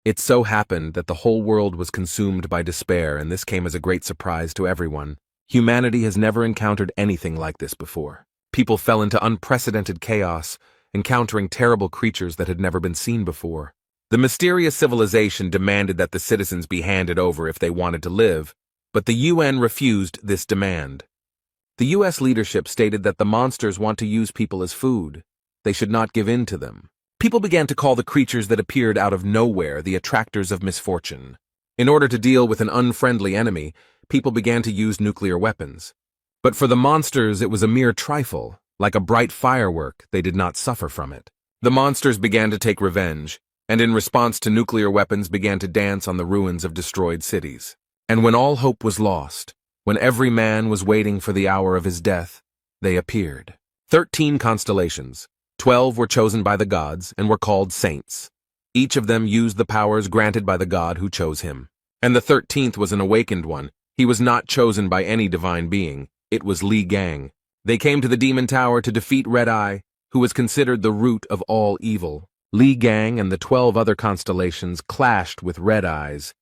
It so happened that the whole world was consumed by despair, and this came as a great surprise to everyone. Humanity has never encountered anything like this before. People fell into unprecedented chaos, encountering terrible creatures that had never been seen before. The mysterious civilization demanded that the citizens be handed over if they wanted to live, but the UN refused this demand. The US leadership stated that the monsters want to use people as food. They should not give in to them. People began to call the creatures that appeared out of nowhere the attractors of misfortune. In order to deal with an unfriendly enemy, people began to use nuclear weapons. But for the monsters, it was a mere trifle. Like a bright firework, they did not suffer from it. The monsters began to take revenge, and in response to nuclear weapons began to dance on the ruins of destroyed cities. And when all hope was lost, when every man was waiting for the hour of his death, they appeared. 13 constellations. 12 were chosen by the gods and were called saints. Each of them used the powers granted by the god who chose him. And the 13th was an awakened one. He was not chosen by any divine being. It was Li Gang. They came to the Demon Tower to defeat Red Eye, who was considered the root of all evil. Li Gang and the 12 other constellations clashed with Red Eyes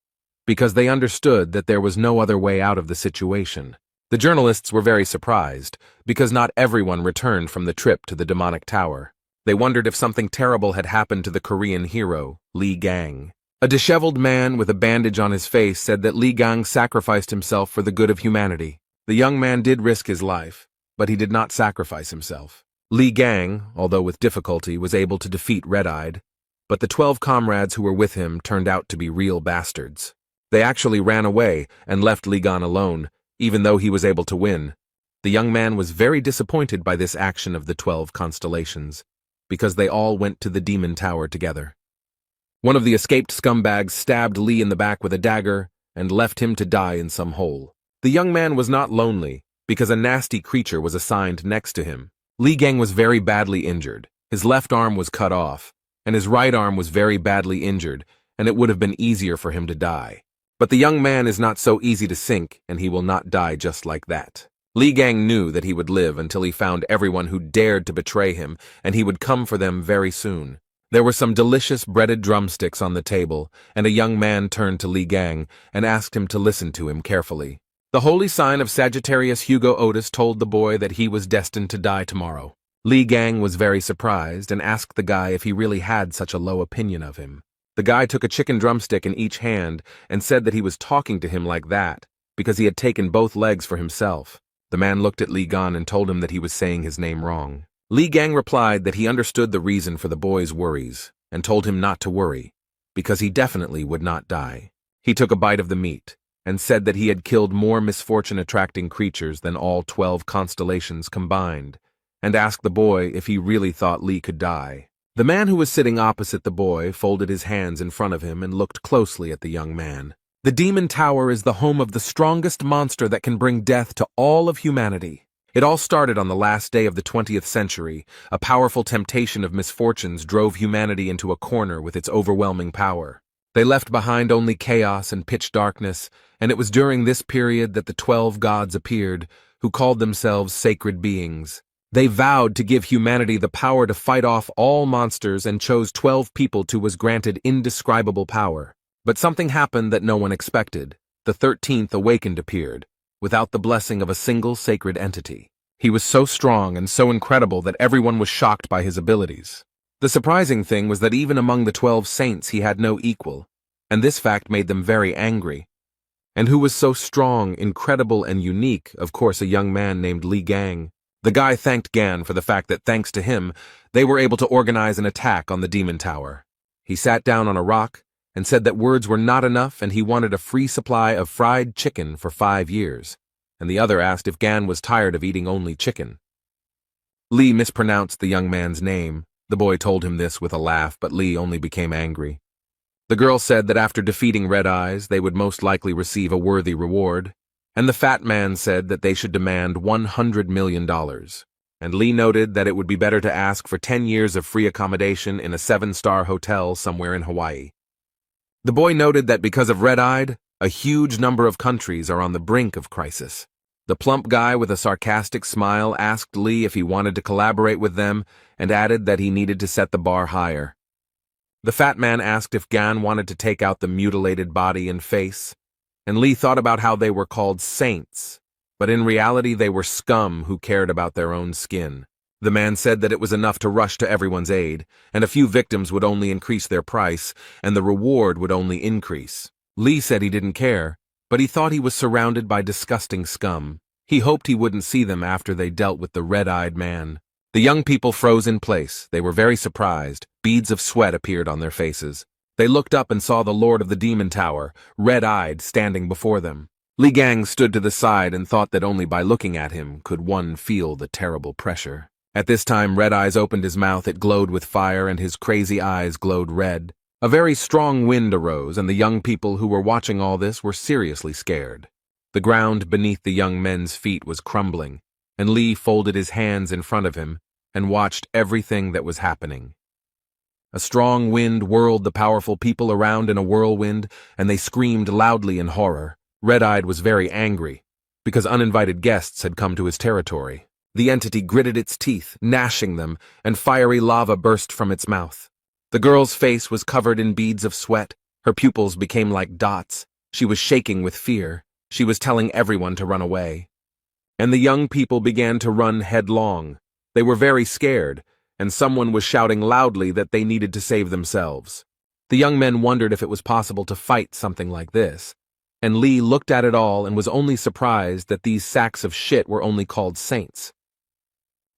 because they understood that there was no other way out of the situation. The journalists were very surprised, because not everyone returned from the trip to the demonic tower. They wondered if something terrible had happened to the Korean hero, Li Gang. A disheveled man with a bandage on his face said that Li Gang sacrificed himself for the good of humanity. The young man did risk his life, but he did not sacrifice himself. Li Gang, although with difficulty, was able to defeat Red-Eyed, but the 12 comrades who were with him turned out to be real bastards. They actually ran away and left Li Gang alone, even though he was able to win. The young man was very disappointed by this action of the 12 constellations, because they all went to the Demon Tower together. One of the escaped scumbags stabbed Li in the back with a dagger and left him to die in some hole. The young man was not lonely, because a nasty creature was assigned next to him. Li Gang was very badly injured. His left arm was cut off, and his right arm was very badly injured, and it would have been easier for him to die. But the young man is not so easy to sink, and he will not die just like that. Li Gang knew that he would live until he found everyone who dared to betray him, and he would come for them very soon. There were some delicious breaded drumsticks on the table, and a young man turned to Li Gang and asked him to listen to him carefully. The holy sign of Sagittarius Hugo Otis told the boy that he was destined to die tomorrow. Li Gang was very surprised and asked the guy if he really had such a low opinion of him. The guy took a chicken drumstick in each hand and said that he was talking to him like that because he had taken both legs for himself. The man looked at Li Gang and told him that he was saying his name wrong. Li Gang replied that he understood the reason for the boy's worries and told him not to worry, because he definitely would not die. He took a bite of the meat and said that he had killed more misfortune-attracting creatures than all 12 constellations combined, and asked the boy if he really thought Li could die. The man who was sitting opposite the boy folded his hands in front of him and looked closely at the young man. The Demon Tower is the home of the strongest monster that can bring death to all of humanity. It all started on the last day of the 20th century. A powerful temptation of misfortunes drove humanity into a corner with its overwhelming power. They left behind only chaos and pitch darkness, and it was during this period that the 12 gods appeared, who called themselves sacred beings. They vowed to give humanity the power to fight off all monsters and chose 12 people who was granted indescribable power. But something happened that no one expected. The 13th awakened appeared, without the blessing of a single sacred entity. He was so strong and so incredible that everyone was shocked by his abilities. The surprising thing was that even among the 12 saints he had no equal, and this fact made them very angry. And who was so strong, incredible, and unique? Of course, a young man named Li Gang. The guy thanked Gan for the fact that thanks to him, they were able to organize an attack on the Demon Tower. He sat down on a rock and said that words were not enough and he wanted a free supply of fried chicken for 5 years, and the other asked if Gan was tired of eating only chicken. Li mispronounced the young man's name. The boy told him this with a laugh, but Li only became angry. The girl said that after defeating Red Eyes, they would most likely receive a worthy reward, and the fat man said that they should demand $100 million. And Li noted that it would be better to ask for 10 years of free accommodation in a 7-star hotel somewhere in Hawaii. The boy noted that because of Red-Eyed, a huge number of countries are on the brink of crisis. The plump guy with a sarcastic smile asked Li if he wanted to collaborate with them and added that he needed to set the bar higher. The fat man asked if Gan wanted to take out the mutilated body and face, and Lee thought about how they were called saints, but in reality they were scum who cared about their own skin. The man said that it was enough to rush to everyone's aid, and a few victims would only increase their price, and the reward would only increase. Lee said he didn't care, but he thought he was surrounded by disgusting scum. He hoped he wouldn't see them after they dealt with the red-eyed man. The young people froze in place. They were very surprised. Beads of sweat appeared on their faces. They looked up and saw the Lord of the Demon Tower, red-eyed, standing before them. Li Gang stood to the side and thought that only by looking at him could one feel the terrible pressure. At this time, Red Eyes opened his mouth. It glowed with fire, and his crazy eyes glowed red. A very strong wind arose, and the young people who were watching all this were seriously scared. The ground beneath the young men's feet was crumbling, and Lee folded his hands in front of him and watched everything that was happening. A strong wind whirled the powerful people around in a whirlwind, and they screamed loudly in horror. Red-Eyed was very angry, because uninvited guests had come to his territory. The entity gritted its teeth, gnashing them, and fiery lava burst from its mouth. The girl's face was covered in beads of sweat. Her pupils became like dots. She was shaking with fear. She was telling everyone to run away. And the young people began to run headlong. They were very scared, and someone was shouting loudly that they needed to save themselves. The young men wondered if it was possible to fight something like this, and Lee looked at it all and was only surprised that these sacks of shit were only called saints.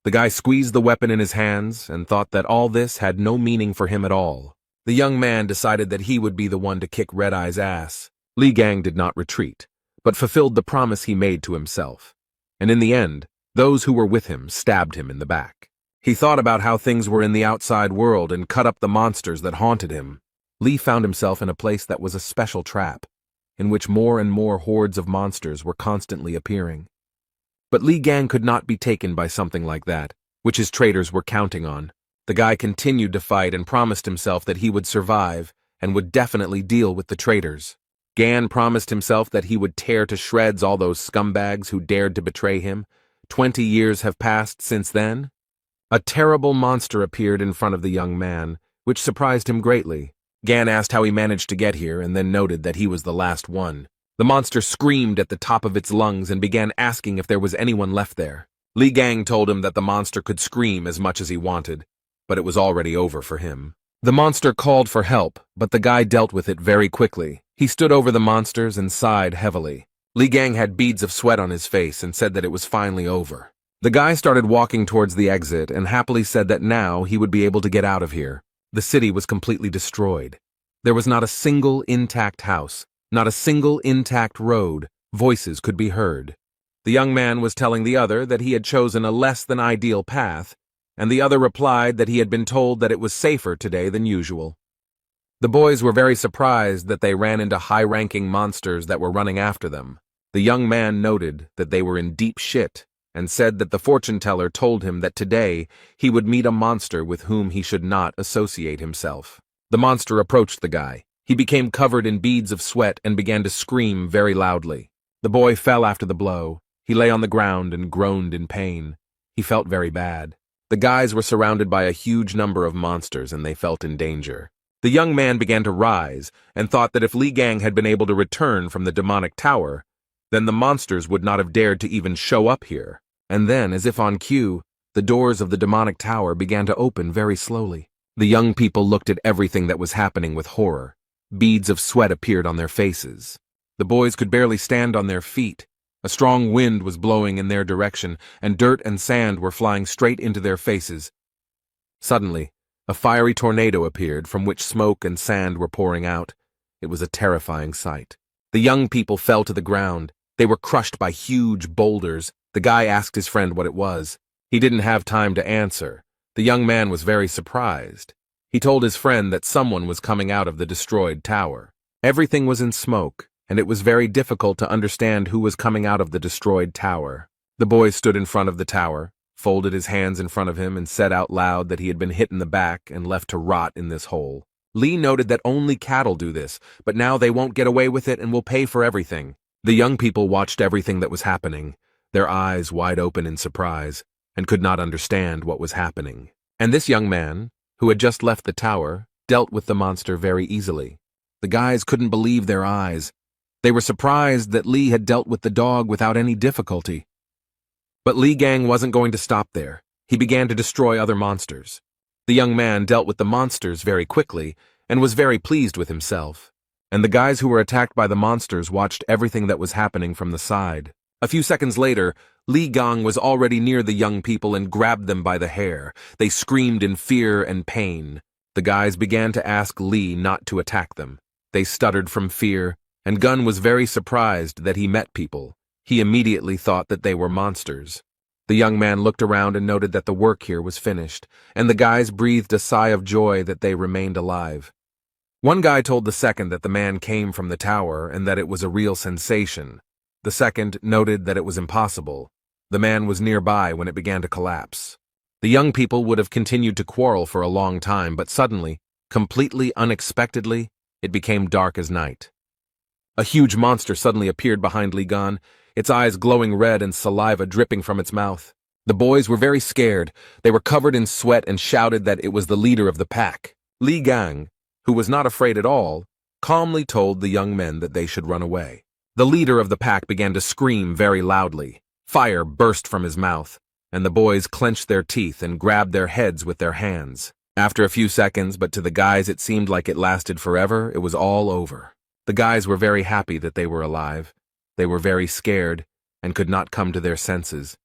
The guy squeezed the weapon in his hands and thought that all this had no meaning for him at all. The young man decided that he would be the one to kick Red Eye's ass. Li Gang did not retreat, but fulfilled the promise he made to himself. And in the end, those who were with him stabbed him in the back. He thought about how things were in the outside world and cut up the monsters that haunted him. Lee found himself in a place that was a special trap, in which more and more hordes of monsters were constantly appearing. But Li Gang could not be taken by something like that, which his traitors were counting on. The guy continued to fight and promised himself that he would survive and would definitely deal with the traitors. Gan promised himself that he would tear to shreds all those scumbags who dared to betray him. 20 years have passed since then. A terrible monster appeared in front of the young man, which surprised him greatly. Gan asked how he managed to get here and then noted that he was the last one. The monster screamed at the top of its lungs and began asking if there was anyone left there. Li Gang told him that the monster could scream as much as he wanted, but it was already over for him. The monster called for help, but the guy dealt with it very quickly. He stood over the monsters and sighed heavily. Li Gang had beads of sweat on his face and said that it was finally over. The guy started walking towards the exit and happily said that now he would be able to get out of here. The city was completely destroyed. There was not a single intact house. Not a single intact road. Voices could be heard. The young man was telling the other that he had chosen a less than ideal path, and the other replied that he had been told that it was safer today than usual. The boys were very surprised that they ran into high-ranking monsters that were running after them. The young man noted that they were in deep shit and said that the fortune-teller told him that today he would meet a monster with whom he should not associate himself. The monster approached the guy. He became covered in beads of sweat and began to scream very loudly. The boy fell after the blow. He lay on the ground and groaned in pain. He felt very bad. The guys were surrounded by a huge number of monsters and they felt in danger. The young man began to rise and thought that if Li Gang had been able to return from the demonic tower, then the monsters would not have dared to even show up here. And then, as if on cue, the doors of the demonic tower began to open very slowly. The young people looked at everything that was happening with horror. Beads of sweat appeared on their faces. The boys could barely stand on their feet. A strong wind was blowing in their direction, and dirt and sand were flying straight into their faces. Suddenly, a fiery tornado appeared from which smoke and sand were pouring out. It was a terrifying sight. The young people fell to the ground. They were crushed by huge boulders. The guy asked his friend what it was. He didn't have time to answer. The young man was very surprised. He told his friend that someone was coming out of the destroyed tower. Everything was in smoke, and it was very difficult to understand who was coming out of the destroyed tower. The boy stood in front of the tower, folded his hands in front of him, and said out loud that he had been hit in the back and left to rot in this hole. Lee noted that only cattle do this, but now they won't get away with it and will pay for everything. The young people watched everything that was happening, their eyes wide open in surprise, and could not understand what was happening. And this young man, who had just left the tower, dealt with the monster very easily. The guys couldn't believe their eyes. They were surprised that Li had dealt with the dog without any difficulty. But Li Gang wasn't going to stop there. He began to destroy other monsters. The young man dealt with the monsters very quickly and was very pleased with himself. And the guys who were attacked by the monsters watched everything that was happening from the side. A few seconds later, Li Gang was already near the young people and grabbed them by the hair. They screamed in fear and pain. The guys began to ask Li not to attack them. They stuttered from fear, and Gun was very surprised that he met people. He immediately thought that they were monsters. The young man looked around and noted that the work here was finished, and the guys breathed a sigh of joy that they remained alive. One guy told the second that the man came from the tower and that it was a real sensation. The second noted that it was impossible. The man was nearby when it began to collapse. The young people would have continued to quarrel for a long time, but suddenly, completely unexpectedly, it became dark as night. A huge monster suddenly appeared behind Li Gan, its eyes glowing red and saliva dripping from its mouth. The boys were very scared. They were covered in sweat and shouted that it was the leader of the pack. Li Gang, who was not afraid at all, calmly told the young men that they should run away. The leader of the pack began to scream very loudly. Fire burst from his mouth, and the boys clenched their teeth and grabbed their heads with their hands. After a few seconds, but to the guys it seemed like it lasted forever, it was all over. The guys were very happy that they were alive. They were very scared and could not come to their senses.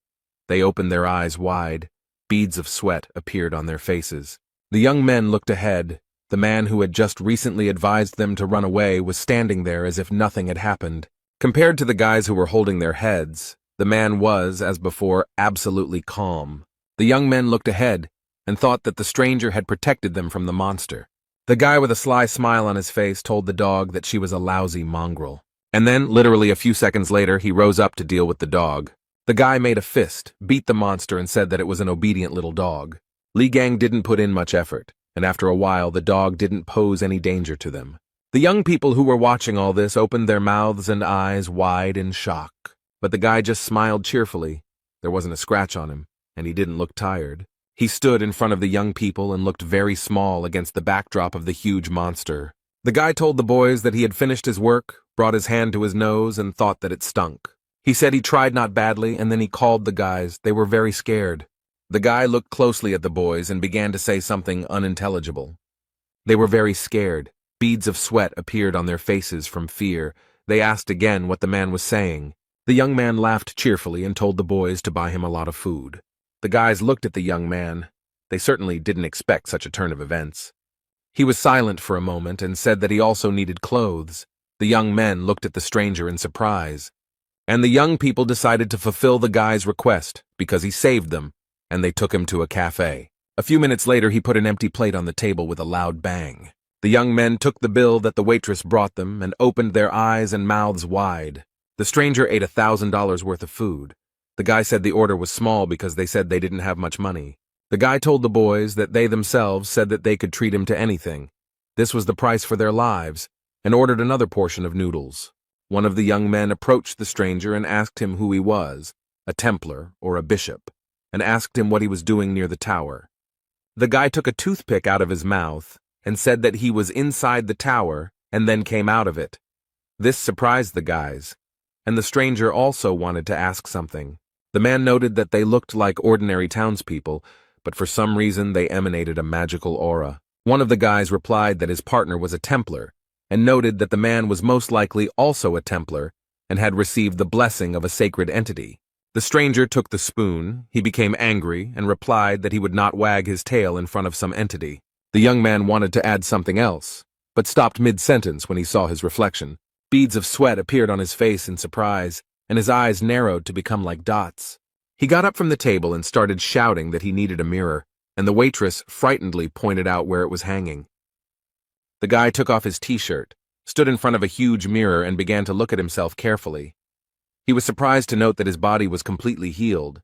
They opened their eyes wide. Beads of sweat appeared on their faces. The young men looked ahead. The man who had just recently advised them to run away was standing there as if nothing had happened. Compared to the guys who were holding their heads, the man was, as before, absolutely calm. The young men looked ahead and thought that the stranger had protected them from the monster. The guy with a sly smile on his face told the dog that she was a lousy mongrel. And then, literally a few seconds later, he rose up to deal with the dog. The guy made a fist, beat the monster, and said that it was an obedient little dog. Li Gang didn't put in much effort, and after a while the dog didn't pose any danger to them. The young people who were watching all this opened their mouths and eyes wide in shock. But the guy just smiled cheerfully. There wasn't a scratch on him, and he didn't look tired. He stood in front of the young people and looked very small against the backdrop of the huge monster. The guy told the boys that he had finished his work, brought his hand to his nose, and thought that it stunk. He said he tried not badly, and then he called the guys. They were very scared. The guy looked closely at the boys and began to say something unintelligible. They were very scared. Beads of sweat appeared on their faces from fear. They asked again what the man was saying. The young man laughed cheerfully and told the boys to buy him a lot of food. The guys looked at the young man. They certainly didn't expect such a turn of events. He was silent for a moment and said that he also needed clothes. The young men looked at the stranger in surprise. And the young people decided to fulfill the guy's request because he saved them, and they took him to a cafe. A few minutes later, he put an empty plate on the table with a loud bang. The young men took the bill that the waitress brought them and opened their eyes and mouths wide. The stranger ate $1,000 worth of food. The guy said the order was small because they said they didn't have much money. The guy told the boys that they themselves said that they could treat him to anything. This was the price for their lives, and ordered another portion of noodles. One of the young men approached the stranger and asked him who he was, a Templar or a bishop, and asked him what he was doing near the tower. The guy took a toothpick out of his mouth and said that he was inside the tower and then came out of it. This surprised the guys, and the stranger also wanted to ask something. The man noted that they looked like ordinary townspeople, but for some reason they emanated a magical aura. One of the guys replied that his partner was a Templar, and noted that the man was most likely also a Templar and had received the blessing of a sacred entity. The stranger took the spoon. He became angry and replied that he would not wag his tail in front of some entity. The young man wanted to add something else, but stopped mid-sentence when he saw his reflection. Beads of sweat appeared on his face in surprise, and his eyes narrowed to become like dots. He got up from the table and started shouting that he needed a mirror, and the waitress frightenedly pointed out where it was hanging. The guy took off his t-shirt, stood in front of a huge mirror, and began to look at himself carefully. He was surprised to note that his body was completely healed.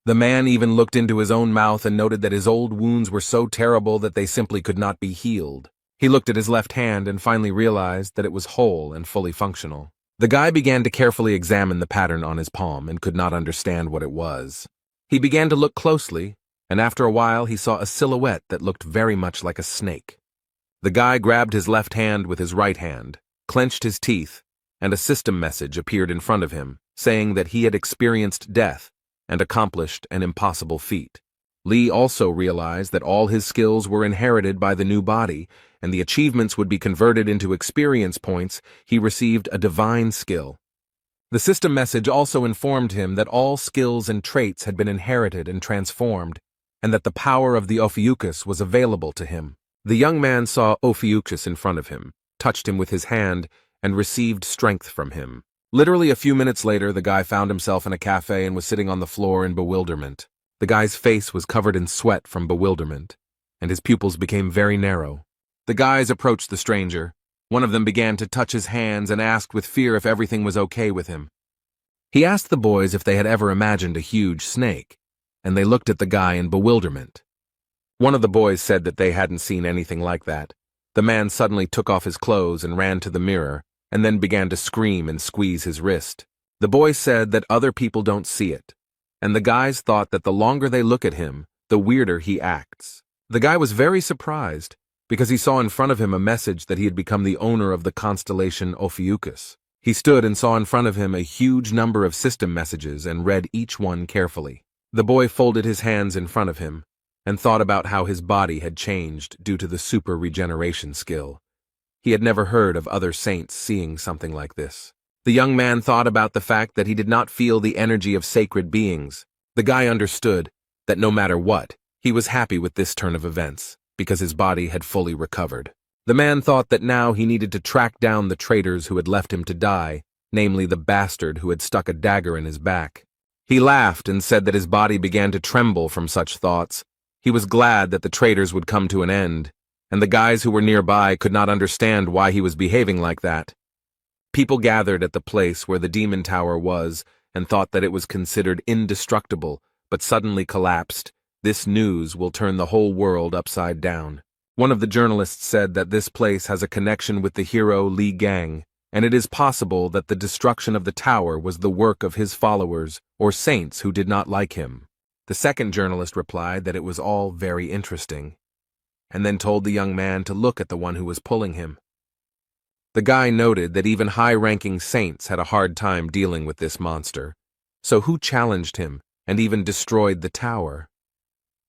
The man even looked into his own mouth and noted that his old wounds were so terrible that they simply could not be healed. He looked at his left hand and finally realized that it was whole and fully functional. The guy began to carefully examine the pattern on his palm and could not understand what it was. He began to look closely, and after a while he saw a silhouette that looked very much like a snake. The guy grabbed his left hand with his right hand, clenched his teeth, and a system message appeared in front of him, saying that he had experienced death and accomplished an impossible feat. Lee also realized that all his skills were inherited by the new body, and the achievements would be converted into experience points. He received a divine skill. The system message also informed him that all skills and traits had been inherited and transformed, and that the power of the Ophiuchus was available to him. The young man saw Ophiuchus in front of him, touched him with his hand, and received strength from him. Literally a few minutes later, the guy found himself in a cafe and was sitting on the floor in bewilderment. The guy's face was covered in sweat from bewilderment, and his pupils became very narrow. The guys approached the stranger. One of them began to touch his hands and asked with fear if everything was okay with him. He asked the boys if they had ever imagined a huge snake, and they looked at the guy in bewilderment. One of the boys said that they hadn't seen anything like that. The man suddenly took off his clothes and ran to the mirror, and then began to scream and squeeze his wrist. The boy said that other people don't see it, and the guys thought that the longer they look at him, the weirder he acts. The guy was very surprised, because he saw in front of him a message that he had become the owner of the constellation Ophiuchus. He stood and saw in front of him a huge number of system messages and read each one carefully. The boy folded his hands in front of him and thought about how his body had changed due to the super regeneration skill. He had never heard of other saints seeing something like this. The young man thought about the fact that he did not feel the energy of sacred beings. The guy understood that no matter what, he was happy with this turn of events, because his body had fully recovered. The man thought that now he needed to track down the traitors who had left him to die, namely the bastard who had stuck a dagger in his back. He laughed and said that his body began to tremble from such thoughts. He was glad that the traitors would come to an end, and the guys who were nearby could not understand why he was behaving like that. People gathered at the place where the demon tower was and thought that it was considered indestructible, but suddenly collapsed. This news will turn the whole world upside down. One of the journalists said that this place has a connection with the hero Li Gang, and it is possible that the destruction of the tower was the work of his followers or saints who did not like him. The second journalist replied that it was all very interesting, and then told the young man to look at the one who was pulling him. The guy noted that even high-ranking saints had a hard time dealing with this monster, so who challenged him and even destroyed the tower?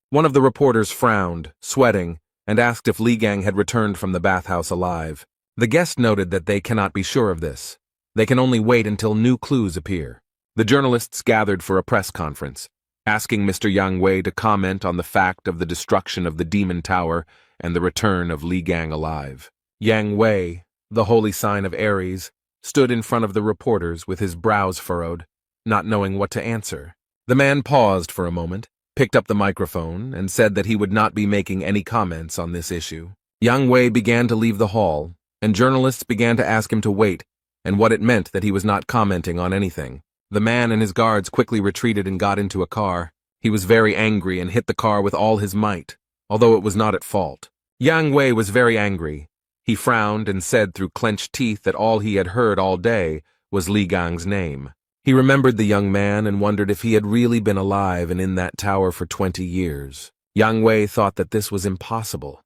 One of the reporters frowned, sweating, and asked if Li Gang had returned from the bathhouse alive. The guest noted that they cannot be sure of this. They can only wait until new clues appear. The journalists gathered for a press conference, asking Mr. Yang Wei to comment on the fact of the destruction of the demon tower and the return of Li Gang alive. Yang Wei, the holy sign of Aries, stood in front of the reporters with his brows furrowed, not knowing what to answer. The man paused for a moment, picked up the microphone, and said that he would not be making any comments on this issue. Yang Wei began to leave the hall, and journalists began to ask him to wait, and what it meant that he was not commenting on anything. The man and his guards quickly retreated and got into a car. He was very angry and hit the car with all his might, although it was not at fault. Yang Wei was very angry. He frowned and said through clenched teeth that all he had heard all day was Li Gang's name. He remembered the young man and wondered if he had really been alive and in that tower for 20 years. Yang Wei thought that this was impossible,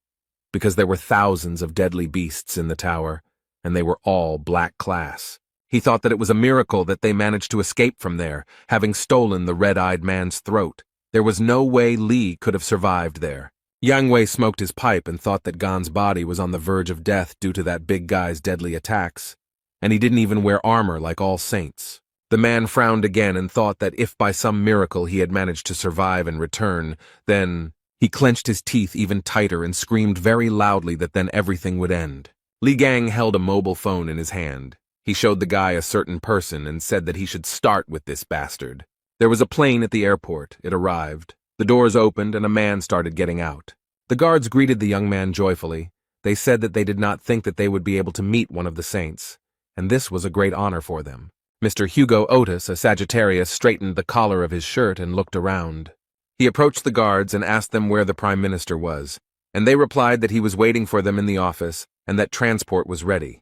because there were thousands of deadly beasts in the tower, and they were all black class. He thought that it was a miracle that they managed to escape from there, having stolen the red-eyed man's throat. There was no way Li could have survived there. Yang Wei smoked his pipe and thought that Gan's body was on the verge of death due to that big guy's deadly attacks, and he didn't even wear armor like all saints. The man frowned again and thought that if by some miracle he had managed to survive and return, then he clenched his teeth even tighter and screamed very loudly that then everything would end. Li Gang held a mobile phone in his hand. He showed the guy a certain person and said that he should start with this bastard. There was a plane at the airport. It arrived. The doors opened and a man started getting out. The guards greeted the young man joyfully. They said that they did not think that they would be able to meet one of the saints, and this was a great honor for them. Mr. Hugo Otis, a Sagittarius, straightened the collar of his shirt and looked around. He approached the guards and asked them where the Prime Minister was, and they replied that he was waiting for them in the office and that transport was ready.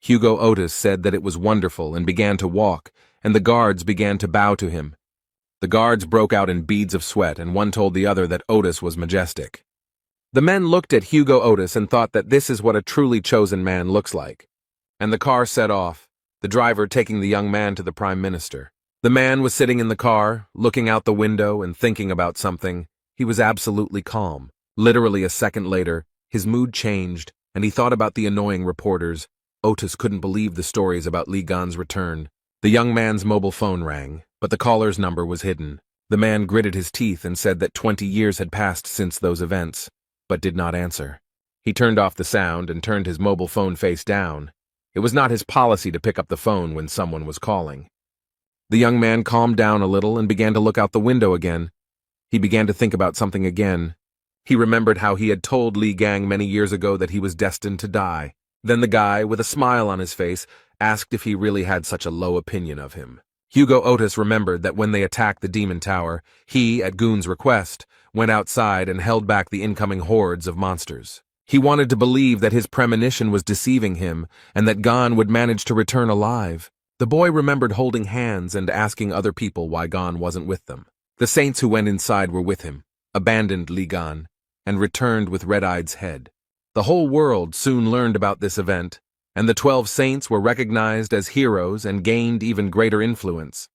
Hugo Otis said that it was wonderful and began to walk, and the guards began to bow to him. The guards broke out in beads of sweat, and one told the other that Otis was majestic. The men looked at Hugo Otis and thought that this is what a truly chosen man looks like. And the car set off, the driver taking the young man to the Prime Minister. The man was sitting in the car, looking out the window and thinking about something. He was absolutely calm. Literally a second later, his mood changed, and he thought about the annoying reporters. Otis couldn't believe the stories about Li Gan's return. The young man's mobile phone rang, but the caller's number was hidden. The man gritted his teeth and said that 20 years had passed since those events, but did not answer. He turned off the sound and turned his mobile phone face down. It was not his policy to pick up the phone when someone was calling. The young man calmed down a little and began to look out the window again. He began to think about something again. He remembered how he had told Li Gang many years ago that he was destined to die. Then the guy, with a smile on his face, asked if he really had such a low opinion of him. Hugo Otis remembered that when they attacked the Demon Tower, he, at Goon's request, went outside and held back the incoming hordes of monsters. He wanted to believe that his premonition was deceiving him and that Gon would manage to return alive. The boy remembered holding hands and asking other people why Gon wasn't with them. The saints who went inside were with him, abandoned Li Gan, and returned with Red-Eye's head. The whole world soon learned about this event, and the 12 saints were recognized as heroes and gained even greater influence.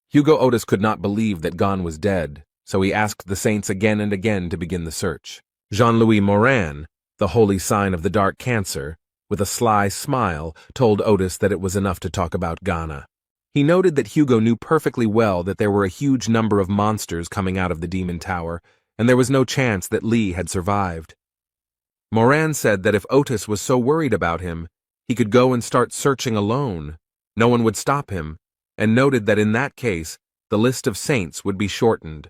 Hugo Otis could not believe that Gon was dead, so he asked the saints again and again to begin the search. Jean-Louis Morin, the holy sign of the Dark Cancer, with a sly smile, told Otis that it was enough to talk about Ghana. He noted that Hugo knew perfectly well that there were a huge number of monsters coming out of the Demon Tower, and there was no chance that Li had survived. Morin said that if Otis was so worried about him, he could go and start searching alone. No one would stop him, and noted that in that case, the list of saints would be shortened.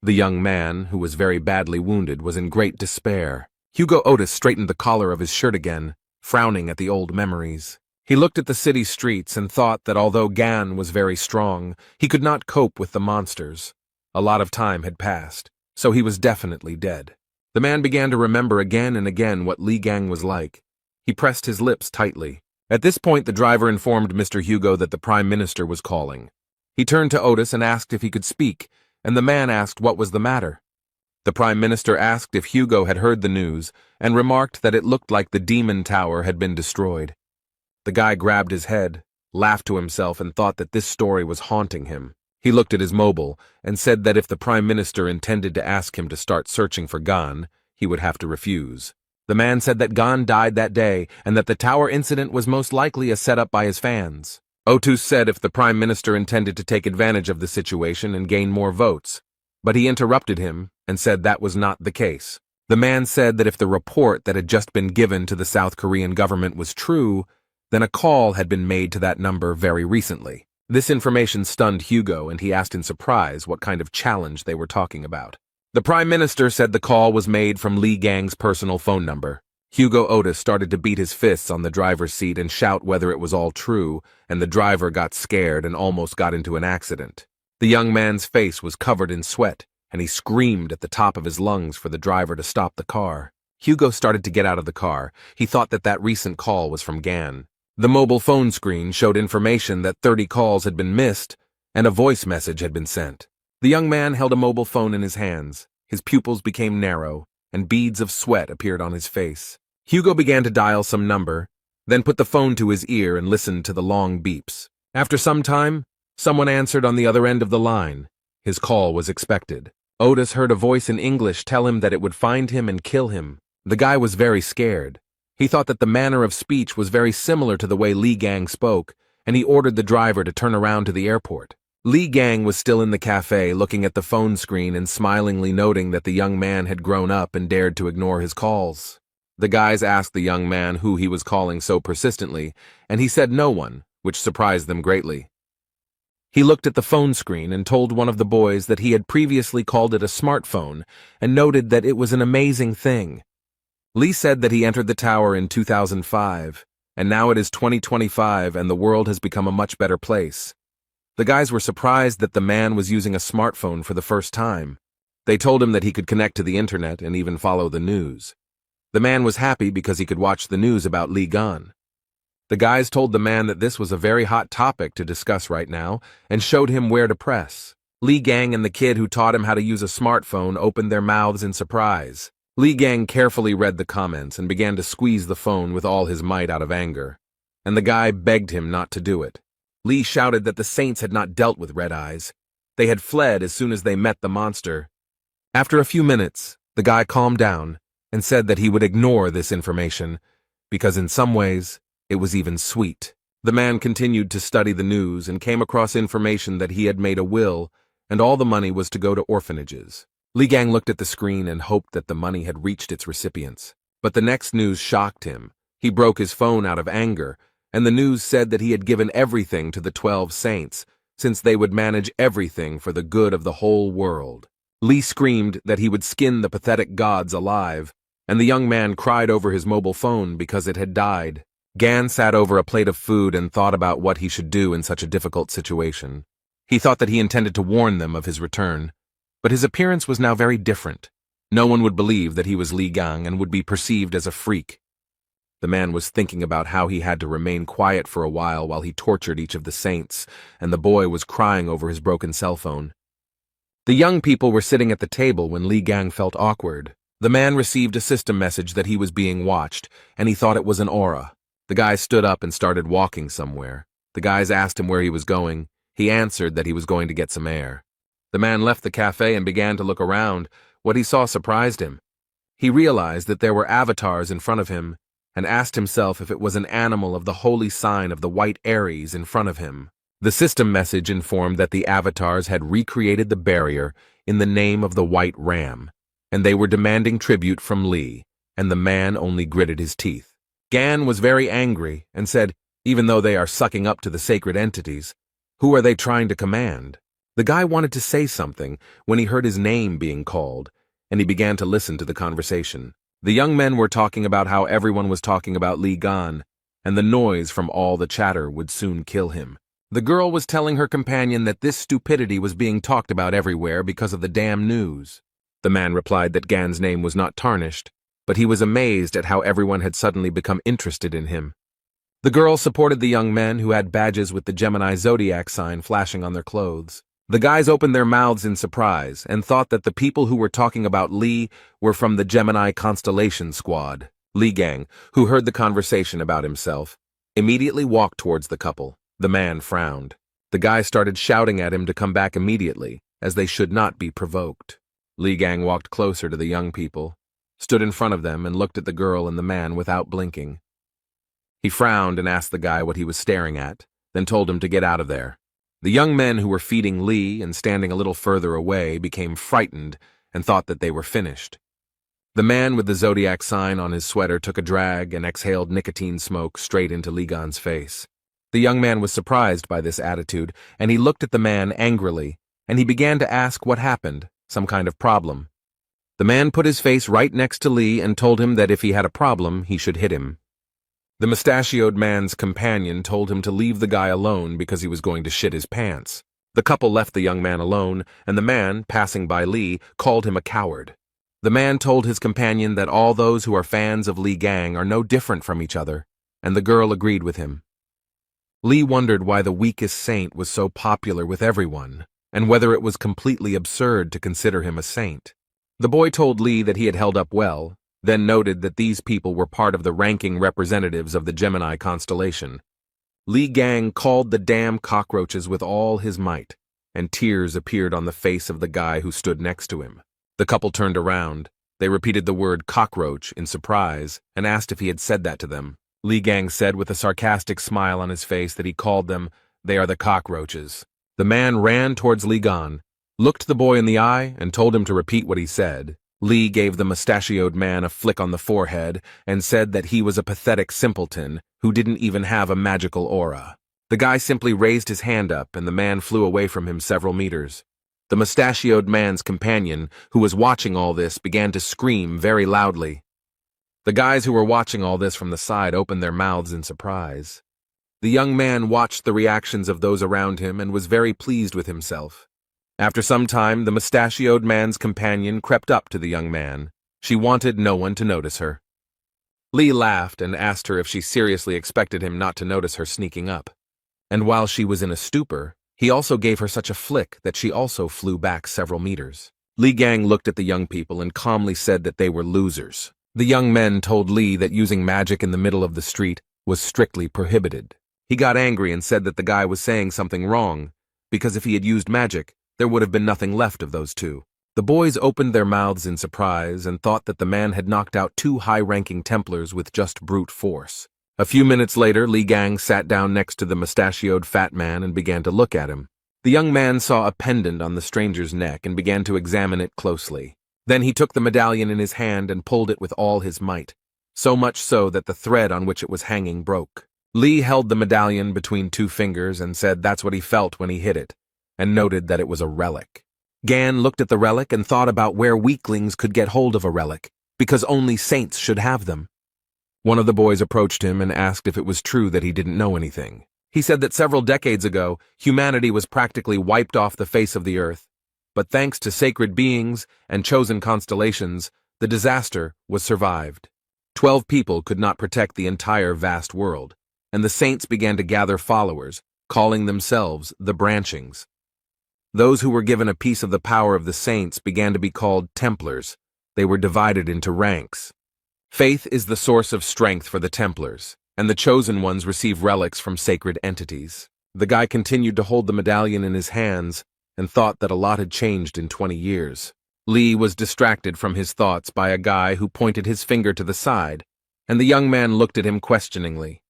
The young man, who was very badly wounded, was in great despair. Hugo Otis straightened the collar of his shirt again, frowning at the old memories. He looked at the city streets and thought that although Gan was very strong, he could not cope with the monsters. A lot of time had passed, so he was definitely dead. The man began to remember again and again what Li Gang was like. He pressed his lips tightly. At this point, the driver informed Mr. Hugo that the Prime Minister was calling. He turned to Otis and asked if he could speak, and the man asked what was the matter. The Prime Minister asked if Hugo had heard the news, and remarked that it looked like the Demon Tower had been destroyed. The guy grabbed his head, laughed to himself, and thought that this story was haunting him. He looked at his mobile and said that if the Prime Minister intended to ask him to start searching for Gon, he would have to refuse. The man said that Gon died that day and that the tower incident was most likely a setup by his fans. Otis said if the Prime Minister intended to take advantage of the situation and gain more votes, but he interrupted him and said that was not the case. The man said that if the report that had just been given to the South Korean government was true, then a call had been made to that number very recently. This information stunned Hugo, and he asked in surprise what kind of challenge they were talking about. The Prime Minister said the call was made from Li Gang's personal phone number. Hugo Otis started to beat his fists on the driver's seat and shout whether it was all true, and the driver got scared and almost got into an accident. The young man's face was covered in sweat, and he screamed at the top of his lungs for the driver to stop the car. Hugo started to get out of the car. He thought that that recent call was from Gan. The mobile phone screen showed information that 30 calls had been missed, and a voice message had been sent. The young man held a mobile phone in his hands. His pupils became narrow, and beads of sweat appeared on his face. Hugo began to dial some number, then put the phone to his ear and listened to the long beeps. After some time, someone answered on the other end of the line. His call was expected. Otis heard a voice in English tell him that it would find him and kill him. The guy was very scared. He thought that the manner of speech was very similar to the way Li Gang spoke, and he ordered the driver to turn around to the airport. Li Gang was still in the cafe looking at the phone screen and smilingly noting that the young man had grown up and dared to ignore his calls. The guys asked the young man who he was calling so persistently, and he said no one, which surprised them greatly. He looked at the phone screen and told one of the boys that he had previously called it a smartphone and noted that it was an amazing thing. Lee said that he entered the tower in 2005, and now it is 2025 and the world has become a much better place. The guys were surprised that the man was using a smartphone for the first time. They told him that he could connect to the internet and even follow the news. The man was happy because he could watch the news about Li Gan. The guys told the man that this was a very hot topic to discuss right now and showed him where to press. Li Gang and the kid who taught him how to use a smartphone opened their mouths in surprise. Li Gang carefully read the comments and began to squeeze the phone with all his might out of anger, and the guy begged him not to do it. Li shouted that the saints had not dealt with Red Eyes. They had fled as soon as they met the monster. After a few minutes, the guy calmed down and said that he would ignore this information, because in some ways, it was even sweet. The man continued to study the news and came across information that he had made a will, and all the money was to go to orphanages. Li Gang looked at the screen and hoped that the money had reached its recipients. But the next news shocked him. He broke his phone out of anger, and the news said that he had given everything to the 12 saints, since they would manage everything for the good of the whole world. Li screamed that he would skin the pathetic gods alive, and the young man cried over his mobile phone because it had died. Gan sat over a plate of food and thought about what he should do in such a difficult situation. He thought that he intended to warn them of his return, but his appearance was now very different. No one would believe that he was Li Gang and would be perceived as a freak. The man was thinking about how he had to remain quiet for a while he tortured each of the saints, and the boy was crying over his broken cell phone. The young people were sitting at the table when Li Gang felt awkward. The man received a system message that he was being watched, and he thought it was an aura. The guy stood up and started walking somewhere. The guys asked him where he was going. He answered that he was going to get some air. The man left the cafe and began to look around. What he saw surprised him. He realized that there were avatars in front of him, and asked himself if it was an animal of the holy sign of the white Aries in front of him. The system message informed that the avatars had recreated the barrier in the name of the white ram, and they were demanding tribute from Li, and the man only gritted his teeth. Gan was very angry and said, even though they are sucking up to the sacred entities, who are they trying to command? The guy wanted to say something when he heard his name being called, and he began to listen to the conversation. The young men were talking about how everyone was talking about Li Gan, and the noise from all the chatter would soon kill him. The girl was telling her companion that this stupidity was being talked about everywhere because of the damn news. The man replied that Gan's name was not tarnished, but he was amazed at how everyone had suddenly become interested in him. The girl supported the young men who had badges with the Gemini Zodiac sign flashing on their clothes. The guys opened their mouths in surprise and thought that the people who were talking about Li were from the Gemini constellation squad. Li Gang, who heard the conversation about himself, immediately walked towards the couple. The man frowned. The guy started shouting at him to come back immediately, as they should not be provoked. Li Gang walked closer to the young people, stood in front of them and looked at the girl and the man without blinking. He frowned and asked the guy what he was staring at, then told him to get out of there. The young men who were feeding Li and standing a little further away became frightened and thought that they were finished. The man with the Zodiac sign on his sweater took a drag and exhaled nicotine smoke straight into Li Gan's face. The young man was surprised by this attitude, and he looked at the man angrily, and he began to ask what happened, some kind of problem. The man put his face right next to Li and told him that if he had a problem, he should hit him. The mustachioed man's companion told him to leave the guy alone because he was going to shit his pants. The couple left the young man alone, and the man, passing by Li, called him a coward. The man told his companion that all those who are fans of Li Gang are no different from each other, and the girl agreed with him. Li wondered why the weakest saint was so popular with everyone, and whether it was completely absurd to consider him a saint. The boy told Li that he had held up well, then noted that these people were part of the ranking representatives of the Gemini constellation. Li Gang called the damn cockroaches with all his might, and tears appeared on the face of the guy who stood next to him. The couple turned around. They repeated the word cockroach in surprise and asked if he had said that to them. Li Gang said with a sarcastic smile on his face that he called them, "They are the cockroaches." The man ran towards Li Gan, looked the boy in the eye, and told him to repeat what he said. Li gave the mustachioed man a flick on the forehead and said that he was a pathetic simpleton who didn't even have a magical aura. The guy simply raised his hand up and the man flew away from him several meters. The mustachioed man's companion, who was watching all this, began to scream very loudly. The guys who were watching all this from the side opened their mouths in surprise. The young man watched the reactions of those around him and was very pleased with himself. After some time, the mustachioed man's companion crept up to the young man. She wanted no one to notice her. Li laughed and asked her if she seriously expected him not to notice her sneaking up. And while she was in a stupor, he also gave her such a flick that she also flew back several meters. Li Gang looked at the young people and calmly said that they were losers. The young men told Li that using magic in the middle of the street was strictly prohibited. He got angry and said that the guy was saying something wrong, because if he had used magic, there would have been nothing left of those two. The boys opened their mouths in surprise and thought that the man had knocked out two high-ranking Templars with just brute force. A few minutes later, Li Gang sat down next to the mustachioed fat man and began to look at him. The young man saw a pendant on the stranger's neck and began to examine it closely. Then he took the medallion in his hand and pulled it with all his might, so much so that the thread on which it was hanging broke. Li held the medallion between two fingers and said that's what he felt when he hit it, and noted that it was a relic. Gan looked at the relic and thought about where weaklings could get hold of a relic, because only saints should have them. One of the boys approached him and asked if it was true that he didn't know anything. He said that several decades ago, humanity was practically wiped off the face of the earth, but thanks to sacred beings and chosen constellations, the disaster was survived. 12 people could not protect the entire vast world, and the saints began to gather followers, calling themselves the Branchings. Those who were given a piece of the power of the saints began to be called Templars. They were divided into ranks. Faith is the source of strength for the Templars, and the chosen ones receive relics from sacred entities. The guy continued to hold the medallion in his hands and thought that a lot had changed in 20 years. Li was distracted from his thoughts by a guy who pointed his finger to the side, and the young man looked at him questioningly.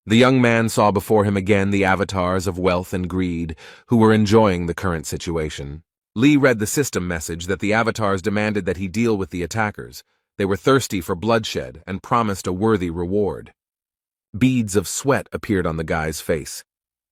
The young man saw before him again the avatars of wealth and greed who were enjoying the current situation. Li read the system message that the avatars demanded that he deal with the attackers. They were thirsty for bloodshed and promised a worthy reward. Beads of sweat appeared on the guy's face.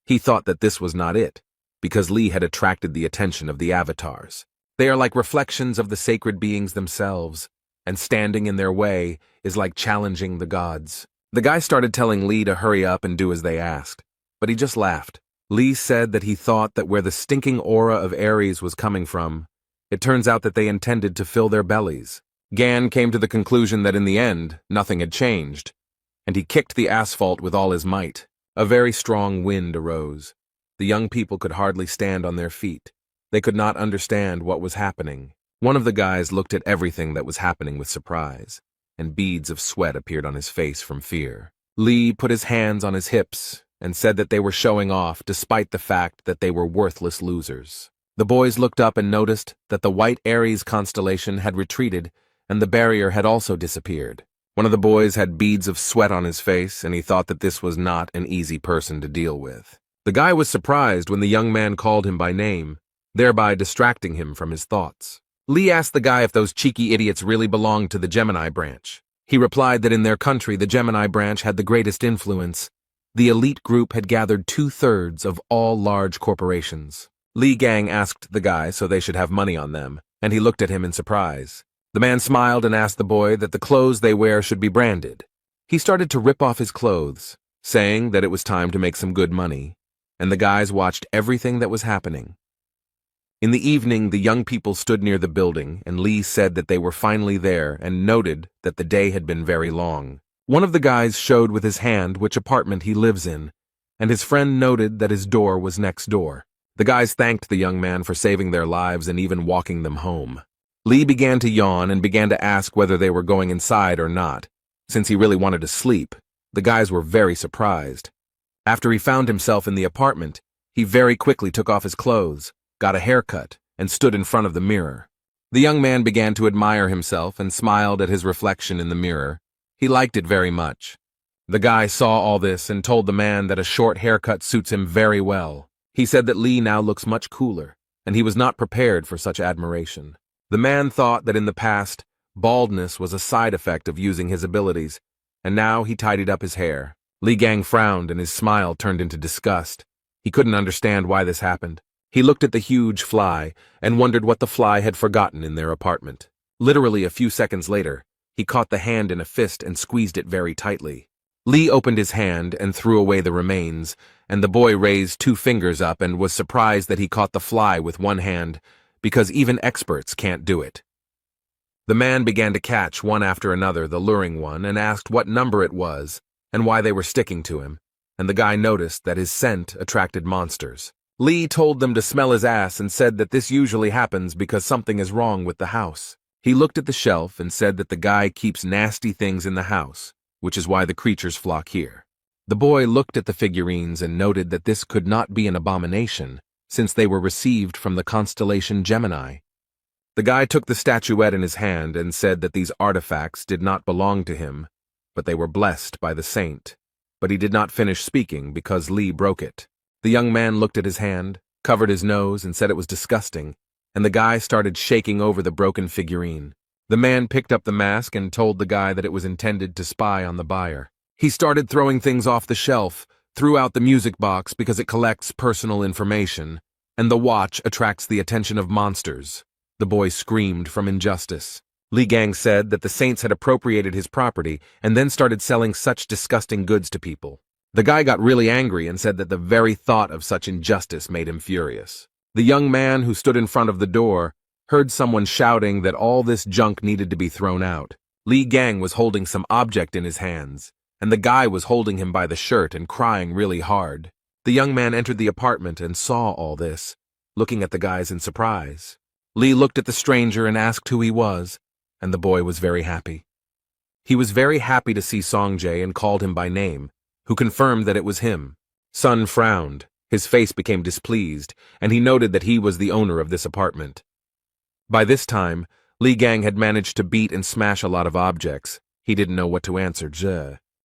He thought that this was not it, because Li had attracted the attention of the avatars. They are like reflections of the sacred beings themselves, and standing in their way is like challenging the gods. The guy started telling Li to hurry up and do as they asked, but he just laughed. Li said that he thought that where the stinking aura of Aries was coming from, it turns out that they intended to fill their bellies. Gan came to the conclusion that in the end, nothing had changed, and he kicked the asphalt with all his might. A very strong wind arose. The young people could hardly stand on their feet. They could not understand what was happening. One of the guys looked at everything that was happening with surprise, and beads of sweat appeared on his face from fear. Li put his hands on his hips and said that they were showing off despite the fact that they were worthless losers. The boys looked up and noticed that the white Aries constellation had retreated and the barrier had also disappeared. One of the boys had beads of sweat on his face, and he thought that this was not an easy person to deal with. The guy was surprised when the young man called him by name, thereby distracting him from his thoughts. Li asked the guy if those cheeky idiots really belonged to the Gemini branch. He replied that in their country the Gemini branch had the greatest influence. The elite group had gathered 2/3 of all large corporations. Li Gang asked the guy so they should have money on them, and he looked at him in surprise. The man smiled and asked the boy that the clothes they wear should be branded. He started to rip off his clothes, saying that it was time to make some good money, and the guys watched everything that was happening. In the evening, the young people stood near the building, and Li said that they were finally there and noted that the day had been very long. One of the guys showed with his hand which apartment he lives in, and his friend noted that his door was next door. The guys thanked the young man for saving their lives and even walking them home. Li began to yawn and began to ask whether they were going inside or not. Since he really wanted to sleep, the guys were very surprised. After he found himself in the apartment, he very quickly took off his clothes, got a haircut, and stood in front of the mirror. The young man began to admire himself and smiled at his reflection in the mirror. He liked it very much. The guy saw all this and told the man that a short haircut suits him very well. He said that Li now looks much cooler, and he was not prepared for such admiration. The man thought that in the past, baldness was a side effect of using his abilities, and now he tidied up his hair. Li Gang frowned and his smile turned into disgust. He couldn't understand why this happened. He looked at the huge fly and wondered what the fly had forgotten in their apartment. Literally a few seconds later, he caught the hand in a fist and squeezed it very tightly. Li opened his hand and threw away the remains, and the boy raised 2 fingers up and was surprised that he caught the fly with one hand, because even experts can't do it. The man began to catch one after another the luring one and asked what number it was and why they were sticking to him, and the guy noticed that his scent attracted monsters. Lee told them to smell his ass and said that this usually happens because something is wrong with the house. He looked at the shelf and said that the guy keeps nasty things in the house, which is why the creatures flock here. The boy looked at the figurines and noted that this could not be an abomination, since they were received from the constellation Gemini. The guy took the statuette in his hand and said that these artifacts did not belong to him, but they were blessed by the saint. But he did not finish speaking because Lee broke it. The young man looked at his hand, covered his nose, and said it was disgusting, and the guy started shaking over the broken figurine. The man picked up the mask and told the guy that it was intended to spy on the buyer. He started throwing things off the shelf, threw out the music box because it collects personal information, and the watch attracts the attention of monsters. The boy screamed from injustice. Li Gang said that the saints had appropriated his property and then started selling such disgusting goods to people. The guy got really angry and said that the very thought of such injustice made him furious. The young man who stood in front of the door heard someone shouting that all this junk needed to be thrown out. Li Gang was holding some object in his hands, and the guy was holding him by the shirt and crying really hard. The young man entered the apartment and saw all this, looking at the guys in surprise. Lee looked at the stranger and asked who he was, and the boy was very happy. He was very happy to see Songjae and called him by name, who confirmed that it was him. Sun frowned, his face became displeased, and he noted that he was the owner of this apartment. By this time, Li Gang had managed to beat and smash a lot of objects. He didn't know what to answer.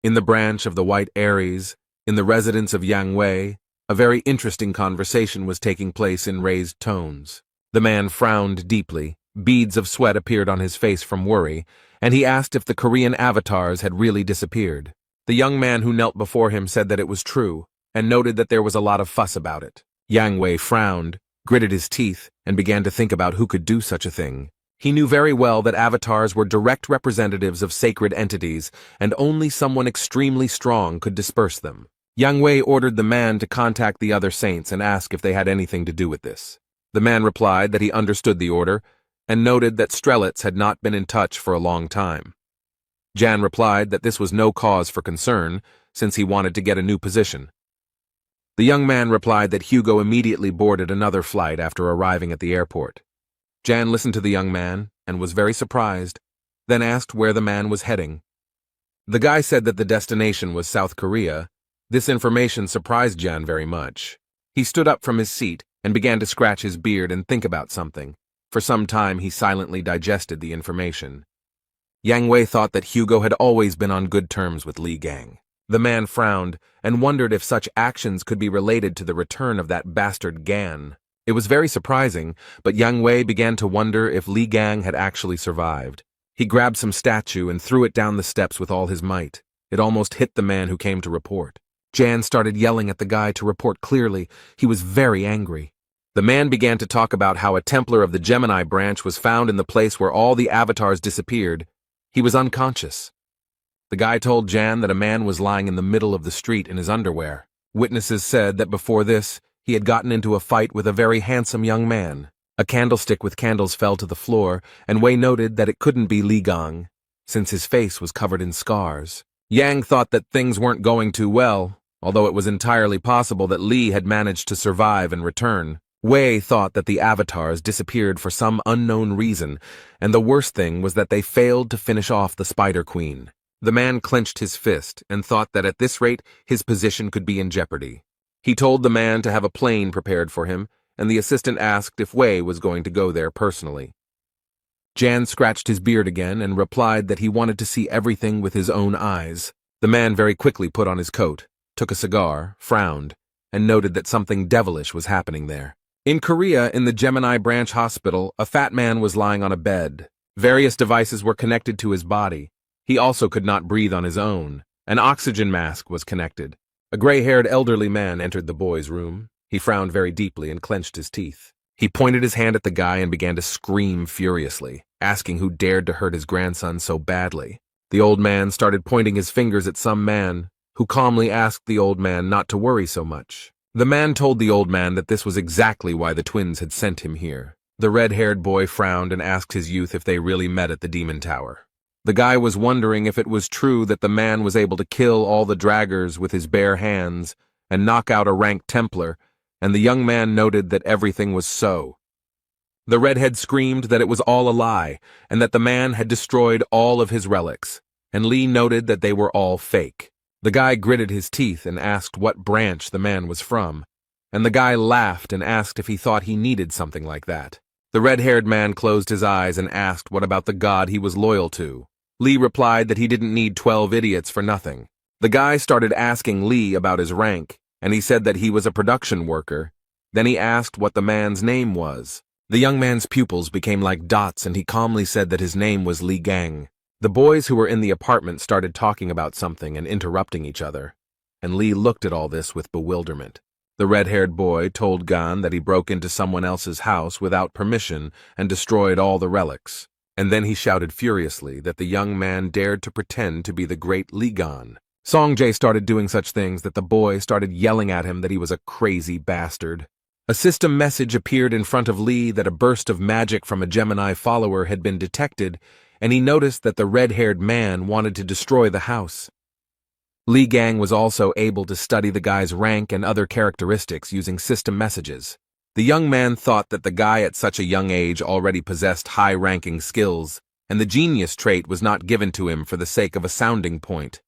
In the branch of the White Aries, in the residence of Yang Wei, a very interesting conversation was taking place in raised tones. The man frowned deeply, beads of sweat appeared on his face from worry, and he asked if the Korean avatars had really disappeared. The young man who knelt before him said that it was true, and noted that there was a lot of fuss about it. Yang Wei frowned, gritted his teeth, and began to think about who could do such a thing. He knew very well that avatars were direct representatives of sacred entities, and only someone extremely strong could disperse them. Yang Wei ordered the man to contact the other saints and ask if they had anything to do with this. The man replied that he understood the order, and noted that Strelitz had not been in touch for a long time. Jan replied that this was no cause for concern, since he wanted to get a new position. The young man replied that Hugo immediately boarded another flight after arriving at the airport. Jan listened to the young man and was very surprised, then asked where the man was heading. The guy said that the destination was South Korea. This information surprised Jan very much. He stood up from his seat and began to scratch his beard and think about something. For some time he silently digested the information. Yang Wei thought that Hugo had always been on good terms with Li Gang. The man frowned and wondered if such actions could be related to the return of that bastard Gan. It was very surprising, but Yang Wei began to wonder if Li Gang had actually survived. He grabbed some statue and threw it down the steps with all his might. It almost hit the man who came to report. Jan started yelling at the guy to report clearly. He was very angry. The man began to talk about how a Templar of the Gemini branch was found in the place where all the avatars disappeared. He was unconscious. The guy told Jan that a man was lying in the middle of the street in his underwear. Witnesses said that before this, he had gotten into a fight with a very handsome young man. A candlestick with candles fell to the floor, and Wei noted that it couldn't be Li Gang, since his face was covered in scars. Yang thought that things weren't going too well, although it was entirely possible that Li had managed to survive and return. Wei thought that the avatars disappeared for some unknown reason, and the worst thing was that they failed to finish off the Spider Queen. The man clenched his fist and thought that at this rate his position could be in jeopardy. He told the man to have a plane prepared for him, and the assistant asked if Wei was going to go there personally. Jan scratched his beard again and replied that he wanted to see everything with his own eyes. The man very quickly put on his coat, took a cigar, frowned, and noted that something devilish was happening there. In Korea, in the Gemini Branch Hospital, a fat man was lying on a bed. Various devices were connected to his body. He also could not breathe on his own. An oxygen mask was connected. A gray-haired elderly man entered the boy's room. He frowned very deeply and clenched his teeth. He pointed his hand at the guy and began to scream furiously, asking who dared to hurt his grandson so badly. The old man started pointing his fingers at some man, who calmly asked the old man not to worry so much. The man told the old man that this was exactly why the twins had sent him here. The red-haired boy frowned and asked his youth if they really met at the Demon Tower. The guy was wondering if it was true that the man was able to kill all the draggers with his bare hands and knock out a ranked Templar, and the young man noted that everything was so. The redhead screamed that it was all a lie, and that the man had destroyed all of his relics, and Lee noted that they were all fake. The guy gritted his teeth and asked what branch the man was from, and the guy laughed and asked if he thought he needed something like that. The red-haired man closed his eyes and asked what about the god he was loyal to. Lee replied that he didn't need 12 idiots for nothing. The guy started asking Lee about his rank, and he said that he was a production worker. Then he asked what the man's name was. The young man's pupils became like dots, and he calmly said that his name was Lee Gang. The boys who were in the apartment started talking about something and interrupting each other, and Lee looked at all this with bewilderment. The red-haired boy told Gan that he broke into someone else's house without permission and destroyed all the relics, and then he shouted furiously that the young man dared to pretend to be the great Lee Gan. Songjae started doing such things that the boy started yelling at him that he was a crazy bastard. A system message appeared in front of Lee that a burst of magic from a Gemini follower had been detected, and he noticed that the red-haired man wanted to destroy the house. Lee Gang was also able to study the guy's rank and other characteristics using system messages. The young man thought that the guy at such a young age already possessed high-ranking skills, and the genius trait was not given to him for the sake of a sounding point.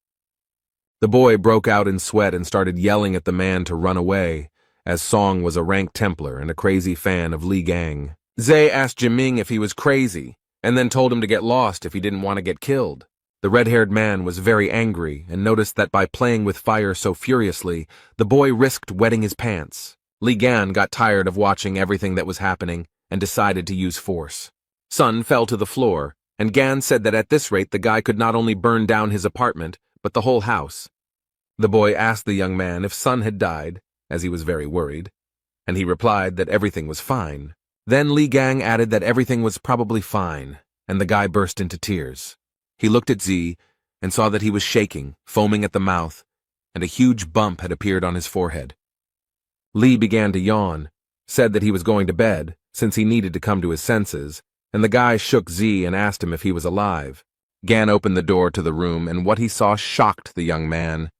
The boy broke out in sweat and started yelling at the man to run away, as Song was a rank Templar and a crazy fan of Lee Gang. Zay asked Jiming if he was crazy, and then told him to get lost if he didn't want to get killed. The red-haired man was very angry and noticed that by playing with fire so furiously, the boy risked wetting his pants. Li Gan got tired of watching everything that was happening and decided to use force. Sun fell to the floor, and Gan said that at this rate the guy could not only burn down his apartment, but the whole house. The boy asked the young man if Sun had died, as he was very worried, and he replied that everything was fine. Then Li Gang added that everything was probably fine, and the guy burst into tears. He looked at Z and saw that he was shaking, foaming at the mouth, and a huge bump had appeared on his forehead. Li began to yawn, said that he was going to bed, since he needed to come to his senses, and the guy shook Z and asked him if he was alive. Gan opened the door to the room, and what he saw shocked the young man.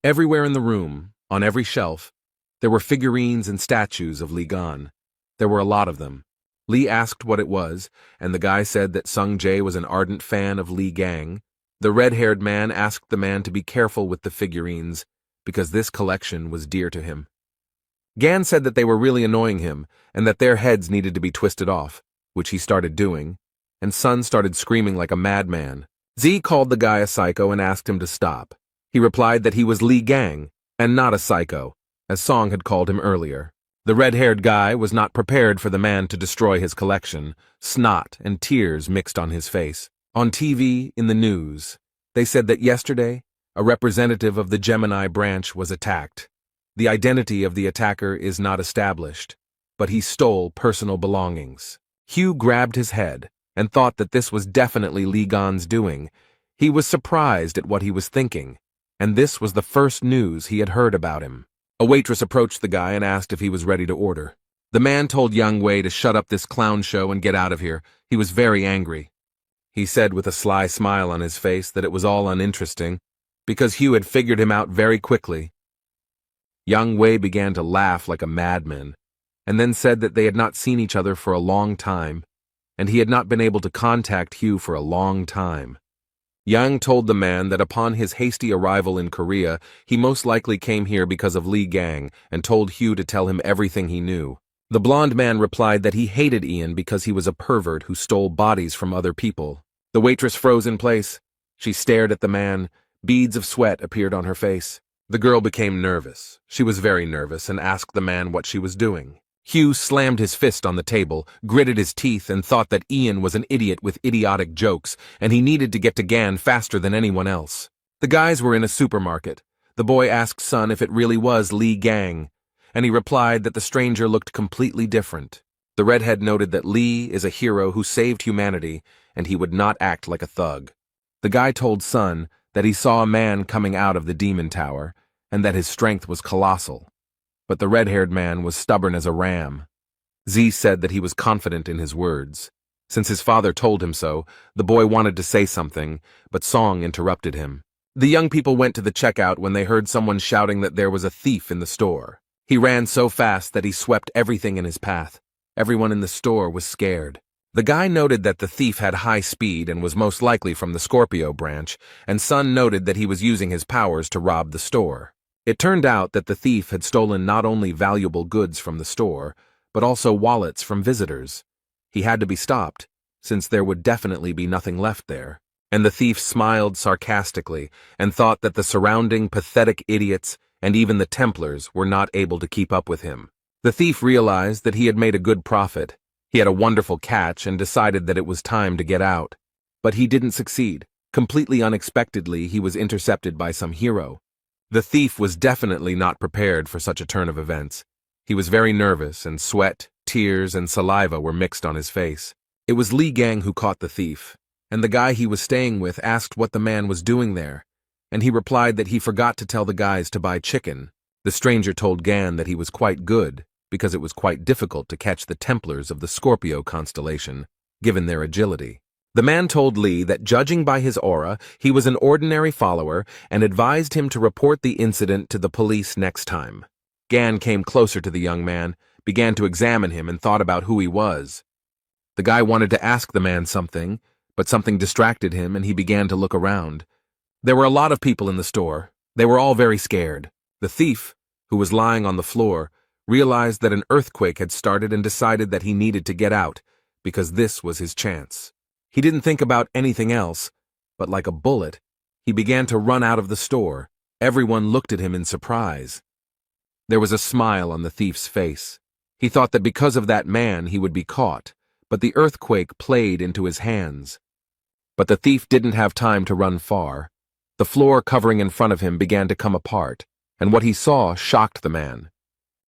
Everywhere in the room, on every shelf, there were figurines and statues of Li Gan. There were a lot of them. Lee asked what it was, and the guy said that Sung Jae was an ardent fan of Lee Gang. The red-haired man asked the man to be careful with the figurines, because this collection was dear to him. Gan said that they were really annoying him, and that their heads needed to be twisted off, which he started doing, and Sun started screaming like a madman. Z called the guy a psycho and asked him to stop. He replied that he was Lee Gang, and not a psycho, as Song had called him earlier. The red-haired guy was not prepared for the man to destroy his collection. Snot and tears mixed on his face. On TV, in the news, they said that yesterday, a representative of the Gemini branch was attacked. The identity of the attacker is not established, but he stole personal belongings. Hugh grabbed his head and thought that this was definitely Lee Gan's doing. He was surprised at what he was thinking, and this was the first news he had heard about him. A waitress approached the guy and asked if he was ready to order. The man told Young Wei to shut up this clown show and get out of here. He was very angry. He said with a sly smile on his face that it was all uninteresting, because Hugh had figured him out very quickly. Young Wei began to laugh like a madman, and then said that they had not seen each other for a long time, and he had not been able to contact Hugh for a long time. Yang told the man that upon his hasty arrival in Korea, he most likely came here because of Lee Gang, and told Hugh to tell him everything he knew. The blonde man replied that he hated Ian because he was a pervert who stole bodies from other people. The waitress froze in place. She stared at the man. Beads of sweat appeared on her face. The girl became nervous. She was very nervous and asked the man what she was doing. Hugh slammed his fist on the table, gritted his teeth, and thought that Ian was an idiot with idiotic jokes, and he needed to get to Gan faster than anyone else. The guys were in a supermarket. The boy asked Sun if it really was Lee Gang, and he replied that the stranger looked completely different. The redhead noted that Lee is a hero who saved humanity, and he would not act like a thug. The guy told Sun that he saw a man coming out of the demon tower, and that his strength was colossal. But the red-haired man was stubborn as a ram. Z said that he was confident in his words. Since his father told him so, the boy wanted to say something, but Song interrupted him. The young people went to the checkout when they heard someone shouting that there was a thief in the store. He ran so fast that he swept everything in his path. Everyone in the store was scared. The guy noted that the thief had high speed and was most likely from the Scorpio branch, and Sun noted that he was using his powers to rob the store. It turned out that the thief had stolen not only valuable goods from the store, but also wallets from visitors. He had to be stopped, since there would definitely be nothing left there. And the thief smiled sarcastically and thought that the surrounding pathetic idiots and even the Templars were not able to keep up with him. The thief realized that he had made a good profit. He had a wonderful catch and decided that it was time to get out. But he didn't succeed. Completely unexpectedly, he was intercepted by some hero. The thief was definitely not prepared for such a turn of events. He was very nervous, and sweat, tears, and saliva were mixed on his face. It was Li Gang who caught the thief, and the guy he was staying with asked what the man was doing there, and he replied that he forgot to tell the guys to buy chicken. The stranger told Gan that he was quite good, because it was quite difficult to catch the Templars of the Scorpio constellation, given their agility. The man told Li that judging by his aura, he was an ordinary follower and advised him to report the incident to the police next time. Gan came closer to the young man, began to examine him, and thought about who he was. The guy wanted to ask the man something, but something distracted him and he began to look around. There were a lot of people in the store. They were all very scared. The thief, who was lying on the floor, realized that an earthquake had started and decided that he needed to get out, because this was his chance. He didn't think about anything else, but like a bullet, he began to run out of the store. Everyone looked at him in surprise. There was a smile on the thief's face. He thought that because of that man he would be caught, but the earthquake played into his hands. But the thief didn't have time to run far. The floor covering in front of him began to come apart, and what he saw shocked the man.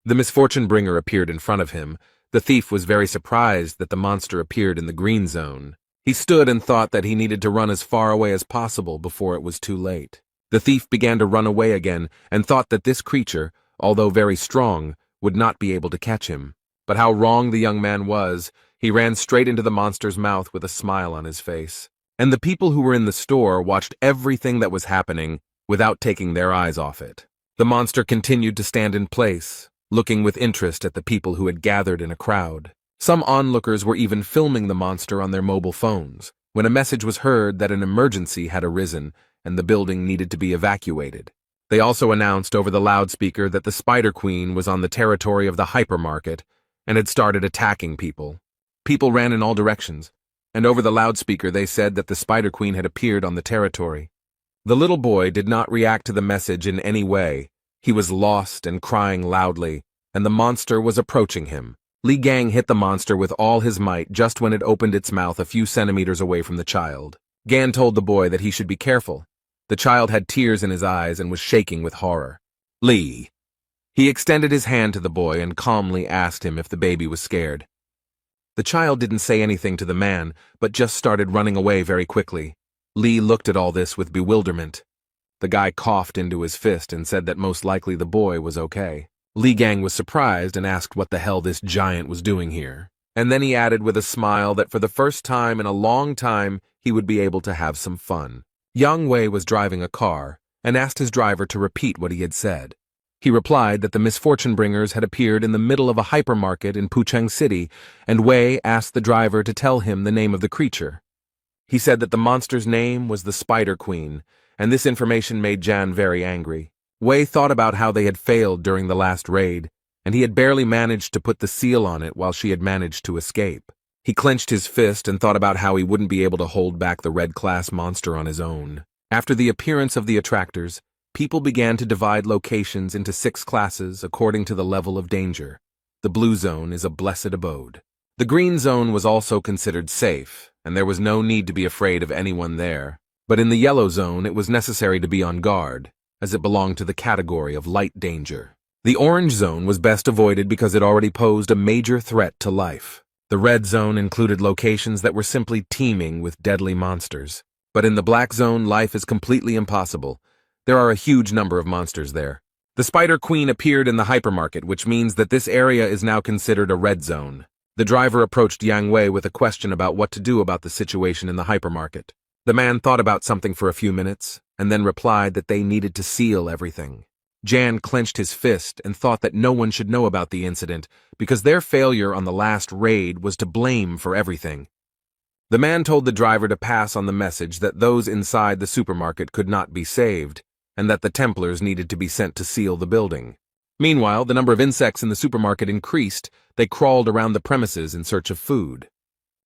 The misfortune bringer appeared in front of him. The thief was very surprised that the monster appeared in the green zone. He stood and thought that he needed to run as far away as possible before it was too late. The thief began to run away again and thought that this creature, although very strong, would not be able to catch him. But how wrong the young man was. He ran straight into the monster's mouth with a smile on his face. And the people who were in the store watched everything that was happening without taking their eyes off it. The monster continued to stand in place, looking with interest at the people who had gathered in a crowd. Some onlookers were even filming the monster on their mobile phones, when a message was heard that an emergency had arisen and the building needed to be evacuated. They also announced over the loudspeaker that the Spider Queen was on the territory of the hypermarket and had started attacking people. People ran in all directions, and over the loudspeaker they said that the Spider Queen had appeared on the territory. The little boy did not react to the message in any way. He was lost and crying loudly, and the monster was approaching him. Li Gang hit the monster with all his might just when it opened its mouth a few centimeters away from the child. Gan told the boy that he should be careful. The child had tears in his eyes and was shaking with horror. Li. He extended his hand to the boy and calmly asked him if the baby was scared. The child didn't say anything to the man, but just started running away very quickly. Li looked at all this with bewilderment. The guy coughed into his fist and said that most likely the boy was okay. Li Gang was surprised and asked what the hell this giant was doing here. And then he added with a smile that for the first time in a long time he would be able to have some fun. Yang Wei was driving a car and asked his driver to repeat what he had said. He replied that the misfortune bringers had appeared in the middle of a hypermarket in Pucheng City, and Wei asked the driver to tell him the name of the creature. He said that the monster's name was the Spider Queen, and this information made Jan very angry. Wei thought about how they had failed during the last raid, and he had barely managed to put the seal on it while she had managed to escape. He clenched his fist and thought about how he wouldn't be able to hold back the red-class monster on his own. After the appearance of the attractors, people began to divide locations into 6 classes according to the level of danger. The blue zone is a blessed abode. The green zone was also considered safe, and there was no need to be afraid of anyone there. But in the yellow zone, it was necessary to be on guard, as it belonged to the category of light danger. The orange zone was best avoided because it already posed a major threat to life. The red zone included locations that were simply teeming with deadly monsters. But in the black zone, life is completely impossible. There are a huge number of monsters there. The Spider Queen appeared in the hypermarket, which means that this area is now considered a red zone. The driver approached Yang Wei with a question about what to do about the situation in the hypermarket. The man thought about something for a few minutes, and then replied that they needed to seal everything. Jan clenched his fist and thought that no one should know about the incident because their failure on the last raid was to blame for everything. The man told the driver to pass on the message that those inside the supermarket could not be saved, and that the Templars needed to be sent to seal the building. Meanwhile, the number of insects in the supermarket increased. They crawled around the premises in search of food.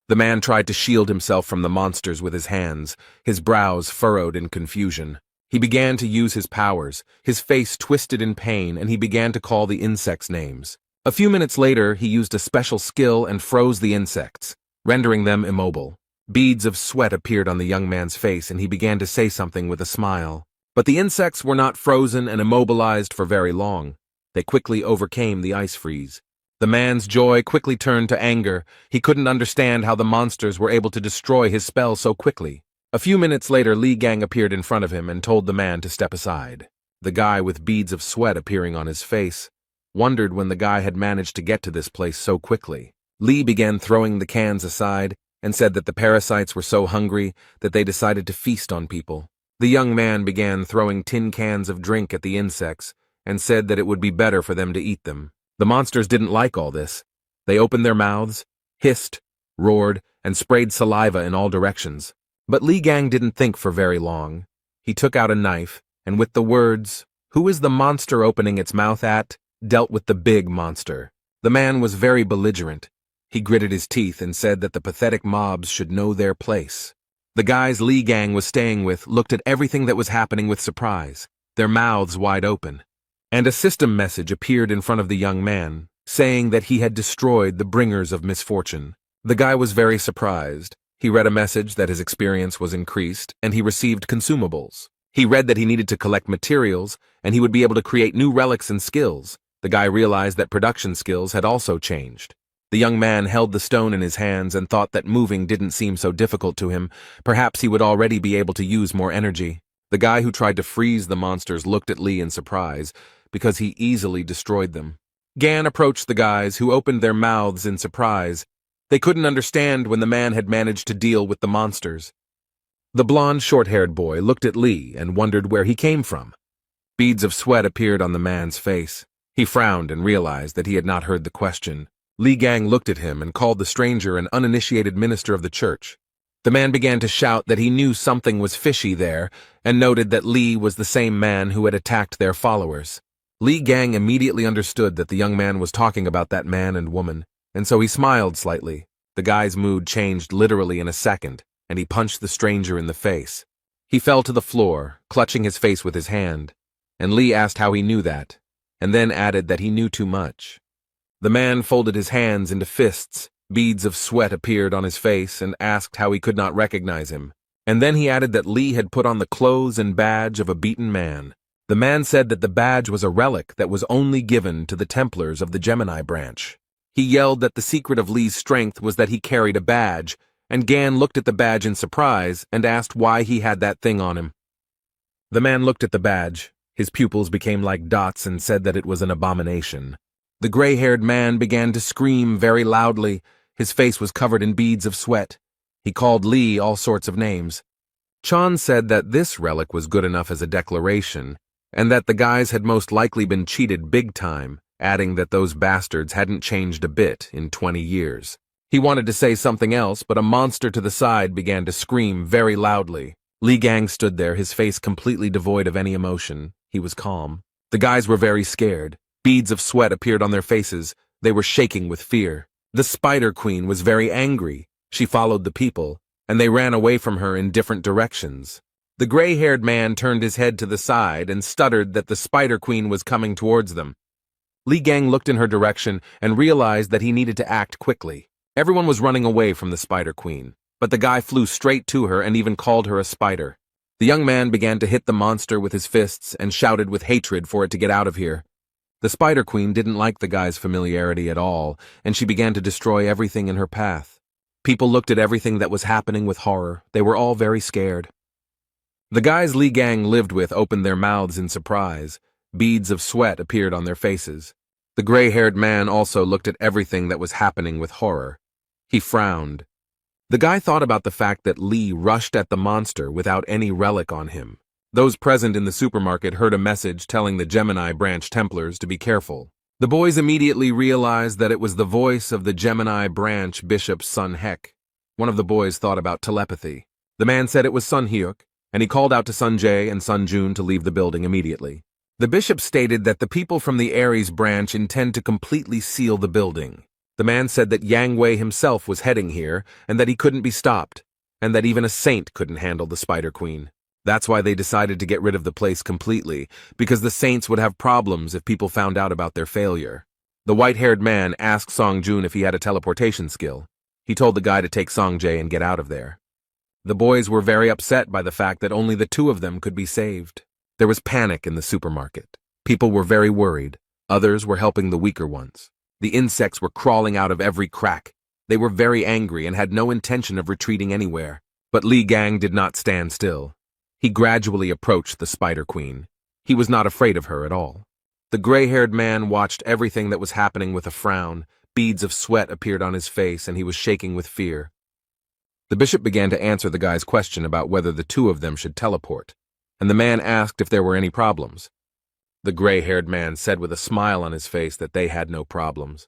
The man tried to shield himself from the monsters with his hands, his brows furrowed in confusion. He began to use his powers, his face twisted in pain, and he began to call the insects names. A few minutes later, he used a special skill and froze the insects, rendering them immobile. Beads of sweat appeared on the young man's face, and he began to say something with a smile. But the insects were not frozen and immobilized for very long. They quickly overcame the ice freeze. The man's joy quickly turned to anger. He couldn't understand how the monsters were able to destroy his spell so quickly. A few minutes later, Li Gang appeared in front of him and told the man to step aside. The guy, with beads of sweat appearing on his face, wondered when the guy had managed to get to this place so quickly. Li began throwing the cans aside and said that the parasites were so hungry that they decided to feast on people. The young man began throwing tin cans of drink at the insects and said that it would be better for them to eat them. The monsters didn't like all this. They opened their mouths, hissed, roared, and sprayed saliva in all directions. But Li Gang didn't think for very long. He took out a knife, and with the words, "Who is the monster opening its mouth at?" dealt with the big monster. The man was very belligerent. He gritted his teeth and said that the pathetic mobs should know their place. The guys Li Gang was staying with looked at everything that was happening with surprise, their mouths wide open. And a system message appeared in front of the young man, saying that he had destroyed the bringers of misfortune. The guy was very surprised. He read a message that his experience was increased, and he received consumables. He read that he needed to collect materials, and he would be able to create new relics and skills. The guy realized that production skills had also changed. The young man held the stone in his hands and thought that moving didn't seem so difficult to him. Perhaps he would already be able to use more energy. The guy who tried to freeze the monsters looked at Li in surprise, because he easily destroyed them. Gan approached the guys, who opened their mouths in surprise. They couldn't understand when the man had managed to deal with the monsters. The blond, short-haired boy looked at Li and wondered where he came from. Beads of sweat appeared on the man's face. He frowned and realized that he had not heard the question. Li Gang looked at him and called the stranger an uninitiated minister of the church. The man began to shout that he knew something was fishy there and noted that Li was the same man who had attacked their followers. Li Gang immediately understood that the young man was talking about that man and woman, and so he smiled slightly. The guy's mood changed literally in a second, and he punched the stranger in the face. He fell to the floor, clutching his face with his hand, and Li asked how he knew that, and then added that he knew too much. The man folded his hands into fists. Beads of sweat appeared on his face and asked how he could not recognize him. And then he added that Li had put on the clothes and badge of a beaten man. The man said that the badge was a relic that was only given to the Templars of the Gemini branch. He yelled that the secret of Li's strength was that he carried a badge, and Gan looked at the badge in surprise and asked why he had that thing on him. The man looked at the badge. His pupils became like dots and said that it was an abomination. The gray-haired man began to scream very loudly. His face was covered in beads of sweat. He called Li all sorts of names. Chan said that this relic was good enough as a declaration, and that the guys had most likely been cheated big time, adding that those bastards hadn't changed a bit in 20 years. He wanted to say something else, but a monster to the side began to scream very loudly. Li Gang stood there, his face completely devoid of any emotion. He was calm. The guys were very scared. Beads of sweat appeared on their faces. They were shaking with fear. The Spider Queen was very angry. She followed the people, and they ran away from her in different directions. The gray-haired man turned his head to the side and stuttered that the Spider Queen was coming towards them. Li Gang looked in her direction and realized that he needed to act quickly. Everyone was running away from the Spider Queen, but the guy flew straight to her and even called her a spider. The young man began to hit the monster with his fists and shouted with hatred for it to get out of here. The Spider Queen didn't like the guy's familiarity at all, and she began to destroy everything in her path. People looked at everything that was happening with horror. They were all very scared. The guys Li Gang lived with opened their mouths in surprise. Beads of sweat appeared on their faces. The gray-haired man also looked at everything that was happening with horror. He frowned. The guy thought about the fact that Li rushed at the monster without any relic on him. Those present in the supermarket heard a message telling the Gemini branch Templars to be careful. The boys immediately realized that it was the voice of the Gemini branch bishop Sun Hek. One of the boys thought about telepathy. The man said it was Sun Hyuk, and he called out to Sun Jae and Sun Jun to leave the building immediately. The bishop stated that the people from the Aries branch intend to completely seal the building. The man said that Yang Wei himself was heading here, and that he couldn't be stopped, and that even a saint couldn't handle the Spider Queen. That's why they decided to get rid of the place completely, because the saints would have problems if people found out about their failure. The white-haired man asked Song Jun if he had a teleportation skill. He told the guy to take Song Jae and get out of there. The boys were very upset by the fact that only the two of them could be saved. There was panic in the supermarket. People were very worried. Others were helping the weaker ones. The insects were crawling out of every crack. They were very angry and had no intention of retreating anywhere. But Li Gang did not stand still. He gradually approached the Spider Queen. He was not afraid of her at all. The gray-haired man watched everything that was happening with a frown. Beads of sweat appeared on his face, and he was shaking with fear. The bishop began to answer the guy's question about whether the two of them should teleport, and the man asked if there were any problems. The gray-haired man said with a smile on his face that they had no problems.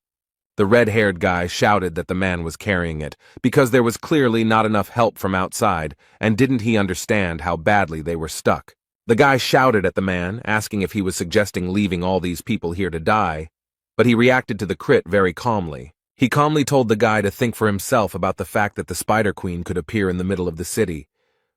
The red-haired guy shouted that the man was carrying it, because there was clearly not enough help from outside, and didn't he understand how badly they were stuck. The guy shouted at the man, asking if he was suggesting leaving all these people here to die, but he reacted to the crit very calmly. He calmly told the guy to think for himself about the fact that the Spider Queen could appear in the middle of the city.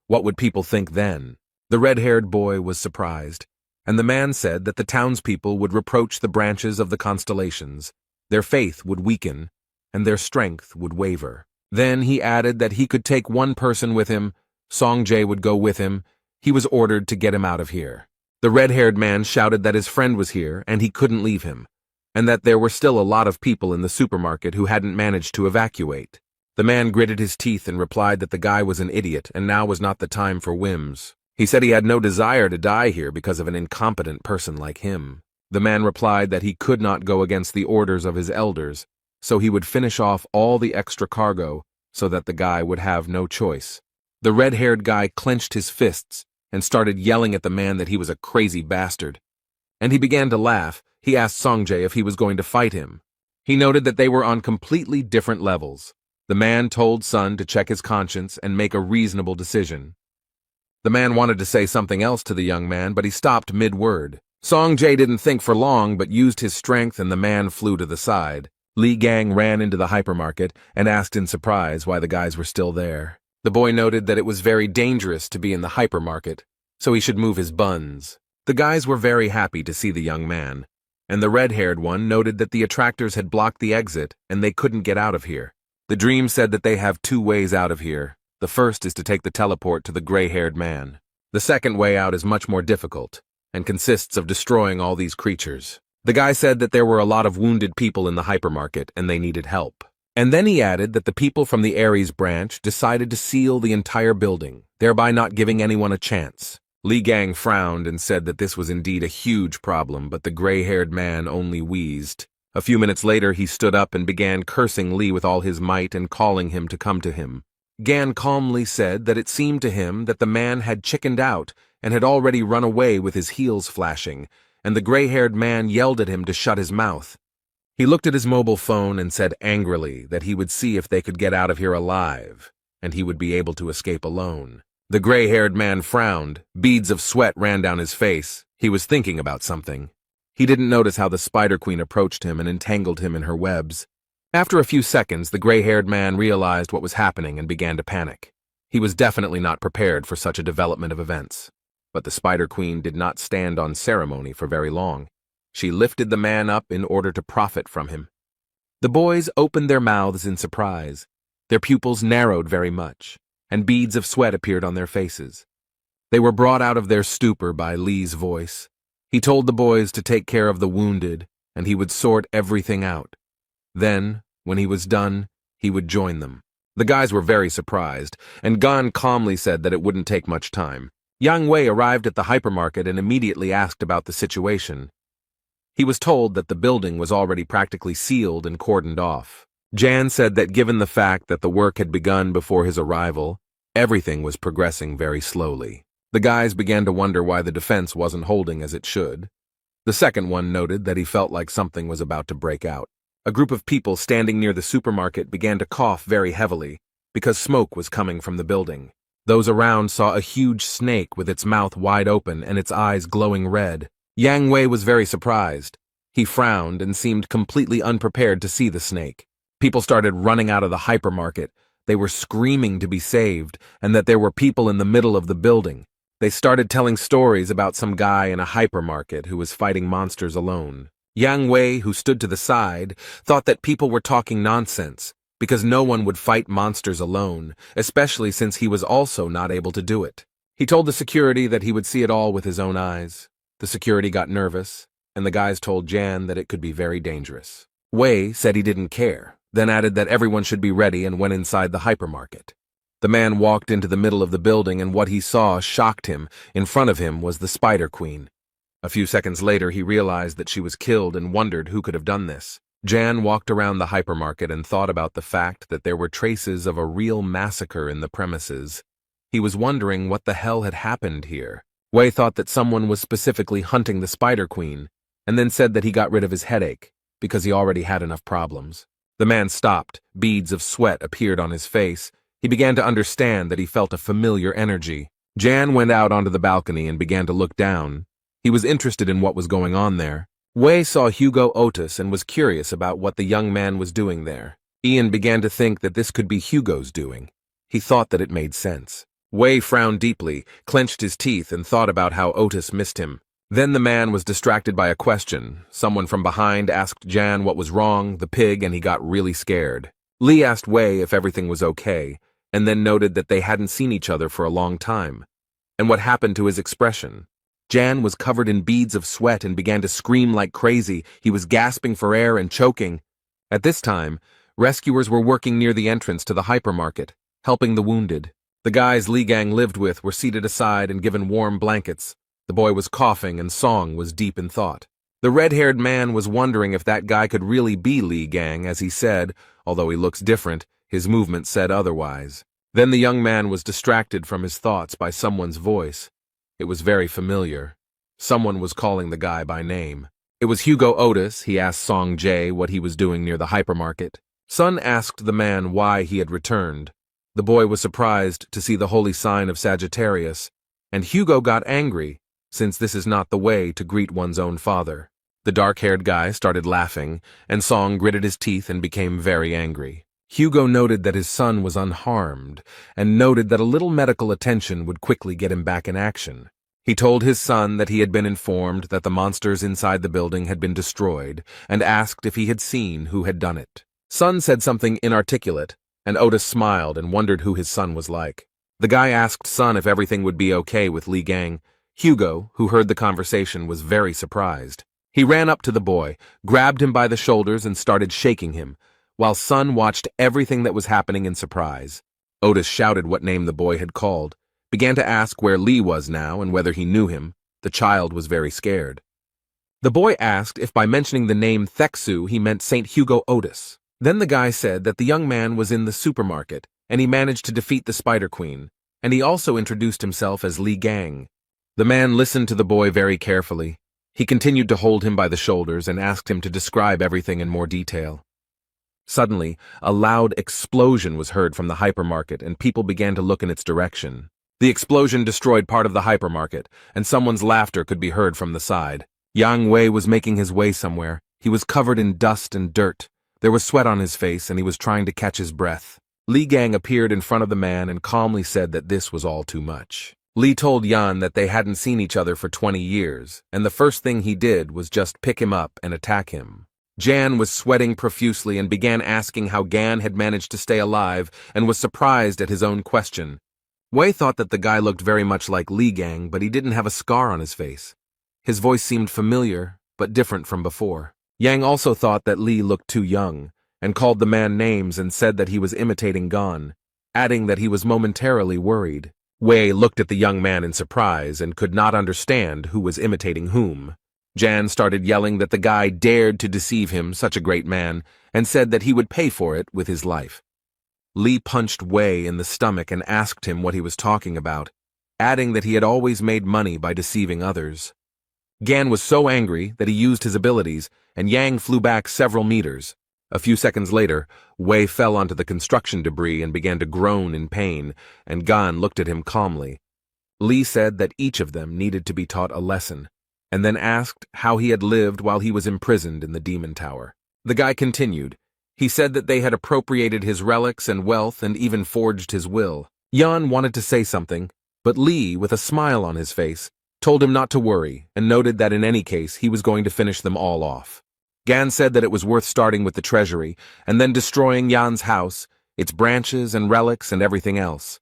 What would people think then? The red-haired boy was surprised, and the man said that the townspeople would reproach the branches of the constellations. Their faith would weaken, and their strength would waver. Then he added that he could take one person with him. Song Jae would go with him. He was ordered to get him out of here. The red-haired man shouted that his friend was here and he couldn't leave him, and that there were still a lot of people in the supermarket who hadn't managed to evacuate. The man gritted his teeth and replied that the guy was an idiot and now was not the time for whims. He said he had no desire to die here because of an incompetent person like him. The man replied that he could not go against the orders of his elders, so he would finish off all the extra cargo so that the guy would have no choice. The red-haired guy clenched his fists and started yelling at the man that he was a crazy bastard. And he began to laugh. He asked Song Jae if he was going to fight him. He noted that they were on completely different levels. The man told Sun to check his conscience and make a reasonable decision. The man wanted to say something else to the young man, but he stopped mid-word. Song Jae didn't think for long, but used his strength and the man flew to the side. Li Gang ran into the hypermarket and asked in surprise why the guys were still there. The boy noted that it was very dangerous to be in the hypermarket, so he should move his buns. The guys were very happy to see the young man, and the red-haired one noted that the attractors had blocked the exit and they couldn't get out of here. The dream said that they have two ways out of here. The first is to take the teleport to the gray-haired man. The second way out is much more difficult and consists of destroying all these creatures. The guy said that there were a lot of wounded people in the hypermarket and they needed help. And then he added that the people from the Aries branch decided to seal the entire building, thereby not giving anyone a chance. Li Gang frowned and said that this was indeed a huge problem, but the gray-haired man only wheezed. A few minutes later, he stood up and began cursing Li with all his might and calling him to come to him. Gan calmly said that it seemed to him that the man had chickened out and had already run away with his heels flashing, and the gray-haired man yelled at him to shut his mouth. He looked at his mobile phone and said angrily that he would see if they could get out of here alive, and he would be able to escape alone. The gray-haired man frowned. Beads of sweat ran down his face. He was thinking about something. He didn't notice how the Spider Queen approached him and entangled him in her webs. After a few seconds, the gray-haired man realized what was happening and began to panic. He was definitely not prepared for such a development of events. But the Spider Queen did not stand on ceremony for very long. She lifted the man up in order to profit from him. The boys opened their mouths in surprise. Their pupils narrowed very much, and beads of sweat appeared on their faces. They were brought out of their stupor by Li's voice. He told the boys to take care of the wounded, and he would sort everything out. Then, when he was done, he would join them. The guys were very surprised, and Gan calmly said that it wouldn't take much time. Yang Wei arrived at the hypermarket and immediately asked about the situation. He was told that the building was already practically sealed and cordoned off. Jan said that given the fact that the work had begun before his arrival, everything was progressing very slowly. The guys began to wonder why the defense wasn't holding as it should. The second one noted that he felt like something was about to break out. A group of people standing near the supermarket began to cough very heavily because smoke was coming from the building. Those around saw a huge snake with its mouth wide open and its eyes glowing red. Yang Wei was very surprised. He frowned and seemed completely unprepared to see the snake. People started running out of the hypermarket. They were screaming to be saved and that there were people in the middle of the building. They started telling stories about some guy in a hypermarket who was fighting monsters alone. Yang Wei, who stood to the side, thought that people were talking nonsense because no one would fight monsters alone, especially since he was also not able to do it. He told the security that he would see it all with his own eyes. The security got nervous, and the guys told Jan that it could be very dangerous. Wei said he didn't care, then added that everyone should be ready and went inside the hypermarket. The man walked into the middle of the building and what he saw shocked him. In front of him was the Spider Queen. A few seconds later he realized that she was killed and wondered who could have done this. Jan walked around the hypermarket and thought about the fact that there were traces of a real massacre in the premises. He was wondering what the hell had happened here. Wei thought that someone was specifically hunting the Spider Queen, and then said that he got rid of his headache, because he already had enough problems. The man stopped. Beads of sweat appeared on his face. He began to understand that he felt a familiar energy. Jan went out onto the balcony and began to look down. He was interested in what was going on there. Wei saw Hugo Otis and was curious about what the young man was doing there. Ian began to think that this could be Hugo's doing. He thought that it made sense. Wei frowned deeply, clenched his teeth, and thought about how Otis missed him. Then the man was distracted by a question. Someone from behind asked Jan what was wrong, the pig, and he got really scared. Lee asked Wei if everything was okay, and then noted that they hadn't seen each other for a long time. And what happened to his expression? Jan was covered in beads of sweat and began to scream like crazy. He was gasping for air and choking. At this time, rescuers were working near the entrance to the hypermarket, helping the wounded. The guys Li Gang lived with were seated aside and given warm blankets. The boy was coughing and Song was deep in thought. The red-haired man was wondering if that guy could really be Li Gang, as he said, although he looks different, his movement said otherwise. Then the young man was distracted from his thoughts by someone's voice. It was very familiar. Someone was calling the guy by name. It was Hugo Otis. He asked Song Jae what he was doing near the hypermarket. Sun asked the man why he had returned. The boy was surprised to see the holy sign of Sagittarius, and Hugo got angry, since this is not the way to greet one's own father. The dark-haired guy started laughing, and Song gritted his teeth and became very angry. Hugo noted that his son was unharmed, and noted that a little medical attention would quickly get him back in action. He told his son that he had been informed that the monsters inside the building had been destroyed, and asked if he had seen who had done it. Sun said something inarticulate, and Otis smiled and wondered who his son was like. The guy asked Sun if everything would be okay with Li Gang. Hugo, who heard the conversation, was very surprised. He ran up to the boy, grabbed him by the shoulders, and started shaking him, while Sun watched everything that was happening in surprise. Otis shouted what name the boy had called, began to ask where Lee was now and whether he knew him. The child was very scared. The boy asked if by mentioning the name Theksu he meant St. Hugo Otis. Then the guy said that the young man was in the supermarket, and he managed to defeat the Spider Queen, and he also introduced himself as Li Gang. The man listened to the boy very carefully. He continued to hold him by the shoulders and asked him to describe everything in more detail. Suddenly, a loud explosion was heard from the hypermarket, and people began to look in its direction. The explosion destroyed part of the hypermarket, and someone's laughter could be heard from the side. Yang Wei was making his way somewhere. He was covered in dust and dirt. There was sweat on his face, and he was trying to catch his breath. Li Gang appeared in front of the man and calmly said that this was all too much. Li told Yan that they hadn't seen each other for 20 years, and the first thing he did was just pick him up and attack him. Jan was sweating profusely and began asking how Gan had managed to stay alive and was surprised at his own question. Wei thought that the guy looked very much like Li Gang, but he didn't have a scar on his face. His voice seemed familiar, but different from before. Yang also thought that Li looked too young, and called the man names and said that he was imitating Gan, adding that he was momentarily worried. Wei looked at the young man in surprise and could not understand who was imitating whom. Jan started yelling that the guy dared to deceive him, such a great man, and said that he would pay for it with his life. Li punched Wei in the stomach and asked him what he was talking about. adding that he had always made money by deceiving others. Gan was so angry that he used his abilities, and Yang flew back several meters. A few seconds later, Wei fell onto the construction debris and began to groan in pain, and Gan looked at him calmly. Li said that each of them needed to be taught a lesson, and then asked how he had lived while he was imprisoned in the demon tower. The guy continued. He said that they had appropriated his relics and wealth and even forged his will. Yan wanted to say something, but Li, with a smile on his face, told him not to worry and noted that in any case he was going to finish them all off. Gan said that it was worth starting with the treasury and then destroying Yan's house, its branches and relics and everything else.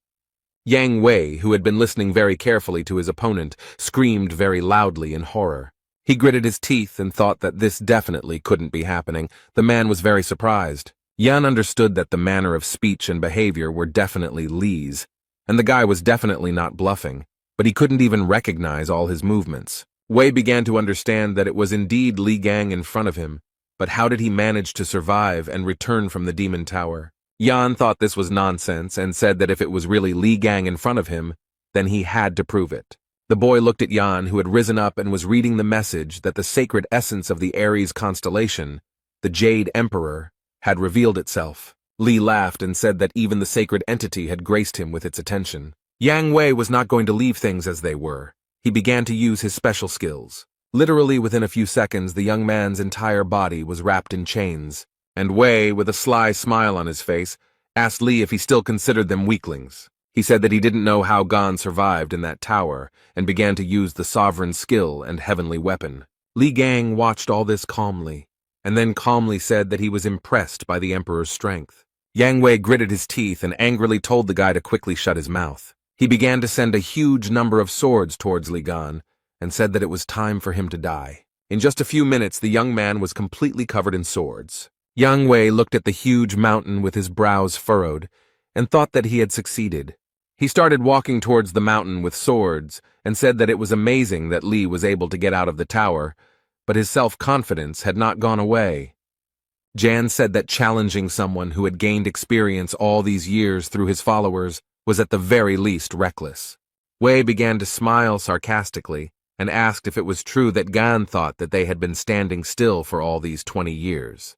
Yang Wei, who had been listening very carefully to his opponent, screamed very loudly in horror. He gritted his teeth and thought that this definitely couldn't be happening. The man was very surprised. Yan understood that the manner of speech and behavior were definitely Li's, and the guy was definitely not bluffing, but he couldn't even recognize all his movements. Wei began to understand that it was indeed Li Gang in front of him, but how did he manage to survive and return from the demon tower? Yan thought this was nonsense and said that if it was really Li Gang in front of him, then he had to prove it. The boy looked at Yan, who had risen up and was reading the message that the sacred essence of the Aries constellation, the Jade Emperor, had revealed itself. Li laughed and said that even the sacred entity had graced him with its attention. Yang Wei was not going to leave things as they were. He began to use his special skills. Literally within a few seconds, the young man's entire body was wrapped in chains, and Wei, with a sly smile on his face, asked Li if he still considered them weaklings. He said that he didn't know how Gan survived in that tower, and began to use the sovereign skill and heavenly weapon. Li Gang watched all this calmly, and then calmly said that he was impressed by the Emperor's strength. Yang Wei gritted his teeth and angrily told the guy to quickly shut his mouth. He began to send a huge number of swords towards Li Gan, and said that it was time for him to die. In just a few minutes, the young man was completely covered in swords. Yang Wei looked at the huge mountain with his brows furrowed, and thought that he had succeeded. He started walking towards the mountain with swords, and said that it was amazing that Li was able to get out of the tower, but his self-confidence had not gone away. Jan said that challenging someone who had gained experience all these years through his followers was at the very least reckless. Wei began to smile sarcastically and asked if it was true that Gan thought that they had been standing still for all these 20 years.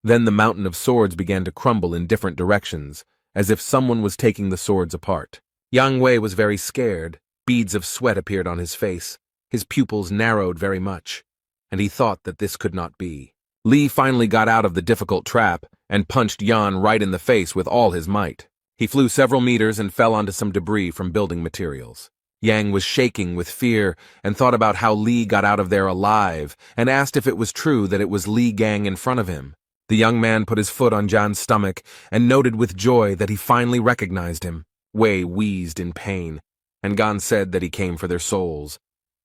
Then the mountain of swords began to crumble in different directions, as if someone was taking the swords apart. Yang Wei was very scared. Beads of sweat appeared on his face. His pupils narrowed very much, and he thought that this could not be. Li finally got out of the difficult trap and punched Yan right in the face with all his might. He flew several meters and fell onto some debris from building materials. Yang was shaking with fear and thought about how Li got out of there alive and asked if it was true that it was Li Gang in front of him. The young man put his foot on Jan's stomach and noted with joy that he finally recognized him. Wei wheezed in pain, and Gan said that he came for their souls,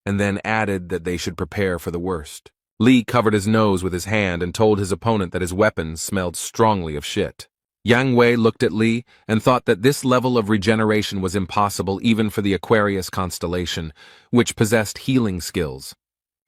and then added that they should prepare for the worst. Li covered his nose with his hand and told his opponent that his weapons smelled strongly of shit. Yang Wei looked at Li and thought that this level of regeneration was impossible even for the Aquarius constellation, which possessed healing skills.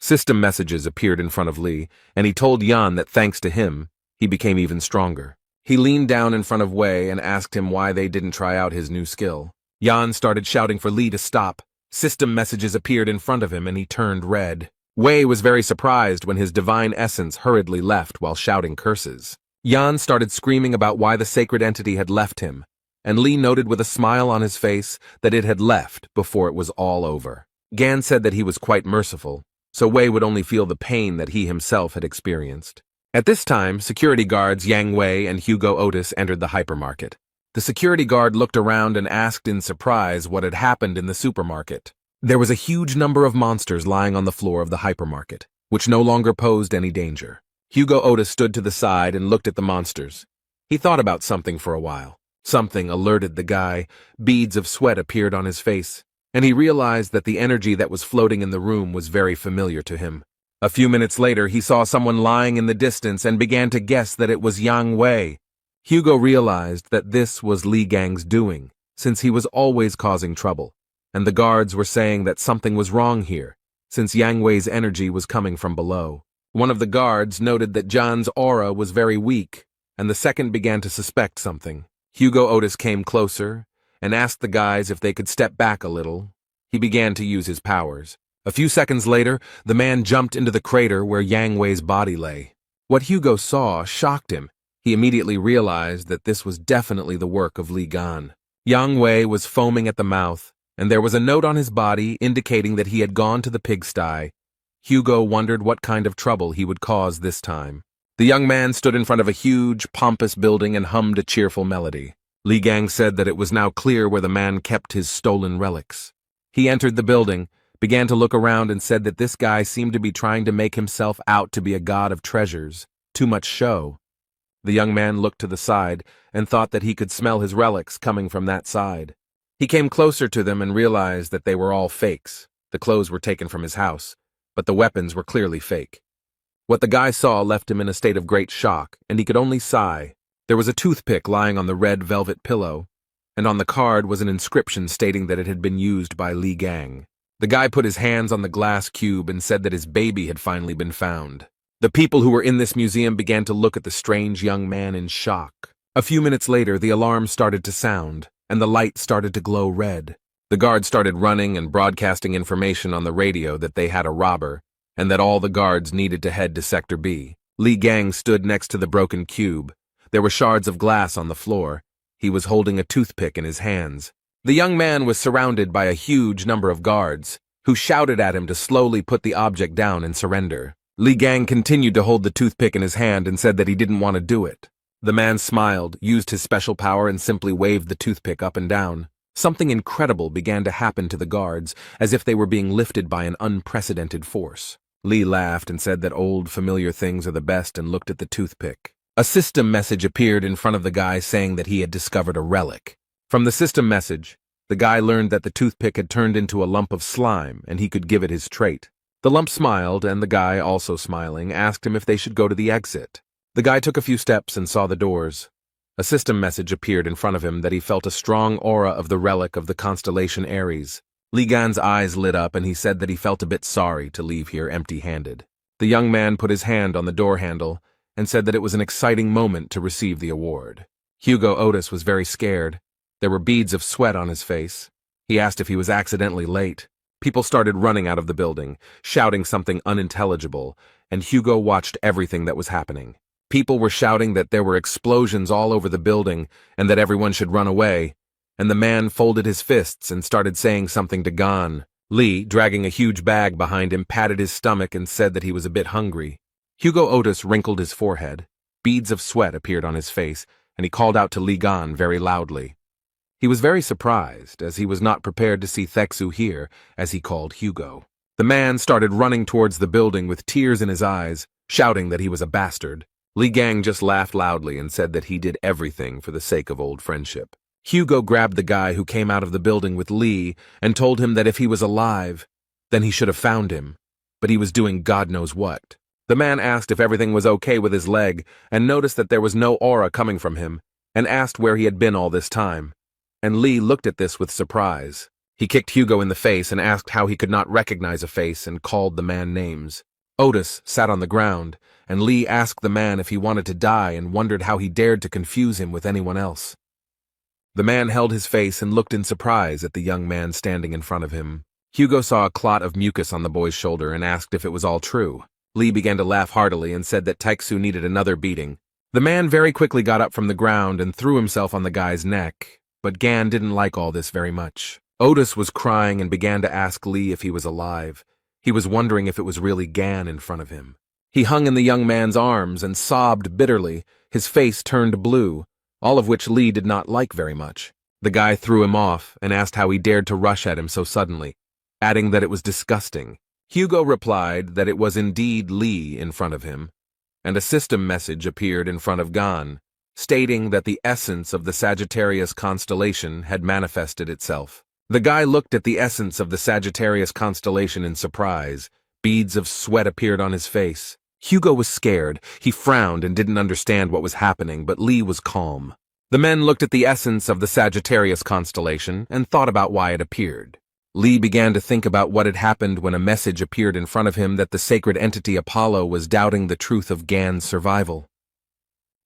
System messages appeared in front of Li, and he told Yan that thanks to him, he became even stronger. He leaned down in front of Wei and asked him why they didn't try out his new skill. Yan started shouting for Li to stop. System messages appeared in front of him and he turned red. Wei was very surprised when his divine essence hurriedly left while shouting curses. Yan started screaming about why the sacred entity had left him, and Li noted with a smile on his face that it had left before it was all over. Gan said that he was quite merciful, so Wei would only feel the pain that he himself had experienced. At this time, security guards Yang Wei and Hugo Otis entered the hypermarket. The security guard looked around and asked in surprise what had happened in the supermarket. There was a huge number of monsters lying on the floor of the hypermarket, which no longer posed any danger. Hugo Otis stood to the side and looked at the monsters. He thought about something for a while. Something alerted the guy. Beads of sweat appeared on his face, and he realized that the energy that was floating in the room was very familiar to him. A few minutes later, he saw someone lying in the distance and began to guess that it was Yang Wei. Hugo realized that this was Li Gang's doing, since he was always causing trouble, and the guards were saying that something was wrong here, since Yang Wei's energy was coming from below. One of the guards noted that John's aura was very weak, and the second began to suspect something. Hugo Otis came closer and asked the guys if they could step back a little. He began to use his powers. A few seconds later, the man jumped into the crater where Yang Wei's body lay. What Hugo saw shocked him. He immediately realized that this was definitely the work of Li Gan. Yang Wei was foaming at the mouth, and there was a note on his body indicating that he had gone to the pigsty. Hugo wondered what kind of trouble he would cause this time. The young man stood in front of a huge, pompous building and hummed a cheerful melody. Li Gang said that it was now clear where the man kept his stolen relics. He entered the building, began to look around, and said that this guy seemed to be trying to make himself out to be a god of treasures. Too much show. The young man looked to the side and thought that he could smell his relics coming from that side. He came closer to them and realized that they were all fakes. The clothes were taken from his house, but the weapons were clearly fake. What the guy saw left him in a state of great shock, and he could only sigh. There was a toothpick lying on the red velvet pillow, and on the card was an inscription stating that it had been used by Li Gang. The guy put his hands on the glass cube and said that his baby had finally been found. The people who were in this museum began to look at the strange young man in shock. A few minutes later, the alarm started to sound, and the light started to glow red. The guards started running and broadcasting information on the radio that they had a robber, and that all the guards needed to head to Sector B. Li Gang stood next to the broken cube. There were shards of glass on the floor. He was holding a toothpick in his hands. The young man was surrounded by a huge number of guards, who shouted at him to slowly put the object down and surrender. Li Gang continued to hold the toothpick in his hand and said that he didn't want to do it. The man smiled, used his special power, and simply waved the toothpick up and down. Something incredible began to happen to the guards, as if they were being lifted by an unprecedented force. Li laughed and said that old familiar things are the best and looked at the toothpick. A system message appeared in front of the guy saying that he had discovered a relic. From the system message, the guy learned that the toothpick had turned into a lump of slime and he could give it his trait. The lump smiled, and the guy, also smiling, asked him if they should go to the exit. The guy took a few steps and saw the doors. A system message appeared in front of him that he felt a strong aura of the relic of the constellation Aries. Li Gan's eyes lit up and he said that he felt a bit sorry to leave here empty-handed. The young man put his hand on the door handle and said that it was an exciting moment to receive the award. Hugo Otis was very scared. There were beads of sweat on his face. He asked if he was accidentally late. People started running out of the building, shouting something unintelligible, and Hugo watched everything that was happening. People were shouting that there were explosions all over the building and that everyone should run away, and the man folded his fists and started saying something to Gan. Li, dragging a huge bag behind him, patted his stomach and said that he was a bit hungry. Hugo Otis wrinkled his forehead. Beads of sweat appeared on his face, and he called out to Li Gan very loudly. He was very surprised, as he was not prepared to see Thexu here, as he called Hugo. The man started running towards the building with tears in his eyes, shouting that he was a bastard. Li Gang just laughed loudly and said that he did everything for the sake of old friendship. Hugo grabbed the guy who came out of the building with Li and told him that if he was alive, then he should have found him, but he was doing God knows what. The man asked if everything was okay with his leg and noticed that there was no aura coming from him, and asked where he had been all this time. And Li looked at this with surprise. He kicked Hugo in the face and asked how he could not recognize a face and called the man names. Otis sat on the ground, and Li asked the man if he wanted to die and wondered how he dared to confuse him with anyone else. The man held his face and looked in surprise at the young man standing in front of him. Hugo saw a clot of mucus on the boy's shoulder and asked if it was all true. Li began to laugh heartily and said that Taixu needed another beating. The man very quickly got up from the ground and threw himself on the guy's neck, but Gan didn't like all this very much. Otis was crying and began to ask Li if he was alive. He was wondering if it was really Gan in front of him. He hung in the young man's arms and sobbed bitterly, his face turned blue, all of which Li did not like very much. The guy threw him off and asked how he dared to rush at him so suddenly, adding that it was disgusting. Hugo replied that it was indeed Li in front of him, and a system message appeared in front of Gan, stating that the essence of the Sagittarius constellation had manifested itself. The guy looked at the essence of the Sagittarius constellation in surprise. Beads of sweat appeared on his face. Hugo was scared. He frowned and didn't understand what was happening, but Li was calm. The men looked at the essence of the Sagittarius constellation and thought about why it appeared. Li began to think about what had happened when a message appeared in front of him that the sacred entity Apollo was doubting the truth of Gan's survival.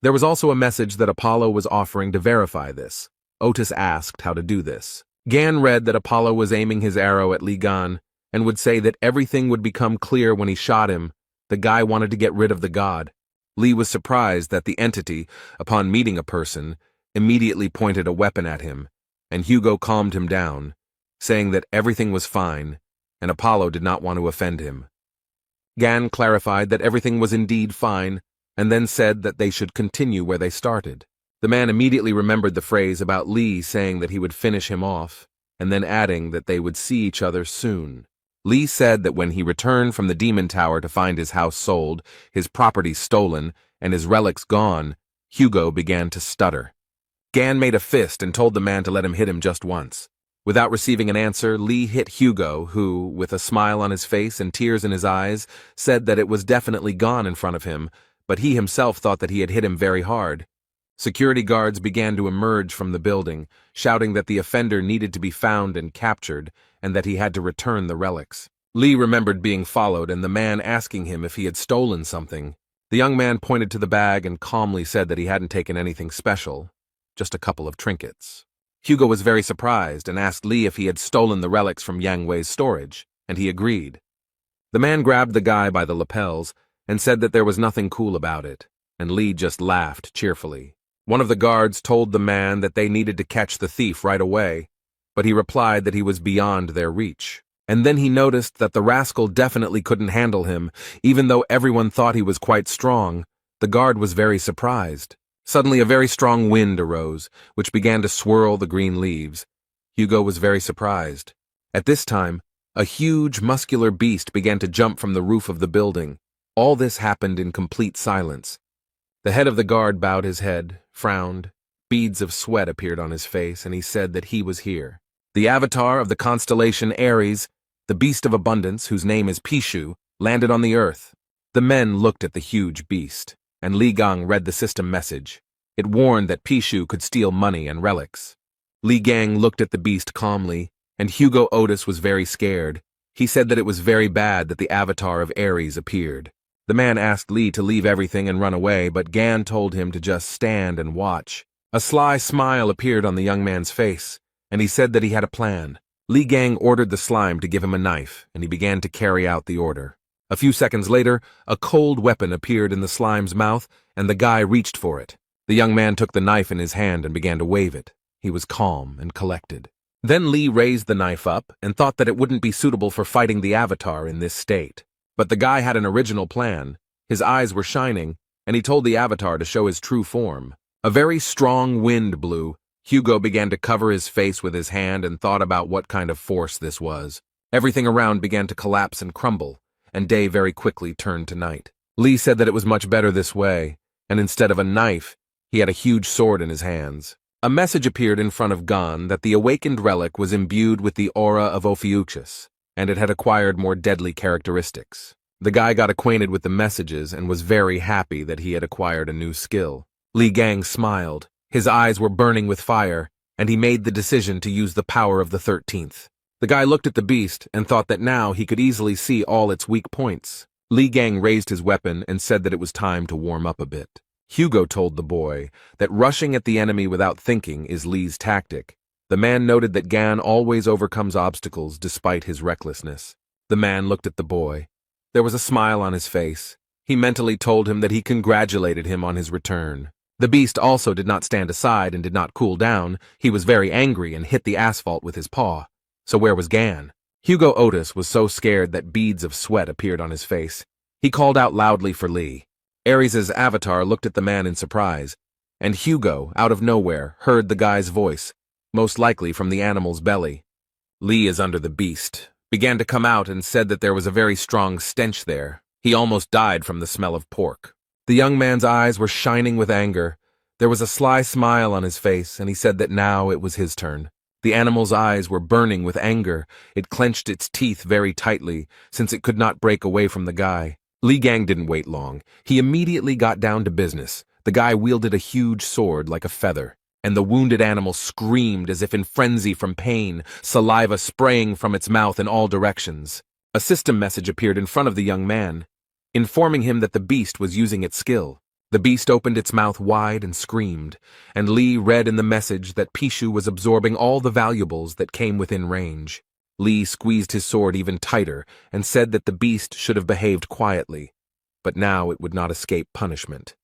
There was also a message that Apollo was offering to verify this. Otis asked how to do this. Gan read that Apollo was aiming his arrow at Li Gan and would say that everything would become clear when he shot him. The guy wanted to get rid of the god. Li was surprised that the entity, upon meeting a person, immediately pointed a weapon at him, and Hugo calmed him down, saying that everything was fine, and Apollo did not want to offend him. Gan clarified that everything was indeed fine, and then said that they should continue where they started. The man immediately remembered the phrase about Li saying that he would finish him off, and then adding that they would see each other soon. Li said that when he returned from the Demon Tower to find his house sold, his property stolen, and his relics gone, Hugo began to stutter. Gan made a fist and told the man to let him hit him just once. Without receiving an answer, Li hit Hugo, who, with a smile on his face and tears in his eyes, said that it was definitely gone in front of him, but he himself thought that he had hit him very hard. Security guards began to emerge from the building, shouting that the offender needed to be found and captured, and that he had to return the relics. Li remembered being followed and the man asking him if he had stolen something. The young man pointed to the bag and calmly said that he hadn't taken anything special, just a couple of trinkets. Hugo was very surprised and asked Li if he had stolen the relics from Yang Wei's storage, and he agreed. The man grabbed the guy by the lapels and said that there was nothing cool about it, and Li just laughed cheerfully. One of the guards told the man that they needed to catch the thief right away, but he replied that he was beyond their reach. And then he noticed that the rascal definitely couldn't handle him, even though everyone thought he was quite strong. The guard was very surprised. Suddenly a very strong wind arose, which began to swirl the green leaves. Hugo was very surprised. At this time, a huge, muscular beast began to jump from the roof of the building. All this happened in complete silence. The head of the guard bowed his head, frowned. Beads of sweat appeared on his face, and he said that he was here. The avatar of the constellation Aries, the beast of abundance, whose name is Pishu, landed on the earth. The men looked at the huge beast, and Li Gang read the system message. It warned that Pishu could steal money and relics. Li Gang looked at the beast calmly, and Hugo Otis was very scared. He said that it was very bad that the avatar of Aries appeared. The man asked Li to leave everything and run away, but Gan told him to just stand and watch. A sly smile appeared on the young man's face, and he said that he had a plan. Li Gang ordered the slime to give him a knife, and he began to carry out the order. A few seconds later, a cold weapon appeared in the slime's mouth, and the guy reached for it. The young man took the knife in his hand and began to wave it. He was calm and collected. Then Li raised the knife up and thought that it wouldn't be suitable for fighting the avatar in this state. But the guy had an original plan. His eyes were shining, and he told the avatar to show his true form. A very strong wind blew. Hugo began to cover his face with his hand and thought about what kind of force this was. Everything around began to collapse and crumble, and day very quickly turned to night. Li said that it was much better this way, and instead of a knife, he had a huge sword in his hands. A message appeared in front of Gon that the awakened relic was imbued with the aura of Ophiuchus, and it had acquired more deadly characteristics. The guy got acquainted with the messages and was very happy that he had acquired a new skill. Li Gang smiled. His eyes were burning with fire, and he made the decision to use the power of the 13th. The guy looked at the beast and thought that now he could easily see all its weak points. Li Gang raised his weapon and said that it was time to warm up a bit. Hugo told the boy that rushing at the enemy without thinking is Li's tactic. The man noted that Gan always overcomes obstacles despite his recklessness. The man looked at the boy. There was a smile on his face. He mentally told him that he congratulated him on his return. The beast also did not stand aside and did not cool down. He was very angry and hit the asphalt with his paw. So where was Gan? Hugo Otis was so scared that beads of sweat appeared on his face. He called out loudly for Li. Aries' avatar looked at the man in surprise, and Hugo, out of nowhere, heard the guy's voice, most likely from the animal's belly. Li is under the beast, began to come out and said that there was a very strong stench there. He almost died from the smell of pork. The young man's eyes were shining with anger. There was a sly smile on his face, and he said that now it was his turn. The animal's eyes were burning with anger. It clenched its teeth very tightly, since it could not break away from the guy. Li Gang didn't wait long. He immediately got down to business. The guy wielded a huge sword like a feather, and the wounded animal screamed as if in frenzy from pain, saliva spraying from its mouth in all directions. A system message appeared in front of the young man, informing him that the beast was using its skill. The beast opened its mouth wide and screamed, and Lee read in the message that Pishu was absorbing all the valuables that came within range. Lee squeezed his sword even tighter and said that the beast should have behaved quietly, but now it would not escape punishment.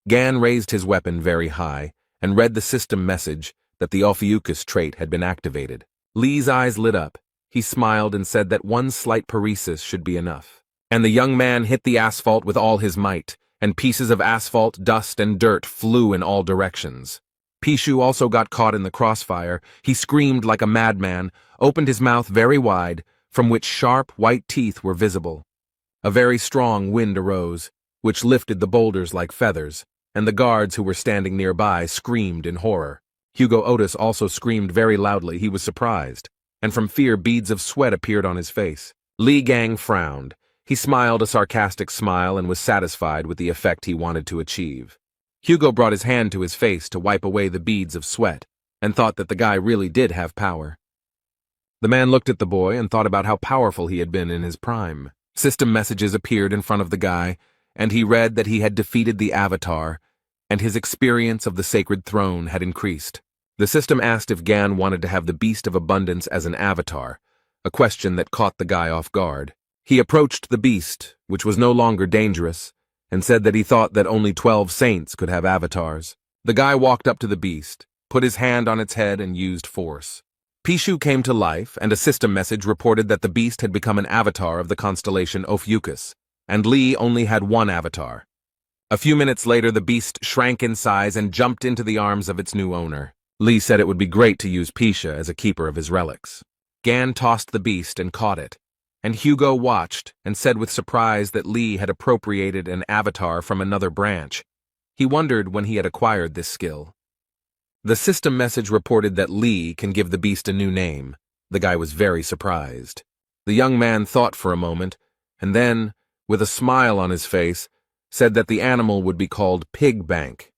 Gan raised his weapon very high and read the system message that the Ophiuchus trait had been activated. Lee's eyes lit up. He smiled and said that one slight paresis should be enough. And the young man hit the asphalt with all his might, and pieces of asphalt, dust, and dirt flew in all directions. Pishu also got caught in the crossfire. He screamed like a madman, opened his mouth very wide, from which sharp, white teeth were visible. A very strong wind arose, which lifted the boulders like feathers, and the guards who were standing nearby screamed in horror. Hugo Otis also screamed very loudly. He was surprised, and from fear beads of sweat appeared on his face. Li Gang frowned. He smiled a sarcastic smile and was satisfied with the effect he wanted to achieve. Hugo brought his hand to his face to wipe away the beads of sweat, and thought that the guy really did have power. The man looked at the boy and thought about how powerful he had been in his prime. System messages appeared in front of the guy, and he read that he had defeated the Avatar, and his experience of the sacred throne had increased. The system asked if Gan wanted to have the Beast of Abundance as an avatar, a question that caught the guy off guard. He approached the beast, which was no longer dangerous, and said that he thought that only 12 saints could have avatars. The guy walked up to the beast, put his hand on its head, and used force. Pishu came to life, and a system message reported that the beast had become an avatar of the constellation Ophiuchus, and Lee only had one avatar. A few minutes later, the beast shrank in size and jumped into the arms of its new owner. Lee said it would be great to use Pisha as a keeper of his relics. Gan tossed the beast and caught it, and Hugo watched and said with surprise that Lee had appropriated an avatar from another branch. He wondered when he had acquired this skill. The system message reported that Lee can give the beast a new name. The guy was very surprised. The young man thought for a moment, and then, with a smile on his face, said that the animal would be called Pig Bank.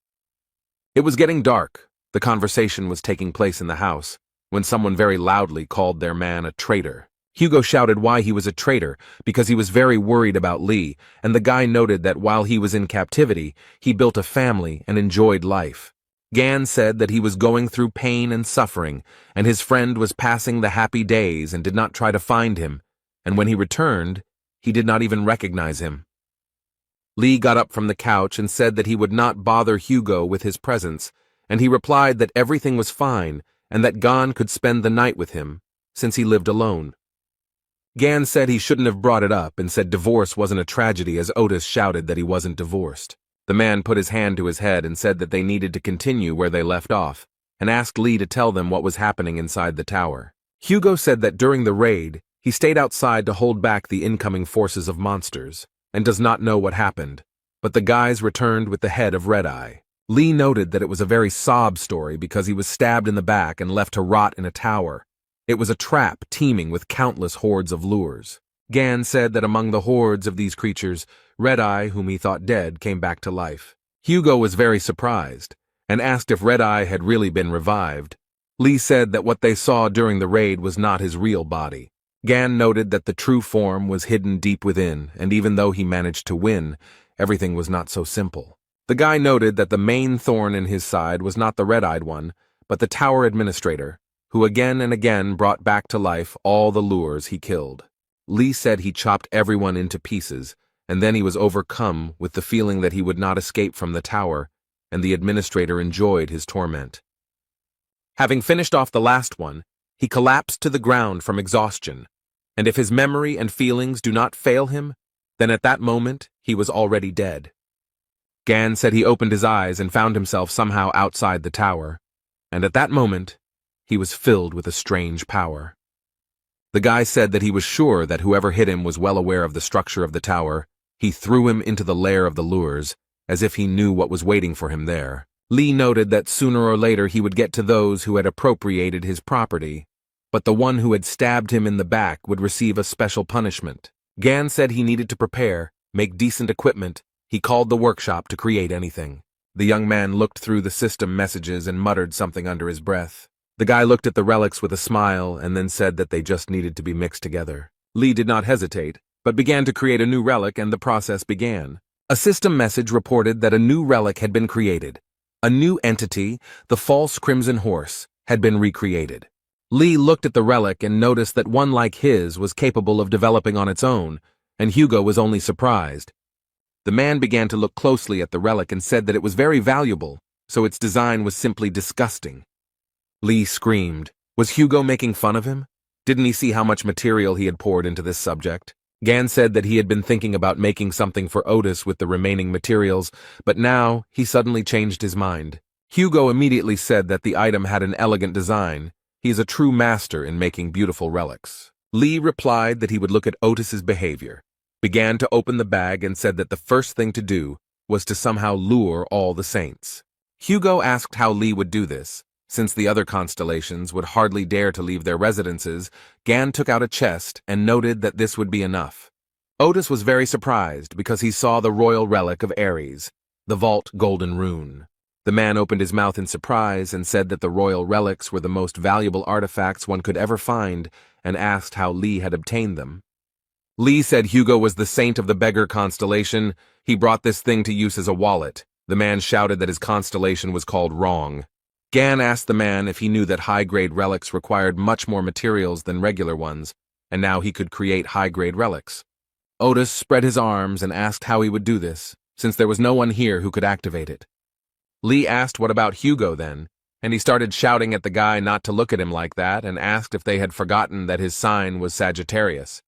It was getting dark. The conversation was taking place in the house, when someone very loudly called their man a traitor. Hugo shouted why he was a traitor, because he was very worried about Lee, and the guy noted that while he was in captivity, he built a family and enjoyed life. Gan said that he was going through pain and suffering, and his friend was passing the happy days and did not try to find him, and when he returned, he did not even recognize him. Lee got up from the couch and said that he would not bother Hugo with his presence, and he replied that everything was fine and that Gan could spend the night with him, since he lived alone. Gan said he shouldn't have brought it up and said divorce wasn't a tragedy as Otis shouted that he wasn't divorced. The man put his hand to his head and said that they needed to continue where they left off, and asked Lee to tell them what was happening inside the tower. Hugo said that during the raid, he stayed outside to hold back the incoming forces of monsters, and does not know what happened, but the guys returned with the head of Red Eye. Lee noted that it was a very sob story because he was stabbed in the back and left to rot in a tower. It was a trap teeming with countless hordes of lures. Gan said that among the hordes of these creatures, Red Eye, whom he thought dead, came back to life. Hugo was very surprised and asked if Red Eye had really been revived. Lee said that what they saw during the raid was not his real body. Gan noted that the true form was hidden deep within, and even though he managed to win, everything was not so simple. The guy noted that the main thorn in his side was not the red-eyed one, but the tower administrator, who again and again brought back to life all the lures he killed. Lee said he chopped everyone into pieces, and then he was overcome with the feeling that he would not escape from the tower, and the administrator enjoyed his torment. Having finished off the last one, he collapsed to the ground from exhaustion, and if his memory and feelings do not fail him, then at that moment he was already dead. Gan said he opened his eyes and found himself somehow outside the tower, and at that moment, he was filled with a strange power. The guy said that he was sure that whoever hit him was well aware of the structure of the tower. He threw him into the lair of the lures, as if he knew what was waiting for him there. Lee noted that sooner or later he would get to those who had appropriated his property, but the one who had stabbed him in the back would receive a special punishment. Gan said he needed to prepare, make decent equipment. He called the workshop to create anything. The young man looked through the system messages and muttered something under his breath. The guy looked at the relics with a smile and then said that they just needed to be mixed together. Lee did not hesitate, but began to create a new relic, and the process began. A system message reported that a new relic had been created. A new entity, the false Crimson Horse, had been recreated. Lee looked at the relic and noticed that one like his was capable of developing on its own, and Hugo was only surprised. The man began to look closely at the relic and said that it was very valuable, so its design was simply disgusting. Lee screamed. Was Hugo making fun of him? Didn't he see how much material he had poured into this subject? Gan said that he had been thinking about making something for Otis with the remaining materials, but now he suddenly changed his mind. Hugo immediately said that the item had an elegant design. He is a true master in making beautiful relics. Lee replied that he would look at Otis's behavior, began to open the bag and said that the first thing to do was to somehow lure all the saints. Hugo asked how Lee would do this. Since the other constellations would hardly dare to leave their residences, Gan took out a chest and noted that this would be enough. Otis was very surprised because he saw the royal relic of Ares, the vault golden rune. The man opened his mouth in surprise and said that the royal relics were the most valuable artifacts one could ever find, and asked how Lee had obtained them. Lee said Hugo was the saint of the beggar constellation. He brought this thing to use as a wallet. The man shouted that his constellation was called Wrong. Gan asked the man if he knew that high-grade relics required much more materials than regular ones, and now he could create high-grade relics. Otis spread his arms and asked how he would do this, since there was no one here who could activate it. Lee asked what about Hugo then, and he started shouting at the guy not to look at him like that and asked if they had forgotten that his sign was Sagittarius.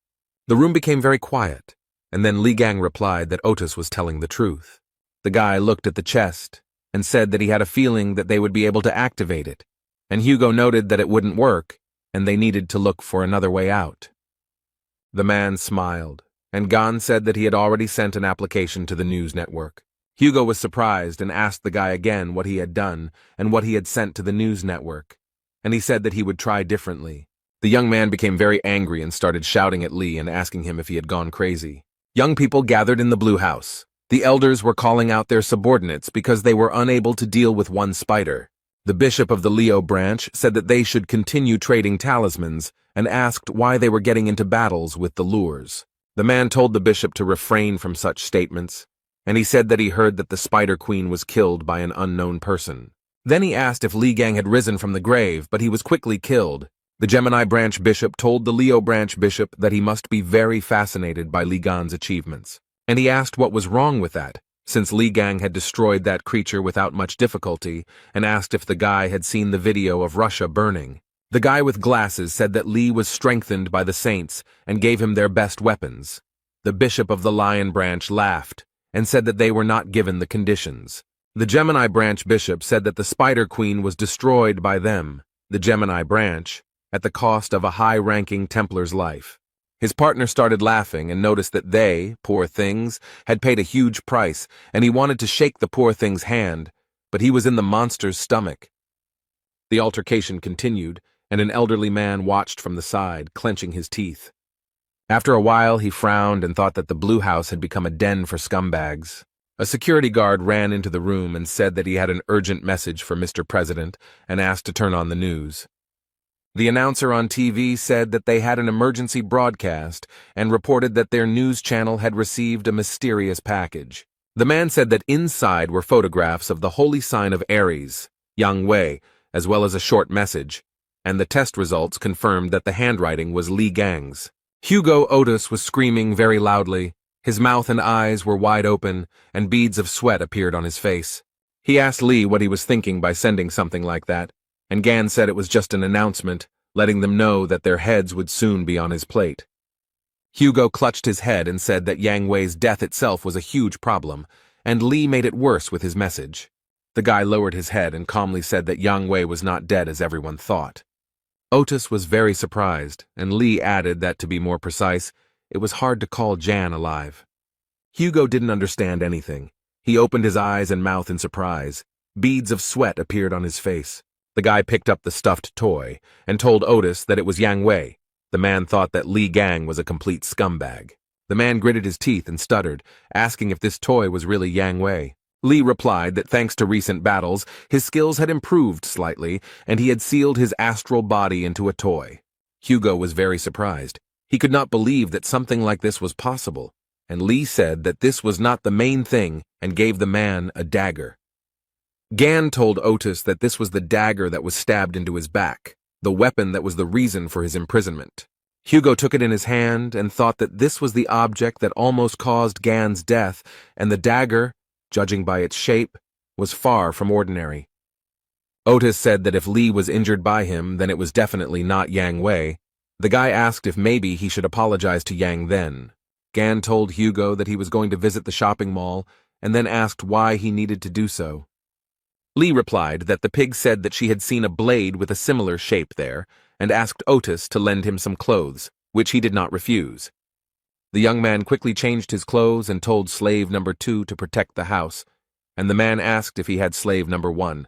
The room became very quiet, and then Li Gang replied that Otis was telling the truth. The guy looked at the chest and said that he had a feeling that they would be able to activate it, and Hugo noted that it wouldn't work, and they needed to look for another way out. The man smiled, and Gan said that he had already sent an application to the news network. Hugo was surprised and asked the guy again what he had done and what he had sent to the news network, and he said that he would try differently. The young man became very angry and started shouting at Lee and asking him if he had gone crazy. Young people gathered in the Blue House. The elders were calling out their subordinates because they were unable to deal with one spider. The bishop of the Leo branch said that they should continue trading talismans and asked why they were getting into battles with the lures. The man told the bishop to refrain from such statements, and he said that he heard that the Spider Queen was killed by an unknown person. Then he asked if Li Gang had risen from the grave, but he was quickly killed. The Gemini branch bishop told the Leo branch bishop that he must be very fascinated by Li Gang's achievements. And he asked what was wrong with that, since Li Gang had destroyed that creature without much difficulty, and asked if the guy had seen the video of Russia burning. The guy with glasses said that Li was strengthened by the saints and gave him their best weapons. The bishop of the Lion branch laughed and said that they were not given the conditions. The Gemini branch bishop said that the Spider Queen was destroyed by them, the Gemini branch, at the cost of a high-ranking Templar's life. His partner started laughing and noticed that they, poor things, had paid a huge price, and he wanted to shake the poor thing's hand, but he was in the monster's stomach. The altercation continued, and an elderly man watched from the side, clenching his teeth. After a while, he frowned and thought that the Blue House had become a den for scumbags. A security guard ran into the room and said that he had an urgent message for Mr. President and asked to turn on the news. The announcer on TV said that they had an emergency broadcast and reported that their news channel had received a mysterious package. The man said that inside were photographs of the holy sign of Ares, Yang Wei, as well as a short message, and the test results confirmed that the handwriting was Li Gang's. Hugo Otis was screaming very loudly. His mouth and eyes were wide open, and beads of sweat appeared on his face. He asked Lee what he was thinking by sending something like that, and Gan said it was just an announcement, letting them know that their heads would soon be on his plate. Hugo clutched his head and said that Yang Wei's death itself was a huge problem, and Lee made it worse with his message. The guy lowered his head and calmly said that Yang Wei was not dead as everyone thought. Otis was very surprised, and Lee added that, to be more precise, it was hard to call Jan alive. Hugo didn't understand anything. He opened his eyes and mouth in surprise. Beads of sweat appeared on his face. The guy picked up the stuffed toy and told Otis that it was Yang Wei. The man thought that Li Gang was a complete scumbag. The man gritted his teeth and stuttered, asking if this toy was really Yang Wei. Li replied that thanks to recent battles, his skills had improved slightly, and he had sealed his astral body into a toy. Hugo was very surprised. He could not believe that something like this was possible. and Lee said that this was not the main thing and gave the man a dagger. Gan told Otis that this was the dagger that was stabbed into his back, the weapon that was the reason for his imprisonment. Hugo took it in his hand and thought that this was the object that almost caused Gan's death, and the dagger, judging by its shape, was far from ordinary. Otis said that if Lee was injured by him, then it was definitely not Yang Wei. The guy asked if maybe he should apologize to Yang then. Gan told Hugo that he was going to visit the shopping mall, and then asked why he needed to do so. Lee replied that the pig said that she had seen a blade with a similar shape there, and asked Otis to lend him some clothes, which he did not refuse. The young man quickly changed his clothes and told slave number 2 to protect the house, and the man asked if he had slave number 1.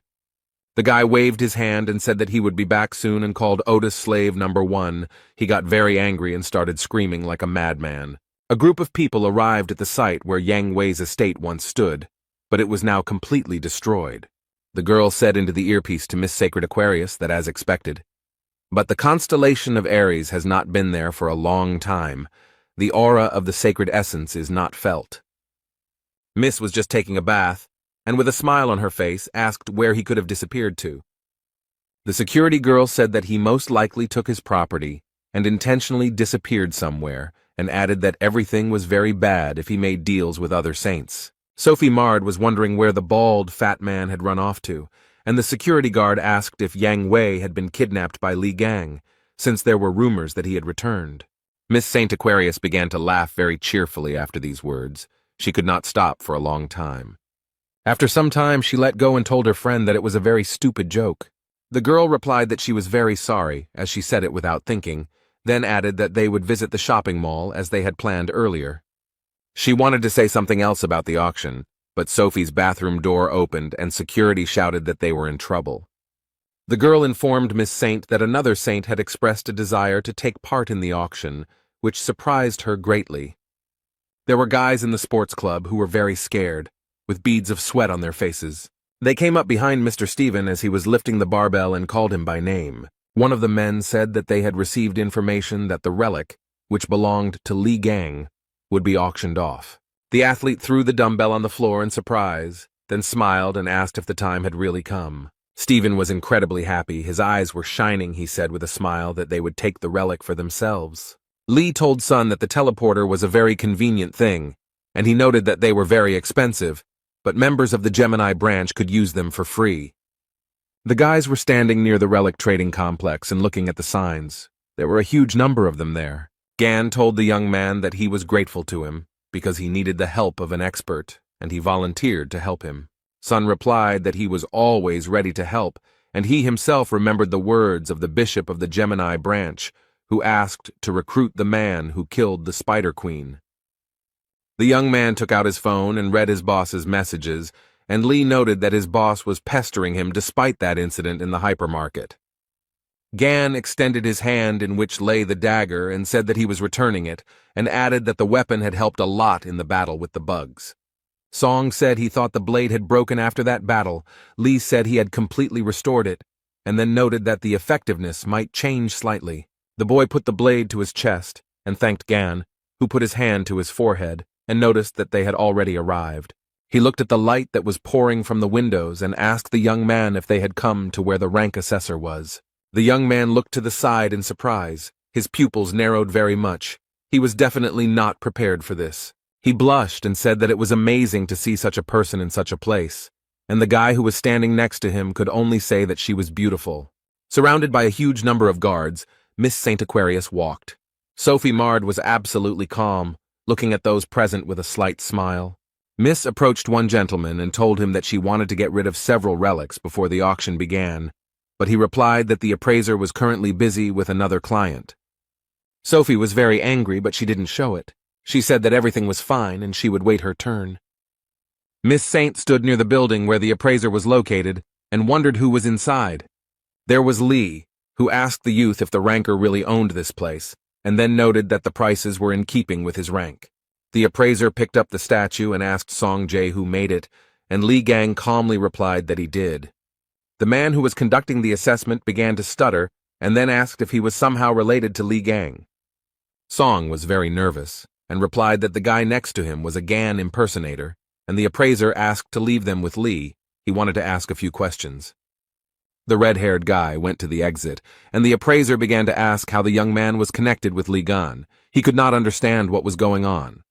The guy waved his hand and said that he would be back soon and called Otis slave number 1. He got very angry and started screaming like a madman. A group of people arrived at the site where Yang Wei's estate once stood, but it was now completely destroyed. The girl said into the earpiece to Miss Sacred Aquarius that as expected. But the constellation of Aries has not been there for a long time. The aura of the sacred essence is not felt. Miss was just taking a bath, and with a smile on her face, asked where he could have disappeared to. The security girl said that he most likely took his property and intentionally disappeared somewhere, and added that everything was very bad if he made deals with other saints. Sophie Mard was wondering where the bald, fat man had run off to, and the security guard asked if Yang Wei had been kidnapped by Li Gang, since there were rumors that he had returned. Miss Saint Aquarius began to laugh very cheerfully after these words. She could not stop for a long time. After some time, she let go and told her friend that it was a very stupid joke. The girl replied that she was very sorry, as she said it without thinking, then added that they would visit the shopping mall as they had planned earlier. She wanted to say something else about the auction, but Sophie's bathroom door opened and security shouted that they were in trouble. The girl informed Miss Saint that another saint had expressed a desire to take part in the auction, which surprised her greatly. There were guys in the sports club who were very scared, with beads of sweat on their faces. They came up behind Mr. Stephen as he was lifting the barbell and called him by name. One of the men said that they had received information that the relic, which belonged to Li Gang, would be auctioned off. The athlete threw the dumbbell on the floor in surprise, then smiled and asked if the time had really come. Stephen was incredibly happy. His eyes were shining, he said with a smile, that they would take the relic for themselves. Lee told Sun that the teleporter was a very convenient thing, and he noted that they were very expensive, but members of the Gemini branch could use them for free. The guys were standing near the relic trading complex and looking at the signs. There were a huge number of them there. Gan told the young man that he was grateful to him, because he needed the help of an expert, and he volunteered to help him. Sun replied that he was always ready to help, and he himself remembered the words of the bishop of the Gemini branch, who asked to recruit the man who killed the Spider Queen. The young man took out his phone and read his boss's messages, and Lee noted that his boss was pestering him despite that incident in the hypermarket. Gan extended his hand in which lay the dagger and said that he was returning it, and added that the weapon had helped a lot in the battle with the bugs. Song said he thought the blade had broken after that battle. Lee said he had completely restored it, and then noted that the effectiveness might change slightly. The boy put the blade to his chest and thanked Gan, who put his hand to his forehead and noticed that they had already arrived. He looked at the light that was pouring from the windows and asked the young man if they had come to where the rank assessor was. The young man looked to the side in surprise. His pupils narrowed very much. He was definitely not prepared for this. He blushed and said that it was amazing to see such a person in such a place, and the guy who was standing next to him could only say that she was beautiful. Surrounded by a huge number of guards, Miss Saint Aquarius walked. Sophie Mard was absolutely calm, looking at those present with a slight smile. Miss approached one gentleman and told him that she wanted to get rid of several relics before the auction began, but he replied that the appraiser was currently busy with another client. Sophie was very angry, but she didn't show it. She said that everything was fine and she would wait her turn. Miss Saint stood near the building where the appraiser was located and wondered who was inside. There was Lee, who asked the youth if the ranker really owned this place, and then noted that the prices were in keeping with his rank. The appraiser picked up the statue and asked Song Jae who made it, and Li Gang calmly replied that he did. The man who was conducting the assessment began to stutter and then asked if he was somehow related to Li Gang. Song was very nervous. and replied that the guy next to him was a Gan impersonator, and the appraiser asked to leave them with Lee. He wanted to ask a few questions. The red-haired guy went to the exit, and the appraiser began to ask how the young man was connected with Lee Gan. He could not understand what was going on.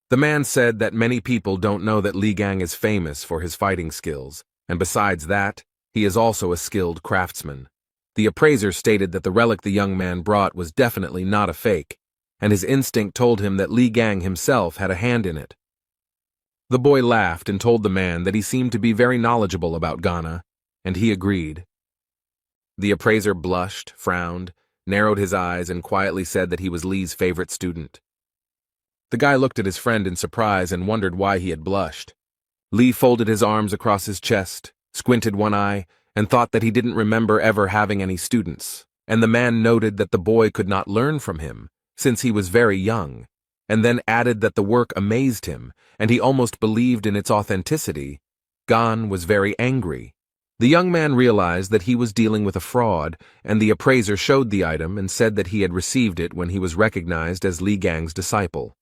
The man said that many people don't know that Lee Gang is famous for his fighting skills, and besides that, he is also a skilled craftsman. The appraiser stated that the relic the young man brought was definitely not a fake, and his instinct told him that Lee Gang himself had a hand in it. The boy laughed and told the man that he seemed to be very knowledgeable about Ghana, and he agreed. The appraiser blushed, frowned, narrowed his eyes, and quietly said that he was Lee's favorite student. The guy looked at his friend in surprise and wondered why he had blushed. Lee folded his arms across his chest, squinted one eye, and thought that he didn't remember ever having any students, and the man noted that the boy could not learn from him, since he was very young, and then added that the work amazed him, and he almost believed in its authenticity. Gan was very angry. The young man realized that he was dealing with a fraud, and the appraiser showed the item and said that he had received it when he was recognized as Lee Gang's disciple.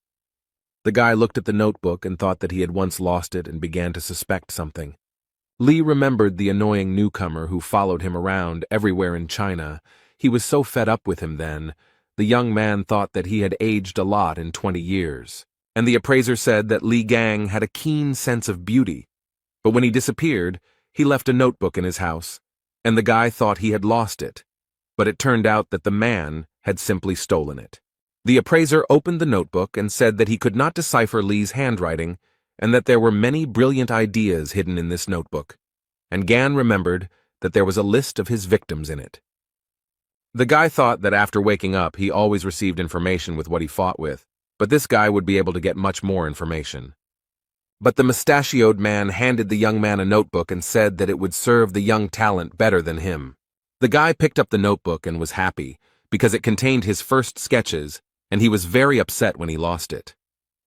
The guy looked at the notebook and thought that he had once lost it and began to suspect something. Lee remembered the annoying newcomer who followed him around everywhere in China. He was so fed up with him then. The young man thought that he had aged a lot in 20 years, and the appraiser said that Lee Gang had a keen sense of beauty. But when he disappeared, he left a notebook in his house, and the guy thought he had lost it, but it turned out that the man had simply stolen it. The appraiser opened the notebook and said that he could not decipher Lee's handwriting and that there were many brilliant ideas hidden in this notebook, and Gan remembered that there was a list of his victims in it. The guy thought that after waking up he always received information with what he fought with, but this guy would be able to get much more information. But the mustachioed man handed the young man a notebook and said that it would serve the young talent better than him. The guy picked up the notebook and was happy, because it contained his first sketches, and he was very upset when he lost it.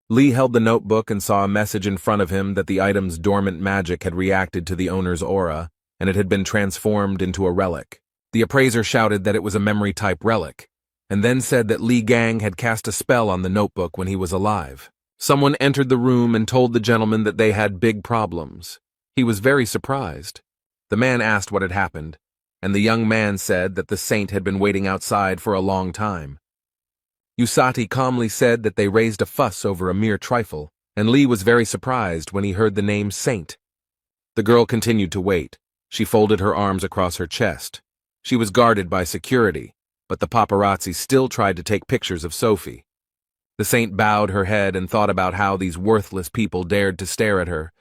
Lee held the notebook and saw a message in front of him that the item's dormant magic had reacted to the owner's aura, and it had been transformed into a relic. The appraiser shouted that it was a memory-type relic, and then said that Lee Gang had cast a spell on the notebook when he was alive. Someone entered the room and told the gentleman that they had big problems. He was very surprised. The man asked what had happened, and the young man said that the saint had been waiting outside for a long time. Usati calmly said that they raised a fuss over a mere trifle, and Lee was very surprised when he heard the name Saint. The girl continued to wait. She folded her arms across her chest. She was guarded by security, but the paparazzi still tried to take pictures of Sophie. The saint bowed her head and thought about how these worthless people dared to stare at her.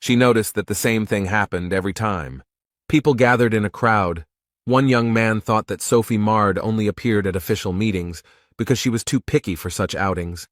She noticed that the same thing happened every time. People gathered in a crowd. One young man thought that Sophie Mard only appeared at official meetings because she was too picky for such outings.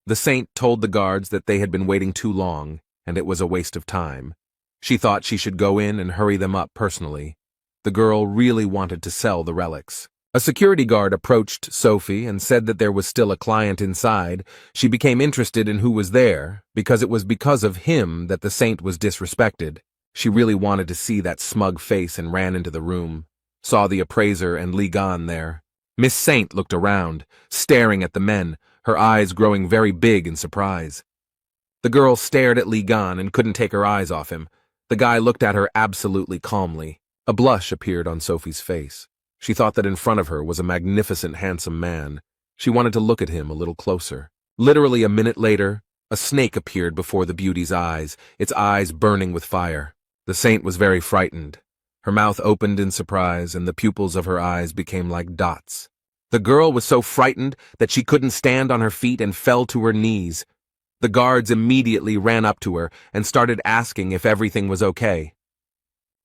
The saint told the guards that they had been waiting too long, and it was a waste of time. She thought she should go in and hurry them up personally. The girl really wanted to sell the relics. A security guard approached Sophie and said that there was still a client inside. She became interested in who was there, because it was because of him that the saint was disrespected. She really wanted to see that smug face and ran into the room, saw the appraiser and Lee Gan there. Miss Saint looked around, staring at the men, her eyes growing very big in surprise. The girl stared at Lee Gan and couldn't take her eyes off him. The guy looked at her absolutely calmly. A blush appeared on Sophie's face. She thought that in front of her was a magnificent, handsome man. She wanted to look at him a little closer. Literally a minute later, a snake appeared before the beauty's eyes, its eyes burning with fire. The saint was very frightened. Her mouth opened in surprise, and the pupils of her eyes became like dots. The girl was so frightened that she couldn't stand on her feet and fell to her knees. The guards immediately ran up to her and started asking if everything was okay.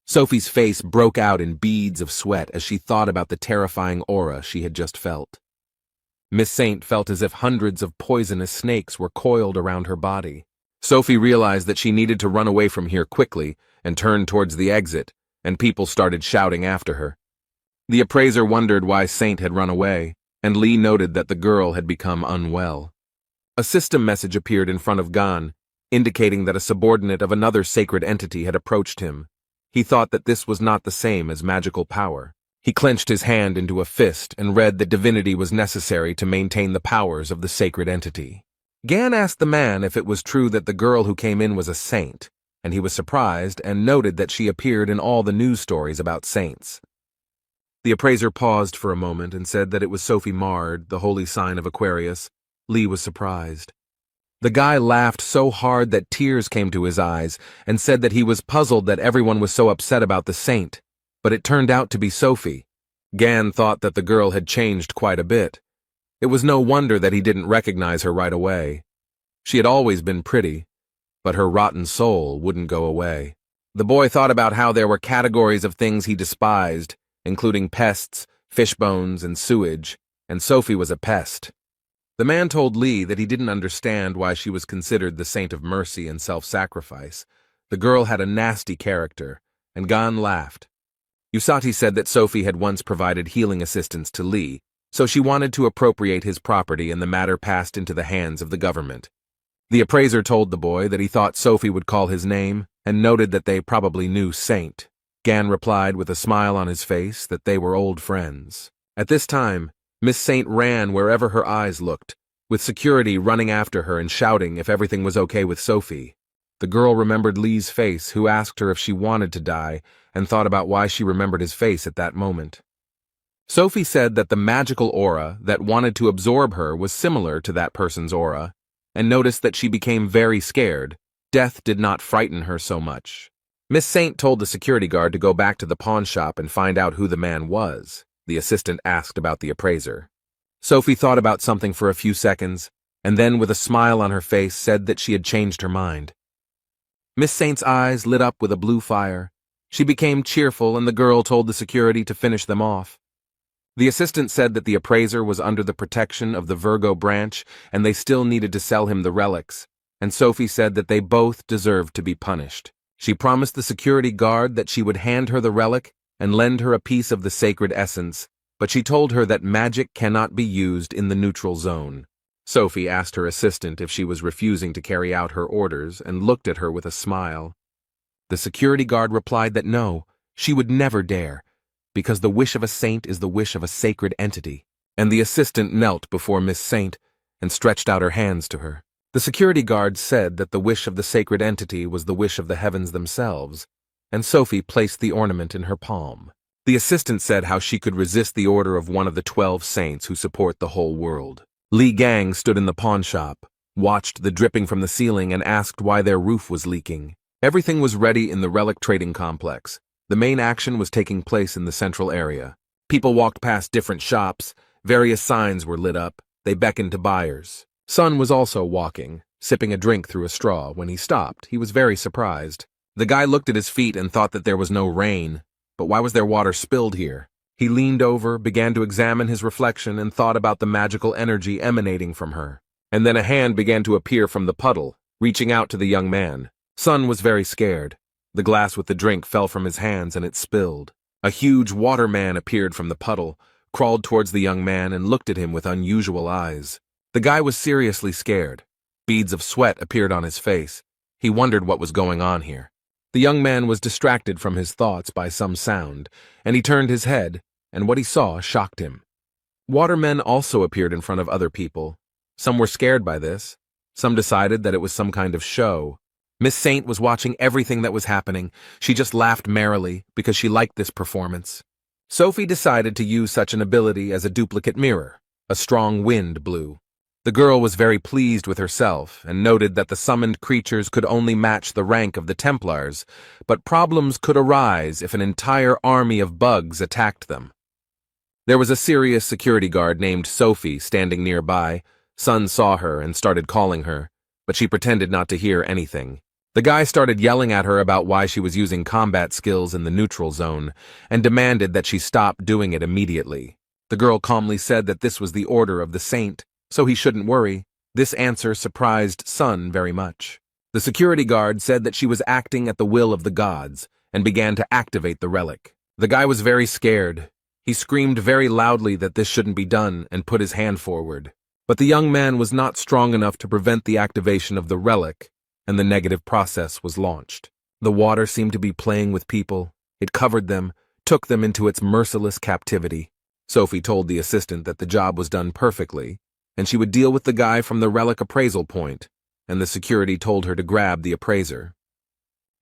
Sophie's face broke out in beads of sweat as she thought about the terrifying aura she had just felt. Miss Saint felt as if hundreds of poisonous snakes were coiled around her body. Sophie realized that she needed to run away from here quickly and turned towards the exit, and people started shouting after her. The appraiser wondered why Saint had run away, and Lee noted that the girl had become unwell. A system message appeared in front of Gan, indicating that a subordinate of another sacred entity had approached him. He thought that this was not the same as magical power. He clenched his hand into a fist and read that divinity was necessary to maintain the powers of the sacred entity. Gan asked the man if it was true that the girl who came in was a saint, and he was surprised and noted that she appeared in all the news stories about saints. The appraiser paused for a moment and said that it was Sophie Mard, the holy sign of Aquarius. Lee was surprised. The guy laughed so hard that tears came to his eyes and said that he was puzzled that everyone was so upset about the saint, but it turned out to be Sophie. Gan thought that the girl had changed quite a bit. It was no wonder that he didn't recognize her right away. She had always been pretty, but her rotten soul wouldn't go away. The boy thought about how there were categories of things he despised, including pests, fish bones, and sewage, and Sophie was a pest. The man told Lee that he didn't understand why she was considered the saint of mercy and self-sacrifice. The girl had a nasty character, and Gan laughed. Usati said that Sophie had once provided healing assistance to Lee, so she wanted to appropriate his property and the matter passed into the hands of the government. The appraiser told the boy that he thought Sophie would call his name and noted that they probably knew Saint. Gan replied with a smile on his face that they were old friends. At this time, Miss Saint ran wherever her eyes looked, with security running after her and shouting if everything was okay with Sophie. The girl remembered Lee's face, who asked her if she wanted to die, and thought about why she remembered his face at that moment. Sophie said that the magical aura that wanted to absorb her was similar to that person's aura, and noticed that she became very scared. Death did not frighten her so much. Miss Saint told the security guard to go back to the pawn shop and find out who the man was. The assistant asked about the appraiser. Sophie thought about something for a few seconds, and then with a smile on her face said that she had changed her mind. Miss Saint's eyes lit up with a blue fire. She became cheerful, and the girl told the security to finish them off. The assistant said that the appraiser was under the protection of the Virgo branch and they still needed to sell him the relics, and Sophie said that they both deserved to be punished. She promised the security guard that she would hand her the relic and lend her a piece of the sacred essence, but she told her that magic cannot be used in the neutral zone. Sophie asked her assistant if she was refusing to carry out her orders and looked at her with a smile. The security guard replied that no, she would never dare, because the wish of a saint is the wish of a sacred entity, and the assistant knelt before Miss Saint and stretched out her hands to her. The security guard said that the wish of the sacred entity was the wish of the heavens themselves, and Sophie placed the ornament in her palm. The assistant said how she could resist the order of one of the 12 saints who support the whole world. Li Gang stood in the pawn shop, watched the dripping from the ceiling, and asked why their roof was leaking. Everything was ready in the relic trading complex. The main action was taking place in the central area. People walked past different shops, various signs were lit up, they beckoned to buyers. Sun was also walking, sipping a drink through a straw. When he stopped, he was very surprised. The guy looked at his feet and thought that there was no rain, but why was there water spilled here? He leaned over, began to examine his reflection, and thought about the magical energy emanating from her. And then a hand began to appear from the puddle, reaching out to the young man. Sun was very scared. The glass with the drink fell from his hands and it spilled. A huge water man appeared from the puddle, crawled towards the young man and looked at him with unusual eyes. The guy was seriously scared. Beads of sweat appeared on his face. He wondered what was going on here. The young man was distracted from his thoughts by some sound, and he turned his head, and what he saw shocked him. Watermen also appeared in front of other people. Some were scared by this. Some decided that it was some kind of show. Miss Saint was watching everything that was happening. She just laughed merrily because she liked this performance. Sophie decided to use such an ability as a duplicate mirror. A strong wind blew. The girl was very pleased with herself and noted that the summoned creatures could only match the rank of the Templars, but problems could arise if an entire army of bugs attacked them. There was a serious security guard named Sophie standing nearby. Sun saw her and started calling her, but she pretended not to hear anything. The guy started yelling at her about why she was using combat skills in the neutral zone and demanded that she stop doing it immediately. The girl calmly said that this was the order of the saint, so he shouldn't worry. This answer surprised Sun very much. The security guard said that she was acting at the will of the gods and began to activate the relic. The guy was very scared. He screamed very loudly that this shouldn't be done and put his hand forward. But the young man was not strong enough to prevent the activation of the relic, and the negative process was launched. The water seemed to be playing with people. It covered them, took them into its merciless captivity. Sophie told the assistant that the job was done perfectly, and she would deal with the guy from the relic appraisal point, and the security told her to grab the appraiser.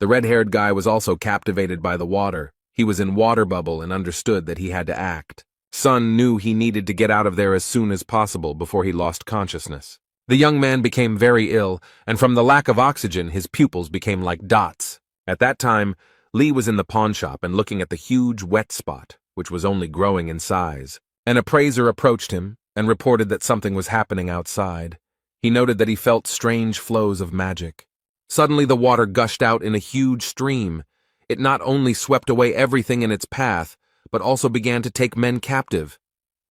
The red-haired guy was also captivated by the water. He was in water bubble and understood that he had to act. Sun knew he needed to get out of there as soon as possible before he lost consciousness. The young man became very ill, and from the lack of oxygen, his pupils became like dots. At that time, Lee was in the pawn shop and looking at the huge wet spot, which was only growing in size. An appraiser approached him and reported that something was happening outside. He noted that he felt strange flows of magic. Suddenly the water gushed out in a huge stream. It not only swept away everything in its path, but also began to take men captive.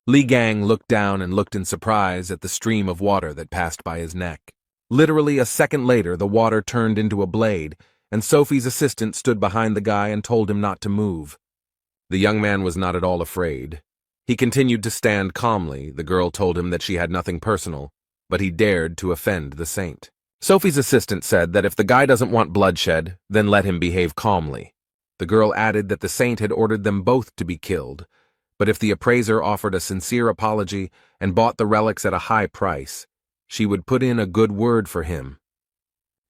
Li Gang looked down and looked in surprise at the stream of water that passed by his neck. Literally a second later, the water turned into a blade, and Sophie's assistant stood behind the guy and told him not to move. The young man was not at all afraid. He continued to stand calmly. The girl told him that she had nothing personal, but he dared to offend the saint. Sophie's assistant said that if the guy doesn't want bloodshed, then let him behave calmly. The girl added that the saint had ordered them both to be killed, but if the appraiser offered a sincere apology and bought the relics at a high price, she would put in a good word for him.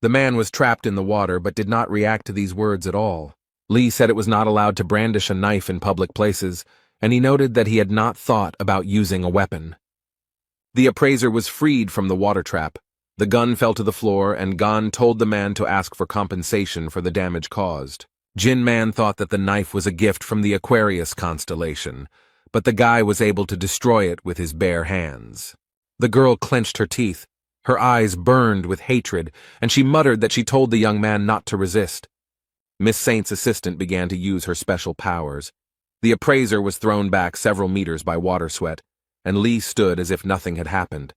The man was trapped in the water but did not react to these words at all. Lee said it was not allowed to brandish a knife in public places, and he noted that he had not thought about using a weapon. The appraiser was freed from the water trap. The gun fell to the floor, and Gan told the man to ask for compensation for the damage caused. Jin Man thought that the knife was a gift from the Aquarius constellation, but the guy was able to destroy it with his bare hands. The girl clenched her teeth. Her eyes burned with hatred, and she muttered that she told the young man not to resist. Miss Saint's assistant began to use her special powers. The appraiser was thrown back several meters by water sweat, and Lee stood as if nothing had happened.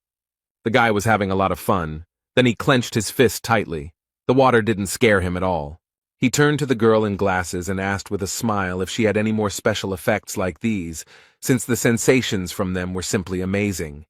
The guy was having a lot of fun. Then he clenched his fist tightly. The water didn't scare him at all. He turned to the girl in glasses and asked with a smile if she had any more special effects like these, since the sensations from them were simply amazing.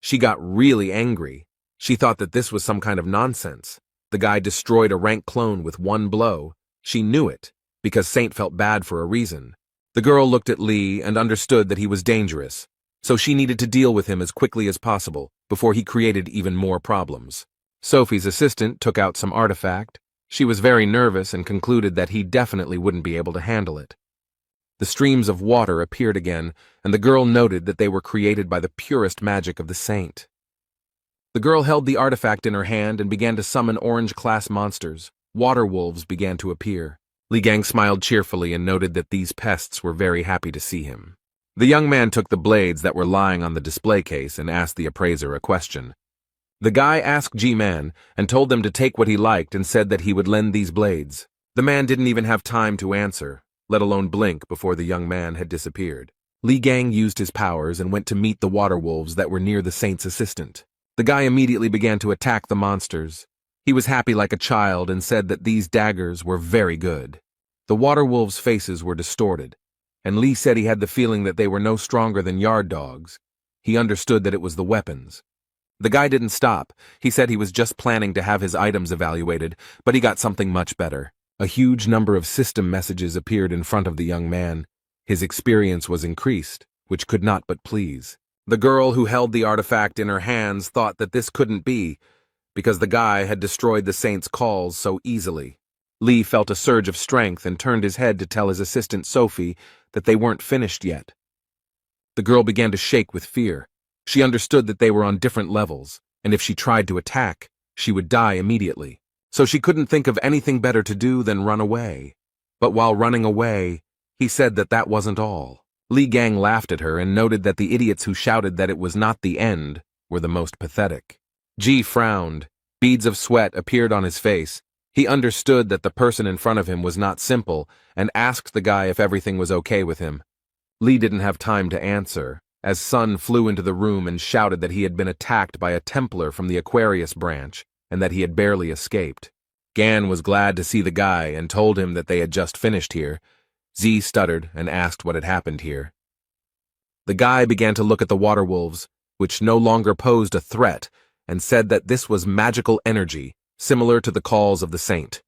She got really angry. She thought that this was some kind of nonsense. The guy destroyed a rank clone with one blow. She knew it, because Saint felt bad for a reason. The girl looked at Lee and understood that he was dangerous, so she needed to deal with him as quickly as possible before he created even more problems. Sophie's assistant took out some artifact. She was very nervous and concluded that he definitely wouldn't be able to handle it. The streams of water appeared again, and the girl noted that they were created by the purest magic of the saint. The girl held the artifact in her hand and began to summon orange-class monsters. Water wolves began to appear. Li Gang smiled cheerfully and noted that these pests were very happy to see him. The young man took the blades that were lying on the display case and asked the appraiser a question. The guy asked G-Man and told them to take what he liked and said that he would lend these blades. The man didn't even have time to answer, let alone blink, before the young man had disappeared. Li Gang used his powers and went to meet the water wolves that were near the saint's assistant. The guy immediately began to attack the monsters. He was happy like a child and said that these daggers were very good. The water wolves' faces were distorted, and Lee said he had the feeling that they were no stronger than yard dogs. He understood that it was the weapons. The guy didn't stop. He said he was just planning to have his items evaluated, but he got something much better. A huge number of system messages appeared in front of the young man. His experience was increased, which could not but please. The girl who held the artifact in her hands thought that this couldn't be, because the guy had destroyed the saint's calls so easily. Lee felt a surge of strength and turned his head to tell his assistant Sophie that they weren't finished yet. The girl began to shake with fear. She understood that they were on different levels, and if she tried to attack, she would die immediately. So she couldn't think of anything better to do than run away. But while running away, he said that that wasn't all. Li Gang laughed at her and noted that the idiots who shouted that it was not the end were the most pathetic. G frowned. Beads of sweat appeared on his face. He understood that the person in front of him was not simple and asked the guy if everything was okay with him. Lee didn't have time to answer, as Sun flew into the room and shouted that he had been attacked by a Templar from the Aquarius branch and that he had barely escaped. Gan was glad to see the guy and told him that they had just finished here. Z stuttered and asked what had happened here. The guy began to look at the water wolves, which no longer posed a threat, and said that this was magical energy, similar to the calls of the saint.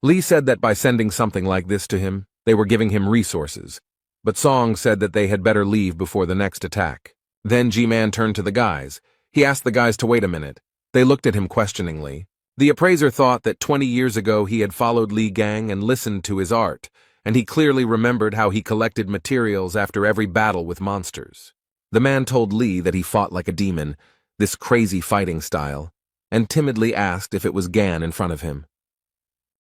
Lee said that by sending something like this to him, they were giving him resources, but Song said that they had better leave before the next attack. Then G-Man turned to the guys. He asked the guys to wait a minute. They looked at him questioningly. The appraiser thought that 20 years ago he had followed Li Gang and listened to his art, and he clearly remembered how he collected materials after every battle with monsters. The man told Li that he fought like a demon, this crazy fighting style, and timidly asked if it was Gan in front of him.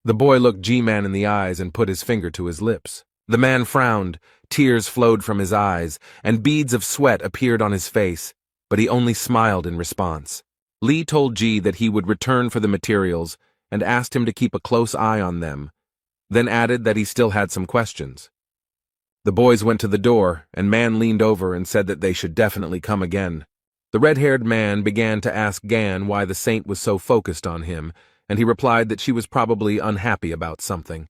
The boy looked G-Man in the eyes and put his finger to his lips. The man frowned, tears flowed from his eyes, and beads of sweat appeared on his face, but he only smiled in response. Li told G that he would return for the materials and asked him to keep a close eye on them, then added that he still had some questions. The boys went to the door, and Man leaned over and said that they should definitely come again. The red-haired man began to ask Gan why the saint was so focused on him, and he replied that she was probably unhappy about something.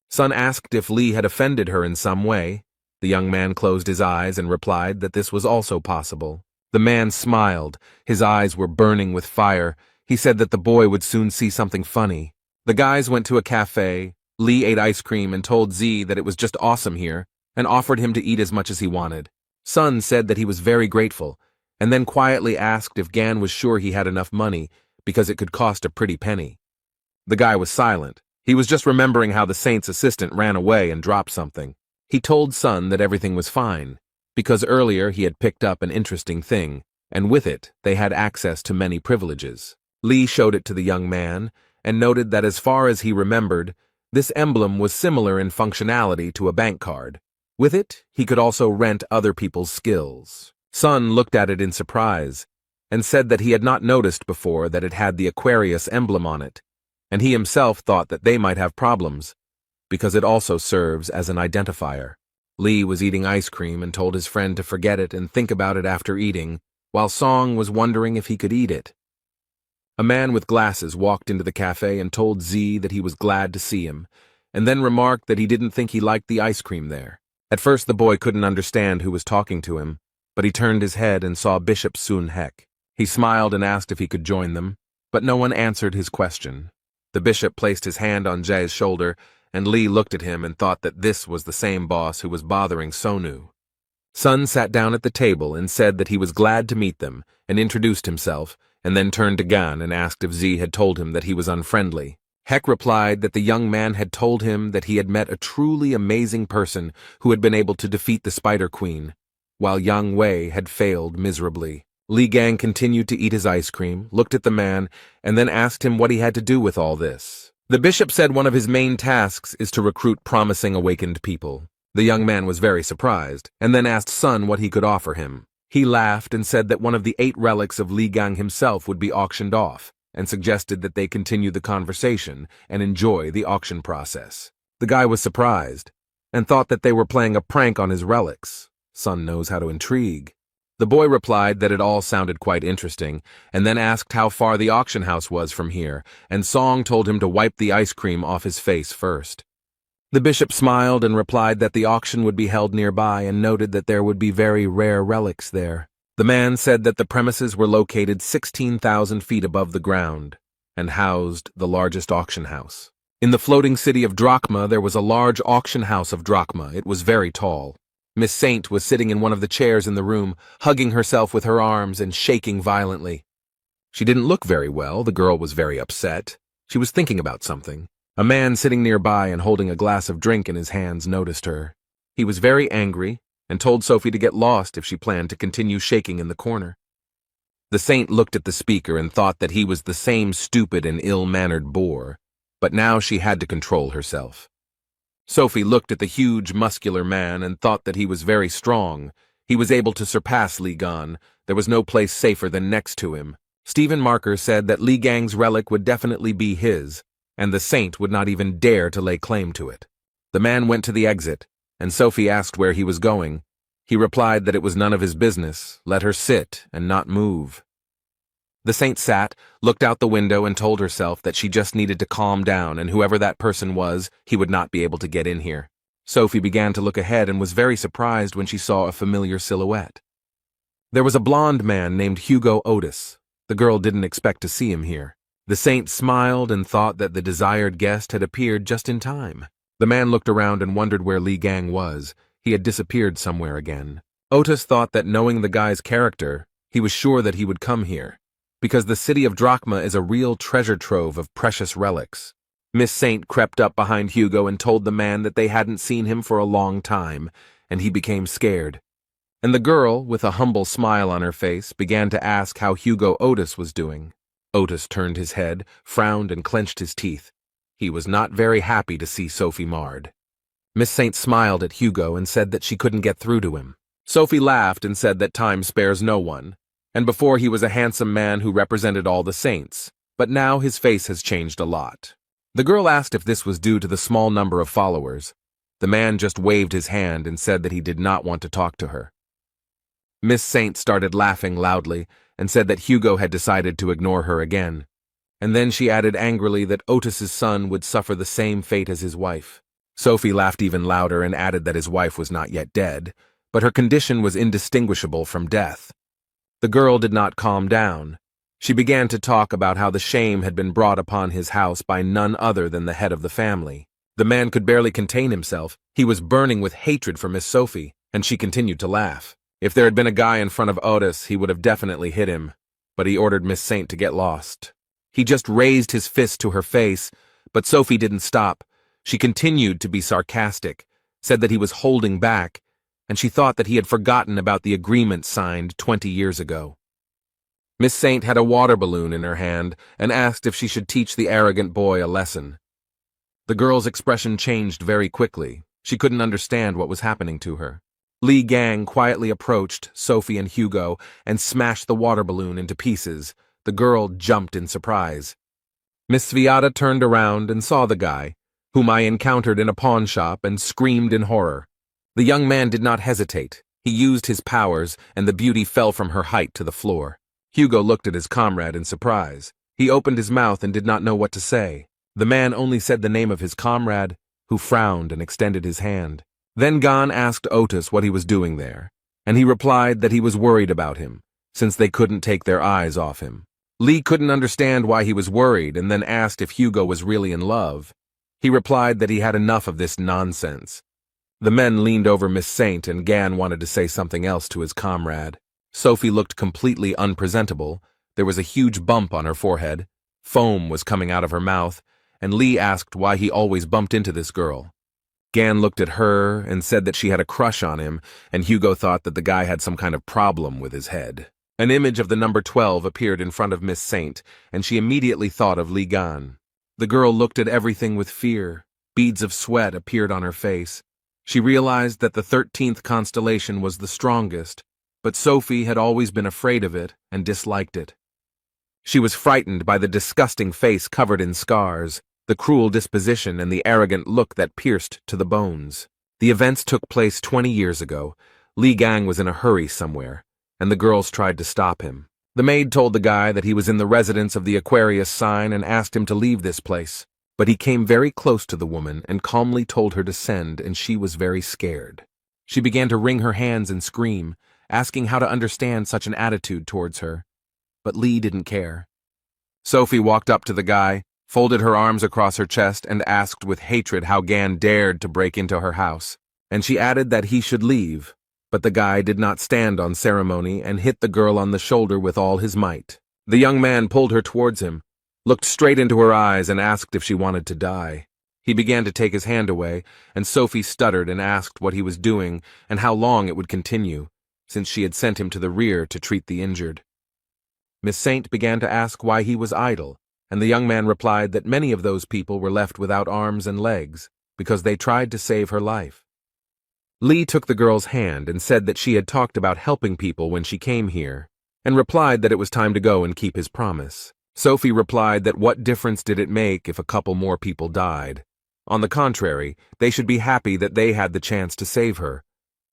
Sun asked if Li had offended her in some way. The young man closed his eyes and replied that this was also possible. The man smiled. His eyes were burning with fire. He said that the boy would soon see something funny. The guys went to a cafe. Li ate ice cream and told Z that it was just awesome here, and offered him to eat as much as he wanted. Sun said that he was very grateful, and then quietly asked if Gan was sure he had enough money, because it could cost a pretty penny. The guy was silent. He was just remembering how the saint's assistant ran away and dropped something. He told Sun that everything was fine, because earlier he had picked up an interesting thing, and with it they had access to many privileges. Li showed it to the young man, and noted that as far as he remembered, this emblem was similar in functionality to a bank card. With it, he could also rent other people's skills. Sun looked at it in surprise, and said that he had not noticed before that it had the Aquarius emblem on it, and he himself thought that they might have problems, because it also serves as an identifier. Li was eating ice cream and told his friend to forget it and think about it after eating, while Song was wondering if he could eat it. A man with glasses walked into the cafe and told Z that he was glad to see him, and then remarked that he didn't think he liked the ice cream there. At first the boy couldn't understand who was talking to him, but he turned his head and saw Bishop Sun Hek. He smiled and asked if he could join them, but no one answered his question. The bishop placed his hand on Jae's shoulder, and Li looked at him and thought that this was the same boss who was bothering Sonu. Sun sat down at the table and said that he was glad to meet them, and introduced himself, and then turned to Gan and asked if Z had told him that he was unfriendly. Hek replied that the young man had told him that he had met a truly amazing person who had been able to defeat the Spider Queen, while Yang Wei had failed miserably. Li Gang continued to eat his ice cream, looked at the man, and then asked him what he had to do with all this. The bishop said one of his main tasks is to recruit promising awakened people. The young man was very surprised, and then asked Sun what he could offer him. He laughed and said that one of the 8 relics of Li Gang himself would be auctioned off, and suggested that they continue the conversation and enjoy the auction process. The guy was surprised, and thought that they were playing a prank on his relics. Sun knows how to intrigue. The boy replied that it all sounded quite interesting, and then asked how far the auction house was from here, and Song told him to wipe the ice cream off his face first. The bishop smiled and replied that the auction would be held nearby and noted that there would be very rare relics there. The man said that the premises were located 16,000 feet above the ground and housed the largest auction house. In the floating city of Drachma, there was a large auction house of Drachma. It was very tall. Miss Saint was sitting in one of the chairs in the room, hugging herself with her arms and shaking violently. She didn't look very well. The girl was very upset. She was thinking about something. A man sitting nearby and holding a glass of drink in his hands noticed her. He was very angry and told Sophie to get lost if she planned to continue shaking in the corner. The saint looked at the speaker and thought that he was the same stupid and ill-mannered bore, but now she had to control herself. Sophie looked at the huge, muscular man and thought that he was very strong. He was able to surpass Li Gan. There was no place safer than next to him. Stephen Marker said that Li Gang's relic would definitely be his, and the saint would not even dare to lay claim to it. The man went to the exit, and Sophie asked where he was going. He replied that it was none of his business, let her sit and not move. The saint sat, looked out the window, and told herself that she just needed to calm down, and whoever that person was, he would not be able to get in here. Sophie began to look ahead and was very surprised when she saw a familiar silhouette. There was a blond man named Hugo Otis. The girl didn't expect to see him here. The saint smiled and thought that the desired guest had appeared just in time. The man looked around and wondered where Li Gang was. He had disappeared somewhere again. Otis thought that knowing the guy's character, He was sure that he would come here, because the city of Drachma is a real treasure trove of precious relics. Miss Saint crept up behind Hugo and told the man that they hadn't seen him for a long time, and he became scared. And the girl, with a humble smile on her face, began to ask how Hugo Otis was doing. Otis turned his head, frowned, and clenched his teeth. He was not very happy to see Sophie marred. Miss Saint smiled at Hugo and said that she couldn't get through to him. Sophie laughed and said that time spares no one, and before he was a handsome man who represented all the saints, but now his face has changed a lot. The girl asked if this was due to the small number of followers. The man just waved his hand and said that he did not want to talk to her. Miss Saint started laughing loudly and said that Hugo had decided to ignore her again. And then she added angrily that Otis's son would suffer the same fate as his wife. Sophie laughed even louder and added that his wife was not yet dead, but her condition was indistinguishable from death. The girl did not calm down. She began to talk about how the shame had been brought upon his house by none other than the head of the family. The man could barely contain himself. He was burning with hatred for Miss Sophie, and she continued to laugh. If there had been a guy in front of Otis, he would have definitely hit him, but he ordered Miss Saint to get lost. He just raised his fist to her face, but Sophie didn't stop. She continued to be sarcastic, said that he was holding back, and she thought that he had forgotten about the agreement signed 20 years ago. Miss Saint had a water balloon in her hand and asked if she should teach the arrogant boy a lesson. The girl's expression changed very quickly. She couldn't understand what was happening to her. Li Gang quietly approached Sophie and Hugo and smashed the water balloon into pieces. The girl jumped in surprise. Miss Sviata turned around and saw the guy, whom I encountered in a pawn shop, and screamed in horror. The young man did not hesitate. He used his powers, and the beauty fell from her height to the floor. Hugo looked at his comrade in surprise. He opened his mouth and did not know what to say. The man only said the name of his comrade, who frowned and extended his hand. Then Gan asked Otis what he was doing there, and he replied that he was worried about him, since they couldn't take their eyes off him. Lee couldn't understand why he was worried and then asked if Hugo was really in love. He replied that he had enough of this nonsense. The men leaned over Miss Saint, and Gan wanted to say something else to his comrade. Sophie looked completely unpresentable. There was a huge bump on her forehead. Foam was coming out of her mouth, and Lee asked why he always bumped into this girl. Gan looked at her and said that she had a crush on him, and Hugo thought that the guy had some kind of problem with his head. An image of the number 12 appeared in front of Miss Saint, and she immediately thought of Li Gan. The girl looked at everything with fear. Beads of sweat appeared on her face. She realized that the 13th constellation was the strongest, but Sophie had always been afraid of it and disliked it. She was frightened by the disgusting face covered in scars, the cruel disposition, and the arrogant look that pierced to the bones. The events took place 20 years ago. Li Gang was in a hurry somewhere, and the girls tried to stop him. The maid told the guy that he was in the residence of the Aquarius sign and asked him to leave this place. But he came very close to the woman and calmly told her to send, and she was very scared. She began to wring her hands and scream, asking how to understand such an attitude towards her. But Lee didn't care. Sophie walked up to the guy, folded her arms across her chest, and asked with hatred how Gan dared to break into her house. And she added that he should leave, but the guy did not stand on ceremony and hit the girl on the shoulder with all his might. The young man pulled her towards him, looked straight into her eyes, and asked if she wanted to die. He began to take his hand away, and Sophie stuttered and asked what he was doing and how long it would continue, since she had sent him to the rear to treat the injured. Miss Saint began to ask why he was idle, and the young man replied that many of those people were left without arms and legs because they tried to save her life. Lee took the girl's hand and said that she had talked about helping people when she came here, and replied that it was time to go and keep his promise. Sophie replied that what difference did it make if a couple more people died? On the contrary, they should be happy that they had the chance to save her,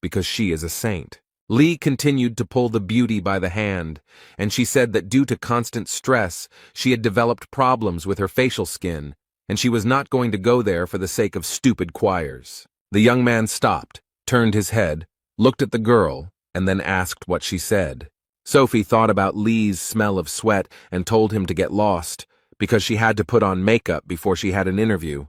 because she is a saint. Lee continued to pull the beauty by the hand, and she said that due to constant stress, she had developed problems with her facial skin, and she was not going to go there for the sake of stupid choirs. The young man stopped, turned his head, looked at the girl, and then asked what she said. Sophie thought about Lee's smell of sweat and told him to get lost, because she had to put on makeup before she had an interview.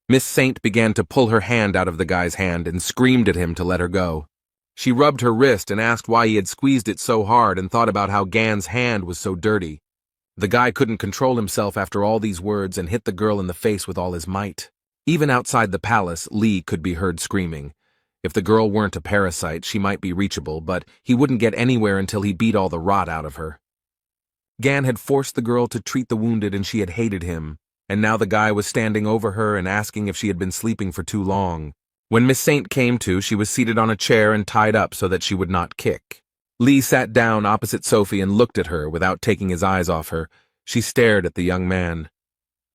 Miss Saint began to pull her hand out of the guy's hand and screamed at him to let her go. She rubbed her wrist and asked why he had squeezed it so hard and thought about how Gan's hand was so dirty. The guy couldn't control himself after all these words and hit the girl in the face with all his might. Even outside the palace, Lee could be heard screaming. If the girl weren't a parasite, she might be reachable, but he wouldn't get anywhere until he beat all the rot out of her. Gan had forced the girl to treat the wounded and she had hated him, and now the guy was standing over her and asking if she had been sleeping for too long. When Miss Saint came to, she was seated on a chair and tied up so that she would not kick. Lee sat down opposite Sophie and looked at her without taking his eyes off her. She stared at the young man.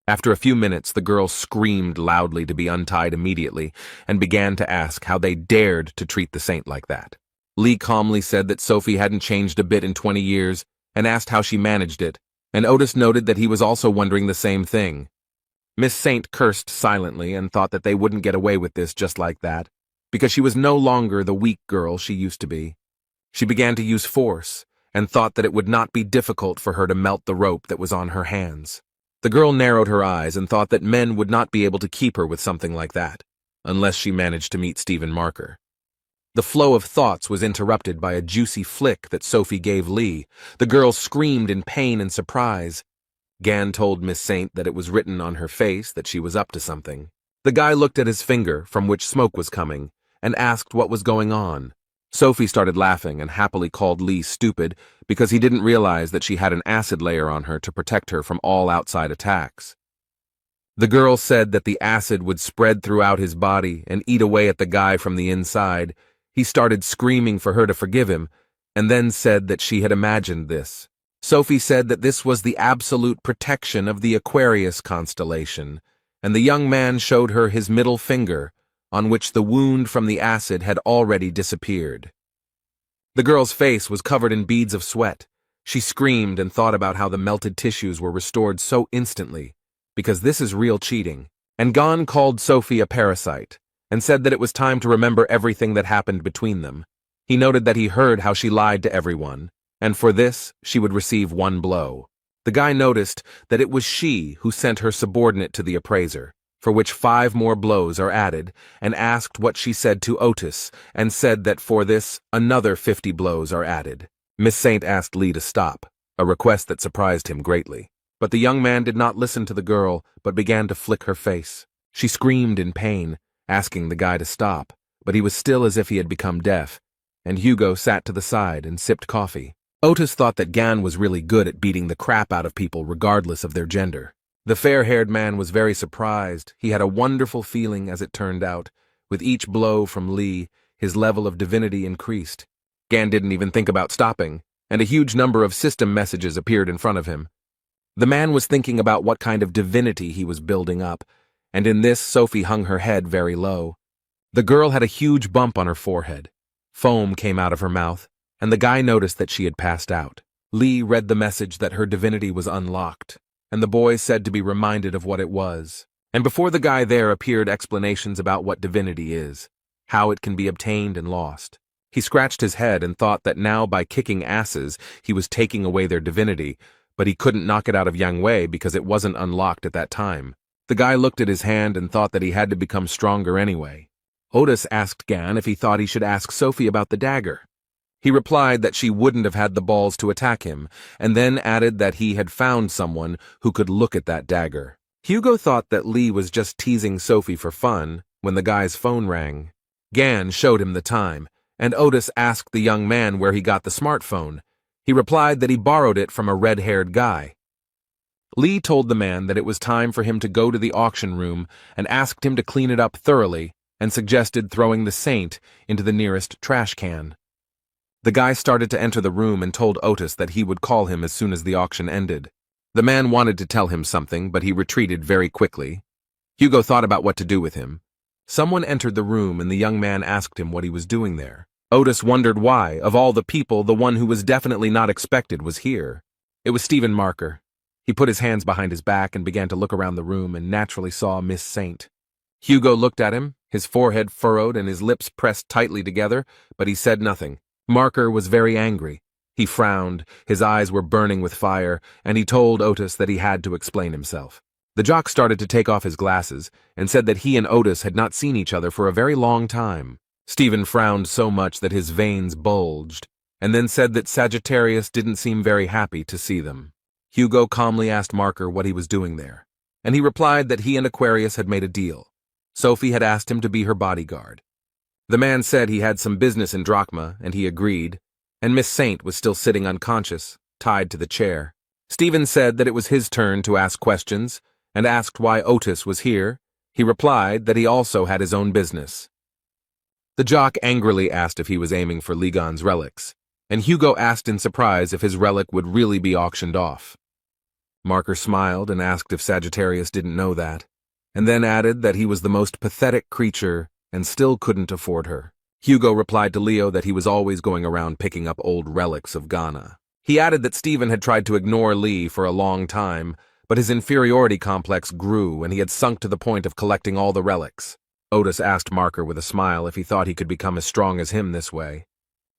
After a few minutes, the girl screamed loudly to be untied immediately and began to ask how they dared to treat the saint like that. Lee calmly said that Sophie hadn't changed a bit in 20 years and asked how she managed it, and Otis noted that he was also wondering the same thing. Miss Saint cursed silently and thought that they wouldn't get away with this just like that, because she was no longer the weak girl she used to be. She began to use force and thought that it would not be difficult for her to melt the rope that was on her hands. The girl narrowed her eyes and thought that men would not be able to keep her with something like that, unless she managed to meet Stephen Marker. The flow of thoughts was interrupted by a juicy flick that Sophie gave Lee. The girl screamed in pain and surprise. Gan told Miss Saint that it was written on her face that she was up to something. The guy looked at his finger, from which smoke was coming, and asked what was going on. Sophie started laughing and happily called Lee stupid because he didn't realize that she had an acid layer on her to protect her from all outside attacks. The girl said that the acid would spread throughout his body and eat away at the guy from the inside. He started screaming for her to forgive him, and then said that she had imagined this. Sophie said that this was the absolute protection of the Aquarius constellation, and the young man showed her his middle finger, on which the wound from the acid had already disappeared. The girl's face was covered in beads of sweat. She screamed and thought about how the melted tissues were restored so instantly, because this is real cheating. And Gan called Sophie a parasite, and said that it was time to remember everything that happened between them. He noted that he heard how she lied to everyone, and for this she would receive one blow. The guy noticed that it was she who sent her subordinate to the appraiser, for which 5 more blows are added, and asked what she said to Otis, and said that for this another 50 blows are added. Miss Saint asked Lee to stop, a request that surprised him greatly. But the young man did not listen to the girl, but began to flick her face. She screamed in pain, asking the guy to stop, but he was still as if he had become deaf, and Hugo sat to the side and sipped coffee. Otis thought that Gan was really good at beating the crap out of people regardless of their gender. The fair-haired man was very surprised. He had a wonderful feeling, as it turned out. With each blow from Lee, his level of divinity increased. Gan didn't even think about stopping, and a huge number of system messages appeared in front of him. The man was thinking about what kind of divinity he was building up, and in this Sophie hung her head very low. The girl had a huge bump on her forehead. Foam came out of her mouth, and the guy noticed that she had passed out. Lee read the message that her divinity was unlocked, and the boy said to be reminded of what it was. And before the guy there appeared explanations about what divinity is, how it can be obtained and lost. He scratched his head and thought that now by kicking asses he was taking away their divinity, but he couldn't knock it out of Yang Wei because it wasn't unlocked at that time. The guy looked at his hand and thought that he had to become stronger anyway. Otis asked Gan if he thought he should ask Sophie about the dagger. He replied that she wouldn't have had the balls to attack him, and then added that he had found someone who could look at that dagger. Hugo thought that Lee was just teasing Sophie for fun when the guy's phone rang. Gan showed him the time, and Otis asked the young man where he got the smartphone. He replied that he borrowed it from a red-haired guy. Lee told the man that it was time for him to go to the auction room and asked him to clean it up thoroughly and suggested throwing the saint into the nearest trash can. The guy started to enter the room and told Otis that he would call him as soon as the auction ended. The man wanted to tell him something, but he retreated very quickly. Hugo thought about what to do with him. Someone entered the room and the young man asked him what he was doing there. Otis wondered why, of all the people, the one who was definitely not expected was here. It was Stephen Marker. He put his hands behind his back and began to look around the room and naturally saw Miss Saint. Hugo looked at him, his forehead furrowed and his lips pressed tightly together, but he said nothing. Marker was very angry. He frowned, his eyes were burning with fire, and he told Otis that he had to explain himself. The jock started to take off his glasses and said that he and Otis had not seen each other for a very long time. Stephen frowned so much that his veins bulged, and then said that Sagittarius didn't seem very happy to see them. Hugo calmly asked Marker what he was doing there, and he replied that he and Aquarius had made a deal. Sophie had asked him to be her bodyguard. The man said he had some business in Drachma, and he agreed, and Miss Saint was still sitting unconscious, tied to the chair. Stephen said that it was his turn to ask questions, and asked why Otis was here. He replied that he also had his own business. The jock angrily asked if he was aiming for Ligon's relics, and Hugo asked in surprise if his relic would really be auctioned off. Marker smiled and asked if Sagittarius didn't know that, and then added that he was the most pathetic creature and still couldn't afford her. Hugo replied to Leo that he was always going around picking up old relics of Ghana. He added that Stephen had tried to ignore Lee for a long time, but his inferiority complex grew and he had sunk to the point of collecting all the relics. Otis asked Marker with a smile if he thought he could become as strong as him this way.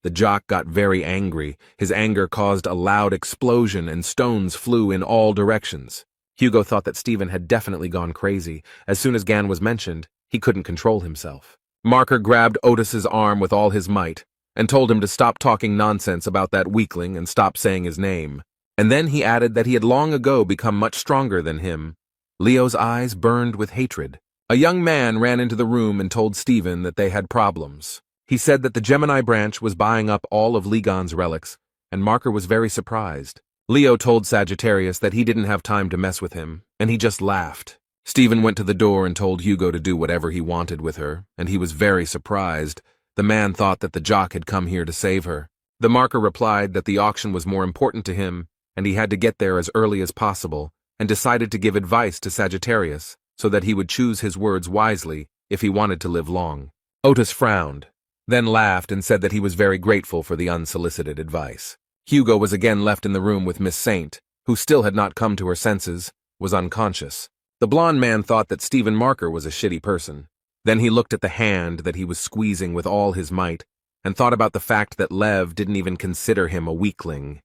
The jock got very angry. His anger caused a loud explosion and stones flew in all directions. Hugo thought that Stephen had definitely gone crazy. As soon as Gan was mentioned, he couldn't control himself. Marker grabbed Otis's arm with all his might and told him to stop talking nonsense about that weakling and stop saying his name. And then he added that he had long ago become much stronger than him. Leo's eyes burned with hatred. A young man ran into the room and told Stephen that they had problems. He said that the Gemini branch was buying up all of Ligon's relics, and Marker was very surprised. Leo told Sagittarius that he didn't have time to mess with him, and he just laughed. Stephen went to the door and told Hugo to do whatever he wanted with her, and he was very surprised. The man thought that the jock had come here to save her. The Marker replied that the auction was more important to him, and he had to get there as early as possible, and decided to give advice to Sagittarius so that he would choose his words wisely if he wanted to live long. Otis frowned, then laughed and said that he was very grateful for the unsolicited advice. Hugo was again left in the room with Miss Saint, who still had not come to her senses, was unconscious. The blonde man thought that Stephen Marker was a shitty person. Then he looked at the hand that he was squeezing with all his might, and thought about the fact that Lev didn't even consider him a weakling.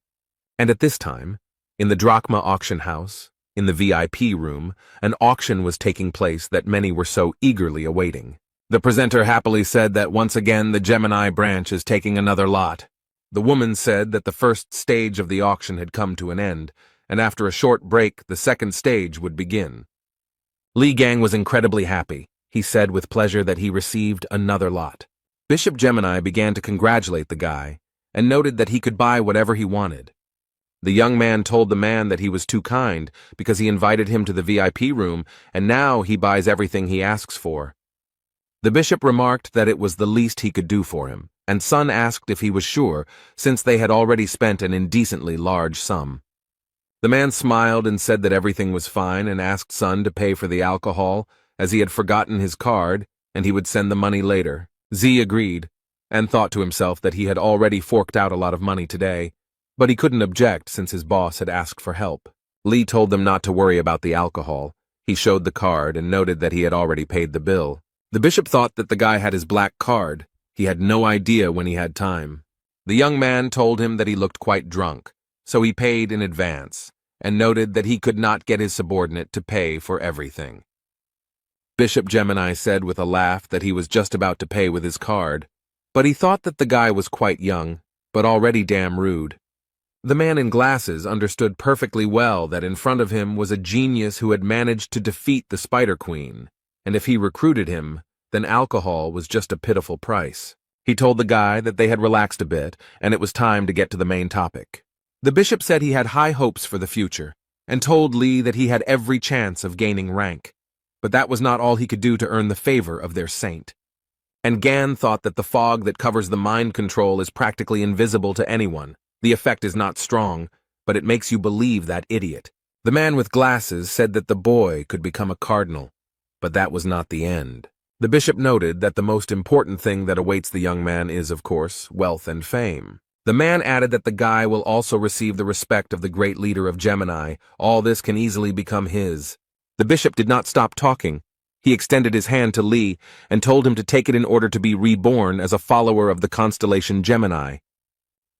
And at this time, in the Drachma auction house, in the VIP room, an auction was taking place that many were so eagerly awaiting. The presenter happily said that once again the Gemini branch is taking another lot. The woman said that the first stage of the auction had come to an end, and after a short break the second stage would begin. Li Gang was incredibly happy. He said with pleasure that he received another lot. Bishop Gemini began to congratulate the guy, and noted that he could buy whatever he wanted. The young man told the man that he was too kind because he invited him to the VIP room, and now he buys everything he asks for. The bishop remarked that it was the least he could do for him, and Sun asked if he was sure, since they had already spent an indecently large sum. The man smiled and said that everything was fine and asked Sun to pay for the alcohol, as he had forgotten his card, and he would send the money later. Z agreed, and thought to himself that he had already forked out a lot of money today, but he couldn't object since his boss had asked for help. Lee told them not to worry about the alcohol. He showed the card and noted that he had already paid the bill. The bishop thought that the guy had his black card. He had no idea when he had time. The young man told him that he looked quite drunk, so he paid in advance, and noted that he could not get his subordinate to pay for everything. Bishop Gemini said with a laugh that he was just about to pay with his card, but he thought that the guy was quite young, but already damn rude. The man in glasses understood perfectly well that in front of him was a genius who had managed to defeat the Spider Queen, and if he recruited him, then alcohol was just a pitiful price. He told the guy that they had relaxed a bit, and it was time to get to the main topic. The bishop said he had high hopes for the future, and told Lee that he had every chance of gaining rank, but that was not all he could do to earn the favor of their saint. And Gan thought that the fog that covers the mind control is practically invisible to anyone. The effect is not strong, but it makes you believe that idiot. The man with glasses said that the boy could become a cardinal, but that was not the end. The bishop noted that the most important thing that awaits the young man is, of course, wealth and fame. The man added that the guy will also receive the respect of the great leader of Gemini. All this can easily become his. The bishop did not stop talking. He extended his hand to Lee and told him to take it in order to be reborn as a follower of the constellation Gemini.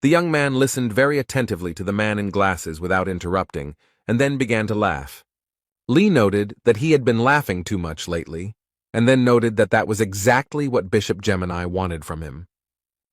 The young man listened very attentively to the man in glasses without interrupting, and then began to laugh. Lee noted that he had been laughing too much lately, and then noted that that was exactly what Bishop Gemini wanted from him.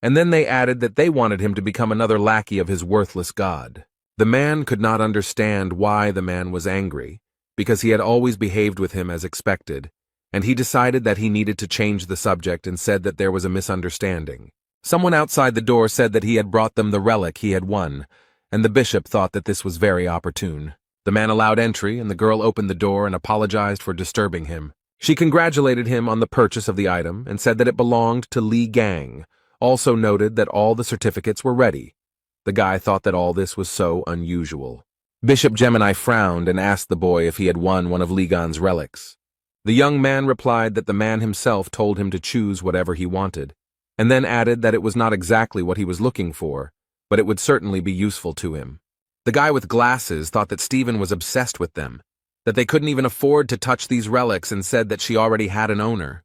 And then they added that they wanted him to become another lackey of his worthless god. The man could not understand why the man was angry, because he had always behaved with him as expected, and he decided that he needed to change the subject and said that there was a misunderstanding. Someone outside the door said that he had brought them the relic he had won, and the bishop thought that this was very opportune. The man allowed entry, and the girl opened the door and apologized for disturbing him. She congratulated him on the purchase of the item and said that it belonged to Li Gang, also noted that all the certificates were ready. The guy thought that all this was so unusual. Bishop Gemini frowned and asked the boy if he had won one of Li Gan's relics. The young man replied that the man himself told him to choose whatever he wanted, and then added that it was not exactly what he was looking for, but it would certainly be useful to him. The guy with glasses thought that Stephen was obsessed with them, that they couldn't even afford to touch these relics, and said that she already had an owner.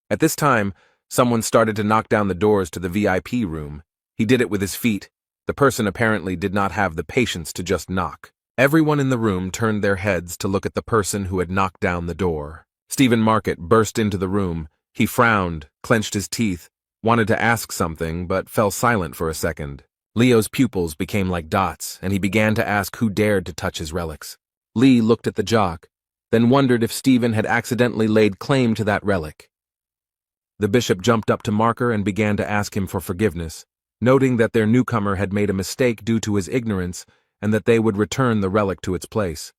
At this time, someone started to knock down the doors to the VIP room. He did it with his feet. The person apparently did not have the patience to just knock. Everyone in the room turned their heads to look at the person who had knocked down the door. Stephen Market burst into the room. He frowned, clenched his teeth, wanted to ask something, but fell silent for a second. Leo's pupils became like dots, and he began to ask who dared to touch his relics. Lee looked at the jock, then wondered if Stephen had accidentally laid claim to that relic. The bishop jumped up to Marker and began to ask him for forgiveness, noting that their newcomer had made a mistake due to his ignorance and that they would return the relic to its place.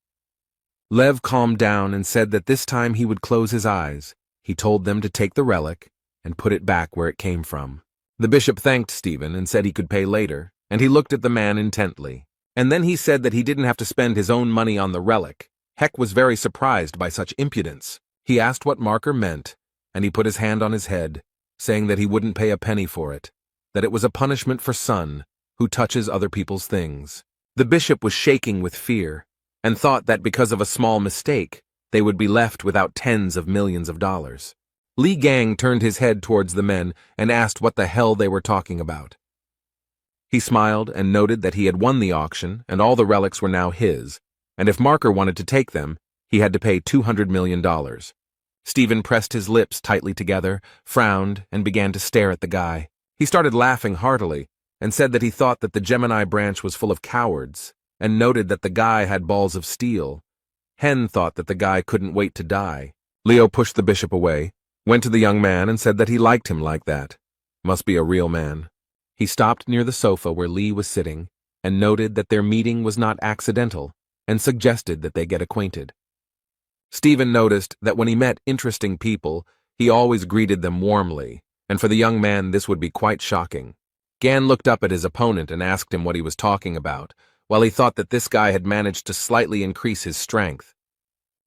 Lev calmed down and said that this time he would close his eyes. He told them to take the relic and put it back where it came from. The bishop thanked Stephen and said he could pay later, and he looked at the man intently. And then he said that he didn't have to spend his own money on the relic. Heck was very surprised by such impudence. He asked what Marker meant, and he put his hand on his head, saying that he wouldn't pay a penny for it, that it was a punishment for son who touches other people's things. The bishop was shaking with fear, and thought that because of a small mistake, they would be left without tens of millions of dollars. Li Gang turned his head towards the men and asked what the hell they were talking about. He smiled and noted that he had won the auction and all the relics were now his, and if Marker wanted to take them, he had to pay $200 million. Stephen pressed his lips tightly together, frowned, and began to stare at the guy. He started laughing heartily and said that he thought that the Gemini branch was full of cowards, and noted that the guy had balls of steel. Hen thought that the guy couldn't wait to die. Leo pushed the bishop away, went to the young man and said that he liked him like that. Must be a real man. He stopped near the sofa where Lee was sitting and noted that their meeting was not accidental and suggested that they get acquainted. Stephen noticed that when he met interesting people, he always greeted them warmly, and for the young man this would be quite shocking. Gan looked up at his opponent and asked him what he was talking about, while he thought that this guy had managed to slightly increase his strength.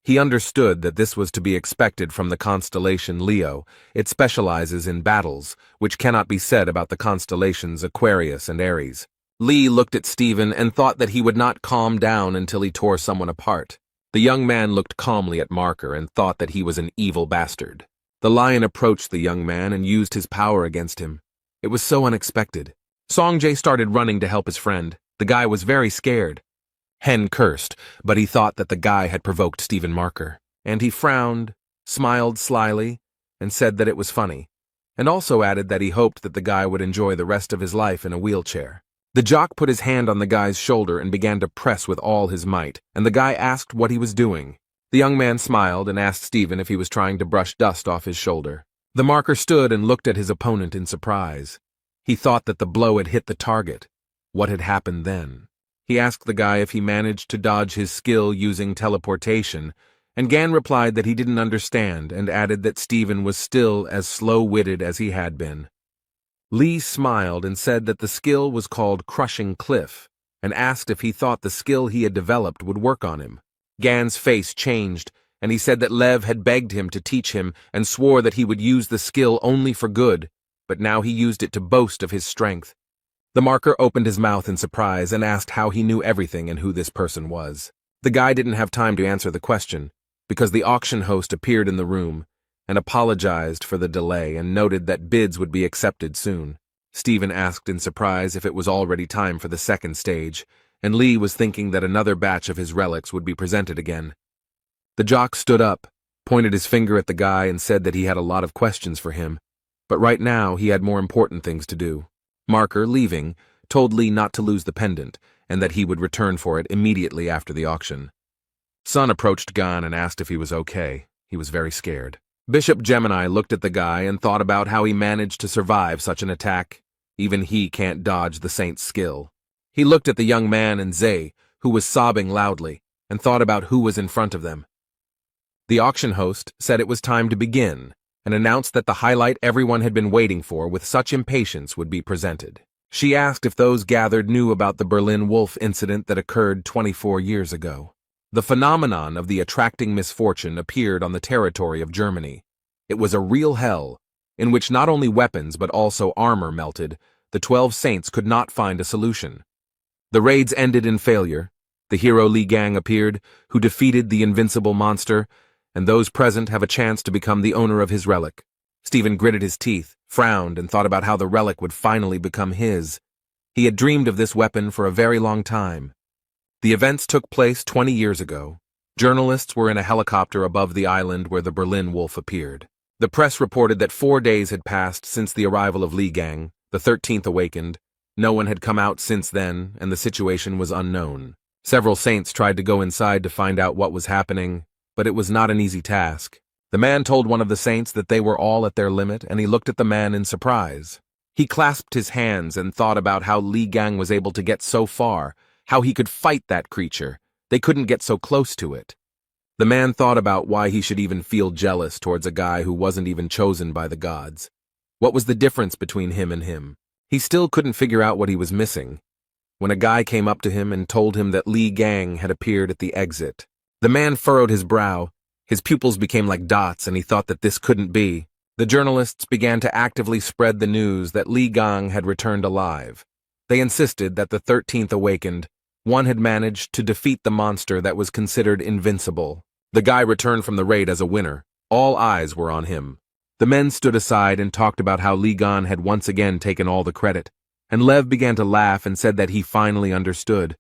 He understood that this was to be expected from the constellation Leo. It specializes in battles, which cannot be said about the constellations Aquarius and Aries. Lee looked at Stephen and thought that he would not calm down until he tore someone apart. The young man looked calmly at Marker and thought that he was an evil bastard. The lion approached the young man and used his power against him. It was so unexpected. Songjay started running to help his friend. The guy was very scared. Hen cursed, but he thought that the guy had provoked Stephen Marker, and he frowned, smiled slyly, and said that it was funny, and also added that he hoped that the guy would enjoy the rest of his life in a wheelchair. The jock put his hand on the guy's shoulder and began to press with all his might, and the guy asked what he was doing. The young man smiled and asked Stephen if he was trying to brush dust off his shoulder. The Marker stood and looked at his opponent in surprise. He thought that the blow had hit the target. What had happened then? He asked the guy if he managed to dodge his skill using teleportation, and Gan replied that he didn't understand and added that Stephen was still as slow-witted as he had been. Lee smiled and said that the skill was called Crushing Cliff, and asked if he thought the skill he had developed would work on him. Gan's face changed, and he said that Lev had begged him to teach him and swore that he would use the skill only for good, but now he used it to boast of his strength. The Marker opened his mouth in surprise and asked how he knew everything and who this person was. The guy didn't have time to answer the question, because the auction host appeared in the room and apologized for the delay and noted that bids would be accepted soon. Stephen asked in surprise if it was already time for the second stage, and Lee was thinking that another batch of his relics would be presented again. The jock stood up, pointed his finger at the guy and said that he had a lot of questions for him, but right now he had more important things to do. Marker, leaving, told Lee not to lose the pendant and that he would return for it immediately after the auction. Sun approached Gan and asked if he was okay. He was very scared. Bishop Gemini looked at the guy and thought about how he managed to survive such an attack. Even he can't dodge the saint's skill. He looked at the young man and Zay, who was sobbing loudly, and thought about who was in front of them. The auction host said it was time to begin, and announced that the highlight everyone had been waiting for with such impatience would be presented. She asked if those gathered knew about the Berlin Wolf incident that occurred 24 years ago. The phenomenon of the attracting misfortune appeared on the territory of Germany. It was a real hell, in which not only weapons but also armor melted. The 12 saints could not find a solution. The raids ended in failure. The hero Li Gang appeared, who defeated the invincible monster, and those present have a chance to become the owner of his relic. Stephen gritted his teeth, frowned, and thought about how the relic would finally become his. He had dreamed of this weapon for a very long time. The events took place 20 years ago. Journalists were in a helicopter above the island where the Berlin Wolf appeared. The press reported that 4 days had passed since the arrival of Li Gang, the 13th awakened. No one had come out since then, and the situation was unknown. Several saints tried to go inside to find out what was happening, but it was not an easy task. The man told one of the saints that they were all at their limit, and he looked at the man in surprise. He clasped his hands and thought about how Li Gang was able to get so far, how he could fight that creature. They couldn't get so close to it. The man thought about why he should even feel jealous towards a guy who wasn't even chosen by the gods. What was the difference between him and him? He still couldn't figure out what he was missing. When a guy came up to him and told him that Li Gang had appeared at the exit, the man furrowed his brow. His pupils became like dots, and he thought that this couldn't be. The journalists began to actively spread the news that Li Gang had returned alive. They insisted that the 13th awakened. One had managed to defeat the monster that was considered invincible. The guy returned from the raid as a winner. All eyes were on him. The men stood aside and talked about how Li Gang had once again taken all the credit, and Lev began to laugh and said that he finally understood.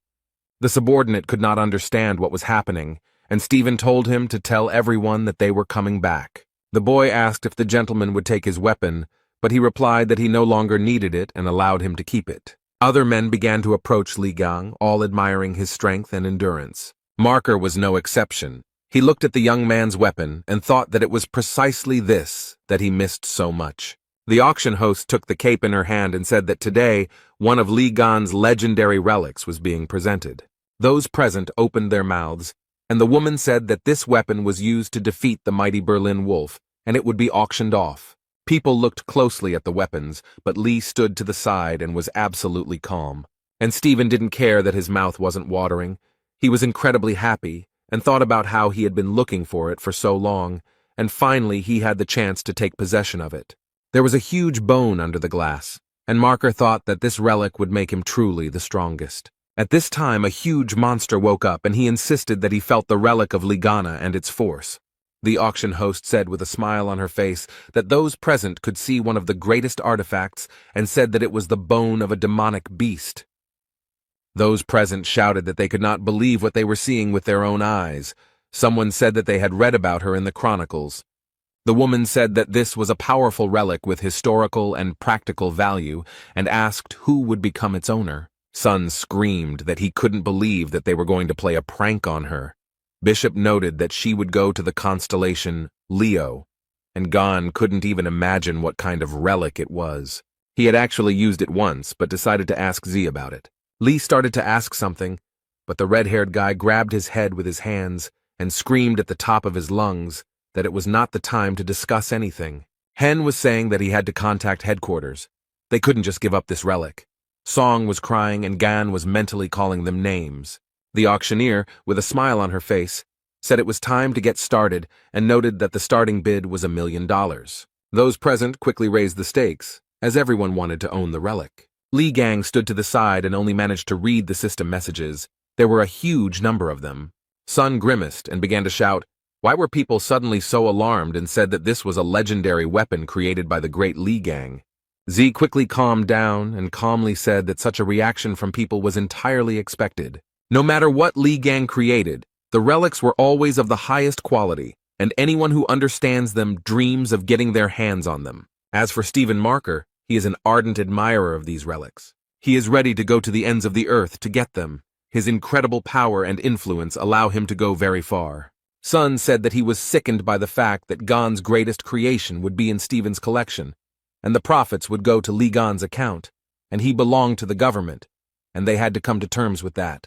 The subordinate could not understand what was happening, and Stephen told him to tell everyone that they were coming back. The boy asked if the gentleman would take his weapon, but he replied that he no longer needed it and allowed him to keep it. Other men began to approach Li Gang, all admiring his strength and endurance. Marker was no exception. He looked at the young man's weapon and thought that it was precisely this that he missed so much. The auction host took the cape in her hand and said that today one of Li Gang's legendary relics was being presented. Those present opened their mouths, and the woman said that this weapon was used to defeat the mighty Berlin Wolf, and it would be auctioned off. People looked closely at the weapons, but Lee stood to the side and was absolutely calm. And Stephen didn't care that his mouth wasn't watering. He was incredibly happy, and thought about how he had been looking for it for so long, and finally he had the chance to take possession of it. There was a huge bone under the glass, and Marker thought that this relic would make him truly the strongest. At this time, a huge monster woke up, and he insisted that he felt the relic of Ligana and its force. The auction host said with a smile on her face that those present could see one of the greatest artifacts, and said that it was the bone of a demonic beast. Those present shouted that they could not believe what they were seeing with their own eyes. Someone said that they had read about her in the chronicles. The woman said that this was a powerful relic with historical and practical value, and asked who would become its owner. Sun screamed that he couldn't believe that they were going to play a prank on her. Bishop noted that she would go to the constellation Leo, and Gon couldn't even imagine what kind of relic it was. He had actually used it once, but decided to ask Z about it. Lee started to ask something, but the red-haired guy grabbed his head with his hands and screamed at the top of his lungs that it was not the time to discuss anything. Hen was saying that he had to contact headquarters. They couldn't just give up this relic. Song was crying and Gan was mentally calling them names. The auctioneer, with a smile on her face, said it was time to get started and noted that the starting bid was $1 million. Those present quickly raised the stakes, as everyone wanted to own the relic. Li Gang stood to the side and only managed to read the system messages. There were a huge number of them. Sun grimaced and began to shout, why were people suddenly so alarmed, and said that this was a legendary weapon created by the great Li Gang. Z quickly calmed down and calmly said that such a reaction from people was entirely expected. No matter what Li Gang created, the relics were always of the highest quality, and anyone who understands them dreams of getting their hands on them. As for Stephen Marker, he is an ardent admirer of these relics. He is ready to go to the ends of the earth to get them. His incredible power and influence allow him to go very far. Sun said that he was sickened by the fact that Gon's greatest creation would be in Stephen's collection, and the profits would go to Lee Gon's account, and he belonged to the government, and they had to come to terms with that.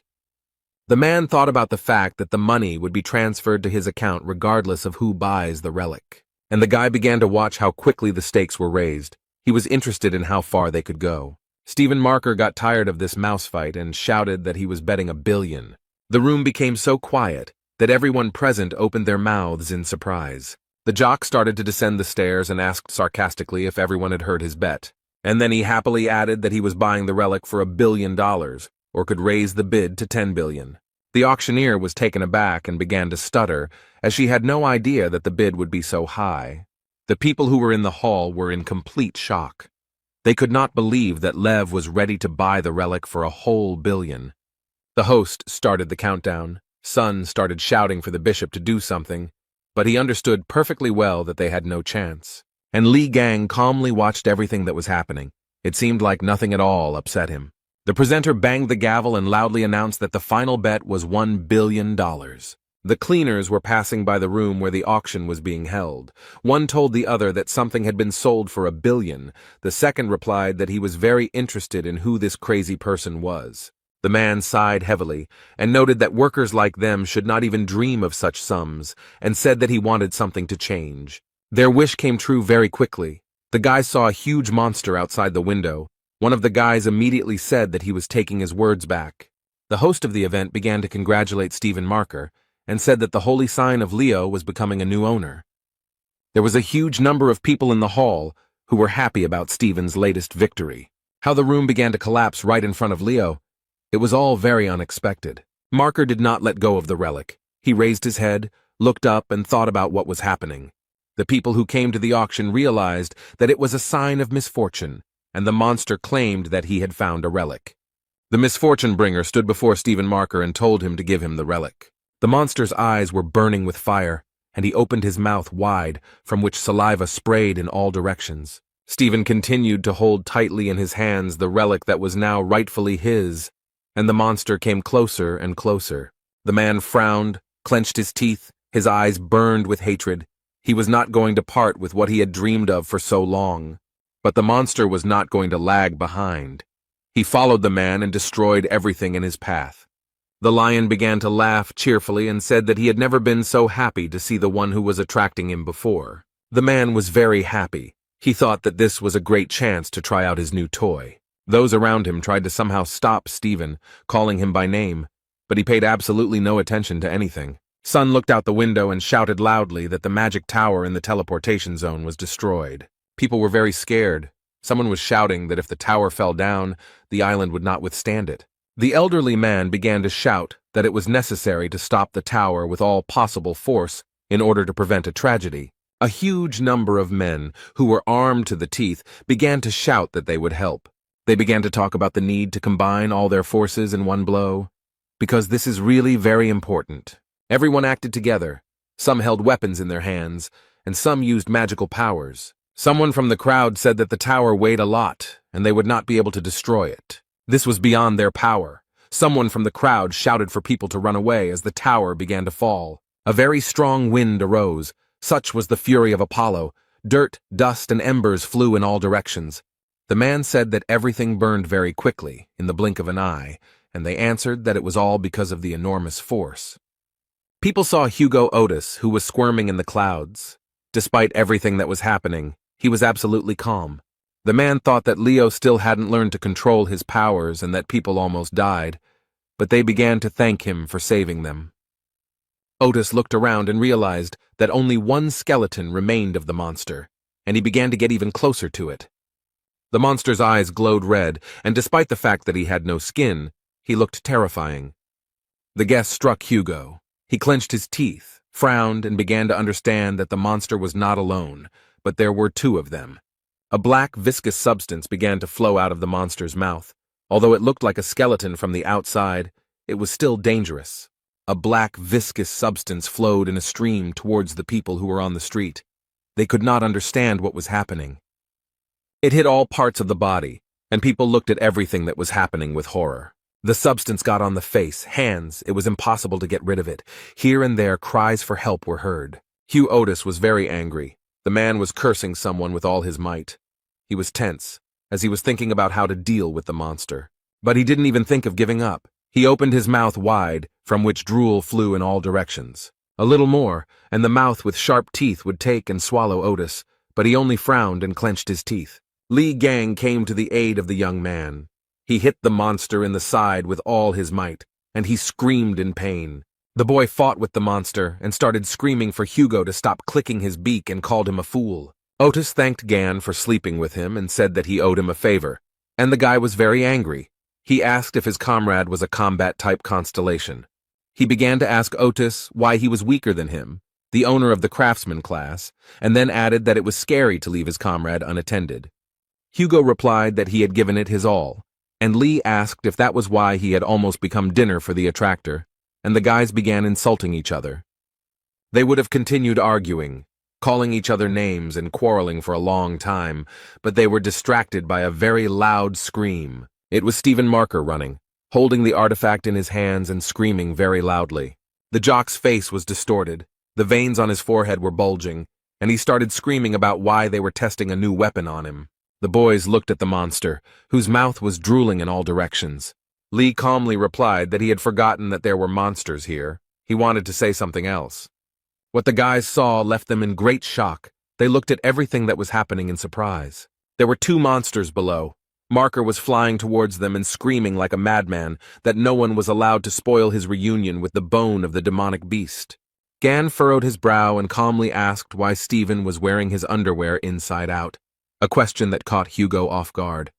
The man thought about the fact that the money would be transferred to his account regardless of who buys the relic. And the guy began to watch how quickly the stakes were raised. He was interested in how far they could go. Stephen Marker got tired of this mouse fight and shouted that he was betting $1 billion. The room became so quiet that everyone present opened their mouths in surprise. The jock started to descend the stairs and asked sarcastically if everyone had heard his bet. And then he happily added that he was buying the relic for $1 billion, or could raise the bid to $10 billion. The auctioneer was taken aback and began to stutter, as she had no idea that the bid would be so high. The people who were in the hall were in complete shock. They could not believe that Lev was ready to buy the relic for a whole $1 billion. The host started the countdown. Sun started shouting for the bishop to do something, but he understood perfectly well that they had no chance. And Li Gang calmly watched everything that was happening. It seemed like nothing at all upset him. The presenter banged the gavel and loudly announced that the final bet was $1 billion. The cleaners were passing by the room where the auction was being held. One told the other that something had been sold for $1 billion. The second replied that he was very interested in who this crazy person was. The man sighed heavily and noted that workers like them should not even dream of such sums, and said that he wanted something to change. Their wish came true very quickly. The guy saw a huge monster outside the window. One of the guys immediately said that he was taking his words back. The host of the event began to congratulate Stephen Marker and said that the holy sign of Leo was becoming a new owner. There was a huge number of people in the hall who were happy about Stephen's latest victory. How the room began to collapse right in front of Leo. It was all very unexpected. Marker did not let go of the relic. He raised his head, looked up, and thought about what was happening. The people who came to the auction realized that it was a sign of misfortune, and the monster claimed that he had found a relic. The misfortune bringer stood before Stephen Marker and told him to give him the relic. The monster's eyes were burning with fire, and he opened his mouth wide, from which saliva sprayed in all directions. Stephen continued to hold tightly in his hands the relic that was now rightfully his, and the monster came closer and closer. The man frowned, clenched his teeth, his eyes burned with hatred. He was not going to part with what he had dreamed of for so long. But the monster was not going to lag behind. He followed the man and destroyed everything in his path. The lion began to laugh cheerfully and said that he had never been so happy to see the one who was attracting him before. The man was very happy. He thought that this was a great chance to try out his new toy. Those around him tried to somehow stop Stephen, calling him by name, but he paid absolutely no attention to anything. Sun looked out the window and shouted loudly that the magic tower in the teleportation zone was destroyed. People were very scared. Someone was shouting that if the tower fell down, the island would not withstand it. The elderly man began to shout that it was necessary to stop the tower with all possible force in order to prevent a tragedy. A huge number of men, who were armed to the teeth, began to shout that they would help. They began to talk about the need to combine all their forces in one blow, because this is really very important. Everyone acted together. Some held weapons in their hands, and some used magical powers. Someone from the crowd said that the tower weighed a lot, and they would not be able to destroy it. This was beyond their power. Someone from the crowd shouted for people to run away as the tower began to fall. A very strong wind arose. Such was the fury of Apollo. Dirt, dust, and embers flew in all directions. The man said that everything burned very quickly, in the blink of an eye, and they answered that it was all because of the enormous force. People saw Hugo Otis, who was squirming in the clouds. Despite everything that was happening, he was absolutely calm. The man thought that Leo still hadn't learned to control his powers and that people almost died, but they began to thank him for saving them. Otis looked around and realized that only one skeleton remained of the monster, and he began to get even closer to it. The monster's eyes glowed red, and despite the fact that he had no skin, he looked terrifying. The guest struck Hugo. He clenched his teeth, frowned, and began to understand that the monster was not alone, but there were two of them. A black, viscous substance began to flow out of the monster's mouth. Although it looked like a skeleton from the outside, it was still dangerous. A black, viscous substance flowed in a stream towards the people who were on the street. They could not understand what was happening. It hit all parts of the body, and people looked at everything that was happening with horror. The substance got on the face, hands, it was impossible to get rid of it. Here and there, cries for help were heard. Hugh Otis was very angry. The man was cursing someone with all his might. He was tense, as he was thinking about how to deal with the monster. But he didn't even think of giving up. He opened his mouth wide, from which drool flew in all directions. A little more, and the mouth with sharp teeth would take and swallow Otis, but he only frowned and clenched his teeth. Li Gang came to the aid of the young man. He hit the monster in the side with all his might, and he screamed in pain. The boy fought with the monster and started screaming for Hugo to stop clicking his beak and called him a fool. Otis thanked Gan for sleeping with him and said that he owed him a favor, and the guy was very angry. He asked if his comrade was a combat-type constellation. He began to ask Otis why he was weaker than him, the owner of the craftsman class, and then added that it was scary to leave his comrade unattended. Hugo replied that he had given it his all, and Lee asked if that was why he had almost become dinner for the attractor, and the guys began insulting each other. They would have continued arguing, calling each other names and quarreling for a long time, but they were distracted by a very loud scream. It was Stephen Marker running, holding the artifact in his hands and screaming very loudly. The jock's face was distorted, the veins on his forehead were bulging, and he started screaming about why they were testing a new weapon on him. The boys looked at the monster, whose mouth was drooling in all directions. Lee calmly replied that he had forgotten that there were monsters here. He wanted to say something else. What the guys saw left them in great shock. They looked at everything that was happening in surprise. There were 2 monsters below. Marker was flying towards them and screaming like a madman that no one was allowed to spoil his reunion with the bone of the demonic beast. Gan furrowed his brow and calmly asked why Stephen was wearing his underwear inside out, a question that caught Hugo off guard.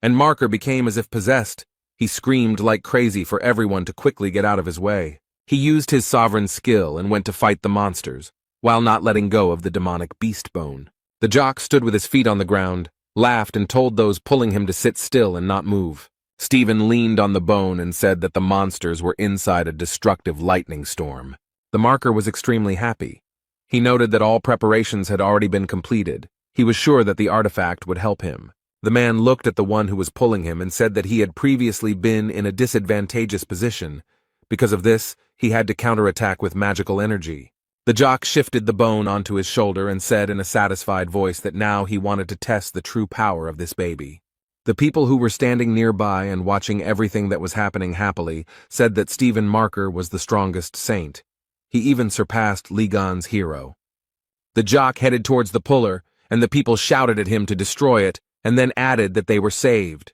And Marker became as if possessed. He screamed like crazy for everyone to quickly get out of his way. He used his sovereign skill and went to fight the monsters, while not letting go of the demonic beast bone. The jock stood with his feet on the ground, laughed and told those pulling him to sit still and not move. Stephen leaned on the bone and said that the monsters were inside a destructive lightning storm. The Marker was extremely happy. He noted that all preparations had already been completed. He was sure that the artifact would help him. The man looked at the one who was pulling him and said that he had previously been in a disadvantageous position. Because of this, he had to counterattack with magical energy. The jock shifted the bone onto his shoulder and said in a satisfied voice that now he wanted to test the true power of this baby. The people who were standing nearby and watching everything that was happening happily said that Stephen Marker was the strongest saint. He even surpassed Ligon's hero. The jock headed towards the puller, and the people shouted at him to destroy it, and then added that they were saved.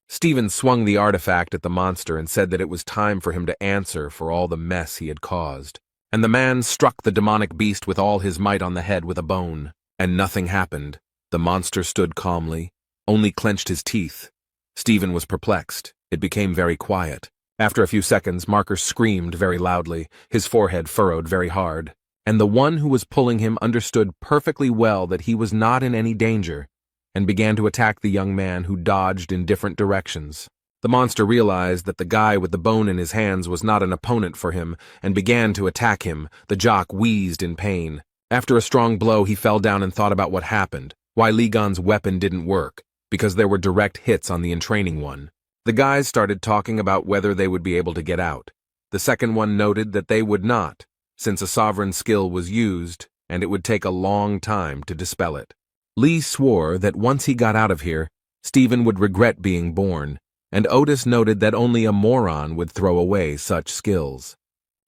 Stephen swung the artifact at the monster and said that it was time for him to answer for all the mess he had caused. And the man struck the demonic beast with all his might on the head with a bone. And nothing happened. The monster stood calmly, only clenched his teeth. Stephen was perplexed. It became very quiet. After a few seconds, Marker screamed very loudly, his forehead furrowed very hard. And the one who was pulling him understood perfectly well that he was not in any danger, and began to attack the young man who dodged in different directions. The monster realized that the guy with the bone in his hands was not an opponent for him, and began to attack him. The jock wheezed in pain. After a strong blow, he fell down and thought about what happened, why Ligon's weapon didn't work, because there were direct hits on the entraining one. The guys started talking about whether they would be able to get out. The second one noted that they would not, since a sovereign skill was used, and it would take a long time to dispel it. Lee swore that once he got out of here, Stephen would regret being born, and Otis noted that only a moron would throw away such skills.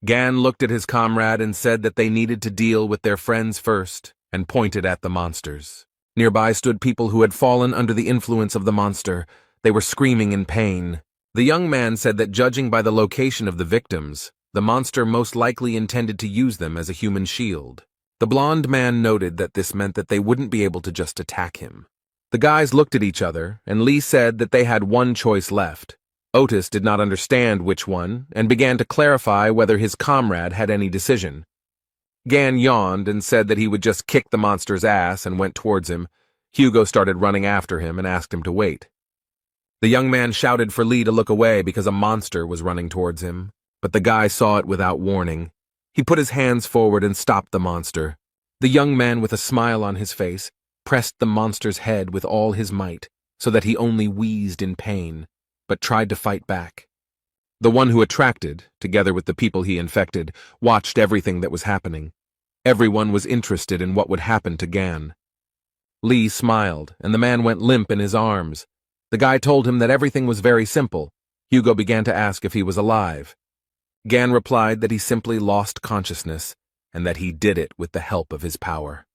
Gan looked at his comrade and said that they needed to deal with their friends first, and pointed at the monsters. Nearby stood people who had fallen under the influence of the monster. They were screaming in pain. The young man said that judging by the location of the victims, the monster most likely intended to use them as a human shield. The blonde man noted that this meant that they wouldn't be able to just attack him. The guys looked at each other, and Lee said that they had one choice left. Otis did not understand which one, and began to clarify whether his comrade had any decision. Gan yawned and said that he would just kick the monster's ass and went towards him. Hugo started running after him and asked him to wait. The young man shouted for Lee to look away because a monster was running towards him, but the guy saw it without warning. He put his hands forward and stopped the monster. The young man, with a smile on his face, pressed the monster's head with all his might, so that he only wheezed in pain, but tried to fight back. The one who attracted, together with the people he infected, watched everything that was happening. Everyone was interested in what would happen to Gan. Lee smiled, and the man went limp in his arms. The guy told him that everything was very simple. Hugo began to ask if he was alive. Gan replied that he simply lost consciousness, and that he did it with the help of his power.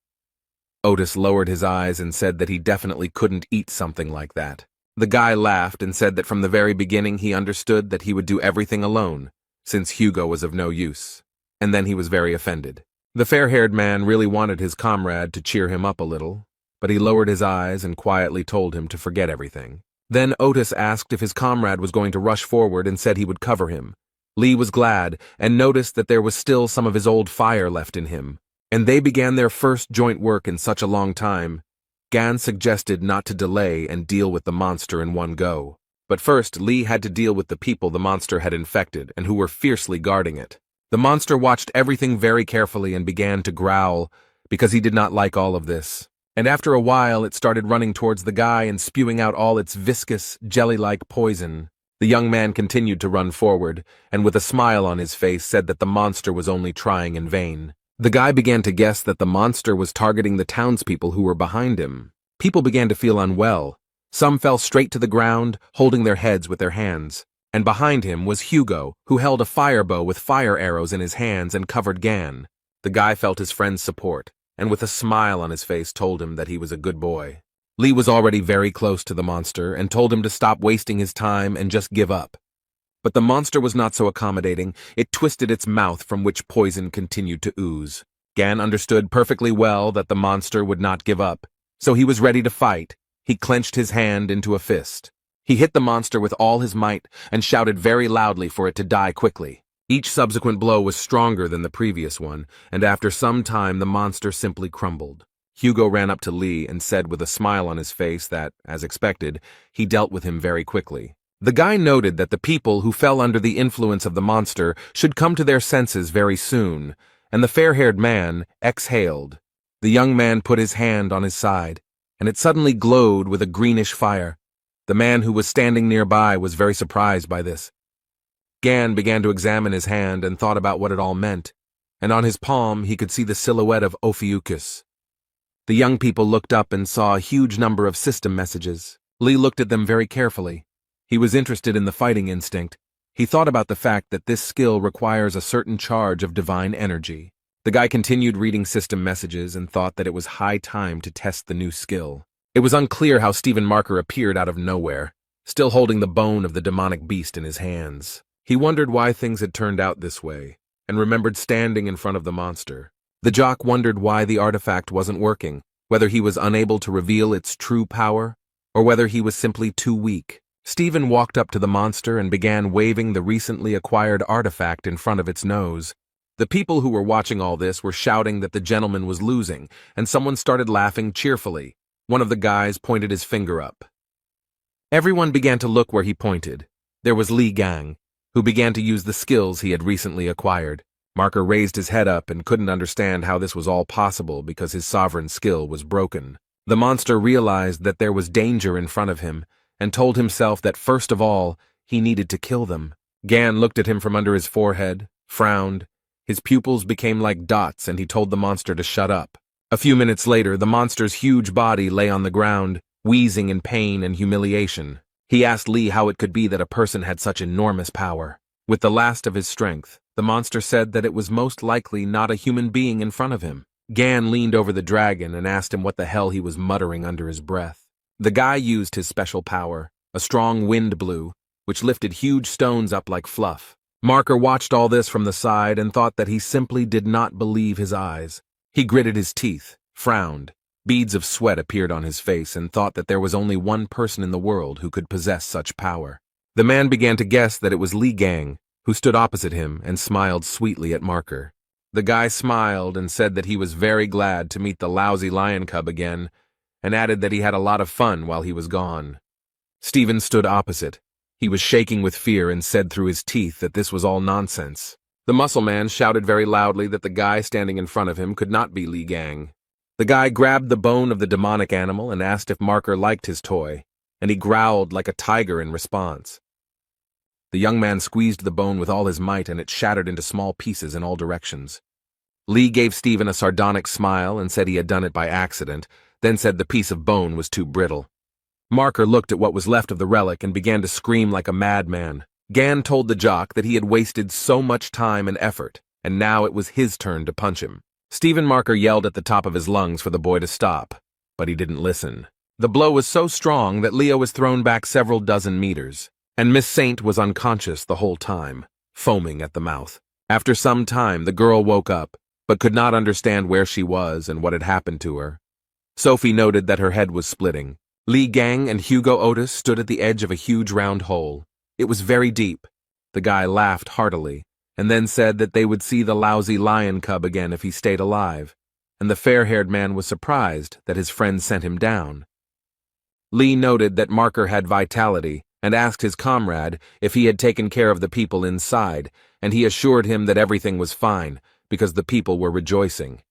Otis lowered his eyes and said that he definitely couldn't eat something like that. The guy laughed and said that from the very beginning he understood that he would do everything alone, since Hugo was of no use. And then he was very offended. The fair-haired man really wanted his comrade to cheer him up a little, but he lowered his eyes and quietly told him to forget everything. Then Otis asked if his comrade was going to rush forward and said he would cover him. Lee was glad and noticed that there was still some of his old fire left in him, and they began their first joint work in such a long time. Gan suggested not to delay and deal with the monster in one go. But first, Lee had to deal with the people the monster had infected and who were fiercely guarding it. The monster watched everything very carefully and began to growl because he did not like all of this. And after a while, it started running towards the guy and spewing out all its viscous, jelly-like poison. The young man continued to run forward, and with a smile on his face said that the monster was only trying in vain. The guy began to guess that the monster was targeting the townspeople who were behind him. People began to feel unwell. Some fell straight to the ground, holding their heads with their hands. And behind him was Hugo, who held a fire bow with fire arrows in his hands and covered Gan. The guy felt his friend's support, and with a smile on his face told him that he was a good boy. Lee was already very close to the monster and told him to stop wasting his time and just give up. But the monster was not so accommodating. It twisted its mouth from which poison continued to ooze. Gan understood perfectly well that the monster would not give up, so he was ready to fight. He clenched his hand into a fist. He hit the monster with all his might and shouted very loudly for it to die quickly. Each subsequent blow was stronger than the previous one, and after some time the monster simply crumbled. Hugo ran up to Lee and said with a smile on his face that, as expected, he dealt with him very quickly. The guy noted that the people who fell under the influence of the monster should come to their senses very soon, and the fair-haired man exhaled. The young man put his hand on his side, and it suddenly glowed with a greenish fire. The man who was standing nearby was very surprised by this. Gan began to examine his hand and thought about what it all meant, and on his palm he could see the silhouette of Ophiuchus. The young people looked up and saw a huge number of system messages. Lee looked at them very carefully. He was interested in the fighting instinct. He thought about the fact that this skill requires a certain charge of divine energy. The guy continued reading system messages and thought that it was high time to test the new skill. It was unclear how Stephen Marker appeared out of nowhere, still holding the bone of the demonic beast in his hands. He wondered why things had turned out this way, and remembered standing in front of the monster. The jock wondered why the artifact wasn't working, whether he was unable to reveal its true power, or whether he was simply too weak. Stephen walked up to the monster and began waving the recently acquired artifact in front of its nose. The people who were watching all this were shouting that the gentleman was losing, and someone started laughing cheerfully. One of the guys pointed his finger up. Everyone began to look where he pointed. There was Li Gang, who began to use the skills he had recently acquired. Marker raised his head up and couldn't understand how this was all possible because his sovereign skill was broken. The monster realized that there was danger in front of him and told himself that first of all, he needed to kill them. Gan looked at him from under his forehead, frowned. His pupils became like dots and he told the monster to shut up. A few minutes later, the monster's huge body lay on the ground, wheezing in pain and humiliation. He asked Lee how it could be that a person had such enormous power. With the last of his strength, the monster said that it was most likely not a human being in front of him. Gan leaned over the dragon and asked him what the hell he was muttering under his breath. The guy used his special power, a strong wind blew, which lifted huge stones up like fluff. Marker watched all this from the side and thought that he simply did not believe his eyes. He gritted his teeth, frowned. Beads of sweat appeared on his face and thought that there was only one person in the world who could possess such power. The man began to guess that it was Li Gang, who stood opposite him and smiled sweetly at Marker. The guy smiled and said that he was very glad to meet the lousy lion cub again, and added that he had a lot of fun while he was gone. Stephen stood opposite. He was shaking with fear and said through his teeth that this was all nonsense. The muscle man shouted very loudly that the guy standing in front of him could not be Li Gang. The guy grabbed the bone of the demonic animal and asked if Marker liked his toy, and he growled like a tiger in response. The young man squeezed the bone with all his might and it shattered into small pieces in all directions. Li gave Stephen a sardonic smile and said he had done it by accident, then said the piece of bone was too brittle. Marker looked at what was left of the relic and began to scream like a madman. Gan told the jock that he had wasted so much time and effort, and now it was his turn to punch him. Stephen Marker yelled at the top of his lungs for the boy to stop, but he didn't listen. The blow was so strong that Leo was thrown back several dozen meters, and Miss Saint was unconscious the whole time, foaming at the mouth. After some time, the girl woke up, but could not understand where she was and what had happened to her. Sophie noted that her head was splitting. Li Gang and Hugo Otis stood at the edge of a huge round hole. It was very deep. The guy laughed heartily, and then said that they would see the lousy lion cub again if he stayed alive, and the fair-haired man was surprised that his friend sent him down. Li noted that Marker had vitality and asked his comrade if he had taken care of the people inside, and he assured him that everything was fine, because the people were rejoicing.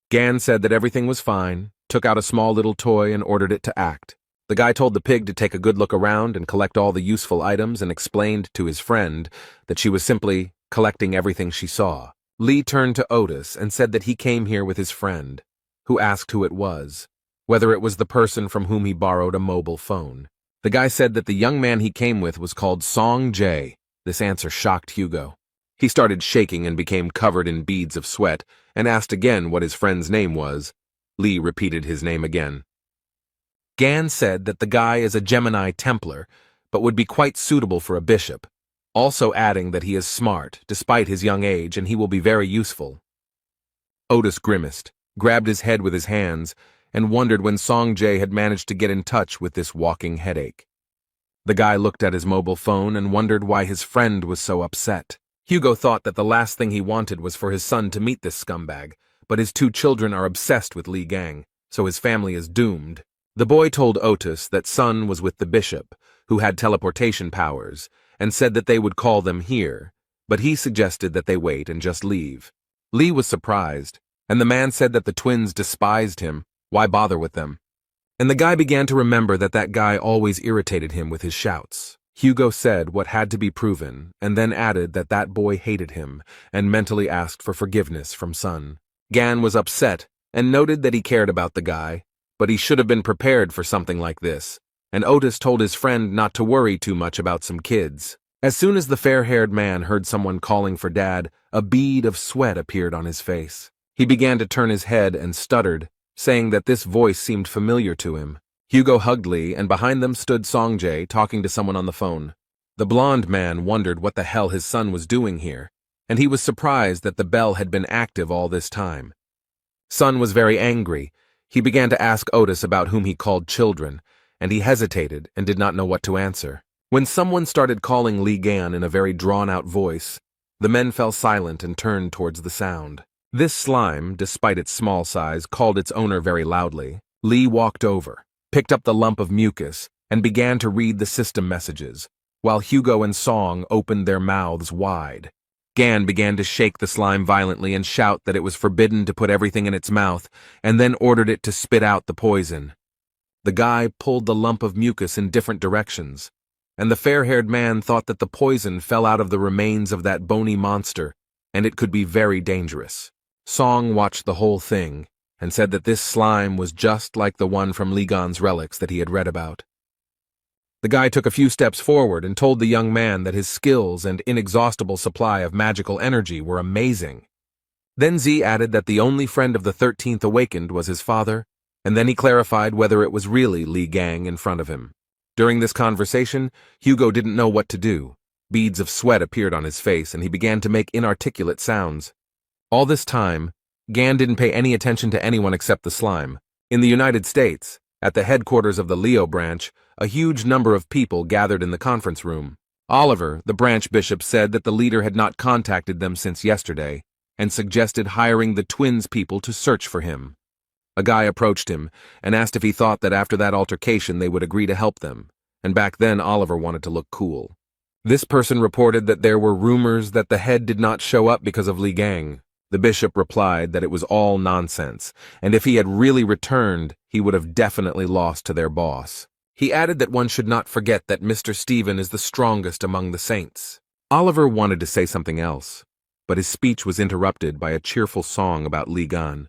Gan said that everything was fine, took out a small little toy and ordered it to act. The guy told the pig to take a good look around and collect all the useful items and explained to his friend that she was simply collecting everything she saw. Li turned to Otis and said that he came here with his friend, who asked who it was, whether it was the person from whom he borrowed a mobile phone. The guy said that the young man he came with was called Song Jae. This answer shocked Hugo. He started shaking and became covered in beads of sweat and asked again what his friend's name was. Li repeated his name again. Gan said that the guy is a Gemini Templar, but would be quite suitable for a bishop, also adding that he is smart, despite his young age, and he will be very useful. Otis grimaced, grabbed his head with his hands, and wondered when Song Jae had managed to get in touch with this walking headache. The guy looked at his mobile phone and wondered why his friend was so upset. Hugo thought that the last thing he wanted was for his son to meet this scumbag, but his two children are obsessed with Li Gang, so his family is doomed. The boy told Otis that Sun was with the bishop, who had teleportation powers, and said that they would call them here, but he suggested that they wait and just leave. Li was surprised, and the man said that the twins despised him. Why bother with them? And the guy began to remember that that guy always irritated him with his shouts. Hugo said what had to be proven, and then added that that boy hated him, and mentally asked for forgiveness from Sun. Gan was upset, and noted that he cared about the guy, but he should have been prepared for something like this, and Otis told his friend not to worry too much about some kids. As soon as the fair-haired man heard someone calling for Dad, a bead of sweat appeared on his face. He began to turn his head and stuttered, saying that this voice seemed familiar to him. Hugo hugged Li, and behind them stood Song Jae talking to someone on the phone. The blonde man wondered what the hell his son was doing here, and he was surprised that the bell had been active all this time. Sun was very angry. He began to ask Otis about whom he called children, and he hesitated and did not know what to answer. When someone started calling Li Gan in a very drawn-out voice, the men fell silent and turned towards the sound. This slime, despite its small size, called its owner very loudly. Li walked over, picked up the lump of mucus, and began to read the system messages, while Hugo and Song opened their mouths wide. Gan began to shake the slime violently and shout that it was forbidden to put everything in its mouth, and then ordered it to spit out the poison. The guy pulled the lump of mucus in different directions, and the fair-haired man thought that the poison fell out of the remains of that bony monster, and it could be very dangerous. Song watched the whole thing, and said that this slime was just like the one from Li Gan's relics that he had read about. The guy took a few steps forward and told the young man that his skills and inexhaustible supply of magical energy were amazing. Then Z added that the only friend of the 13th awakened was his father, and then he clarified whether it was really Li Gang in front of him. During this conversation, Hugo didn't know what to do. Beads of sweat appeared on his face, and he began to make inarticulate sounds. All this time, Gan didn't pay any attention to anyone except the slime. In the United States, at the headquarters of the Leo branch, a huge number of people gathered in the conference room. Oliver, the branch bishop, said that the leader had not contacted them since yesterday, and suggested hiring the twins people to search for him. A guy approached him and asked if he thought that after that altercation they would agree to help them, and back then Oliver wanted to look cool. This person reported that there were rumors that the head did not show up because of Li Gang. The bishop replied that it was all nonsense, and if he had really returned, he would have definitely lost to their boss. He added that one should not forget that Mr. Stephen is the strongest among the saints. Oliver wanted to say something else, but his speech was interrupted by a cheerful song about Li Gan.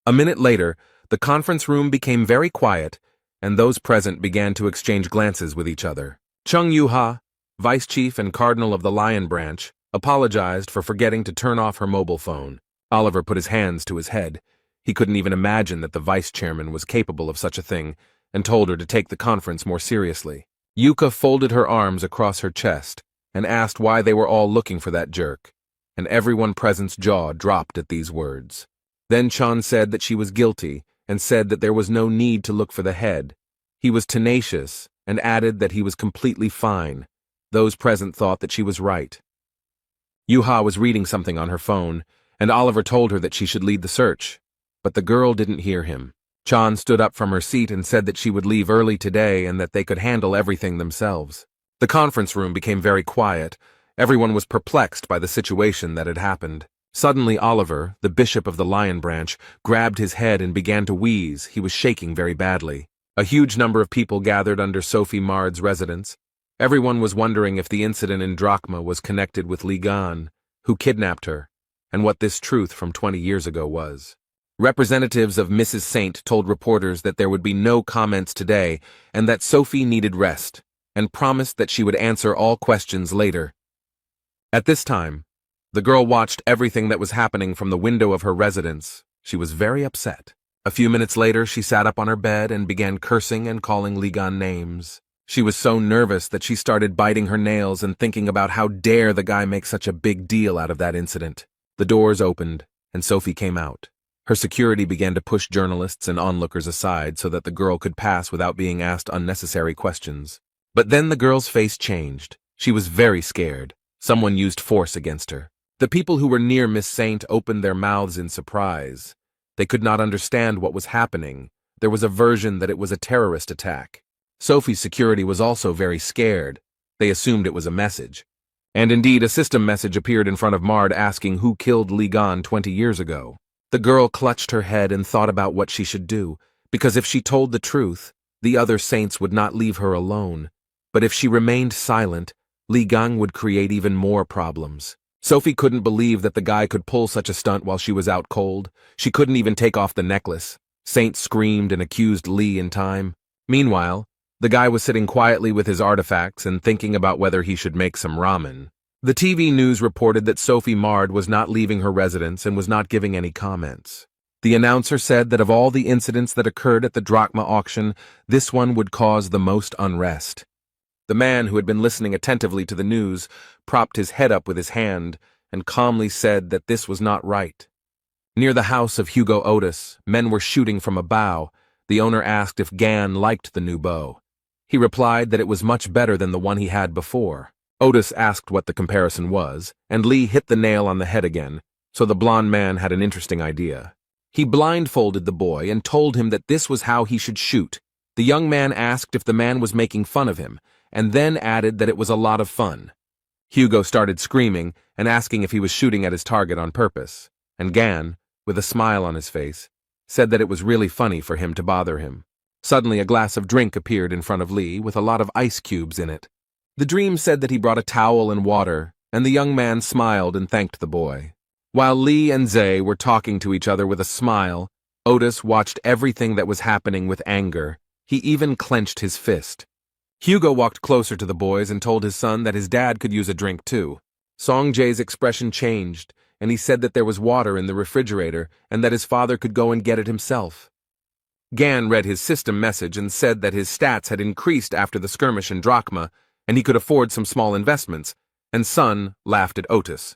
A minute later, the conference room became very quiet, and those present began to exchange glances with each other. Chung Yu-ha, vice chief and cardinal of the Lion Branch, apologized for forgetting to turn off her mobile phone. Oliver put his hands to his head. He couldn't even imagine that the vice chairman was capable of such a thing, and told her to take the conference more seriously. Yuka folded her arms across her chest and asked why they were all looking for that jerk, and everyone present's jaw dropped at these words. Then Chan said that she was guilty and said that there was no need to look for the head. He was tenacious and added that he was completely fine. Those present thought that she was right. Yuha was reading something on her phone, and Oliver told her that she should lead the search, but the girl didn't hear him. Chan stood up from her seat and said that she would leave early today and that they could handle everything themselves. The conference room became very quiet. Everyone was perplexed by the situation that had happened. Suddenly Oliver, the bishop of the Lion Branch, grabbed his head and began to wheeze. He was shaking very badly. A huge number of people gathered under Sophie Mard's residence. Everyone was wondering if the incident in Drachma was connected with Li Gan, who kidnapped her, and what this truth from 20 years ago was. Representatives of Mrs. Saint told reporters that there would be no comments today and that Sophie needed rest, and promised that she would answer all questions later. At this time, the girl watched everything that was happening from the window of her residence. She was very upset. A few minutes later, she sat up on her bed and began cursing and calling Li Gan names. She was so nervous that she started biting her nails and thinking about how dare the guy make such a big deal out of that incident. The doors opened, and Sophie came out. Her security began to push journalists and onlookers aside so that the girl could pass without being asked unnecessary questions. But then the girl's face changed. She was very scared. Someone used force against her. The people who were near Miss Saint opened their mouths in surprise. They could not understand what was happening. There was a version that it was a terrorist attack. Sophie's security was also very scared. They assumed it was a message. And indeed, a system message appeared in front of Mard asking who killed Li Gan 20 years ago. The girl clutched her head and thought about what she should do, because if she told the truth, the other saints would not leave her alone. But if she remained silent, Li Gan would create even more problems. Sophie couldn't believe that the guy could pull such a stunt while she was out cold. She couldn't even take off the necklace. Saint screamed and accused Li in time. Meanwhile, the guy was sitting quietly with his artifacts and thinking about whether he should make some ramen. The TV news reported that Sophie Mard was not leaving her residence and was not giving any comments. The announcer said that of all the incidents that occurred at the drachma auction, this one would cause the most unrest. The man who had been listening attentively to the news propped his head up with his hand and calmly said that this was not right. Near the house of Hugo Otis, men were shooting from a bow. The owner asked if Gan liked the new bow. He replied that it was much better than the one he had before. Otis asked what the comparison was, and Lee hit the nail on the head again, so the blond man had an interesting idea. He blindfolded the boy and told him that this was how he should shoot. The young man asked if the man was making fun of him, and then added that it was a lot of fun. Hugo started screaming and asking if he was shooting at his target on purpose, and Gan, with a smile on his face, said that it was really funny for him to bother him. Suddenly a glass of drink appeared in front of Lee with a lot of ice cubes in it. The dream said that he brought a towel and water, and the young man smiled and thanked the boy. While Lee and Zay were talking to each other with a smile, Otis watched everything that was happening with anger. He even clenched his fist. Hugo walked closer to the boys and told his son that his dad could use a drink too. Song Jae's expression changed, and he said that there was water in the refrigerator and that his father could go and get it himself. Gan read his system message and said that his stats had increased after the skirmish in Drachma, and he could afford some small investments, and Sun laughed at Otis.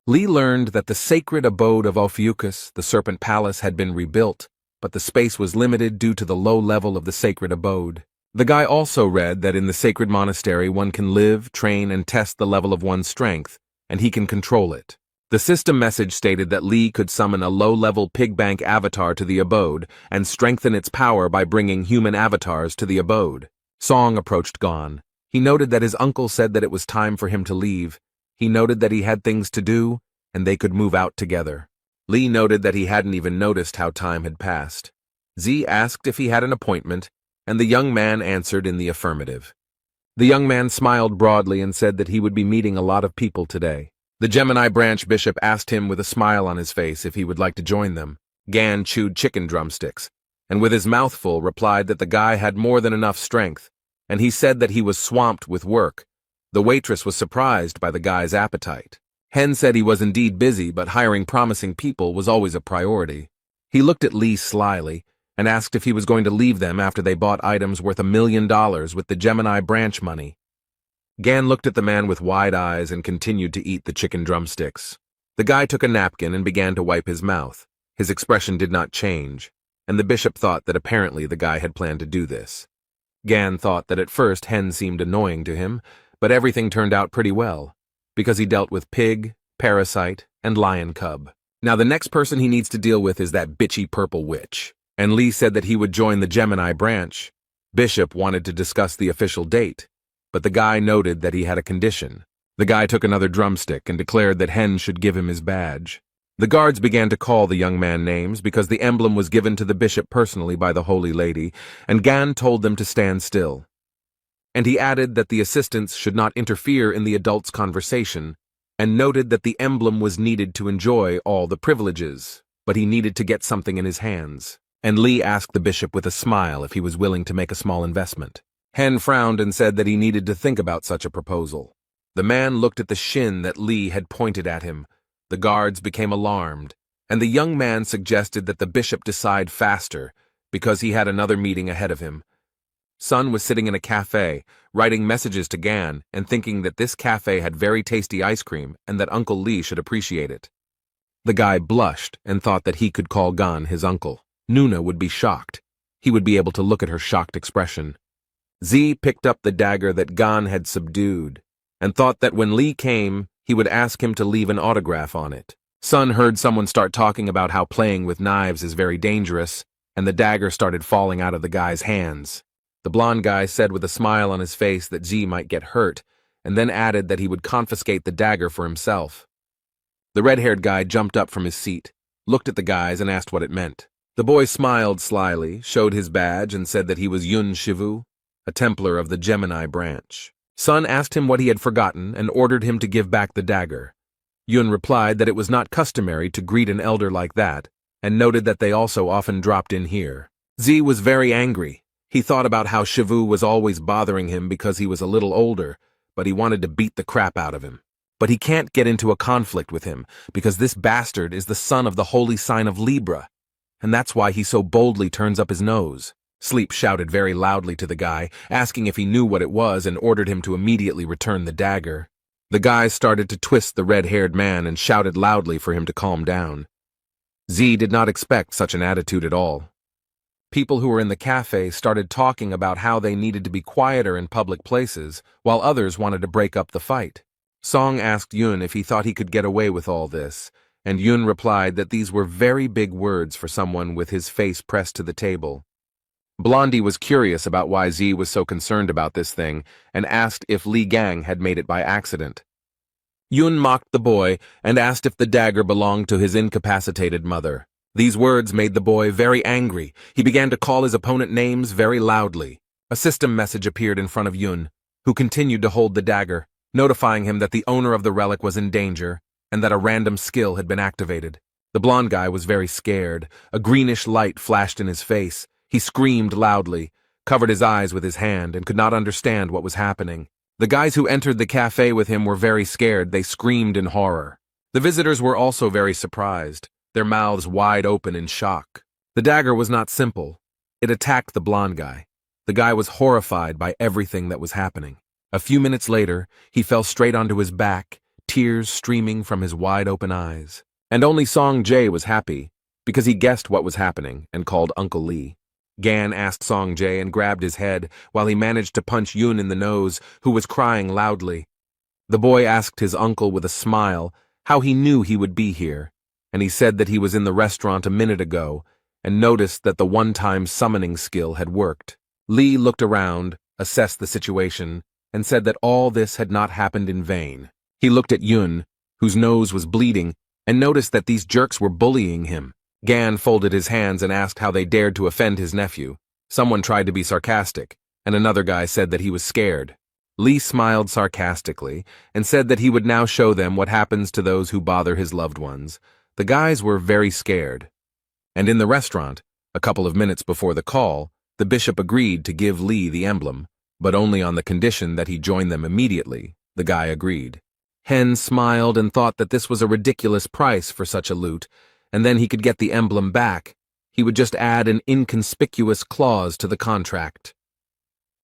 Lee learned that the sacred abode of Ophiuchus, the Serpent Palace, had been rebuilt, but the space was limited due to the low level of the sacred abode. The guy also read that in the sacred monastery one can live, train, and test the level of one's strength, and he can control it. The system message stated that Lee could summon a low-level pigbank avatar to the abode and strengthen its power by bringing human avatars to the abode. Song approached Gon. He noted that his uncle said that it was time for him to leave. He noted that he had things to do, and they could move out together. Lee noted that he hadn't even noticed how time had passed. Z asked if he had an appointment, and the young man answered in the affirmative. The young man smiled broadly and said that he would be meeting a lot of people today. The Gemini branch bishop asked him with a smile on his face if he would like to join them. Gan chewed chicken drumsticks, and with his mouth full replied that the guy had more than enough strength, and he said that he was swamped with work. The waitress was surprised by the guy's appetite. Hen said he was indeed busy, but hiring promising people was always a priority. He looked at Lee slyly and asked if he was going to leave them after they bought items worth $1 million with the Gemini branch money. Gan looked at the man with wide eyes and continued to eat the chicken drumsticks. The guy took a napkin and began to wipe his mouth. His expression did not change, and the bishop thought that apparently the guy had planned to do this. Gan thought that at first Hen seemed annoying to him, but everything turned out pretty well, because he dealt with pig, parasite, and lion cub. Now the next person he needs to deal with is that bitchy purple witch. And Lee said that he would join the Gemini branch. Bishop wanted to discuss the official date, but the guy noted that he had a condition. The guy took another drumstick and declared that Hen should give him his badge. The guards began to call the young man names because the emblem was given to the bishop personally by the Holy Lady, and Gan told them to stand still. And he added that the assistants should not interfere in the adults' conversation, and noted that the emblem was needed to enjoy all the privileges, but he needed to get something in his hands. And Lee asked the bishop with a smile if he was willing to make a small investment. Hen frowned and said that he needed to think about such a proposal. The man looked at the shin that Lee had pointed at him. The guards became alarmed, and the young man suggested that the bishop decide faster because he had another meeting ahead of him. Sun was sitting in a cafe, writing messages to Gan and thinking that this cafe had very tasty ice cream and that Uncle Lee should appreciate it. The guy blushed and thought that he could call Gan his uncle. Nuna would be shocked. He would be able to look at her shocked expression. Z picked up the dagger that Gan had subdued and thought that when Lee came, he would ask him to leave an autograph on it. Sun heard someone start talking about how playing with knives is very dangerous, and the dagger started falling out of the guy's hands. The blonde guy said with a smile on his face that Z might get hurt, and then added that he would confiscate the dagger for himself. The red-haired guy jumped up from his seat, looked at the guys, and asked what it meant. The boy smiled slyly, showed his badge, and said that he was Yun Shivu, a Templar of the Gemini branch. Sun asked him what he had forgotten and ordered him to give back the dagger. Yun replied that it was not customary to greet an elder like that, and noted that they also often dropped in here. Z was very angry. He thought about how Shivu was always bothering him because he was a little older, but he wanted to beat the crap out of him. But he can't get into a conflict with him because this bastard is the son of the holy sign of Libra, and that's why he so boldly turns up his nose. Sleep shouted very loudly to the guy, asking if he knew what it was, and ordered him to immediately return the dagger. The guy started to twist the red-haired man and shouted loudly for him to calm down. Z did not expect such an attitude at all. People who were in the cafe started talking about how they needed to be quieter in public places, while others wanted to break up the fight. Song asked Yun if he thought he could get away with all this, and Yun replied that these were very big words for someone with his face pressed to the table. Blondie was curious about why Z was so concerned about this thing and asked if Li Gang had made it by accident. Yun mocked the boy and asked if the dagger belonged to his incapacitated mother. These words made the boy very angry. He began to call his opponent names very loudly. A system message appeared in front of Yun, who continued to hold the dagger, notifying him that the owner of the relic was in danger and that a random skill had been activated. The blonde guy was very scared. A greenish light flashed in his face. He screamed loudly, covered his eyes with his hand, and could not understand what was happening. The guys who entered the cafe with him were very scared. They screamed in horror. The visitors were also very surprised, their mouths wide open in shock. The dagger was not simple. It attacked the blonde guy. The guy was horrified by everything that was happening. A few minutes later, he fell straight onto his back, tears streaming from his wide-open eyes. And only Song Jae was happy, because he guessed what was happening and called Uncle Lee. Gan asked Song Jae and grabbed his head while he managed to punch Yun in the nose, who was crying loudly. The boy asked his uncle with a smile how he knew he would be here, and he said that he was in the restaurant a minute ago and noticed that the one-time summoning skill had worked. Lee looked around, assessed the situation, and said that all this had not happened in vain. He looked at Yun, whose nose was bleeding, and noticed that these jerks were bullying him. Gan folded his hands and asked how they dared to offend his nephew. Someone tried to be sarcastic, and another guy said that he was scared. Lee smiled sarcastically and said that he would now show them what happens to those who bother his loved ones. The guys were very scared. And in the restaurant, a couple of minutes before the call, the bishop agreed to give Lee the emblem, but only on the condition that he join them immediately. The guy agreed. Hen smiled and thought that this was a ridiculous price for such a loot, and then he could get the emblem back. He would just add an inconspicuous clause to the contract.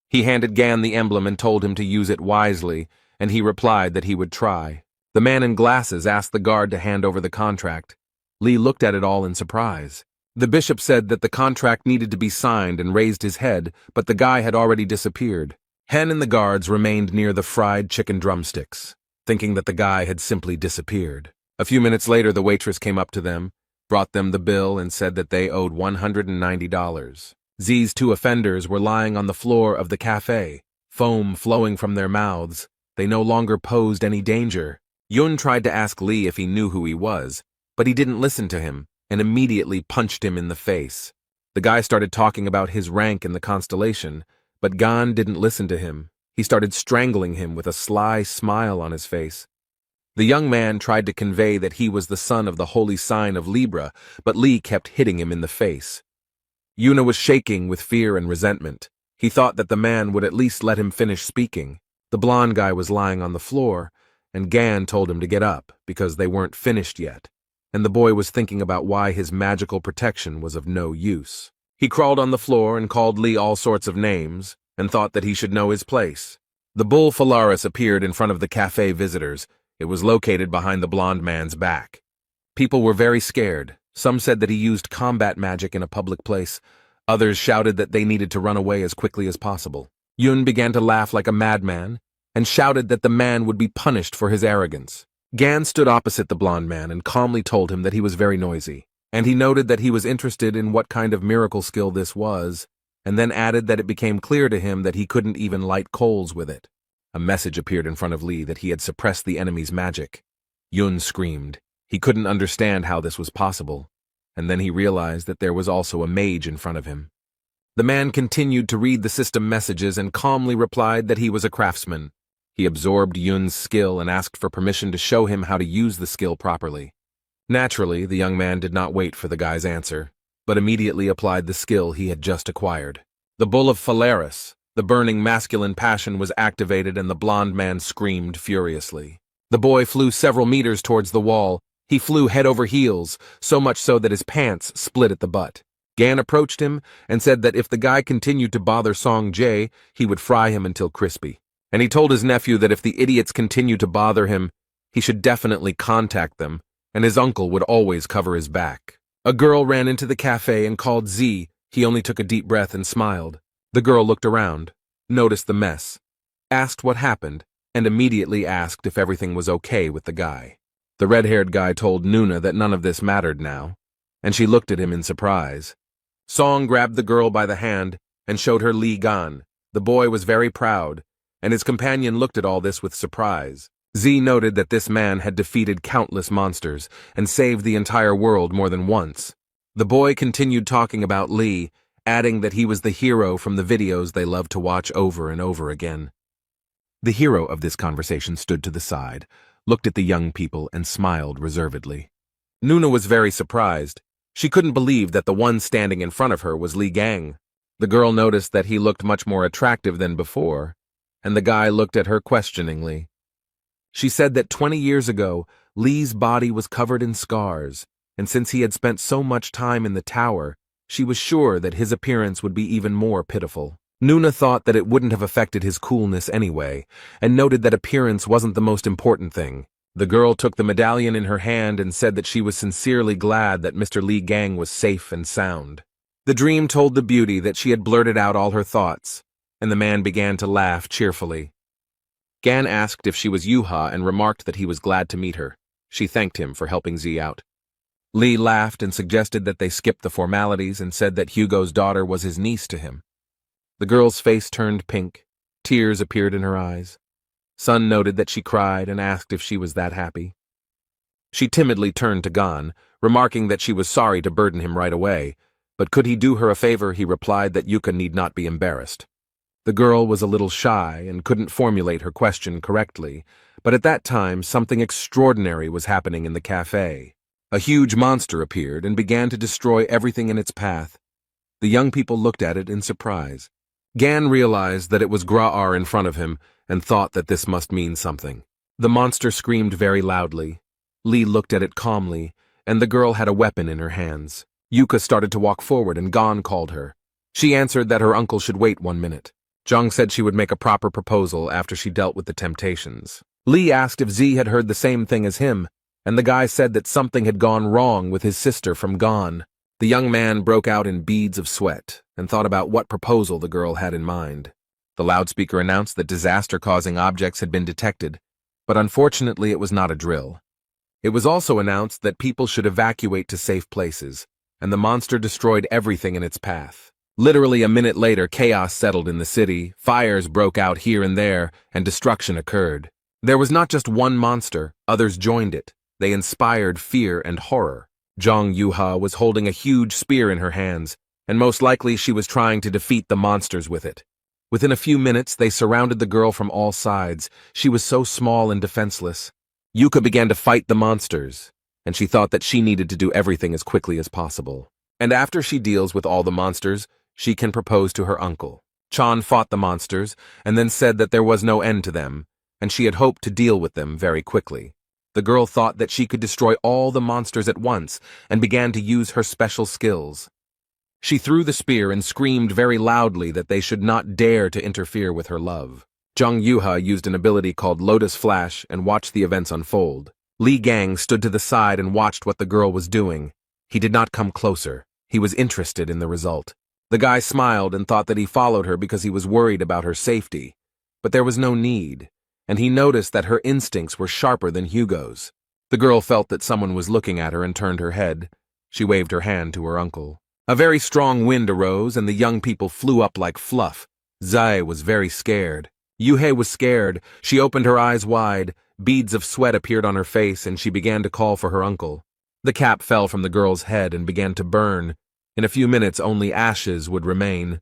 He handed Gan the emblem and told him to use it wisely, and he replied that he would try. The man in glasses asked the guard to hand over the contract. Lee looked at it all in surprise. The bishop said that the contract needed to be signed and raised his head, but the guy had already disappeared. Hen and the guards remained near the fried chicken drumsticks, thinking that the guy had simply disappeared. A few minutes later, the waitress came up to them, brought them the bill, and said that they owed $190. Z's two offenders were lying on the floor of the cafe, foam flowing from their mouths. They no longer posed any danger. Yun tried to ask Lee if he knew who he was, but he didn't listen to him and immediately punched him in the face. The guy started talking about his rank in the constellation, but Gan didn't listen to him. He started strangling him with a sly smile on his face. The young man tried to convey that he was the son of the holy sign of Libra, but Lee kept hitting him in the face. Yuna was shaking with fear and resentment. He thought that the man would at least let him finish speaking. The blonde guy was lying on the floor, and Gan told him to get up because they weren't finished yet, and the boy was thinking about why his magical protection was of no use. He crawled on the floor and called Lee all sorts of names, and thought that he should know his place. The bull Phalaris appeared in front of the cafe visitors. It was located behind the blonde man's back. People were very scared. Some said that he used combat magic in a public place. Others shouted that they needed to run away as quickly as possible. Yun began to laugh like a madman and shouted that the man would be punished for his arrogance. Gan stood opposite the blonde man and calmly told him that he was very noisy, and he noted that he was interested in what kind of miracle skill this was, and then added that it became clear to him that he couldn't even light coals with it. A message appeared in front of Lee that he had suppressed the enemy's magic. Yun screamed. He couldn't understand how this was possible, and then he realized that there was also a mage in front of him. The man continued to read the system messages and calmly replied that he was a craftsman. He absorbed Yun's skill and asked for permission to show him how to use the skill properly. Naturally, the young man did not wait for the guy's answer, but immediately applied the skill he had just acquired. The bull of Phalaris, the burning masculine passion, was activated, and the blonde man screamed furiously. The boy flew several meters towards the wall. He flew head over heels, so much so that his pants split at the butt. Gan approached him and said that if the guy continued to bother Song Jae, he would fry him until crispy. And he told his nephew that if the idiots continued to bother him, he should definitely contact them, and his uncle would always cover his back. A girl ran into the cafe and called Z. He only took a deep breath and smiled. The girl looked around, noticed the mess, asked what happened, and immediately asked if everything was okay with the guy. The red-haired guy told Nuna that none of this mattered now, and she looked at him in surprise. Song grabbed the girl by the hand and showed her Li Gan. The boy was very proud, and his companion looked at all this with surprise. Z noted that this man had defeated countless monsters and saved the entire world more than once. The boy continued talking about Li, adding that he was the hero from the videos they loved to watch over and over again. The hero of this conversation stood to the side, looked at the young people, and smiled reservedly. Nuna was very surprised. She couldn't believe that the one standing in front of her was Li Gang. The girl noticed that he looked much more attractive than before, and the guy looked at her questioningly. She said that 20 years ago, Li's body was covered in scars, and since he had spent so much time in the tower, she was sure that his appearance would be even more pitiful. Nuna thought that it wouldn't have affected his coolness anyway, and noted that appearance wasn't the most important thing. The girl took the medallion in her hand and said that she was sincerely glad that Mr. Li Gang was safe and sound. The dream told the beauty that she had blurted out all her thoughts, and the man began to laugh cheerfully. Gan asked if she was Yuha and remarked that he was glad to meet her. She thanked him for helping Z out. Lee laughed and suggested that they skip the formalities and said that Hugo's daughter was his niece to him. The girl's face turned pink. Tears appeared in her eyes. Sun noted that she cried and asked if she was that happy. She timidly turned to Gon, remarking that she was sorry to burden him right away, but could he do her a favor, he replied that Yuka need not be embarrassed. The girl was a little shy and couldn't formulate her question correctly, but at that time something extraordinary was happening in the cafe. A huge monster appeared and began to destroy everything in its path. The young people looked at it in surprise. Gan realized that it was Gra'ar in front of him and thought that this must mean something. The monster screamed very loudly. Lee looked at it calmly, and the girl had a weapon in her hands. Yuka started to walk forward and Gon called her. She answered that her uncle should wait 1 minute. Zhang said she would make a proper proposal after she dealt with the temptations. Lee asked if Z had heard the same thing as him, and the guy said that something had gone wrong with his sister from Gon. The young man broke out in beads of sweat and thought about what proposal the girl had in mind. The loudspeaker announced that disaster-causing objects had been detected, but unfortunately it was not a drill. It was also announced that people should evacuate to safe places, and the monster destroyed everything in its path. Literally a minute later, chaos settled in the city, fires broke out here and there, and destruction occurred. There was not just one monster, others joined it. They inspired fear and horror. Zhang Yuha was holding a huge spear in her hands, and most likely she was trying to defeat the monsters with it. Within a few minutes, they surrounded the girl from all sides. She was so small and defenseless. Yuka began to fight the monsters, and she thought that she needed to do everything as quickly as possible. And after she deals with all the monsters, she can propose to her uncle. Chan fought the monsters, and then said that there was no end to them, and she had hoped to deal with them very quickly. The girl thought that she could destroy all the monsters at once, and began to use her special skills. She threw the spear and screamed very loudly that they should not dare to interfere with her love. Zhang Yuha used an ability called Lotus Flash and watched the events unfold. Li Gang stood to the side and watched what the girl was doing. He did not come closer. He was interested in the result. The guy smiled and thought that he followed her because he was worried about her safety. But there was no need, and he noticed that her instincts were sharper than Hugo's. The girl felt that someone was looking at her and turned her head. She waved her hand to her uncle. A very strong wind arose, and the young people flew up like fluff. Zai was very scared. Yuhei was scared. She opened her eyes wide. Beads of sweat appeared on her face, and she began to call for her uncle. The cap fell from the girl's head and began to burn. In a few minutes, only ashes would remain.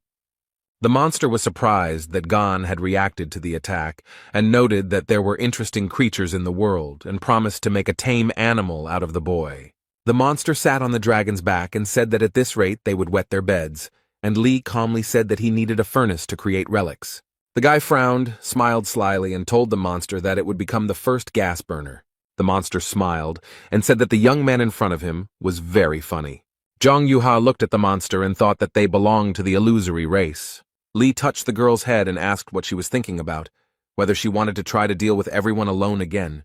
The monster was surprised that Gon had reacted to the attack, and noted that there were interesting creatures in the world, and promised to make a tame animal out of the boy. The monster sat on the dragon's back and said that at this rate they would wet their beds, and Li calmly said that he needed a furnace to create relics. The guy frowned, smiled slyly, and told the monster that it would become the first gas burner. The monster smiled, and said that the young man in front of him was very funny. Zhang Yuha looked at the monster and thought that they belonged to the illusory race. Li touched the girl's head and asked what she was thinking about, whether she wanted to try to deal with everyone alone again.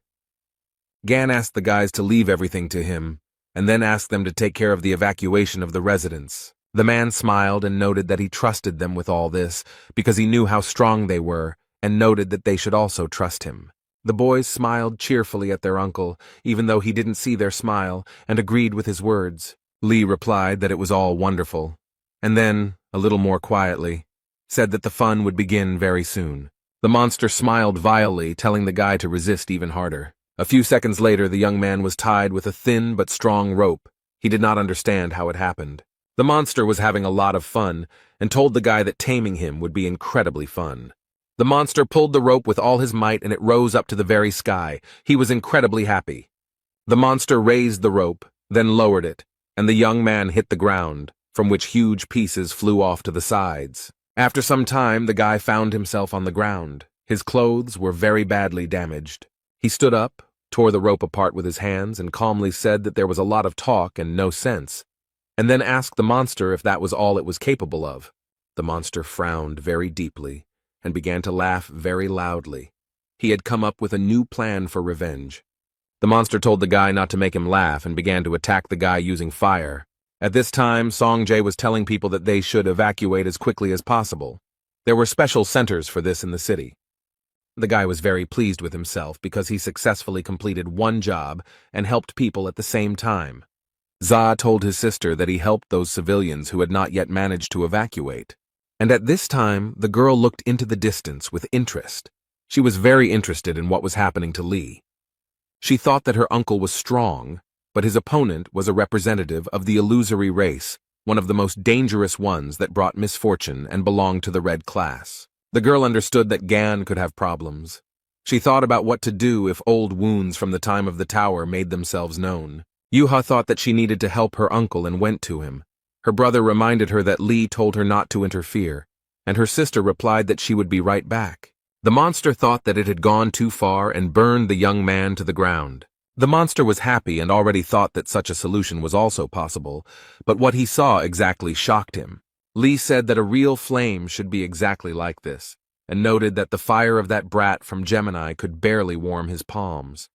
Gan asked the guys to leave everything to him, and then asked them to take care of the evacuation of the residents. The man smiled and noted that he trusted them with all this, because he knew how strong they were, and noted that they should also trust him. The boys smiled cheerfully at their uncle, even though he didn't see their smile, and agreed with his words. Li replied that it was all wonderful, and then, a little more quietly, said that the fun would begin very soon. The monster smiled vilely, telling the guy to resist even harder. A few seconds later, the young man was tied with a thin but strong rope. He did not understand how it happened. The monster was having a lot of fun, and told the guy that taming him would be incredibly fun. The monster pulled the rope with all his might, and it rose up to the very sky. He was incredibly happy. The monster raised the rope, then lowered it, and the young man hit the ground, from which huge pieces flew off to the sides. After some time, the guy found himself on the ground. His clothes were very badly damaged. He stood up, tore the rope apart with his hands, and calmly said that there was a lot of talk and no sense, and then asked the monster if that was all it was capable of. The monster frowned very deeply and began to laugh very loudly. He had come up with a new plan for revenge. The monster told the guy not to make him laugh and began to attack the guy using fire. At this time, Songjae was telling people that they should evacuate as quickly as possible. There were special centers for this in the city. The guy was very pleased with himself because he successfully completed one job and helped people at the same time. Za told his sister that he helped those civilians who had not yet managed to evacuate. And at this time, the girl looked into the distance with interest. She was very interested in what was happening to Lee. She thought that her uncle was strong, but his opponent was a representative of the illusory race, one of the most dangerous ones that brought misfortune and belonged to the red class. The girl understood that Gan could have problems. She thought about what to do if old wounds from the time of the tower made themselves known. Yuha thought that she needed to help her uncle and went to him. Her brother reminded her that Lee told her not to interfere, and her sister replied that she would be right back. The monster thought that it had gone too far and burned the young man to the ground. The monster was happy and already thought that such a solution was also possible, but what he saw exactly shocked him. Lee said that a real flame should be exactly like this, and noted that the fire of that brat from Gemini could barely warm his palms.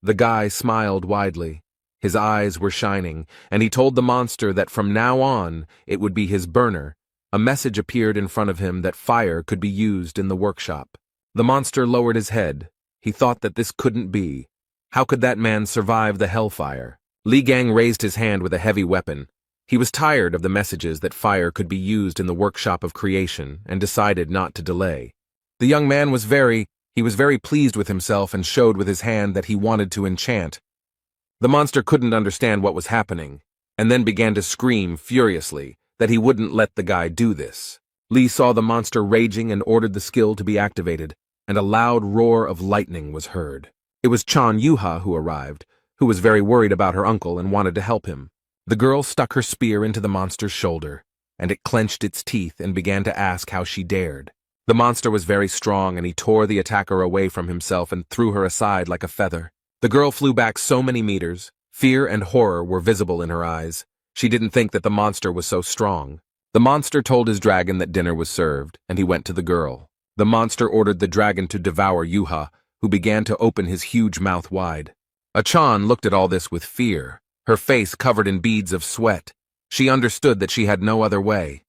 The guy smiled widely. His eyes were shining, and he told the monster that from now on it would be his burner. A message appeared in front of him that fire could be used in the workshop. The monster lowered his head. He thought that this couldn't be. How could that man survive the hellfire? Li Gang raised his hand with a heavy weapon. He was tired of the messages that fire could be used in the workshop of creation and decided not to delay. The young man was very pleased with himself and showed with his hand that he wanted to enchant. The monster couldn't understand what was happening, and then began to scream furiously that he wouldn't let the guy do this. Lee saw the monster raging and ordered the skill to be activated, and a loud roar of lightning was heard. It was Chan Yuha who arrived, who was very worried about her uncle and wanted to help him. The girl stuck her spear into the monster's shoulder, and it clenched its teeth and began to ask how she dared. The monster was very strong, and he tore the attacker away from himself and threw her aside like a feather. The girl flew back so many meters. Fear and horror were visible in her eyes. She didn't think that the monster was so strong. The monster told his dragon that dinner was served, and he went to the girl. The monster ordered the dragon to devour Yuha, who began to open his huge mouth wide. Achan looked at all this with fear, her face covered in beads of sweat. She understood that she had no other way.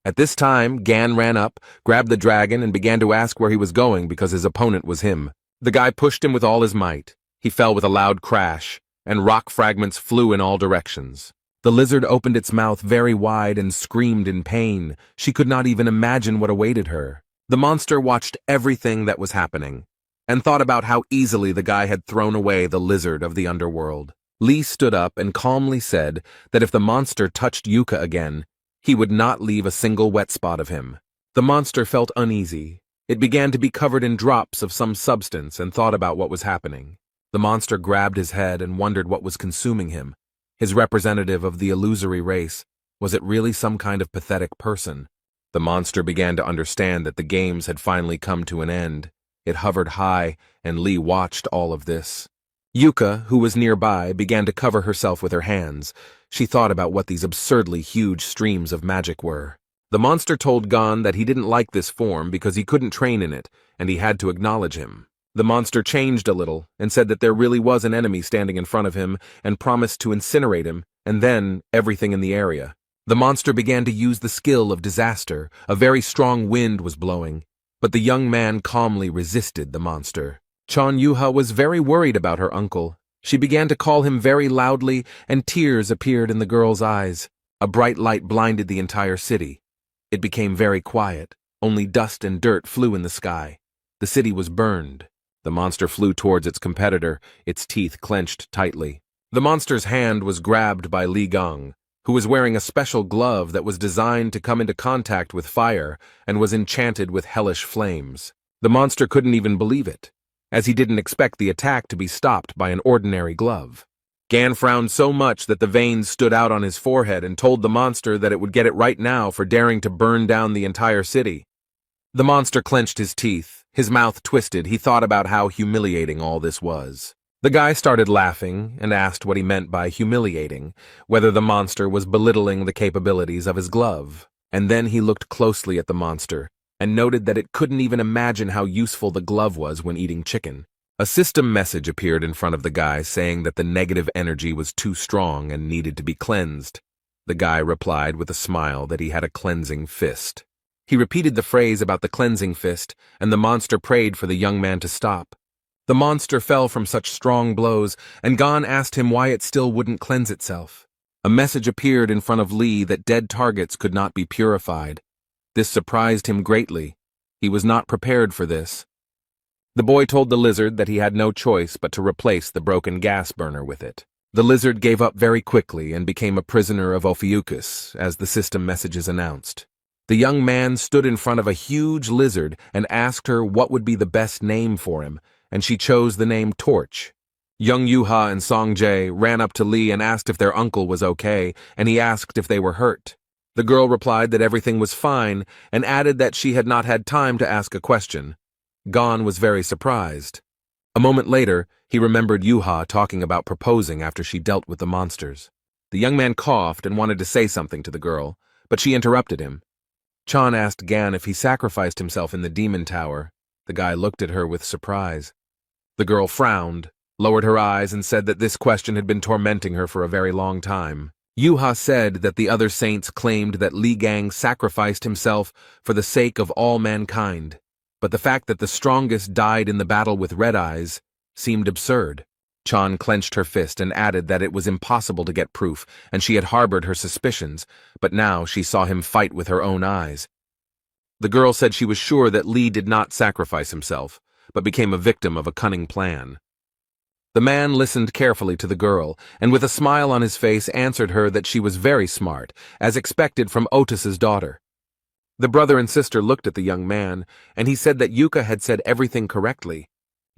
At this time, Gan ran up, grabbed the dragon, and began to ask where he was going because his opponent was him. The guy pushed him with all his might. He fell with a loud crash, and rock fragments flew in all directions. The lizard opened its mouth very wide and screamed in pain. She could not even imagine what awaited her. The monster watched everything that was happening, and thought about how easily the guy had thrown away the lizard of the underworld. Lee stood up and calmly said that if the monster touched Yuka again, he would not leave a single wet spot of him. The monster felt uneasy. It began to be covered in drops of some substance and thought about what was happening. The monster grabbed his head and wondered what was consuming him. His representative of the illusory race, was it really some kind of pathetic person? The monster began to understand that the games had finally come to an end. It hovered high, and Lee watched all of this. Yuka, who was nearby, began to cover herself with her hands. She thought about what these absurdly huge streams of magic were. The monster told Gon that he didn't like this form because he couldn't train in it, and he had to acknowledge him. The monster changed a little and said that there really was an enemy standing in front of him and promised to incinerate him, and then everything in the area. The monster began to use the skill of disaster. A very strong wind was blowing, but the young man calmly resisted the monster. Chan Yuha was very worried about her uncle. She began to call him very loudly, and tears appeared in the girl's eyes. A bright light blinded the entire city. It became very quiet. Only dust and dirt flew in the sky. The city was burned. The monster flew towards its competitor, its teeth clenched tightly. The monster's hand was grabbed by Li Gang, who was wearing a special glove that was designed to come into contact with fire and was enchanted with hellish flames. The monster couldn't even believe it, as he didn't expect the attack to be stopped by an ordinary glove. Gan frowned so much that the veins stood out on his forehead and told the monster that it would get it right now for daring to burn down the entire city. The monster clenched his teeth. His mouth twisted. He thought about how humiliating all this was. The guy started laughing and asked what he meant by humiliating, whether the monster was belittling the capabilities of his glove. And then he looked closely at the monster and noted that it couldn't even imagine how useful the glove was when eating chicken. A system message appeared in front of the guy saying that the negative energy was too strong and needed to be cleansed. The guy replied with a smile that he had a cleansing fist. He repeated the phrase about the cleansing fist, and the monster prayed for the young man to stop. The monster fell from such strong blows, and Gon asked him why it still wouldn't cleanse itself. A message appeared in front of Lee that dead targets could not be purified. This surprised him greatly. He was not prepared for this. The boy told the lizard that he had no choice but to replace the broken gas burner with it. The lizard gave up very quickly and became a prisoner of Ophiuchus, as the system messages announced. The young man stood in front of a huge lizard and asked her what would be the best name for him, and she chose the name Torch. Young Yuha and Songjae ran up to Lee and asked if their uncle was okay, and he asked if they were hurt. The girl replied that everything was fine and added that she had not had time to ask a question. Gon was very surprised. A moment later, he remembered Yuha talking about proposing after she dealt with the monsters. The young man coughed and wanted to say something to the girl, but she interrupted him. Chan asked Gan if he sacrificed himself in the demon tower. The guy looked at her with surprise. The girl frowned, lowered her eyes, and said that this question had been tormenting her for a very long time. Yuha said that the other saints claimed that Li Gang sacrificed himself for the sake of all mankind, but the fact that the strongest died in the battle with Red Eyes seemed absurd. Chan clenched her fist and added that it was impossible to get proof, and she had harbored her suspicions, but now she saw him fight with her own eyes. The girl said she was sure that Li did not sacrifice himself, but became a victim of a cunning plan. The man listened carefully to the girl, and with a smile on his face answered her that she was very smart, as expected from Otis's daughter. The brother and sister looked at the young man, and he said that Yuka had said everything correctly.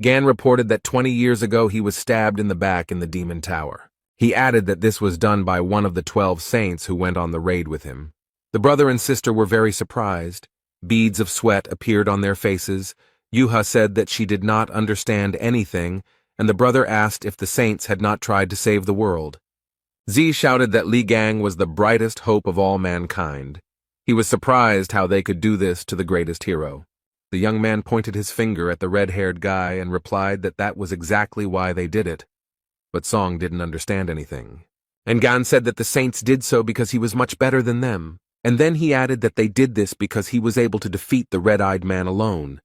Gan reported that 20 years ago he was stabbed in the back in the demon tower. He added that this was done by one of the 12 saints who went on the raid with him. The brother and sister were very surprised. Beads of sweat appeared on their faces. Yuha said that she did not understand anything, and the brother asked if the saints had not tried to save the world. Z shouted that Li Gang was the brightest hope of all mankind. He was surprised how they could do this to the greatest hero. The young man pointed his finger at the red-haired guy and replied that that was exactly why they did it. But Song didn't understand anything. And Gan said that the saints did so because he was much better than them. And then he added that they did this because he was able to defeat the red-eyed man alone.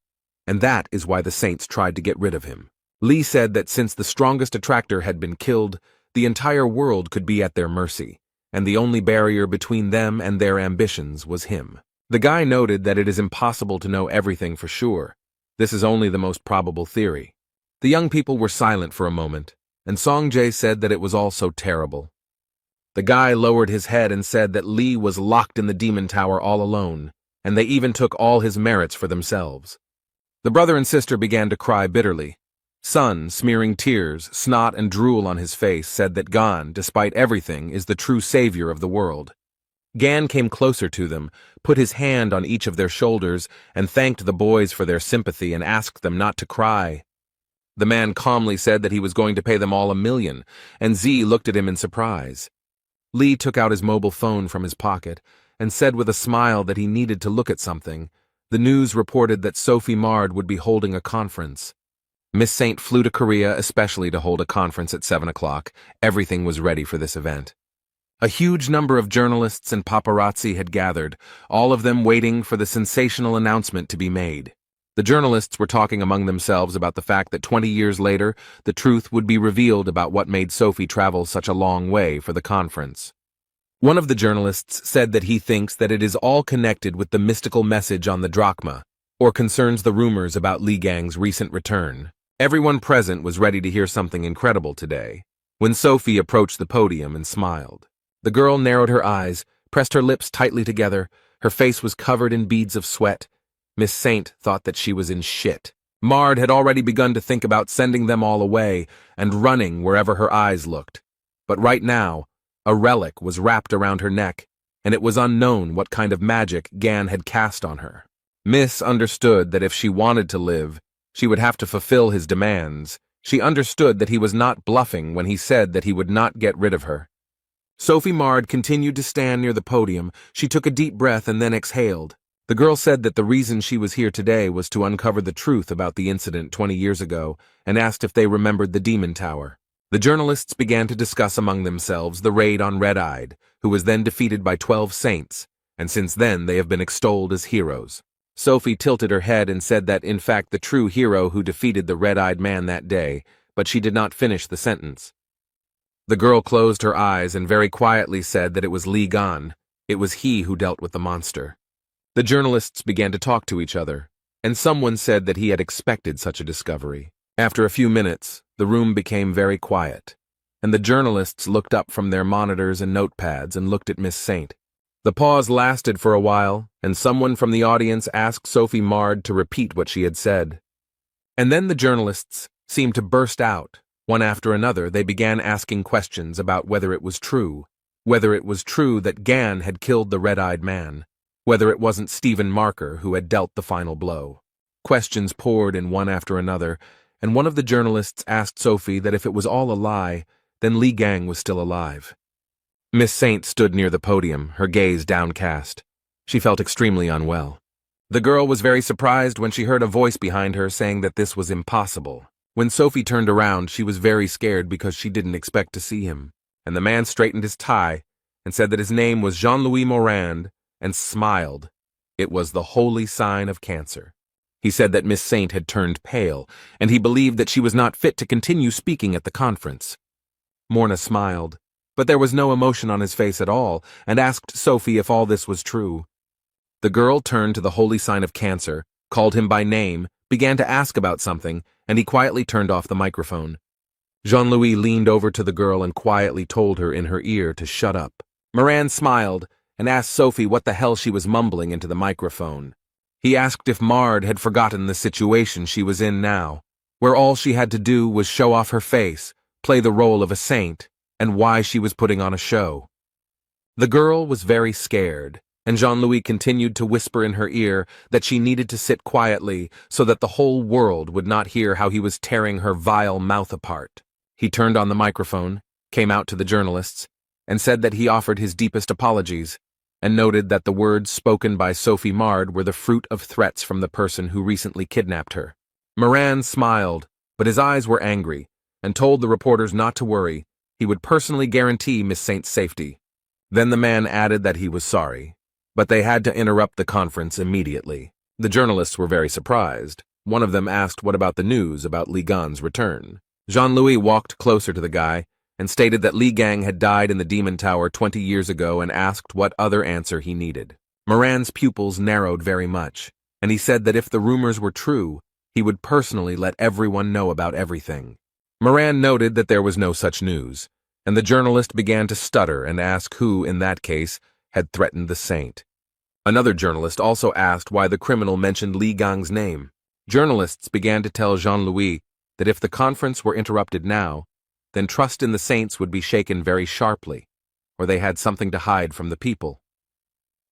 And that is why the saints tried to get rid of him. Lee said that since the strongest attractor had been killed, the entire world could be at their mercy, and the only barrier between them and their ambitions was him. The guy noted that it is impossible to know everything for sure. This is only the most probable theory. The young people were silent for a moment, and Songjae said that it was all so terrible. The guy lowered his head and said that Lee was locked in the demon tower all alone, and they even took all his merits for themselves. The brother and sister began to cry bitterly. Sun, smearing tears, snot and drool on his face, said that Gan, despite everything, is the true savior of the world. Gan came closer to them, put his hand on each of their shoulders, and thanked the boys for their sympathy and asked them not to cry. The man calmly said that he was going to pay them all $1 million, and Z looked at him in surprise. Lee took out his mobile phone from his pocket and said with a smile that he needed to look at something. The news reported that Sophie Mard would be holding a conference. Miss Saint flew to Korea especially to hold a conference at 7 o'clock. Everything was ready for this event. A huge number of journalists and paparazzi had gathered, all of them waiting for the sensational announcement to be made. The journalists were talking among themselves about the fact that 20 years later, the truth would be revealed about what made Sophie travel such a long way for the conference. One of the journalists said that he thinks that it is all connected with the mystical message on the drachma, or concerns the rumors about Li Gang's recent return. Everyone present was ready to hear something incredible today, when Sophie approached the podium and smiled. The girl narrowed her eyes, pressed her lips tightly together, her face was covered in beads of sweat. Miss Saint thought that she was in shit. Mard had already begun to think about sending them all away and running wherever her eyes looked. But right now, a relic was wrapped around her neck, and it was unknown what kind of magic Gan had cast on her. Miss understood that if she wanted to live, she would have to fulfill his demands. She understood that he was not bluffing when he said that he would not get rid of her. Sophie Mard continued to stand near the podium. She took a deep breath and then exhaled. The girl said that the reason she was here today was to uncover the truth about the incident 20 years ago and asked if they remembered the Demon Tower. The journalists began to discuss among themselves the raid on Red-Eyed, who was then defeated by 12 saints, and since then they have been extolled as heroes. Sophie tilted her head and said that in fact the true hero who defeated the red-eyed man that day, but she did not finish the sentence. The girl closed her eyes and very quietly said that it was Li Gan. It was he who dealt with the monster. The journalists began to talk to each other, and someone said that he had expected such a discovery. After a few minutes, the room became very quiet, and the journalists looked up from their monitors and notepads and looked at Miss Saint. The pause lasted for a while, and someone from the audience asked Sophie Mard to repeat what she had said. And then the journalists seemed to burst out. One after another, they began asking questions about whether it was true that Gan had killed the red-eyed man, whether it wasn't Stephen Marker who had dealt the final blow. Questions poured in one after another, and one of the journalists asked Sophie that if it was all a lie, then Li Gang was still alive. Miss Saint stood near the podium, her gaze downcast. She felt extremely unwell. The girl was very surprised when she heard a voice behind her saying that this was impossible. When Sophie turned around, she was very scared because she didn't expect to see him, and the man straightened his tie and said that his name was Jean-Louis Morand and smiled. It was the holy sign of cancer. He said that Miss Saint had turned pale, and he believed that she was not fit to continue speaking at the conference. Morna smiled, but there was no emotion on his face at all, and asked Sophie if all this was true. The girl turned to the holy sign of cancer, called him by name, began to ask about something, and he quietly turned off the microphone. Jean-Louis leaned over to the girl and quietly told her in her ear to shut up. Moran smiled and asked Sophie what the hell she was mumbling into the microphone. He asked if Mard had forgotten the situation she was in now, where all she had to do was show off her face, play the role of a saint, and why she was putting on a show. The girl was very scared, and Jean-Louis continued to whisper in her ear that she needed to sit quietly so that the whole world would not hear how he was tearing her vile mouth apart. He turned on the microphone, came out to the journalists, and said that he offered his deepest apologies, and noted that the words spoken by Sophie Mard were the fruit of threats from the person who recently kidnapped her. Moran smiled, but his eyes were angry, and told the reporters not to worry. He would personally guarantee Miss Saint's safety. Then the man added that he was sorry, but they had to interrupt the conference immediately. The journalists were very surprised. One of them asked what about the news about Li Gan's return. Jean-Louis walked closer to the guy and stated that Li Gang had died in the Demon Tower 20 years ago and asked what other answer he needed. Moran's pupils narrowed very much, and he said that if the rumors were true, he would personally let everyone know about everything. Moran noted that there was no such news, and the journalist began to stutter and ask who, in that case, had threatened the saint. Another journalist also asked why the criminal mentioned Li Gang's name. Journalists began to tell Jean-Louis that if the conference were interrupted now, then trust in the saints would be shaken very sharply, or they had something to hide from the people.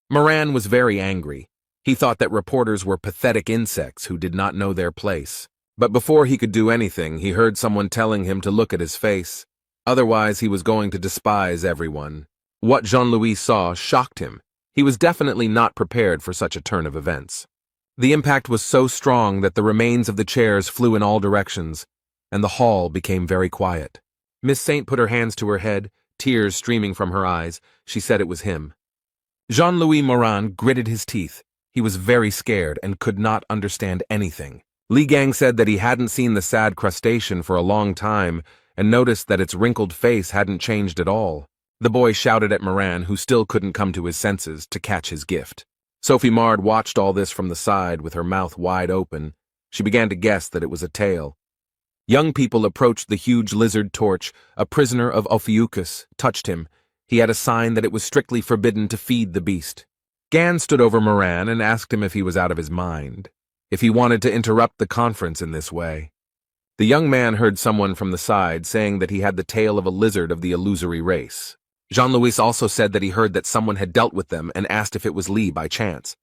Moran was very angry. He thought that reporters were pathetic insects who did not know their place. But before he could do anything, he heard someone telling him to look at his face. Otherwise, he was going to despise everyone. What Jean-Louis saw shocked him. He was definitely not prepared for such a turn of events. The impact was so strong that the remains of the chairs flew in all directions, and the hall became very quiet. Miss Saint put her hands to her head, tears streaming from her eyes. She said it was him. Jean-Louis Moran gritted his teeth. He was very scared and could not understand anything. Li Gang said that he hadn't seen the sad crustacean for a long time and noticed that its wrinkled face hadn't changed at all. The boy shouted at Moran, who still couldn't come to his senses, to catch his gift. Sophie Mard watched all this from the side with her mouth wide open. She began to guess that it was a tale. Young people approached the huge lizard torch. A prisoner of Ophiuchus touched him. He had a sign that it was strictly forbidden to feed the beast. Gan stood over Moran and asked him if he was out of his mind, if he wanted to interrupt the conference in this way. The young man heard someone from the side saying that he had the tail of a lizard of the illusory race. Jean-Louis also said that he heard that someone had dealt with them and asked if it was Li by chance.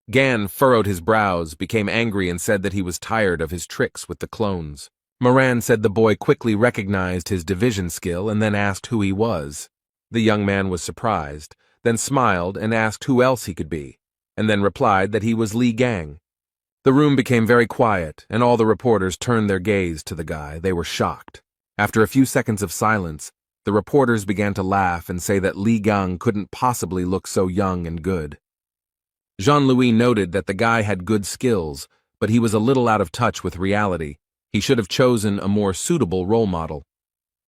Gan furrowed his brows, became angry, and said that he was tired of his tricks with the clones. Moran said the boy quickly recognized his division skill and then asked who he was. The young man was surprised, then smiled and asked who else he could be, and then replied that he was Li Gang. The room became very quiet, and all the reporters turned their gaze to the guy. They were shocked. After a few seconds of silence, the reporters began to laugh and say that Li Gang couldn't possibly look so young and good. Jean-Louis noted that the guy had good skills, but he was a little out of touch with reality. He should have chosen a more suitable role model.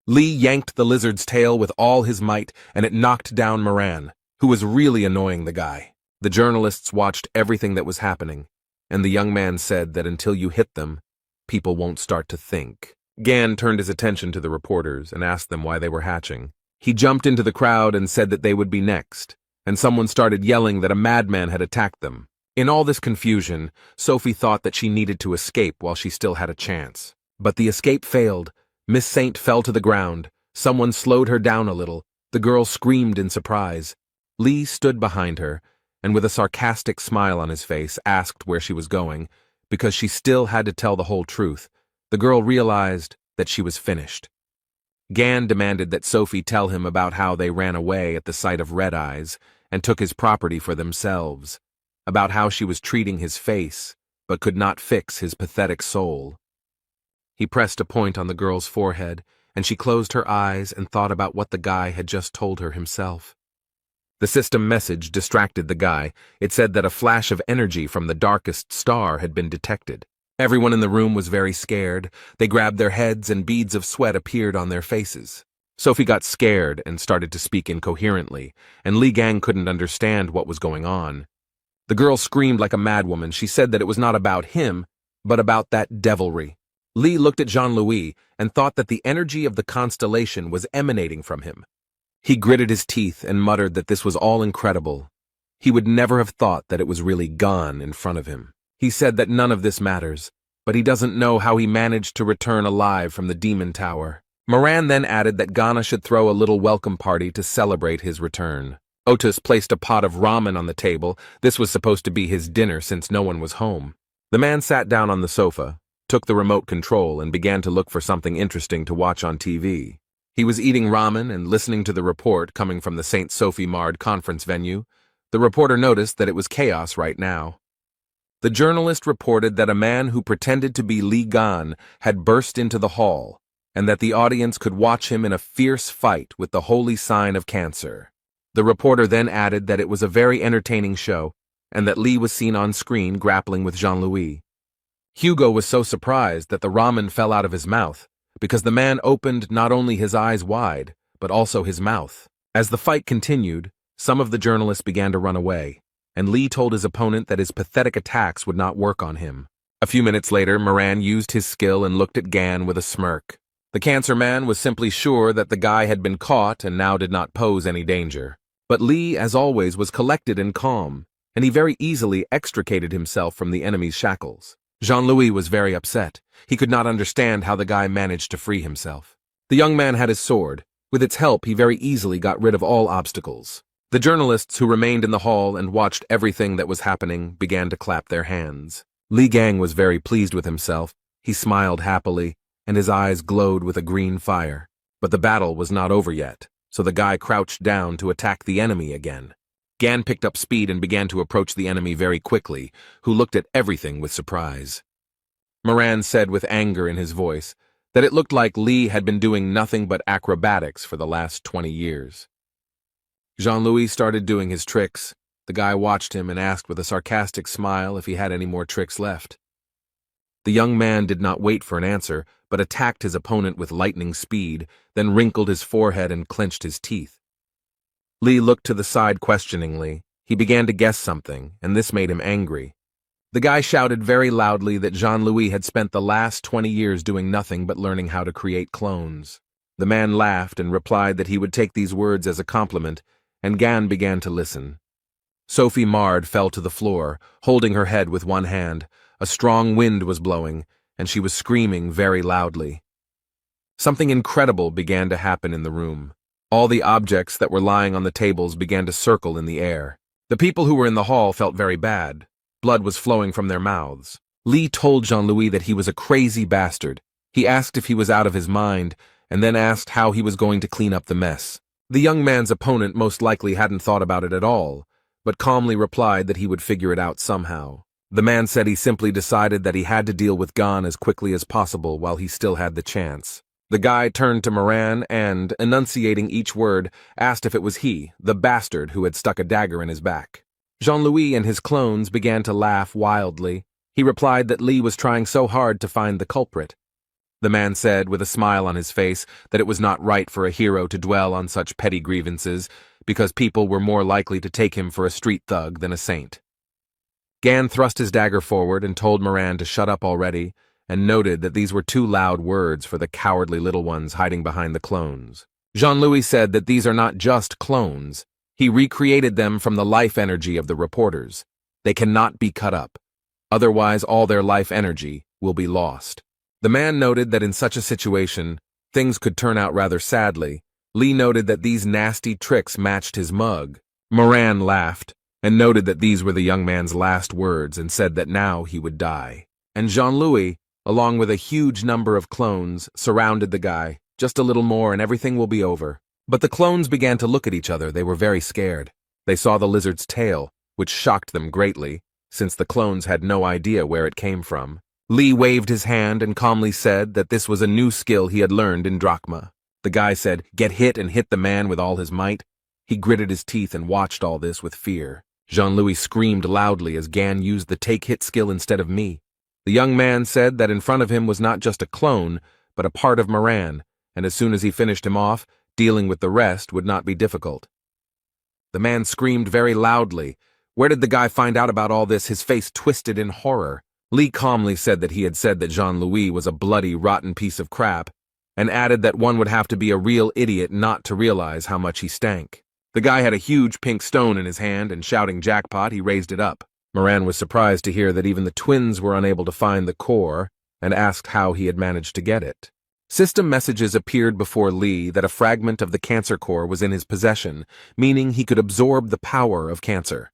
Li yanked the lizard's tail with all his might, and it knocked down Moran, who was really annoying the guy. The journalists watched everything that was happening, and the young man said that until you hit them, people won't start to think. Gan turned his attention to the reporters and asked them why they were hatching. He jumped into the crowd and said that they would be next, and someone started yelling that a madman had attacked them. In all this confusion, Sophie thought that she needed to escape while she still had a chance. But the escape failed. Miss Saint fell to the ground. Someone slowed her down a little. The girl screamed in surprise. Lee stood behind her, and with a sarcastic smile on his face, asked where she was going, because she still had to tell the whole truth. The girl realized that she was finished. Gan demanded that Sophie tell him about how they ran away at the sight of Red Eyes and took his property for themselves, about how she was treating his face, but could not fix his pathetic soul. He pressed a point on the girl's forehead, and she closed her eyes and thought about what the guy had just told her himself. The system message distracted the guy. It said that a flash of energy from the darkest star had been detected. Everyone in the room was very scared. They grabbed their heads and beads of sweat appeared on their faces. Sophie got scared and started to speak incoherently, and Li Gang couldn't understand what was going on. The girl screamed like a madwoman. She said that it was not about him, but about that devilry. Li looked at Jean-Louis and thought that the energy of the constellation was emanating from him. He gritted his teeth and muttered that this was all incredible. He would never have thought that it was really gone in front of him. He said that none of this matters, but he doesn't know how he managed to return alive from the demon tower. Moran then added that Ghana should throw a little welcome party to celebrate his return. Otis placed a pot of ramen on the table. This was supposed to be his dinner since no one was home. The man sat down on the sofa, took the remote control, and began to look for something interesting to watch on TV. He was eating ramen and listening to the report coming from the St. Sophie Mard conference venue. The reporter noticed that it was chaos right now. The journalist reported that a man who pretended to be Li Gan had burst into the hall, and that the audience could watch him in a fierce fight with the holy sign of Cancer. The reporter then added that it was a very entertaining show, and that Li was seen on screen grappling with Jean-Louis. Hugo was so surprised that the ramen fell out of his mouth, because the man opened not only his eyes wide, but also his mouth. As the fight continued, some of the journalists began to run away, and Li told his opponent that his pathetic attacks would not work on him. A few minutes later, Moran used his skill and looked at Gan with a smirk. The Cancer Man was simply sure that the guy had been caught and now did not pose any danger. But Li, as always, was collected and calm, and he very easily extricated himself from the enemy's shackles. Jean-Louis was very upset. He could not understand how the guy managed to free himself. The young man had his sword. With its help, he very easily got rid of all obstacles. The journalists who remained in the hall and watched everything that was happening began to clap their hands. Li Gang was very pleased with himself. He smiled happily, and his eyes glowed with a green fire. But the battle was not over yet, so the guy crouched down to attack the enemy again. Gan picked up speed and began to approach the enemy very quickly, who looked at everything with surprise. Moran said with anger in his voice that it looked like Li had been doing nothing but acrobatics for the last 20 years. Jean-Louis started doing his tricks. The guy watched him and asked with a sarcastic smile if he had any more tricks left. The young man did not wait for an answer, but attacked his opponent with lightning speed, then wrinkled his forehead and clenched his teeth. Li looked to the side questioningly. He began to guess something, and this made him angry. The guy shouted very loudly that Jean-Louis had spent the last 20 years doing nothing but learning how to create clones. The man laughed and replied that he would take these words as a compliment, and Gan began to listen. Sophie Mard fell to the floor, holding her head with one hand. A strong wind was blowing, and she was screaming very loudly. Something incredible began to happen in the room. All the objects that were lying on the tables began to circle in the air. The people who were in the hall felt very bad. Blood was flowing from their mouths. Li told Jean-Louis that he was a crazy bastard. He asked if he was out of his mind, and then asked how he was going to clean up the mess. The young man's opponent most likely hadn't thought about it at all, but calmly replied that he would figure it out somehow. The man said he simply decided that he had to deal with Gan as quickly as possible while he still had the chance. The guy turned to Moran and, enunciating each word, asked if it was he, the bastard who had stuck a dagger in his back. Jean-Louis and his clones began to laugh wildly. He replied that Li was trying so hard to find the culprit. The man said, with a smile on his face, that it was not right for a hero to dwell on such petty grievances, because people were more likely to take him for a street thug than a saint. Gan thrust his dagger forward and told Moran to shut up already, and noted that these were too loud words for the cowardly little ones hiding behind the clones. Jean-Louis said that these are not just clones. He recreated them from the life energy of the reporters. They cannot be cut up. Otherwise, all their life energy will be lost. The man noted that in such a situation, things could turn out rather sadly. Lee noted that these nasty tricks matched his mug. Moran laughed and noted that these were the young man's last words and said that now he would die. And Jean-Louis, along with a huge number of clones, surrounded the guy. Just a little more and everything will be over. But the clones began to look at each other. They were very scared. They saw the lizard's tail, which shocked them greatly, since the clones had no idea where it came from. Lee waved his hand and calmly said that this was a new skill he had learned in Drachma. The guy said, "Get hit," and hit the man with all his might. He gritted his teeth and watched all this with fear. Jean-Louis screamed loudly as Gan used the take-hit skill instead of me. The young man said that in front of him was not just a clone, but a part of Moran, and as soon as he finished him off, dealing with the rest would not be difficult. The man screamed very loudly. Where did the guy find out about all this? His face twisted in horror. Lee calmly said that he had said that Jean-Louis was a bloody, rotten piece of crap, and added that one would have to be a real idiot not to realize how much he stank. The guy had a huge pink stone in his hand, and shouting jackpot, he raised it up. Moran was surprised to hear that even the twins were unable to find the core, and asked how he had managed to get it. System messages appeared before Lee that a fragment of the cancer core was in his possession, meaning he could absorb the power of cancer.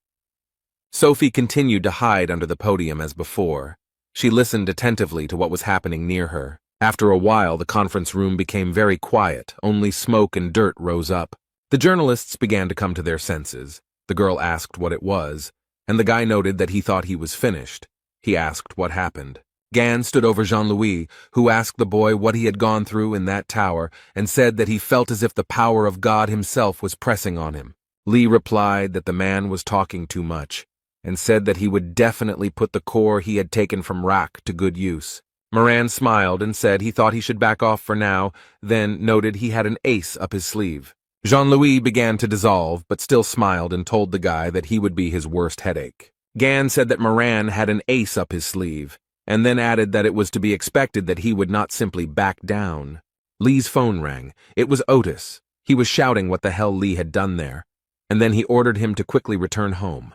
Sophie continued to hide under the podium as before. She listened attentively to what was happening near her. After a while, the conference room became very quiet. Only smoke and dirt rose up. The journalists began to come to their senses. The girl asked what it was, and the guy noted that he thought he was finished. He asked what happened. Gan stood over Jean-Louis, who asked the boy what he had gone through in that tower, and said that he felt as if the power of God himself was pressing on him. Lee replied that the man was talking too much, and said that he would definitely put the core he had taken from Rak to good use. Moran smiled and said he thought he should back off for now, then noted he had an ace up his sleeve. Jean-Louis began to dissolve, but still smiled and told the guy that he would be his worst headache. Gan said that Moran had an ace up his sleeve, and then added that it was to be expected that he would not simply back down. Lee's phone rang. It was Otis. He was shouting what the hell Lee had done there, and then he ordered him to quickly return home.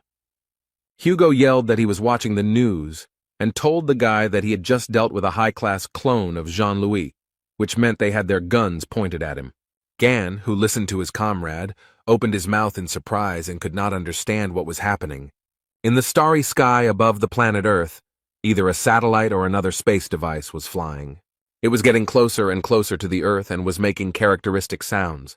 Hugo yelled that he was watching the news and told the guy that he had just dealt with a high-class clone of Jean-Louis, which meant they had their guns pointed at him. Gan, who listened to his comrade, opened his mouth in surprise and could not understand what was happening. In the starry sky above the planet Earth, either a satellite or another space device was flying. It was getting closer and closer to the Earth and was making characteristic sounds.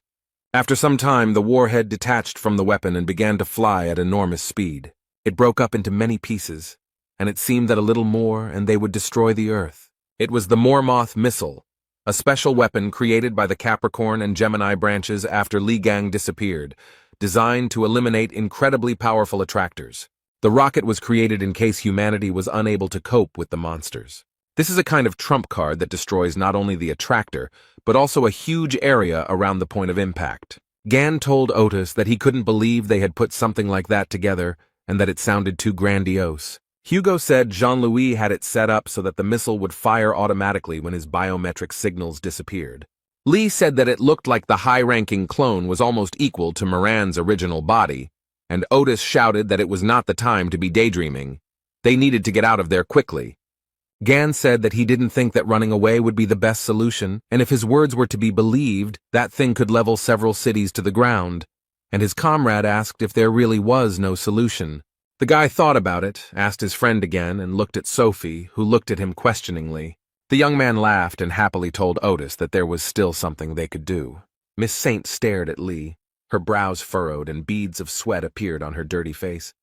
After some time, the warhead detached from the weapon and began to fly at enormous speed. It broke up into many pieces, and it seemed that a little more and they would destroy the Earth. It was the Mormoth missile, a special weapon created by the Capricorn and Gemini branches after Li Gang disappeared, designed to eliminate incredibly powerful attractors. The rocket was created in case humanity was unable to cope with the monsters. This is a kind of trump card that destroys not only the attractor, but also a huge area around the point of impact. Gan told Otis that he couldn't believe they had put something like that together, and that it sounded too grandiose. Hugo said Jean-Louis had it set up so that the missile would fire automatically when his biometric signals disappeared. Lee said that it looked like the high-ranking clone was almost equal to Moran's original body, and Otis shouted that it was not the time to be daydreaming. They needed to get out of there quickly. Gan said that he didn't think that running away would be the best solution, and if his words were to be believed, that thing could level several cities to the ground, and his comrade asked if there really was no solution. The guy thought about it, asked his friend again, and looked at Sophie, who looked at him questioningly. The young man laughed and happily told Otis that there was still something they could do. Miss Saint stared at Lee. Her brows furrowed and beads of sweat appeared on her dirty face.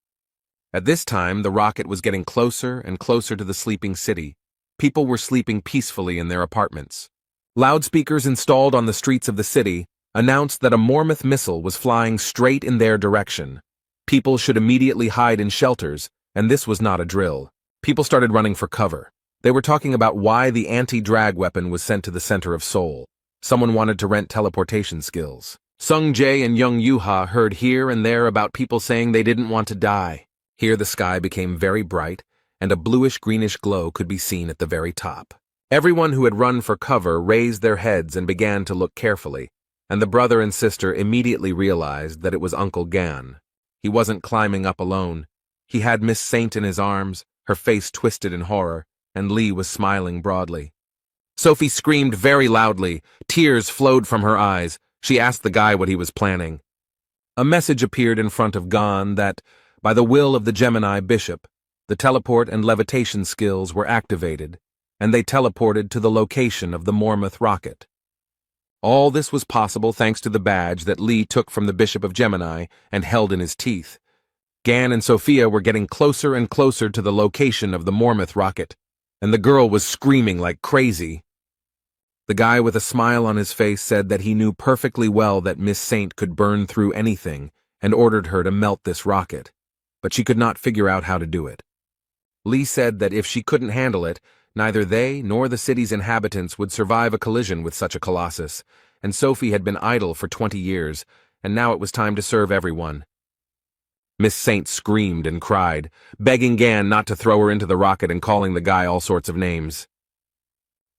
At this time, the rocket was getting closer and closer to the sleeping city. People were sleeping peacefully in their apartments. Loudspeakers installed on the streets of the city announced that a Mormoth missile was flying straight in their direction. People should immediately hide in shelters, and this was not a drill. People started running for cover. They were talking about why the anti-drag weapon was sent to the center of Seoul. Someone wanted to rent teleportation skills. Sung Jae and Young Yuha heard here and there about people saying they didn't want to die. Here the sky became very bright, and a bluish-greenish glow could be seen at the very top. Everyone who had run for cover raised their heads and began to look carefully, and the brother and sister immediately realized that it was Uncle Gan. He wasn't climbing up alone. He had Miss Saint in his arms, her face twisted in horror, and Lee was smiling broadly. Sophie screamed very loudly. Tears flowed from her eyes. She asked the guy what he was planning. A message appeared in front of Gan that, by the will of the Gemini bishop, the teleport and levitation skills were activated, and they teleported to the location of the Mormouth rocket. All this was possible thanks to the badge that Lee took from the Bishop of Gemini and held in his teeth. Gan and Sophia were getting closer and closer to the location of the Mormouth rocket, and the girl was screaming like crazy. The guy with a smile on his face said that he knew perfectly well that Miss Saint could burn through anything and ordered her to melt this rocket, but she could not figure out how to do it. Lee said that if she couldn't handle it, neither they nor the city's inhabitants would survive a collision with such a colossus, and Sophie had been idle for 20 years, and now it was time to serve everyone. Miss Saint screamed and cried, begging Gan not to throw her into the rocket and calling the guy all sorts of names.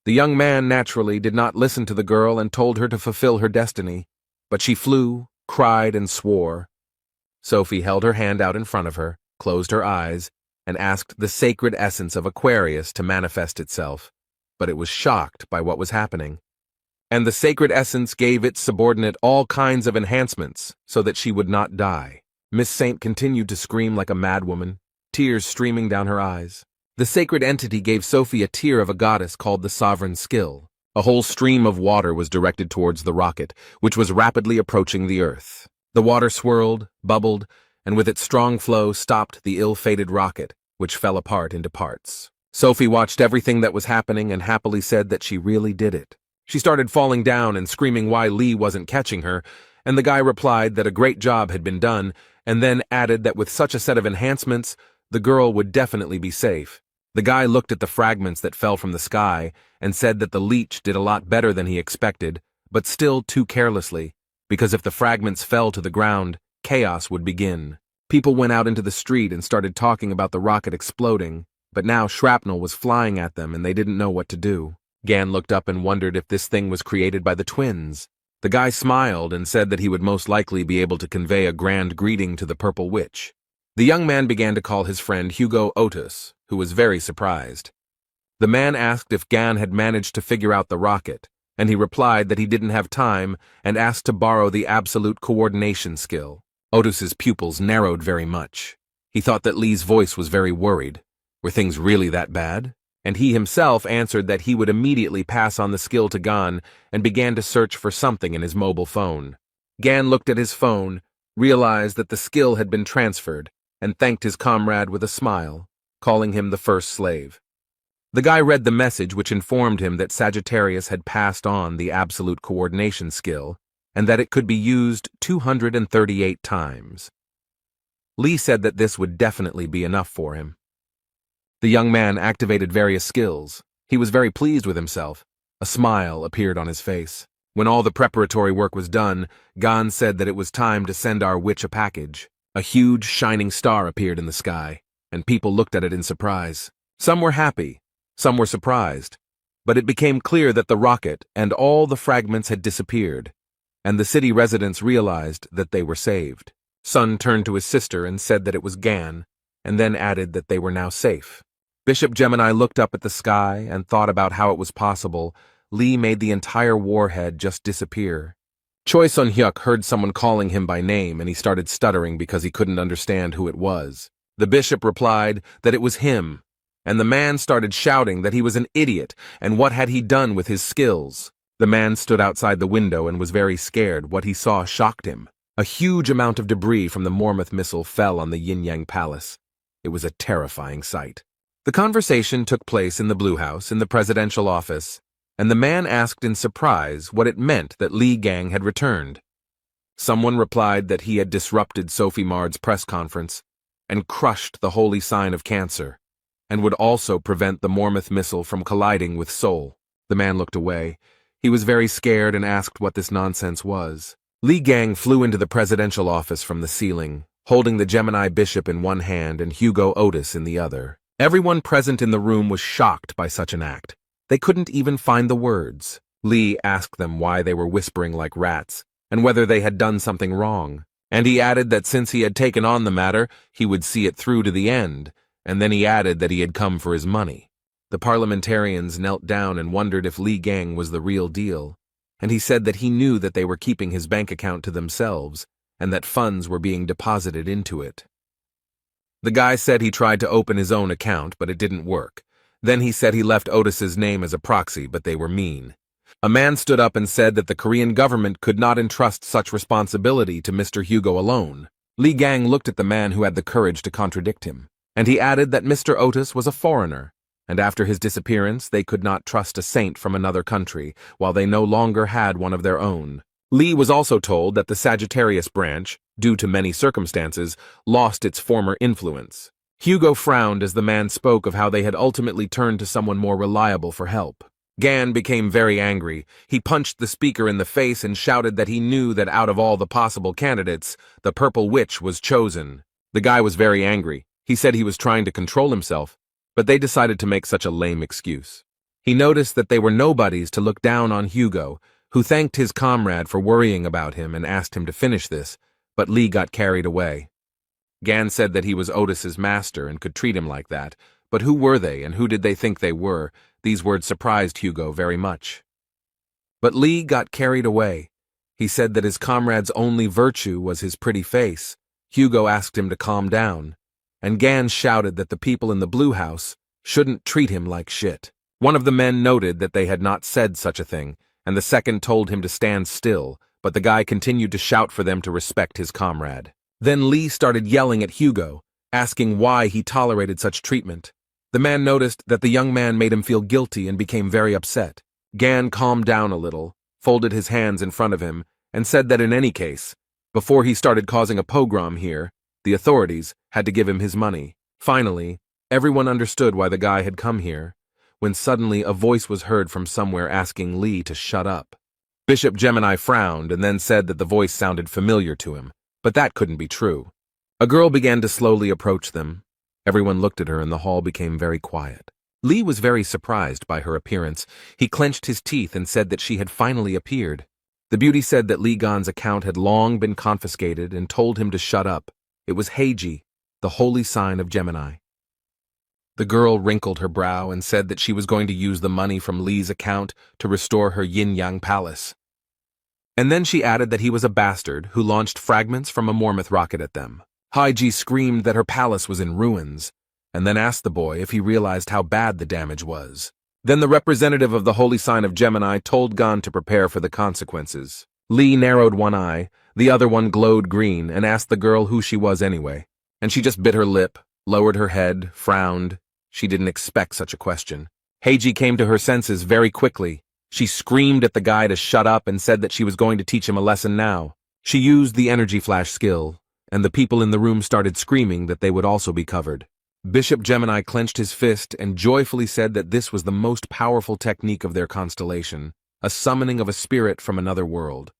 The young man, naturally, did not listen to the girl and told her to fulfill her destiny, but she flew, cried, and swore. Sophie held her hand out in front of her, closed her eyes, and asked the sacred essence of Aquarius to manifest itself, but it was shocked by what was happening. And the sacred essence gave its subordinate all kinds of enhancements so that she would not die. Miss Saint continued to scream like a madwoman, tears streaming down her eyes. The sacred entity gave Sophie a tear of a goddess called the Sovereign Skill. A whole stream of water was directed towards the rocket, which was rapidly approaching the Earth. The water swirled, bubbled, and with its strong flow stopped the ill-fated rocket, which fell apart into parts. Sophie watched everything that was happening and happily said that she really did it. She started falling down and screaming why Lee wasn't catching her, and the guy replied that a great job had been done, and then added that with such a set of enhancements, the girl would definitely be safe. The guy looked at the fragments that fell from the sky and said that the leech did a lot better than he expected, but still too carelessly, because if the fragments fell to the ground, chaos would begin. People went out into the street and started talking about the rocket exploding, but now shrapnel was flying at them and they didn't know what to do. Gan looked up and wondered if this thing was created by the twins. The guy smiled and said that he would most likely be able to convey a grand greeting to the Purple Witch. The young man began to call his friend Hugo Otis, who was very surprised. The man asked if Gan had managed to figure out the rocket, and he replied that he didn't have time and asked to borrow the absolute coordination skill. Otis's pupils narrowed very much. He thought that Lee's voice was very worried. Were things really that bad? And he himself answered that he would immediately pass on the skill to Gan and began to search for something in his mobile phone. Gan looked at his phone, realized that the skill had been transferred, and thanked his comrade with a smile, calling him the first slave. The guy read the message which informed him that Sagittarius had passed on the absolute coordination skill, and that it could be used 238 times. Lee said that this would definitely be enough for him. The young man activated various skills. He was very pleased with himself. A smile appeared on his face. When all the preparatory work was done, Gan said that it was time to send our witch a package. A huge, shining star appeared in the sky, and people looked at it in surprise. Some were happy, some were surprised, but it became clear that the rocket and all the fragments had disappeared, and the city residents realized that they were saved. Sun turned to his sister and said that it was Gan, and then added that they were now safe. Bishop Gemini looked up at the sky and thought about how it was possible Lee made the entire warhead just disappear. Choi Sun-hyuk heard someone calling him by name and he started stuttering because he couldn't understand who it was. The bishop replied that it was him, and the man started shouting that he was an idiot and what had he done with his skills. The man stood outside the window and was very scared. What he saw shocked him. A huge amount of debris from the Mormouth missile fell on the Yin-Yang Palace. It was a terrifying sight. The conversation took place in the Blue House in the presidential office, and the man asked in surprise what it meant that Lee Gang had returned. Someone replied that he had disrupted Sophie Mard's press conference and crushed the holy sign of Cancer. and would also prevent the Mormouth missile from colliding with Seoul. The man looked away. He was very scared and asked what this nonsense was. Li Gang flew into the presidential office from the ceiling, holding the Gemini bishop in one hand and Hugo Otis in the other. Everyone present in the room was shocked by such an act. They couldn't even find the words. Li asked them why they were whispering like rats, and whether they had done something wrong. And he added that since he had taken on the matter, he would see it through to the end, and then he added that he had come for his money. The parliamentarians knelt down and wondered if Li Gang was the real deal, and he said that he knew that they were keeping his bank account to themselves, and that funds were being deposited into it. The guy said he tried to open his own account, but it didn't work. Then he said he left Otis's name as a proxy, but they were mean. A man stood up and said that the Korean government could not entrust such responsibility to Mr. Hugo alone. Li Gang looked at the man who had the courage to contradict him, and he added that Mr. Otis was a foreigner, and after his disappearance they could not trust a saint from another country, while they no longer had one of their own. Li was also told that the Sagittarius branch, due to many circumstances, lost its former influence. Hugo frowned as the man spoke of how they had ultimately turned to someone more reliable for help. Gan became very angry. He punched the speaker in the face and shouted that he knew that out of all the possible candidates, the Purple Witch was chosen. The guy was very angry. He said he was trying to control himself, but they decided to make such a lame excuse. He noticed that they were nobodies to look down on Hugo, who thanked his comrade for worrying about him and asked him to finish this, but Li got carried away. Gan said that he was Otis's master and could treat him like that, but who were they and who did they think they were? These words surprised Hugo very much. But Li got carried away. He said that his comrade's only virtue was his pretty face. Hugo asked him to calm down, and Gan shouted that the people in the blue house shouldn't treat him like shit. One of the men noted that they had not said such a thing, and the second told him to stand still, but the guy continued to shout for them to respect his comrade. Then Li started yelling at Hugo, asking why he tolerated such treatment. The man noticed that the young man made him feel guilty and became very upset. Gan calmed down a little, folded his hands in front of him, and said that in any case, before he started causing a pogrom here, the authorities had to give him his money. Finally, everyone understood why the guy had come here, when suddenly a voice was heard from somewhere asking Li to shut up. Bishop Gemini frowned and then said that the voice sounded familiar to him, but that couldn't be true. A girl began to slowly approach them. Everyone looked at her and the hall became very quiet. Li was very surprised by her appearance. He clenched his teeth and said that she had finally appeared. The beauty said that Li Gan's account had long been confiscated and told him to shut up. It was Heiji, the holy sign of Gemini. The girl wrinkled her brow and said that she was going to use the money from Li's account to restore her yin-yang palace. And then she added that he was a bastard who launched fragments from a Mormouth rocket at them. Heiji screamed that her palace was in ruins, and then asked the boy if he realized how bad the damage was. Then the representative of the holy sign of Gemini told Gan to prepare for the consequences. Li narrowed one eye, the other one glowed green, and asked the girl who she was anyway. And she just bit her lip, lowered her head, frowned. She didn't expect such a question. Heiji came to her senses very quickly. She screamed at the guy to shut up and said that she was going to teach him a lesson now. She used the energy flash skill, and the people in the room started screaming that they would also be covered. Bishop Gemini clenched his fist and joyfully said that this was the most powerful technique of their constellation, a summoning of a spirit from another world.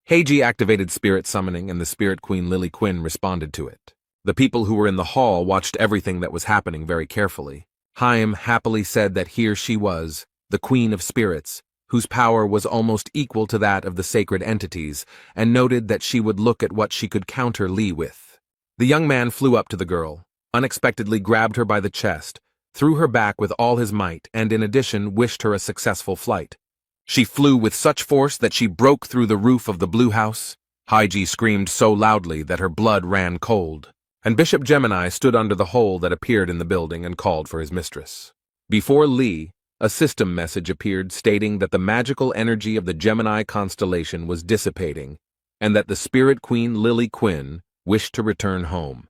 Heiji activated spirit summoning and the spirit queen Lily Quinn responded to it. The people who were in the hall watched everything that was happening very carefully. Haim happily said that here she was, the queen of spirits, whose power was almost equal to that of the sacred entities, and noted that she would look at what she could counter Li with. The young man flew up to the girl, unexpectedly grabbed her by the chest, threw her back with all his might, and in addition wished her a successful flight. She flew with such force that she broke through the roof of the blue house. Heiji screamed so loudly that her blood ran cold, and Bishop Gemini stood under the hole that appeared in the building and called for his mistress. Before Li, a system message appeared stating that the magical energy of the Gemini constellation was dissipating, and that the spirit queen Lily Quinn wished to return home.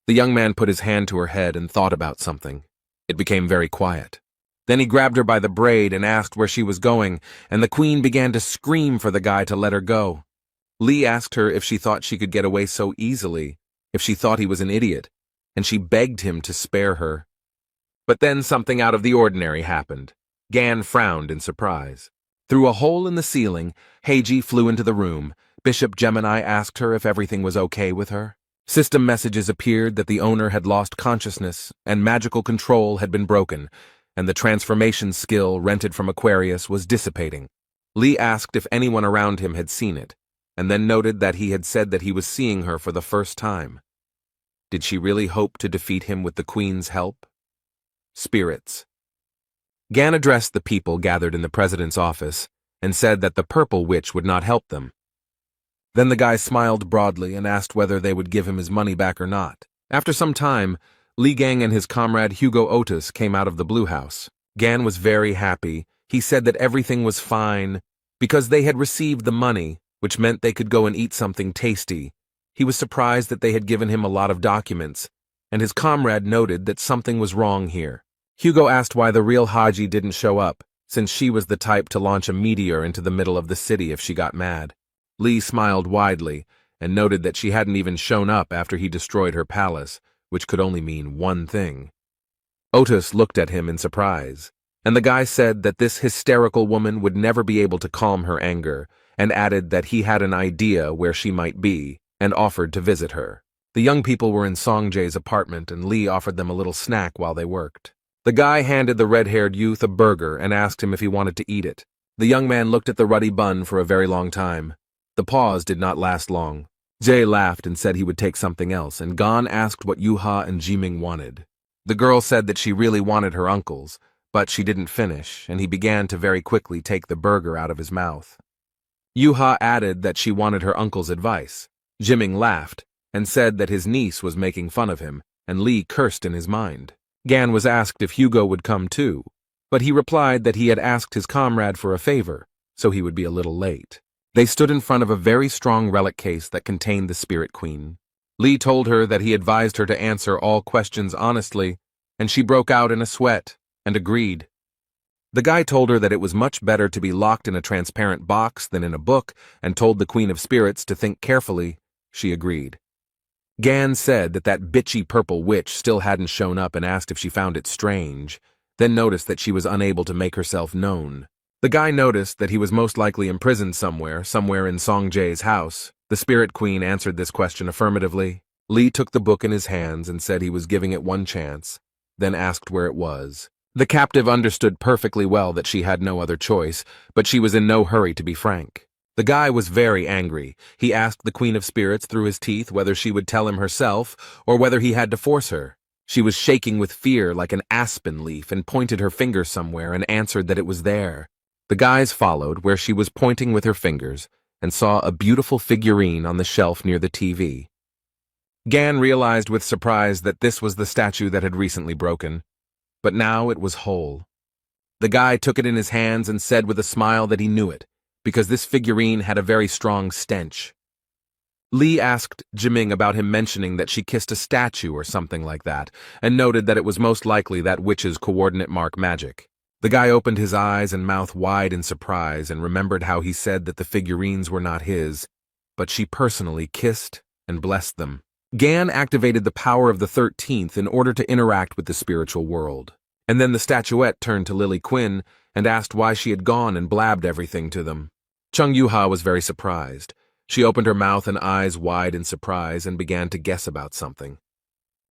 The young man put his hand to her head and thought about something. It became very quiet. Then he grabbed her by the braid and asked where she was going, and the queen began to scream for the guy to let her go. Li asked her if she thought she could get away so easily, if she thought he was an idiot, and she begged him to spare her. But then something out of the ordinary happened. Gan frowned in surprise. Through a hole in the ceiling, Heiji flew into the room. Bishop Gemini asked her if everything was okay with her. System messages appeared that the owner had lost consciousness and magical control had been broken, and the transformation skill rented from Aquarius was dissipating. Lee asked if anyone around him had seen it, and then noted that he had said that he was seeing her for the first time. Did she really hope to defeat him with the Queen's help? Spirits. Gan addressed the people gathered in the president's office and said that the purple witch would not help them. Then the guy smiled broadly and asked whether they would give him his money back or not. After some time, Li Gang and his comrade Hugo Otis came out of the Blue House. Gan was very happy. He said that everything was fine because they had received the money, which meant they could go and eat something tasty. He was surprised that they had given him a lot of documents, and his comrade noted that something was wrong here. Hugo asked why the real Haji didn't show up, since she was the type to launch a meteor into the middle of the city if she got mad. Lee smiled widely and noted that she hadn't even shown up after he destroyed her palace, which could only mean one thing. Otis looked at him in surprise, and the guy said that this hysterical woman would never be able to calm her anger, and added that he had an idea where she might be, and offered to visit her. The young people were in Songjae's apartment, and Lee offered them a little snack while they worked. The guy handed the red-haired youth a burger and asked him if he wanted to eat it. The young man looked at the ruddy bun for a very long time. The pause did not last long. Jae laughed and said he would take something else, and Gon asked what Yuha and Jiming wanted. The girl said that she really wanted her uncle's, but she didn't finish, and he began to very quickly take the burger out of his mouth. Yuha added that she wanted her uncle's advice. Jiming laughed and said that his niece was making fun of him, and Lee cursed in his mind. Gan was asked if Hugo would come too, but he replied that he had asked his comrade for a favor, so he would be a little late. They stood in front of a very strong relic case that contained the Spirit Queen. Lee told her that he advised her to answer all questions honestly, and she broke out in a sweat and agreed. The guy told her that it was much better to be locked in a transparent box than in a book, and told the Queen of Spirits to think carefully. She agreed. Gan said that bitchy purple witch still hadn't shown up and asked if she found it strange, then noticed that she was unable to make herself known. The guy noticed that he was most likely imprisoned somewhere in Songjae's house. The Spirit Queen answered this question affirmatively. Lee took the book in his hands and said he was giving it one chance, then asked where it was. The captive understood perfectly well that she had no other choice, but she was in no hurry to be frank. The guy was very angry. He asked the Queen of Spirits through his teeth whether she would tell him herself or whether he had to force her. She was shaking with fear like an aspen leaf and pointed her finger somewhere and answered that it was there. The guys followed where she was pointing with her fingers and saw a beautiful figurine on the shelf near the TV. Gan realized with surprise that this was the statue that had recently broken, but now it was whole. The guy took it in his hands and said with a smile that he knew it, because this figurine had a very strong stench. Lee asked Jiming about him mentioning that she kissed a statue or something like that, and noted that it was most likely that witch's coordinate mark magic. The guy opened his eyes and mouth wide in surprise and remembered how he said that the figurines were not his, but she personally kissed and blessed them. Gan activated the power of the 13th in order to interact with the spiritual world. And then the statuette turned to Lily Quinn and asked why she had gone and blabbed everything to them. Chung Yuha was very surprised. She opened her mouth and eyes wide in surprise and began to guess about something.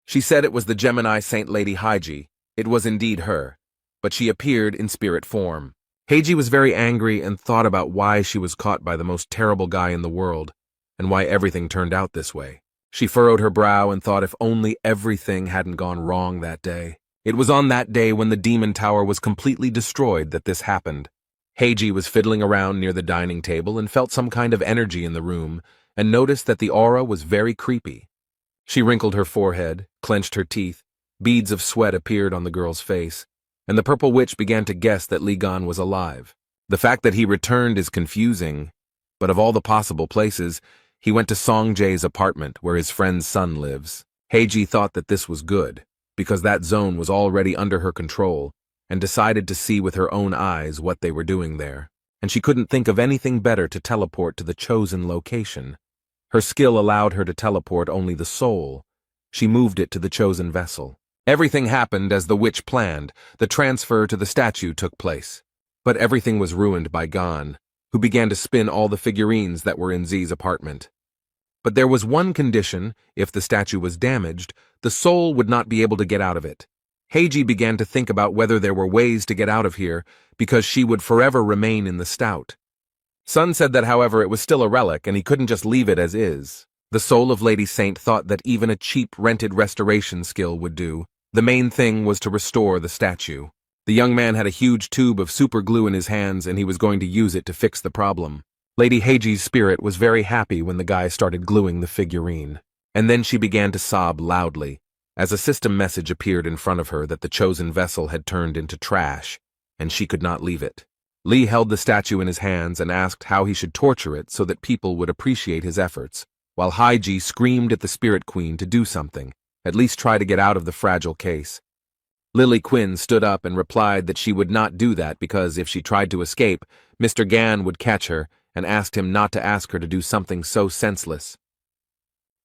She said it was the Gemini Saint Lady Heiji. It was indeed her, but she appeared in spirit form. Heiji was very angry and thought about why she was caught by the most terrible guy in the world, and why everything turned out this way. She furrowed her brow and thought if only everything hadn't gone wrong that day. It was on that day when the demon tower was completely destroyed that this happened. Heiji was fiddling around near the dining table and felt some kind of energy in the room, and noticed that the aura was very creepy. She wrinkled her forehead, clenched her teeth, beads of sweat appeared on the girl's face, and the purple witch began to guess that Li Gan was alive. The fact that he returned is confusing, but of all the possible places, he went to Songjae's apartment where his friend's son lives. Heiji thought that this was good, because that zone was already under her control, and decided to see with her own eyes what they were doing there, and she couldn't think of anything better to teleport to the chosen location. Her skill allowed her to teleport only the soul. She moved it to the chosen vessel. Everything happened as the witch planned. The transfer to the statue took place. But everything was ruined by Gon, who began to spin all the figurines that were in Z's apartment. But there was one condition: if the statue was damaged, the soul would not be able to get out of it. Heiji began to think about whether there were ways to get out of here, because she would forever remain in the stout. Sun said that, however, it was still a relic and he couldn't just leave it as is. The soul of Lady Saint thought that even a cheap rented restoration skill would do. The main thing was to restore the statue. The young man had a huge tube of super glue in his hands and he was going to use it to fix the problem. Lady Heiji's spirit was very happy when the guy started gluing the figurine. And then she began to sob loudly, as a system message appeared in front of her that the chosen vessel had turned into trash, and she could not leave it. Lee held the statue in his hands and asked how he should torture it so that people would appreciate his efforts, while Heiji screamed at the Spirit Queen to do something, at least try to get out of the fragile case. Lily Quinn stood up and replied that she would not do that because if she tried to escape, Mr. Gan would catch her and asked him not to ask her to do something so senseless.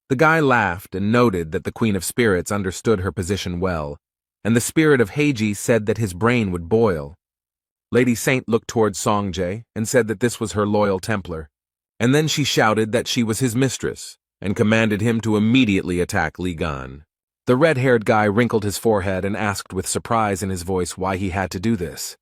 The guy laughed and noted that the Queen of Spirits understood her position well, and the spirit of Heiji said that his brain would boil. Lady Saint looked towards Songjae and said that this was her loyal Templar, and then she shouted that she was his mistress and commanded him to immediately attack Li Gan. The red-haired guy wrinkled his forehead and asked with surprise in his voice why he had to do this.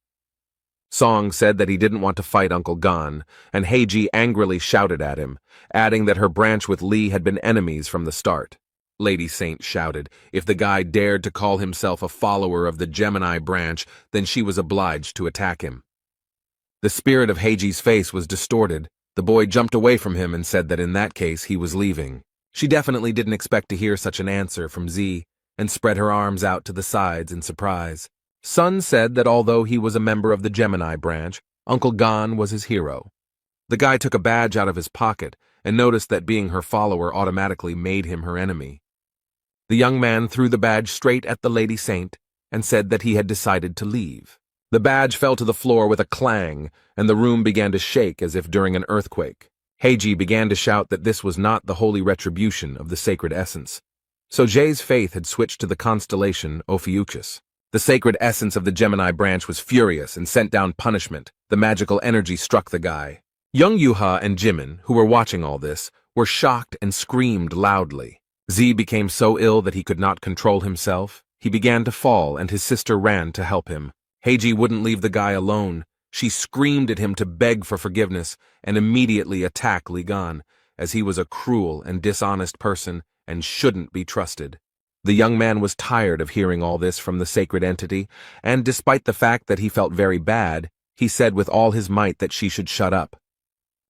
Song said that he didn't want to fight Uncle Gon, and Heiji angrily shouted at him, adding that her branch with Li had been enemies from the start. Lady Saint shouted, if the guy dared to call himself a follower of the Gemini branch, then she was obliged to attack him. The spirit of Heiji's face was distorted. The boy jumped away from him and said that in that case he was leaving. She definitely didn't expect to hear such an answer from Z, and spread her arms out to the sides in surprise. Sun said that although he was a member of the Gemini branch, Uncle Gon was his hero. The guy took a badge out of his pocket and noticed that being her follower automatically made him her enemy. The young man threw the badge straight at the Lady Saint and said that he had decided to leave. The badge fell to the floor with a clang, and the room began to shake as if during an earthquake. Heiji began to shout that this was not the holy retribution of the sacred essence. So Jay's faith had switched to the constellation Ophiuchus. The sacred essence of the Gemini branch was furious and sent down punishment. The magical energy struck the guy. Young Yuha and Jimin, who were watching all this, were shocked and screamed loudly. Z became so ill that he could not control himself. He began to fall, and his sister ran to help him. Heiji wouldn't leave the guy alone. She screamed at him to beg for forgiveness and immediately attack Li Gan, as he was a cruel and dishonest person and shouldn't be trusted. The young man was tired of hearing all this from the sacred entity, and despite the fact that he felt very bad, he said with all his might that she should shut up.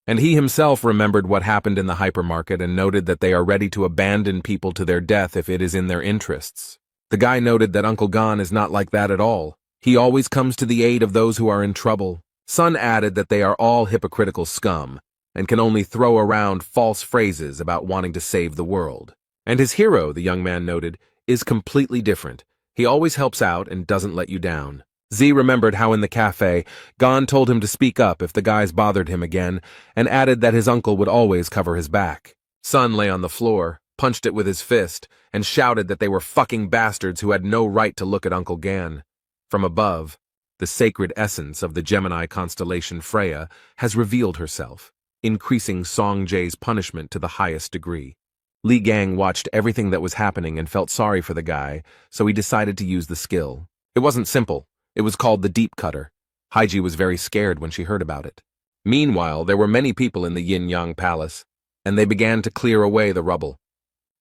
And he himself remembered what happened in the hypermarket and noted that they are ready to abandon people to their death if it is in their interests. The guy noted that Uncle Gon is not like that at all. He always comes to the aid of those who are in trouble. Sun added that they are all hypocritical scum and can only throw around false phrases about wanting to save the world. And his hero, the young man noted, is completely different. He always helps out and doesn't let you down. Z remembered how in the cafe, Gon told him to speak up if the guys bothered him again, and added that his uncle would always cover his back. Sun lay on the floor, punched it with his fist, and shouted that they were fucking bastards who had no right to look at Uncle Gan. From above, the sacred essence of the Gemini constellation Freya has revealed herself, increasing Songjae's punishment to the highest degree. Li Gang watched everything that was happening and felt sorry for the guy, so he decided to use the skill. It wasn't simple. It was called the Deep Cutter. Heiji was very scared when she heard about it. Meanwhile, there were many people in the Yin-Yang Palace, and they began to clear away the rubble.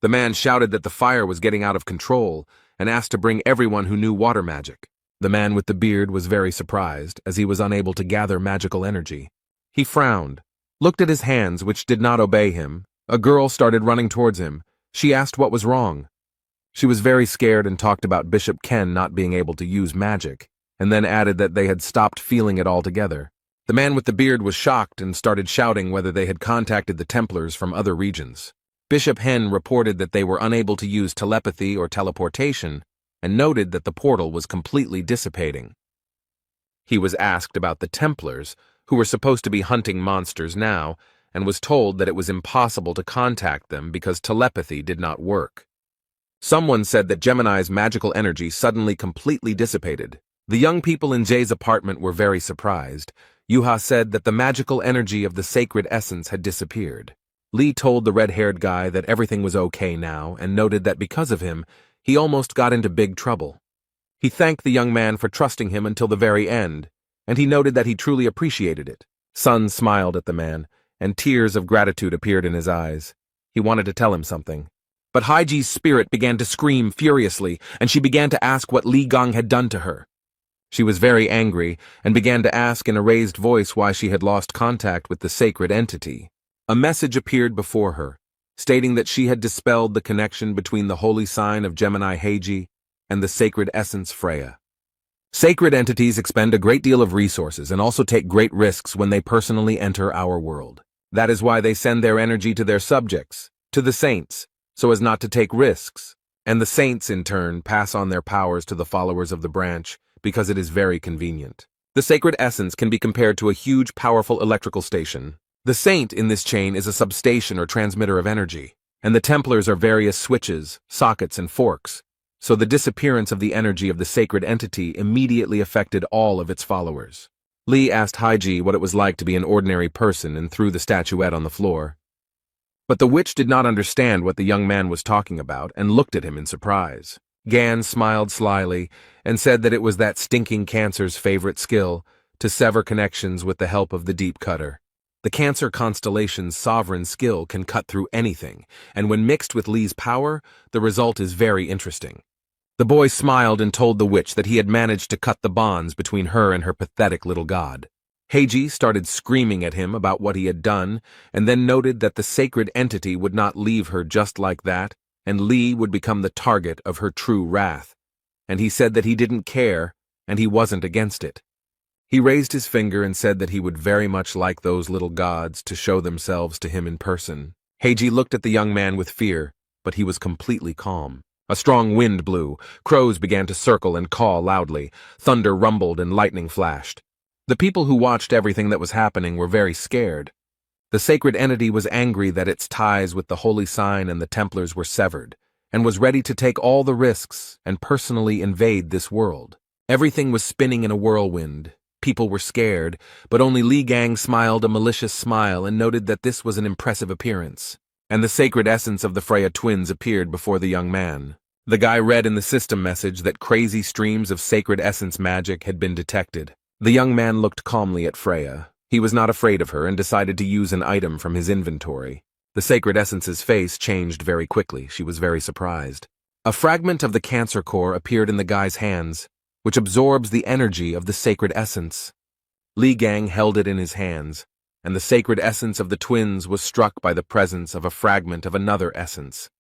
The man shouted that the fire was getting out of control and asked to bring everyone who knew water magic. The man with the beard was very surprised, as he was unable to gather magical energy. He frowned, looked at his hands, which did not obey him. A girl started running towards him. She asked what was wrong. She was very scared and talked about Bishop Ken not being able to use magic, and then added that they had stopped feeling it altogether. The man with the beard was shocked and started shouting whether they had contacted the Templars from other regions. Bishop Hen reported that they were unable to use telepathy or teleportation, and noted that the portal was completely dissipating. He was asked about the Templars, who were supposed to be hunting monsters now, and was told that it was impossible to contact them because telepathy did not work. Someone said that Gemini's magical energy suddenly completely dissipated. The young people in Jay's apartment were very surprised. Yuha said that the magical energy of the sacred essence had disappeared. Lee told the red-haired guy that everything was okay now and noted that because of him, he almost got into big trouble. He thanked the young man for trusting him until the very end, and he noted that he truly appreciated it. Sun smiled at the man, and tears of gratitude appeared in his eyes. He wanted to tell him something. But Haiji's spirit began to scream furiously, and she began to ask what Li Gong had done to her. She was very angry and began to ask in a raised voice why she had lost contact with the sacred entity. A message appeared before her, stating that she had dispelled the connection between the holy sign of Gemini Heiji and the sacred essence Freya. Sacred entities expend a great deal of resources and also take great risks when they personally enter our world. That is why they send their energy to their subjects, to the saints, so as not to take risks. And the saints, in turn, pass on their powers to the followers of the branch because it is very convenient. The sacred essence can be compared to a huge, powerful electrical station. The saint in this chain is a substation or transmitter of energy, and the Templars are various switches, sockets, and forks. So the disappearance of the energy of the sacred entity immediately affected all of its followers. Lee asked Haiji what it was like to be an ordinary person and threw the statuette on the floor. But the witch did not understand what the young man was talking about and looked at him in surprise. Gan smiled slyly and said that it was that stinking Cancer's favorite skill, to sever connections with the help of the deep cutter. The Cancer constellation's sovereign skill can cut through anything, and when mixed with Lee's power, the result is very interesting. The boy smiled and told the witch that he had managed to cut the bonds between her and her pathetic little god. Heiji started screaming at him about what he had done, and then noted that the sacred entity would not leave her just like that, and Lee would become the target of her true wrath. And he said that he didn't care, and he wasn't against it. He raised his finger and said that he would very much like those little gods to show themselves to him in person. Heiji looked at the young man with fear, but he was completely calm. A strong wind blew, crows began to circle and caw loudly, thunder rumbled and lightning flashed. The people who watched everything that was happening were very scared. The sacred entity was angry that its ties with the holy sign and the Templars were severed, and was ready to take all the risks and personally invade this world. Everything was spinning in a whirlwind. People were scared, but only Li Gang smiled a malicious smile and noted that this was an impressive appearance. And the sacred essence of the Freya twins appeared before the young man. The guy read in the system message that crazy streams of sacred essence magic had been detected. The young man looked calmly at Freya. He was not afraid of her and decided to use an item from his inventory. The sacred essence's face changed very quickly. She was very surprised. A fragment of the Cancer core appeared in the guy's hands, which absorbs the energy of the sacred essence. Li Gang held it in his hands, and the sacred essence of the twins was struck by the presence of a fragment of another essence.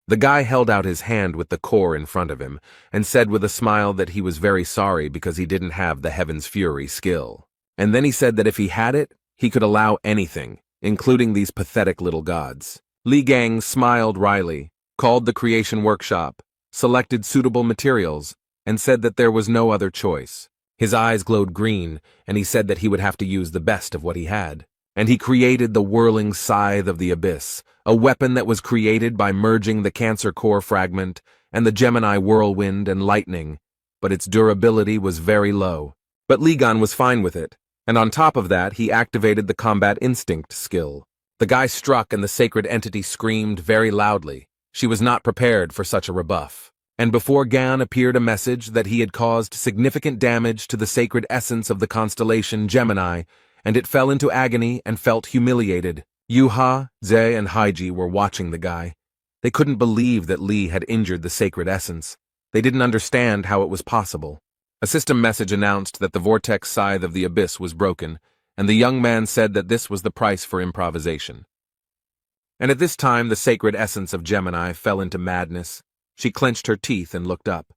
The guy held out his hand with the core in front of him, and said with a smile that he was very sorry because he didn't have the Heaven's Fury skill. And then he said that if he had it, he could allow anything, including these pathetic little gods. Li Gang smiled wryly, called the creation workshop, selected suitable materials, and said that there was no other choice. His eyes glowed green, and he said that he would have to use the best of what he had. And he created the whirling scythe of the abyss, a weapon that was created by merging the Cancer core fragment and the Gemini whirlwind and lightning, but its durability was very low. But Li Gan was fine with it, and on top of that he activated the combat instinct skill. The guy struck and the sacred entity screamed very loudly. She was not prepared for such a rebuff. And before Gan appeared a message that he had caused significant damage to the sacred essence of the constellation Gemini, and it fell into agony and felt humiliated. Yuha, Ze, and Haiji were watching the guy. They couldn't believe that Li had injured the sacred essence. They didn't understand how it was possible. A system message announced that the vortex scythe of the abyss was broken, and the young man said that this was the price for improvisation. And at this time the sacred essence of Gemini fell into madness. She clenched her teeth and looked up.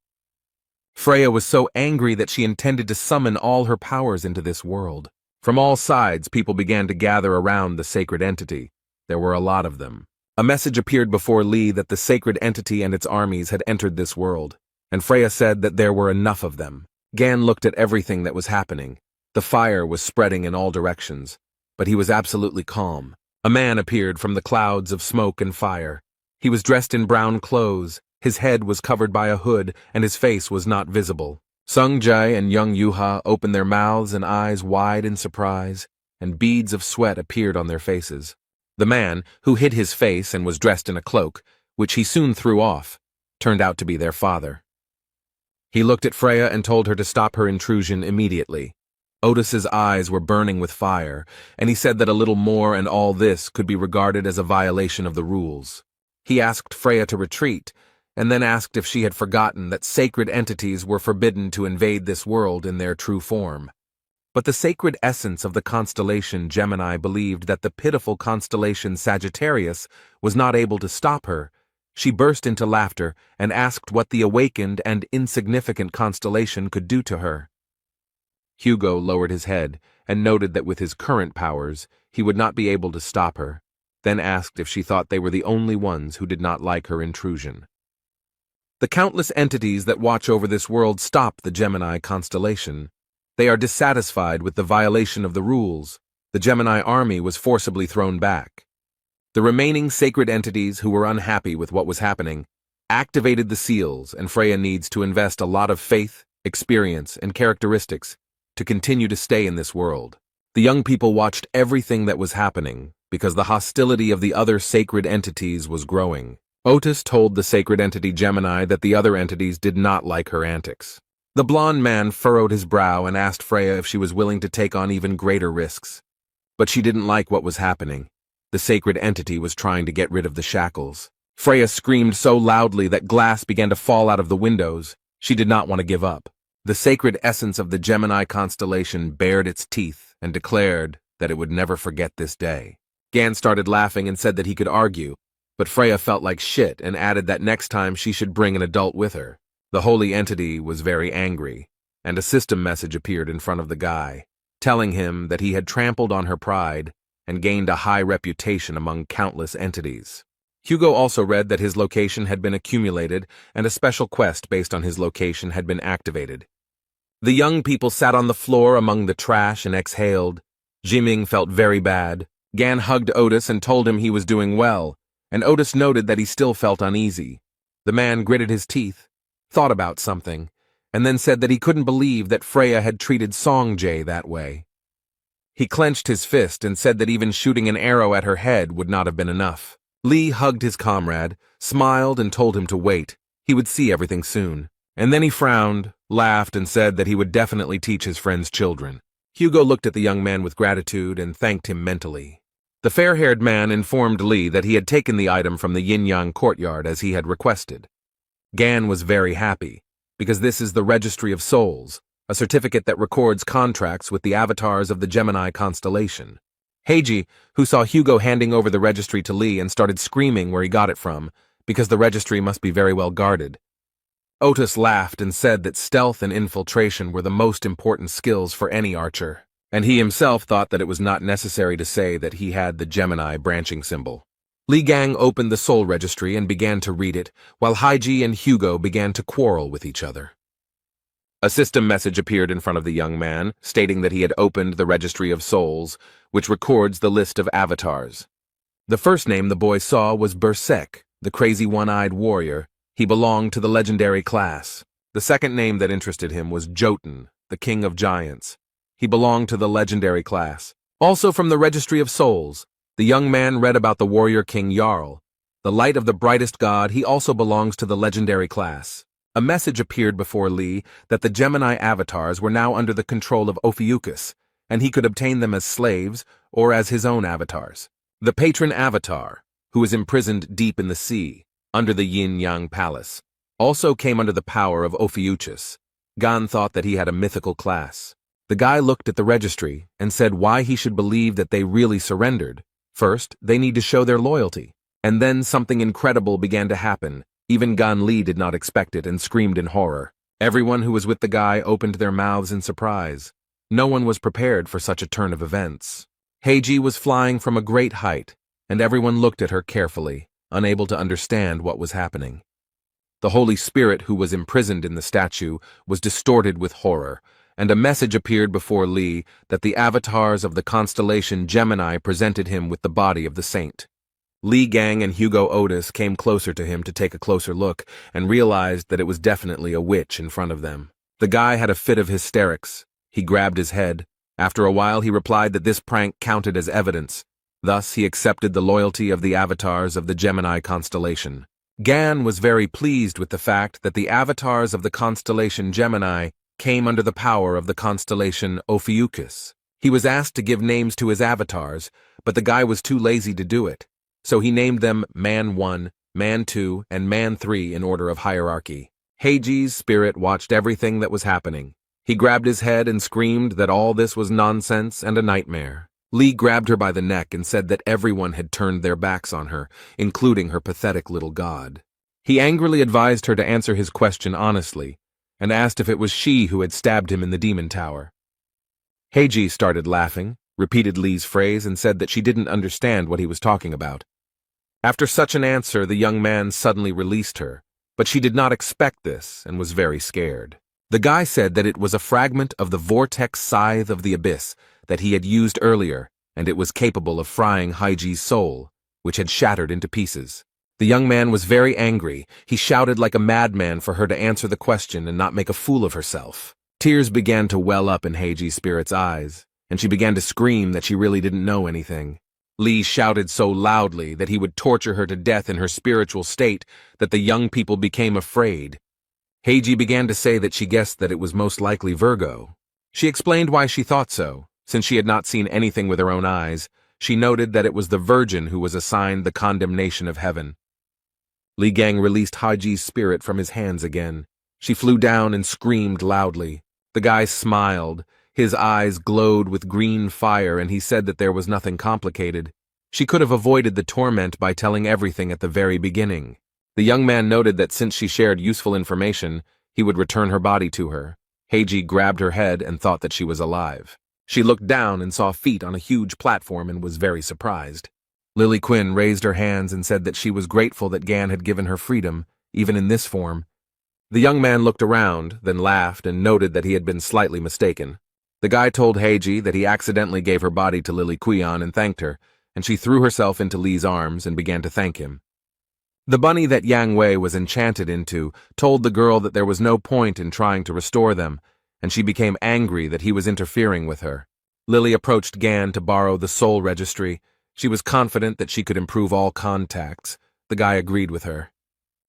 Freya was so angry that she intended to summon all her powers into this world. From all sides, people began to gather around the sacred entity. There were a lot of them. A message appeared before Lee that the sacred entity and its armies had entered this world, and Freya said that there were enough of them. Gan looked at everything that was happening. The fire was spreading in all directions, but he was absolutely calm. A man appeared from the clouds of smoke and fire. He was dressed in brown clothes, His head was covered by a hood, and his face was not visible. Sung Jae and young Yuha opened their mouths and eyes wide in surprise, and beads of sweat appeared on their faces. The man, who hid his face and was dressed in a cloak, which he soon threw off, turned out to be their father. He looked at Freya and told her to stop her intrusion immediately. Otis's eyes were burning with fire, and he said that a little more and all this could be regarded as a violation of the rules. He asked Freya to retreat, and then asked if she had forgotten that sacred entities were forbidden to invade this world in their true form. But the sacred essence of the constellation Gemini believed that the pitiful constellation Sagittarius was not able to stop her. She burst into laughter and asked what the awakened and insignificant constellation could do to her. Hugo lowered his head and noted that with his current powers, he would not be able to stop her, then asked if she thought they were the only ones who did not like her intrusion. The countless entities that watch over this world stop the Gemini constellation. They are dissatisfied with the violation of the rules. The Gemini army was forcibly thrown back. The remaining sacred entities who were unhappy with what was happening activated the seals, and Freya needs to invest a lot of faith, experience, and characteristics to continue to stay in this world. The young people watched everything that was happening because the hostility of the other sacred entities was growing. Otis told the sacred entity Gemini that the other entities did not like her antics. The blonde man furrowed his brow and asked Freya if she was willing to take on even greater risks. But she didn't like what was happening. The sacred entity was trying to get rid of the shackles. Freya screamed so loudly that glass began to fall out of the windows. She did not want to give up. The sacred essence of the Gemini constellation bared its teeth and declared that it would never forget this day. Gan started laughing and said that he could argue, but Freya felt like shit and added that next time she should bring an adult with her. The holy entity was very angry, and a system message appeared in front of the guy, telling him that he had trampled on her pride and gained a high reputation among countless entities. Hugo also read that his location had been accumulated and a special quest based on his location had been activated. The young people sat on the floor among the trash and exhaled. Jiming felt very bad. Gan hugged Otis and told him he was doing well, and Otis noted that he still felt uneasy. The man gritted his teeth, thought about something, and then said that he couldn't believe that Freya had treated Songjae that way. He clenched his fist and said that even shooting an arrow at her head would not have been enough. Lee hugged his comrade, smiled, and told him to wait. He would see everything soon. And then he frowned, laughed, and said that he would definitely teach his friend's children. Hugo looked at the young man with gratitude and thanked him mentally. The fair-haired man informed Lee that he had taken the item from the yin-yang courtyard as he had requested. Gan was very happy, because this is the Registry of Souls, a certificate that records contracts with the avatars of the Gemini constellation. Heiji, who saw Hugo handing over the registry to Lee and started screaming where he got it from, because the registry must be very well guarded. Otis laughed and said that stealth and infiltration were the most important skills for any archer, and he himself thought that it was not necessary to say that he had the Gemini branching symbol. Li Gang opened the soul registry and began to read it, while Haiji and Hugo began to quarrel with each other. A system message appeared in front of the young man, stating that he had opened the Registry of Souls, which records the list of avatars. The first name the boy saw was Berserk, the crazy one-eyed warrior. He belonged to the legendary class. The second name that interested him was Jotun, the king of giants. He belonged to the legendary class. Also from the Registry of Souls, the young man read about the warrior king Jarl. The light of the brightest god, he also belongs to the legendary class. A message appeared before Lee that the Gemini avatars were now under the control of Ophiuchus, and he could obtain them as slaves or as his own avatars. The patron avatar, who is imprisoned deep in the sea, under the yin-yang palace, also came under the power of Ophiuchus. Gan thought that he had a mythical class. The guy looked at the registry and said why he should believe that they really surrendered. First, they need to show their loyalty. And then something incredible began to happen. Even Gan Li did not expect it and screamed in horror. Everyone who was with the guy opened their mouths in surprise. No one was prepared for such a turn of events. Heiji was flying from a great height, and everyone looked at her carefully, unable to understand what was happening. The Holy Spirit who was imprisoned in the statue was distorted with horror, and a message appeared before Li that the avatars of the constellation Gemini presented him with the body of the saint. Lee Gang and Hugo Otis came closer to him to take a closer look and realized that it was definitely a witch in front of them. The guy had a fit of hysterics. He grabbed his head. After a while, he replied that this prank counted as evidence. Thus, he accepted the loyalty of the avatars of the Gemini constellation. Gan was very pleased with the fact that the avatars of the constellation Gemini came under the power of the constellation Ophiuchus. He was asked to give names to his avatars, but the guy was too lazy to do it. So he named them Man 1, Man 2, and Man 3 in order of hierarchy. Heiji's spirit watched everything that was happening. He grabbed his head and screamed that all this was nonsense and a nightmare. Lee grabbed her by the neck and said that everyone had turned their backs on her, including her pathetic little god. He angrily advised her to answer his question honestly, and asked if it was she who had stabbed him in the demon tower. Heiji started laughing, repeated Lee's phrase, and said that she didn't understand what he was talking about. After such an answer, the young man suddenly released her, but she did not expect this and was very scared. The guy said that it was a fragment of the vortex scythe of the abyss that he had used earlier, and it was capable of frying Heiji's soul, which had shattered into pieces. The young man was very angry. He shouted like a madman for her to answer the question and not make a fool of herself. Tears began to well up in Heiji's spirit's eyes, and she began to scream that she really didn't know anything. Lee shouted so loudly that he would torture her to death in her spiritual state that the young people became afraid. Heiji began to say that she guessed that it was most likely Virgo. She explained why she thought so. Since she had not seen anything with her own eyes, she noted that it was the Virgin who was assigned the condemnation of heaven. Li Gang released Heiji's spirit from his hands again. She flew down and screamed loudly. The guy smiled. His eyes glowed with green fire, and he said that there was nothing complicated. She could have avoided the torment by telling everything at the very beginning. The young man noted that since she shared useful information, he would return her body to her. Heiji grabbed her head and thought that she was alive. She looked down and saw feet on a huge platform and was very surprised. Lily Quinn raised her hands and said that she was grateful that Gan had given her freedom, even in this form. The young man looked around, then laughed and noted that he had been slightly mistaken. The guy told Heiji that he accidentally gave her body to Lily Quion and thanked her, and she threw herself into Lee's arms and began to thank him. The bunny that Yang Wei was enchanted into told the girl that there was no point in trying to restore them, and she became angry that he was interfering with her. Lily approached Gan to borrow the soul registry. She was confident that she could improve all contacts. The guy agreed with her.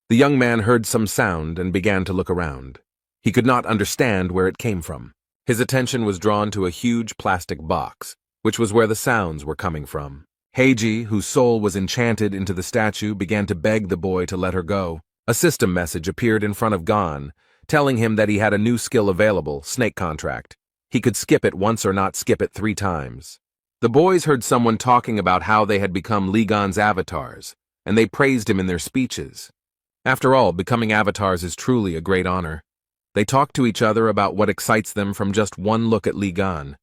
The young man heard some sound and began to look around. He could not understand where it came from. His attention was drawn to a huge plastic box, which was where the sounds were coming from. Heiji, whose soul was enchanted into the statue, began to beg the boy to let her go. A system message appeared in front of Gan, telling him that he had a new skill available, snake contract. He could skip it once or not skip it 3 times. The boys heard someone talking about how they had become Li Gan's avatars, and they praised him in their speeches. After all, becoming avatars is truly a great honor. They talked to each other about what excites them from just one look at Li Gan.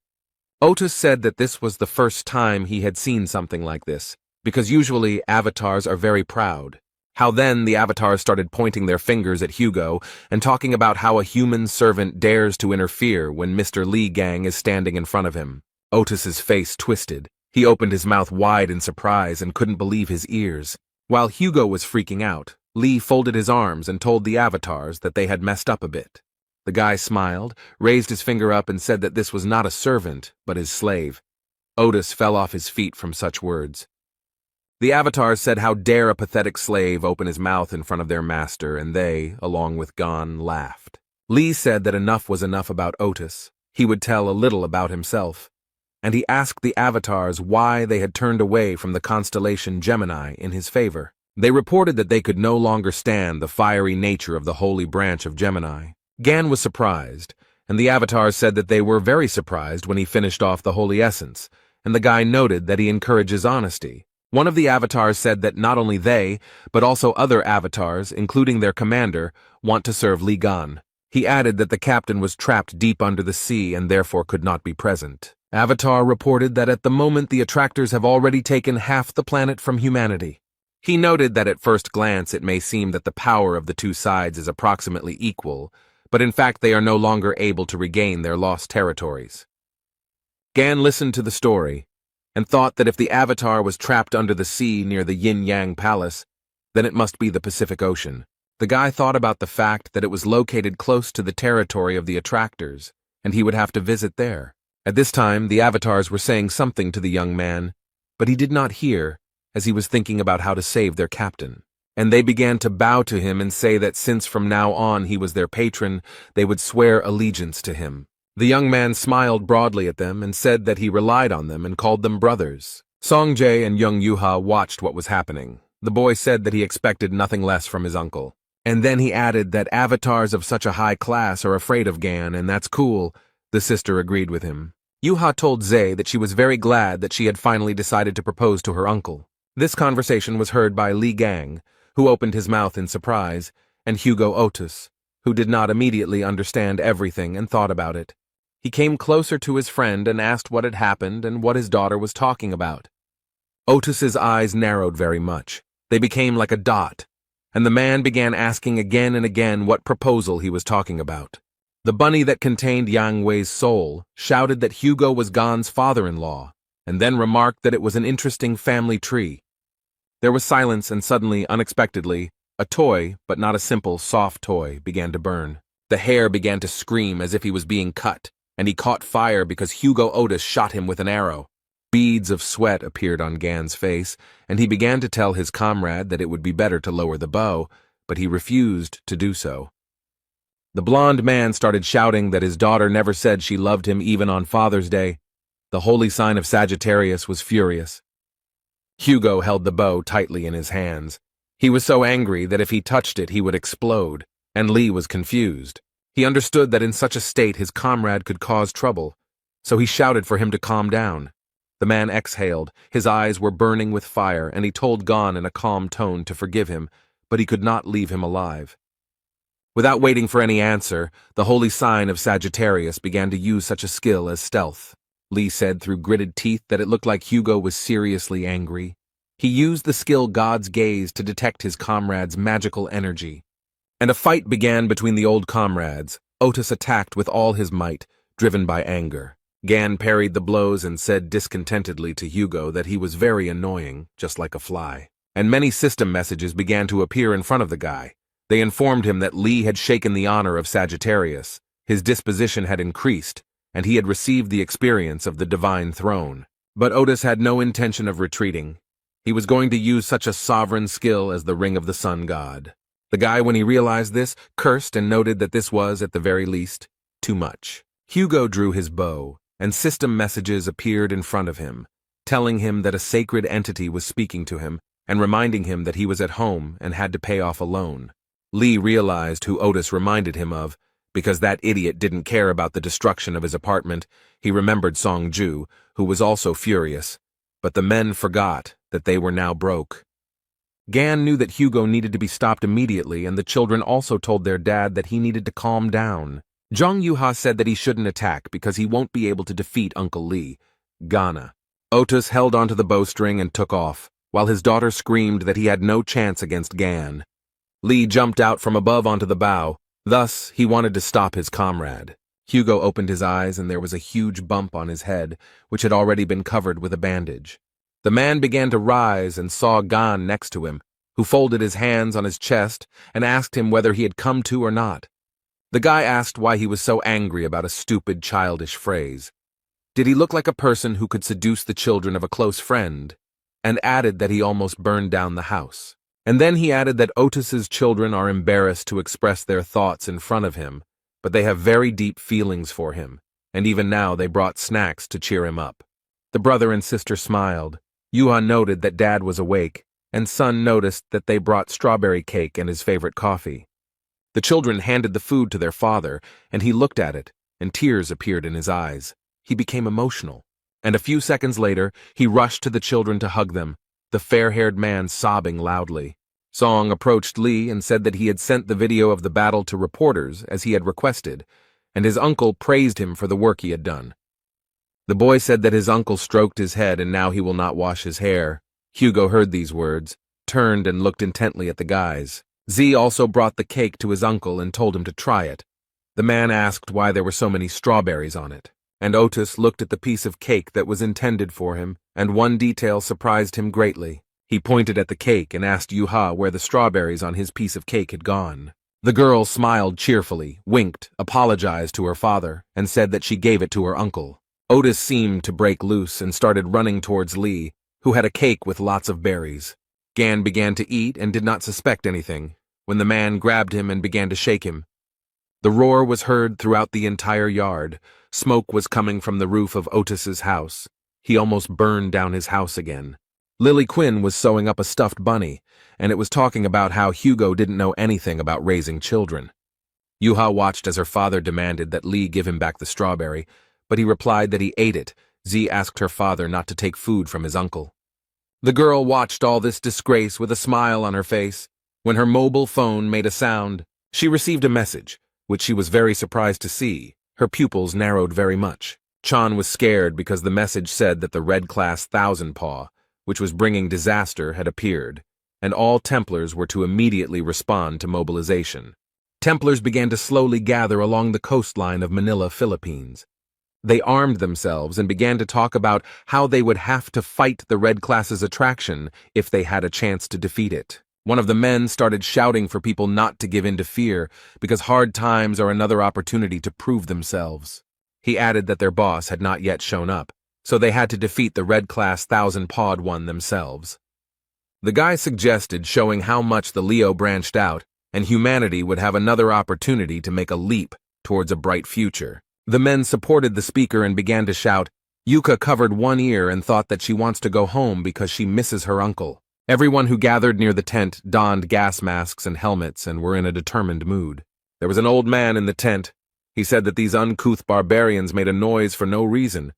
Otis said that this was the first time he had seen something like this, because usually avatars are very proud. How then the avatars started pointing their fingers at Hugo and talking about how a human servant dares to interfere when Mr. Li Gang is standing in front of him. Otis's face twisted. He opened his mouth wide in surprise and couldn't believe his ears. While Hugo was freaking out, Lee folded his arms and told the avatars that they had messed up a bit. The guy smiled, raised his finger up and said that this was not a servant, but his slave. Otis fell off his feet from such words. The avatars said how dare a pathetic slave open his mouth in front of their master, and they, along with Gon, laughed. Lee said that enough was enough about Otis. He would tell a little about himself. And he asked the avatars why they had turned away from the constellation Gemini in his favor. They reported that they could no longer stand the fiery nature of the holy branch of Gemini. Gan was surprised, and the avatars said that they were very surprised when he finished off the holy essence, and the guy noted that he encourages honesty. One of the avatars said that not only they, but also other avatars, including their commander, want to serve Li Gan. He added that the captain was trapped deep under the sea and therefore could not be present. Avatar reported that at the moment the attractors have already taken half the planet from humanity. He noted that at first glance it may seem that the power of the two sides is approximately equal, but in fact they are no longer able to regain their lost territories. Gan listened to the story. and thought that if the avatar was trapped under the sea near the Yin-Yang Palace, then it must be the Pacific Ocean. The guy thought about the fact that it was located close to the territory of the attractors, and he would have to visit there. At this time, the avatars were saying something to the young man, but he did not hear, as he was thinking about how to save their captain. And they began to bow to him and say that since from now on he was their patron, they would swear allegiance to him. The young man smiled broadly at them and said that he relied on them and called them brothers. Song-jae and young Yuha watched what was happening. The boy said that he expected nothing less from his uncle. And then he added that avatars of such a high class are afraid of Gan, and that's cool. The sister agreed with him. Yuha told Zae that she was very glad that she had finally decided to propose to her uncle. This conversation was heard by Lee Gang, who opened his mouth in surprise, and Hugo Otis, who did not immediately understand everything and thought about it. He came closer to his friend and asked what had happened and what his daughter was talking about. Otis's eyes narrowed very much. They became like a dot, and the man began asking again and again what proposal he was talking about. The bunny that contained Yang Wei's soul shouted that Hugo was Gan's father-in-law, and then remarked that it was an interesting family tree. There was silence, and suddenly, unexpectedly, a toy, but not a simple, soft toy, began to burn. The hair began to scream as if he was being cut, and he caught fire because Hugo Otis shot him with an arrow. Beads of sweat appeared on Gan's face, and he began to tell his comrade that it would be better to lower the bow, but he refused to do so. The blond man started shouting that his daughter never said she loved him even on Father's Day. The holy sign of Sagittarius was furious. Hugo held the bow tightly in his hands. He was so angry that if he touched it he would explode, and Lee was confused. He understood that in such a state his comrade could cause trouble, so he shouted for him to calm down. The man exhaled, his eyes were burning with fire, and he told Gan in a calm tone to forgive him, but he could not leave him alive. Without waiting for any answer, the holy sign of Sagittarius began to use such a skill as stealth. Lee said through gritted teeth that it looked like Hugo was seriously angry. He used the skill God's gaze to detect his comrade's magical energy. And a fight began between the old comrades. Otis attacked with all his might, driven by anger. Gan parried the blows and said discontentedly to Hugo that he was very annoying, just like a fly. And many system messages began to appear in front of the guy. They informed him that Lee had shaken the honor of Sagittarius, his disposition had increased, and he had received the experience of the divine throne. But Otis had no intention of retreating. He was going to use such a sovereign skill as the Ring of the Sun God. The guy, when he realized this, cursed and noted that this was, at the very least, too much. Hugo drew his bow, and system messages appeared in front of him, telling him that a sacred entity was speaking to him and reminding him that he was at home and had to pay off a loan. Lee realized who Otis reminded him of. Because that idiot didn't care about the destruction of his apartment, he remembered Song-ju, who was also furious. But the men forgot that they were now broke. Gan knew that Hugo needed to be stopped immediately, and the children also told their dad that he needed to calm down. Jung Yuha said that he shouldn't attack because he won't be able to defeat Uncle Lee. Ghana. Otis held onto the bowstring and took off, while his daughter screamed that he had no chance against Gan. Lee jumped out from above onto the bow. Thus, he wanted to stop his comrade. Hugo opened his eyes and there was a huge bump on his head, which had already been covered with a bandage. The man began to rise and saw Gan next to him, who folded his hands on his chest and asked him whether he had come to or not. The guy asked why he was so angry about a stupid, childish phrase. Did he look like a person who could seduce the children of a close friend? And added that he almost burned down the house. And then he added that Otis's children are embarrassed to express their thoughts in front of him, but they have very deep feelings for him, and even now they brought snacks to cheer him up. The brother and sister smiled. Yuha noted that Dad was awake, and Son noticed that they brought strawberry cake and his favorite coffee. The children handed the food to their father, and he looked at it, and tears appeared in his eyes. He became emotional, and a few seconds later, he rushed to the children to hug them, the fair-haired man sobbing loudly. Song approached Lee and said that he had sent the video of the battle to reporters as he had requested, and his uncle praised him for the work he had done. The boy said that his uncle stroked his head and now he will not wash his hair. Hugo heard these words, turned and looked intently at the guys. Z also brought the cake to his uncle and told him to try it. The man asked why there were so many strawberries on it. and Otis looked at the piece of cake that was intended for him, and one detail surprised him greatly. He pointed at the cake and asked Yuha where the strawberries on his piece of cake had gone. The girl smiled cheerfully, winked, apologized to her father, and said that she gave it to her uncle. Otis seemed to break loose and started running towards Lee, who had a cake with lots of berries. Gan began to eat and did not suspect anything, when the man grabbed him and began to shake him. The roar was heard throughout the entire yard. Smoke was coming from the roof of Otis's house. He almost burned down his house again. Lily Quinn was sewing up a stuffed bunny, and it was talking about how Hugo didn't know anything about raising children. Yuha watched as her father demanded that Lee give him back the strawberry, but he replied that he ate it. Z asked her father not to take food from his uncle. The girl watched all this disgrace with a smile on her face. When her mobile phone made a sound, she received a message, which she was very surprised to see. Her pupils narrowed very much. Chan was scared because the message said that the Red Class Thousand Paw, which was bringing disaster, had appeared, and all Templars were to immediately respond to mobilization. Templars began to slowly gather along the coastline of Manila, Philippines. They armed themselves and began to talk about how they would have to fight the Red Class's attraction if they had a chance to defeat it. One of the men started shouting for people not to give in to fear, because hard times are another opportunity to prove themselves. He added that their boss had not yet shown up, so they had to defeat the Red Class Thousand-Pawed one themselves. The guy suggested showing how much the Leo branched out, and humanity would have another opportunity to make a leap towards a bright future. The men supported the speaker and began to shout. Yuka covered one ear and thought that she wants to go home because she misses her uncle. Everyone who gathered near the tent donned gas masks and helmets and were in a determined mood. There was an old man in the tent. He said that these uncouth barbarians made a noise for no reason,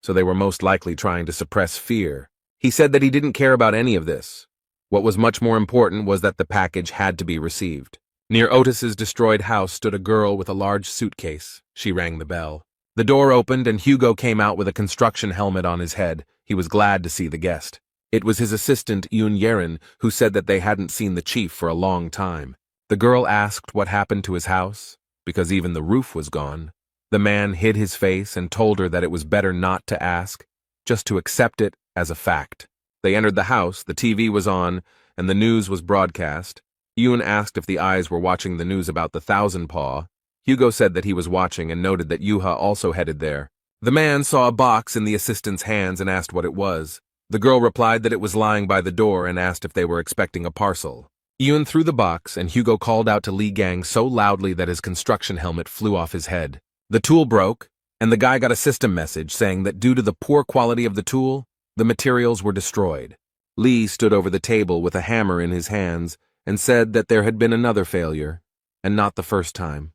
so they were most likely trying to suppress fear. He said that he didn't care about any of this. What was much more important was that the package had to be received. Near Otis's destroyed house stood a girl with a large suitcase. She rang the bell. The door opened and Hugo came out with a construction helmet on his head. He was glad to see the guest. It was his assistant, Yoon Yerin, who said that they hadn't seen the chief for a long time. The girl asked what happened to his house, because even the roof was gone. The man hid his face and told her that it was better not to ask, just to accept it as a fact. They entered the house, the TV was on, and the news was broadcast. Yoon asked if the eyes were watching the news about the Thousand Paw. Hugo said that he was watching and noted that Yuha also headed there. The man saw a box in the assistant's hands and asked what it was. The girl replied that it was lying by the door and asked if they were expecting a parcel. Yoon threw the box, and Hugo called out to Lee Gang so loudly that his construction helmet flew off his head. The tool broke, and the guy got a system message saying that due to the poor quality of the tool, the materials were destroyed. Lee stood over the table with a hammer in his hands and said that there had been another failure, and not the first time.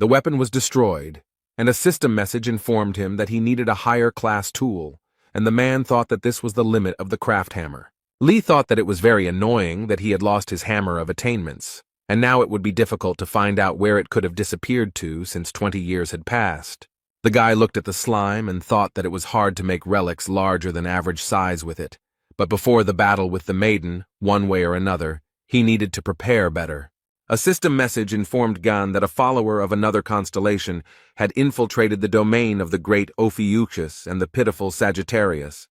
The weapon was destroyed, and a system message informed him that he needed a higher class tool, and the man thought that this was the limit of the craft hammer. Lee thought that it was very annoying that he had lost his hammer of attainments, and now it would be difficult to find out where it could have disappeared to since 20 years had passed. The guy looked at the slime and thought that it was hard to make relics larger than average size with it, but before the battle with the maiden, one way or another, he needed to prepare better. A system message informed Gan that a follower of another constellation had infiltrated the domain of the great Ophiuchus and the pitiful Sagittarius.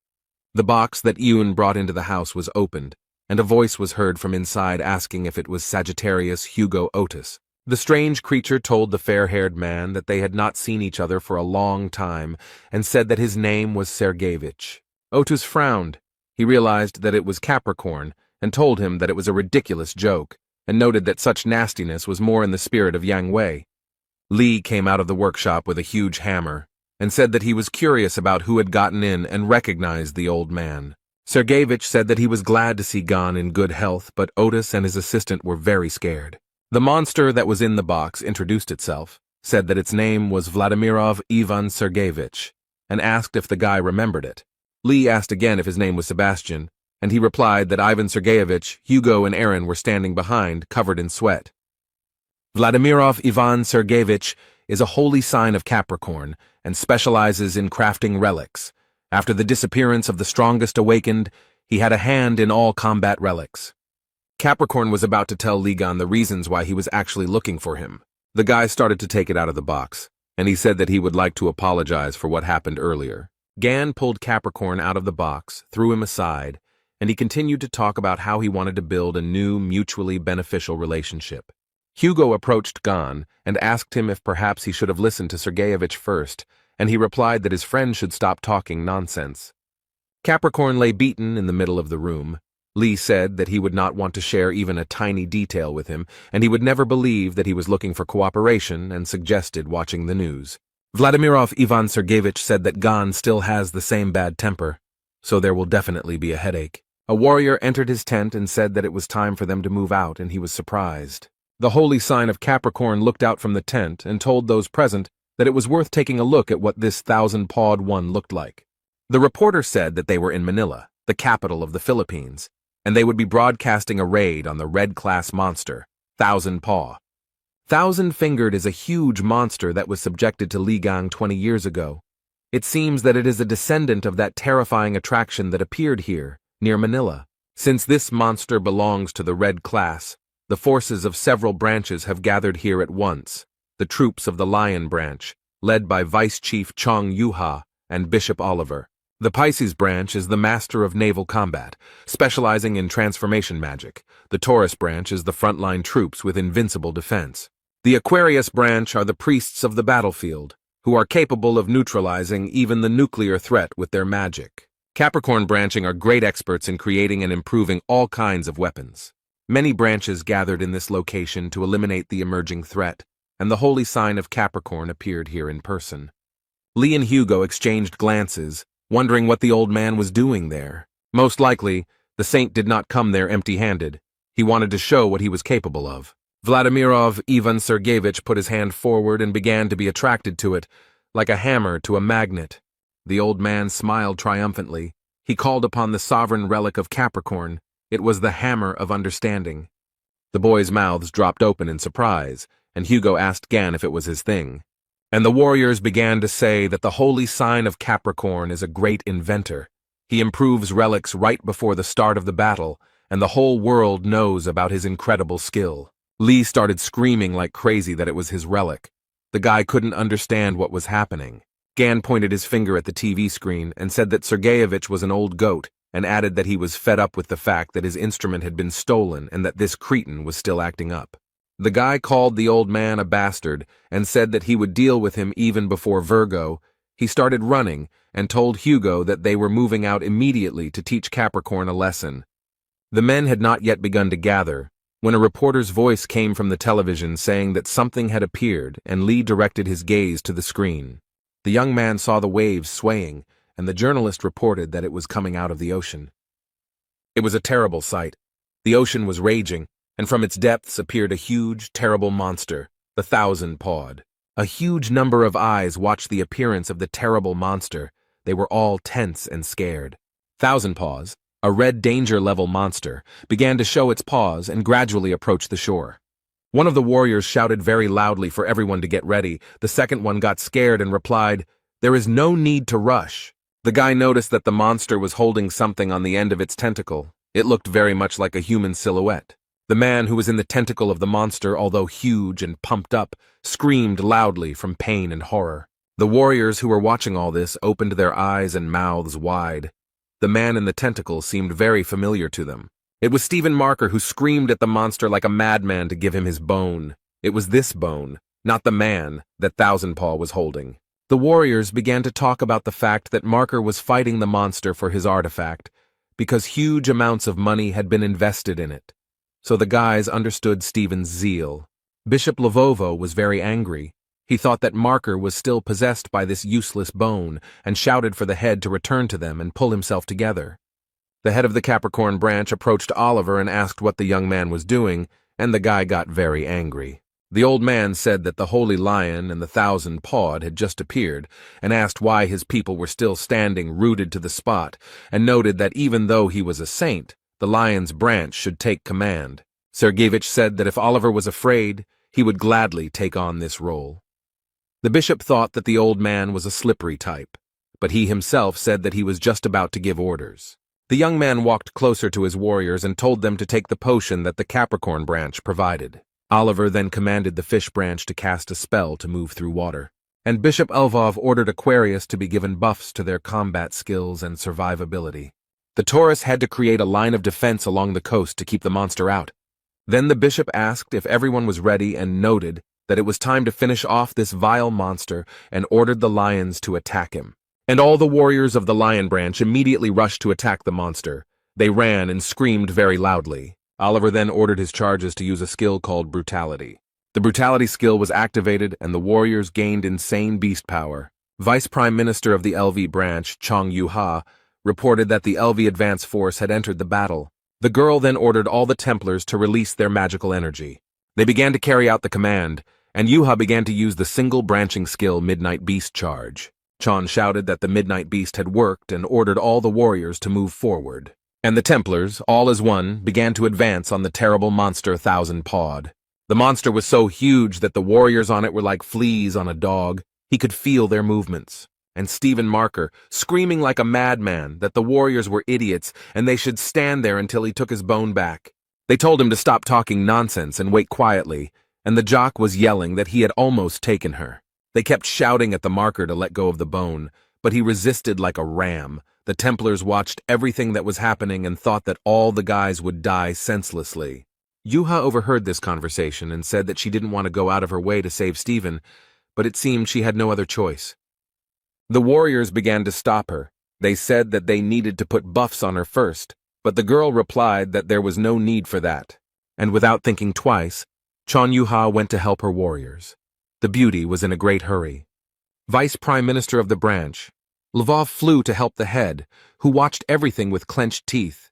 The box that Yoon brought into the house was opened, and a voice was heard from inside asking if it was Sagittarius Hugo Otis. The strange creature told the fair-haired man that they had not seen each other for a long time and said that his name was Sergeyevich. Otis frowned. He realized that it was Capricorn and told him that it was a ridiculous joke, and noted that such nastiness was more in the spirit of Yang Wei. Lee came out of the workshop with a huge hammer and said that he was curious about who had gotten in and recognized the old man. Sergeyevich said that he was glad to see Gan in good health, but Otis and his assistant were very scared. The monster that was in the box introduced itself, said that its name was Vladimirov Ivan Sergeyevich, and asked if the guy remembered it. Lee asked again if his name was Sebastian, and he replied that Ivan Sergeyevich, Hugo, and Aaron were standing behind, covered in sweat. Vladimirov Ivan Sergeyevich is a holy sign of Capricorn and specializes in crafting relics. After the disappearance of the strongest awakened, he had a hand in all combat relics. Capricorn was about to tell Ligan the reasons why he was actually looking for him. The guy started to take it out of the box. and he said that he would like to apologize for what happened earlier. Gan pulled Capricorn out of the box, threw him aside, and he continued to talk about how he wanted to build a new, mutually beneficial relationship. Hugo approached Gan and asked him if perhaps he should have listened to Sergeyevich first, and he replied that his friend should stop talking nonsense. Capricorn lay beaten in the middle of the room. Lee said that he would not want to share even a tiny detail with him, and he would never believe that he was looking for cooperation and suggested watching the news. Vladimirov Ivan Sergeyevich said that Gan still has the same bad temper, so there will definitely be a headache. A warrior entered his tent and said that it was time for them to move out, and he was surprised. The holy sign of Capricorn looked out from the tent and told those present that it was worth taking a look at what this thousand-pawed one looked like. The reporter said that they were in Manila, the capital of the Philippines, and they would be broadcasting a raid on the red-class monster, Thousand Paw. Thousand-fingered is a huge monster that was subjected to Ligang 20 years ago. It seems that it is a descendant of that terrifying attraction that appeared here, near Manila. Since this monster belongs to the red class, the forces of several branches have gathered here at once, the troops of the Lion branch, led by Vice Chief Chong Yuha and Bishop Oliver. The Pisces branch is the master of naval combat, specializing in transformation magic. The Taurus branch is the frontline troops with invincible defense. The Aquarius branch are the priests of the battlefield, who are capable of neutralizing even the nuclear threat with their magic. Capricorn branching are great experts in creating and improving all kinds of weapons. Many branches gathered in this location to eliminate the emerging threat, and the holy sign of Capricorn appeared here in person. Lee and Hugo exchanged glances, wondering what the old man was doing there. Most likely, the saint did not come there empty-handed. He wanted to show what he was capable of. Vladimirov Ivan Sergeyevich put his hand forward and began to be attracted to it, like a hammer to a magnet. The old man smiled triumphantly. He called upon the sovereign relic of Capricorn. It was the hammer of understanding. The boys' mouths dropped open in surprise, and Hugo asked Gan if it was his thing. And the warriors began to say that the holy sign of Capricorn is a great inventor. He improves relics right before the start of the battle, and the whole world knows about his incredible skill. Lee started screaming like crazy that it was his relic. The guy couldn't understand what was happening. Gan pointed his finger at the TV screen and said that Sergeyevich was an old goat, and added that he was fed up with the fact that his instrument had been stolen and that this cretin was still acting up. The guy called the old man a bastard and said that he would deal with him even before Virgo. He started running and told Hugo that they were moving out immediately to teach Capricorn a lesson. The men had not yet begun to gather when a reporter's voice came from the television saying that something had appeared, and Lee directed his gaze to the screen. The young man saw the waves swaying, and the journalist reported that it was coming out of the ocean. It was a terrible sight. The ocean was raging, and from its depths appeared a huge, terrible monster, the thousand-pawed. A huge number of eyes watched the appearance of the terrible monster. They were all tense and scared. Thousand Paws, a red danger-level monster, began to show its paws and gradually approached the shore. One of the warriors shouted very loudly for everyone to get ready. The second one got scared and replied, "There is no need to rush." The guy noticed that the monster was holding something on the end of its tentacle. It looked very much like a human silhouette. The man who was in the tentacle of the monster, although huge and pumped up, screamed loudly from pain and horror. The warriors who were watching all this opened their eyes and mouths wide. The man in the tentacle seemed very familiar to them. It was Stephen Marker, who screamed at the monster like a madman to give him his bone. It was this bone, not the man, that Thousand Paw was holding. The warriors began to talk about the fact that Marker was fighting the monster for his artifact, because huge amounts of money had been invested in it. So the guys understood Stephen's zeal. Bishop Lavovo was very angry. He thought that Marker was still possessed by this useless bone, and shouted for the head to return to them and pull himself together. The head of the Capricorn branch approached Oliver and asked what the young man was doing, and the guy got very angry. The old man said that the Holy Lion and the Thousand-Pawed had just appeared, and asked why his people were still standing rooted to the spot, and noted that even though he was a saint, the Lion's branch should take command. Sergeyevich said that if Oliver was afraid, he would gladly take on this role. The bishop thought that the old man was a slippery type, but he himself said that he was just about to give orders. The young man walked closer to his warriors and told them to take the potion that the Capricorn branch provided. Oliver then commanded the fish branch to cast a spell to move through water. and Bishop Elvov ordered Aquarius to be given buffs to their combat skills and survivability. The Taurus had to create a line of defense along the coast to keep the monster out. Then the bishop asked if everyone was ready and noted that it was time to finish off this vile monster and ordered the lions to attack him. And all the warriors of the lion branch immediately rushed to attack the monster. They ran and screamed very loudly. Oliver then ordered his charges to use a skill called brutality. The brutality skill was activated and the warriors gained insane beast power. Vice Prime Minister of the LV branch, Chong Yu-ha, reported that the LV advance force had entered the battle. The girl then ordered all the Templars to release their magical energy. They began to carry out the command, and Yu-ha began to use the single branching skill Midnight Beast Charge. Chon shouted that the Midnight Beast had worked and ordered all the warriors to move forward. And the Templars, all as one, began to advance on the terrible monster Thousand-Pawed. The monster was so huge that the warriors on it were like fleas on a dog. He could feel their movements. And Stephen Marker, screaming like a madman that the warriors were idiots and they should stand there until he took his bone back. They told him to stop talking nonsense and wait quietly, and the jock was yelling that he had almost taken her. They kept shouting at the Marker to let go of the bone, but he resisted like a ram. The Templars watched everything that was happening and thought that all the guys would die senselessly. Yu-ha overheard this conversation and said that she didn't want to go out of her way to save Stephen, but it seemed she had no other choice. The warriors began to stop her. They said that they needed to put buffs on her first, but the girl replied that there was no need for that. And without thinking twice, Chon Yu-ha went to help her warriors. The beauty was in a great hurry. Vice Prime Minister of the branch, Lvov flew to help the head, who watched everything with clenched teeth.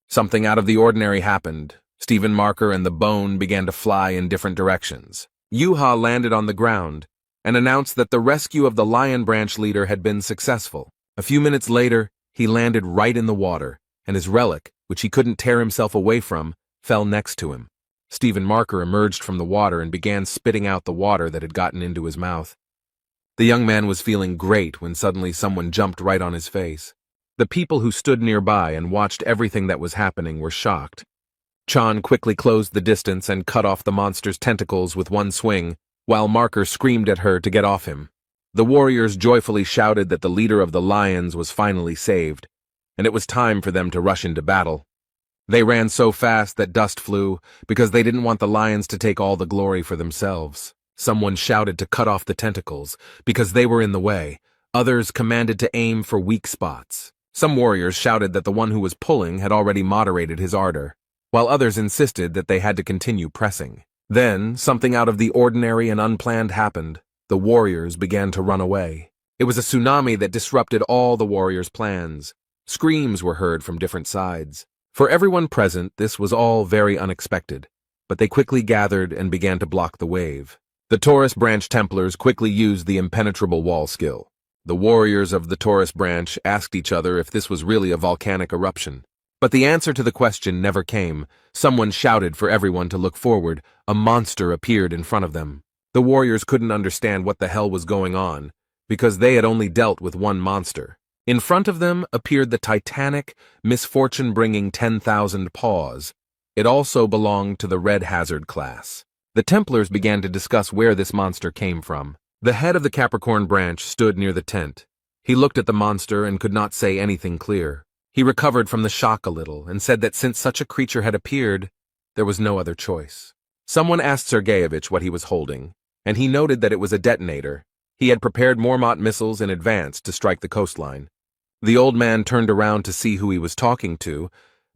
Something out of the ordinary happened. Stephen Marker and the bone began to fly in different directions. Yu-ha landed on the ground and announced that the rescue of the lion branch leader had been successful. A few minutes later, he landed right in the water, and his relic, which he couldn't tear himself away from, fell next to him. Stephen Marker emerged from the water and began spitting out the water that had gotten into his mouth. The young man was feeling great when suddenly someone jumped right on his face. The people who stood nearby and watched everything that was happening were shocked. Chan quickly closed the distance and cut off the monster's tentacles with one swing, while Marker screamed at her to get off him. The warriors joyfully shouted that the leader of the lions was finally saved, and it was time for them to rush into battle. They ran so fast that dust flew, because they didn't want the lions to take all the glory for themselves. Someone shouted to cut off the tentacles, because they were in the way. Others commanded to aim for weak spots. Some warriors shouted that the one who was pulling had already moderated his ardor, while others insisted that they had to continue pressing. Then, something out of the ordinary and unplanned happened. The warriors began to run away. It was a tsunami that disrupted all the warriors' plans. Screams were heard from different sides. For everyone present, this was all very unexpected, but they quickly gathered and began to block the wave. The Taurus branch Templars quickly used the impenetrable wall skill. The warriors of the Taurus branch asked each other if this was really a volcanic eruption. But the answer to the question never came. Someone shouted for everyone to look forward. A monster appeared in front of them. The warriors couldn't understand what the hell was going on, because they had only dealt with one monster. In front of them appeared the titanic, misfortune-bringing 10,000 paws. It also belonged to the Red Hazard class. The Templars began to discuss where this monster came from. The head of the Capricorn branch stood near the tent. He looked at the monster and could not say anything clear. He recovered from the shock a little and said that since such a creature had appeared, there was no other choice. Someone asked Sergeyevich what he was holding, and he noted that it was a detonator. He had prepared Mormont missiles in advance to strike the coastline. The old man turned around to see who he was talking to,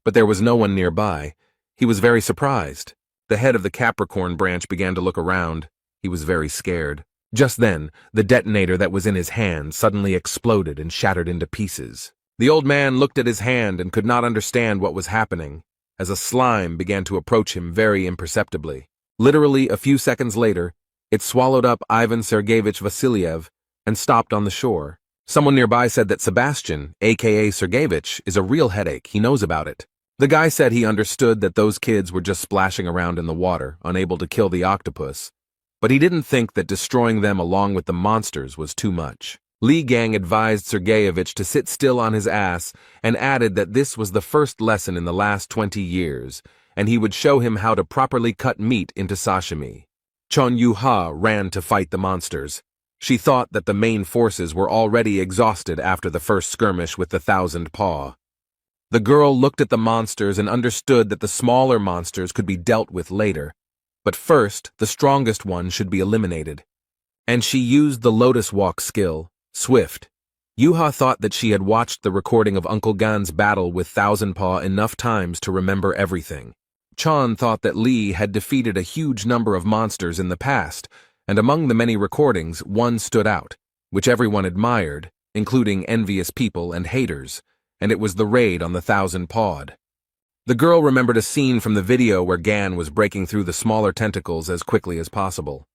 but there was no one nearby. He was very surprised. The head of the Capricorn branch began to look around. He was very scared. Just then, the detonator that was in his hand suddenly exploded and shattered into pieces. The old man looked at his hand and could not understand what was happening, as a slime began to approach him very imperceptibly. Literally a few seconds later, it swallowed up Ivan Sergeyevich Vasiliev and stopped on the shore. Someone nearby said that Sebastian, aka Sergeyevich, is a real headache. He knows about it. The guy said he understood that those kids were just splashing around in the water, unable to kill the octopus, but he didn't think that destroying them along with the monsters was too much. Li Gang advised Sergeyevich to sit still on his ass and added that this was the first lesson in the last 20 years, and he would show him how to properly cut meat into sashimi. Chon Yu-ha ran to fight the monsters. She thought that the main forces were already exhausted after the first skirmish with the Thousand Paw. The girl looked at the monsters and understood that the smaller monsters could be dealt with later, but first the strongest one should be eliminated. And she used the Lotus Walk skill, Swift. Yuha thought that she had watched the recording of Uncle Gan's battle with Thousand Paw enough times to remember everything. Chan thought that Lee had defeated a huge number of monsters in the past, and among the many recordings, one stood out, which everyone admired, including envious people and haters, and it was the raid on the Thousand Pawed. The girl remembered a scene from the video where Gan was breaking through the smaller tentacles as quickly as possible.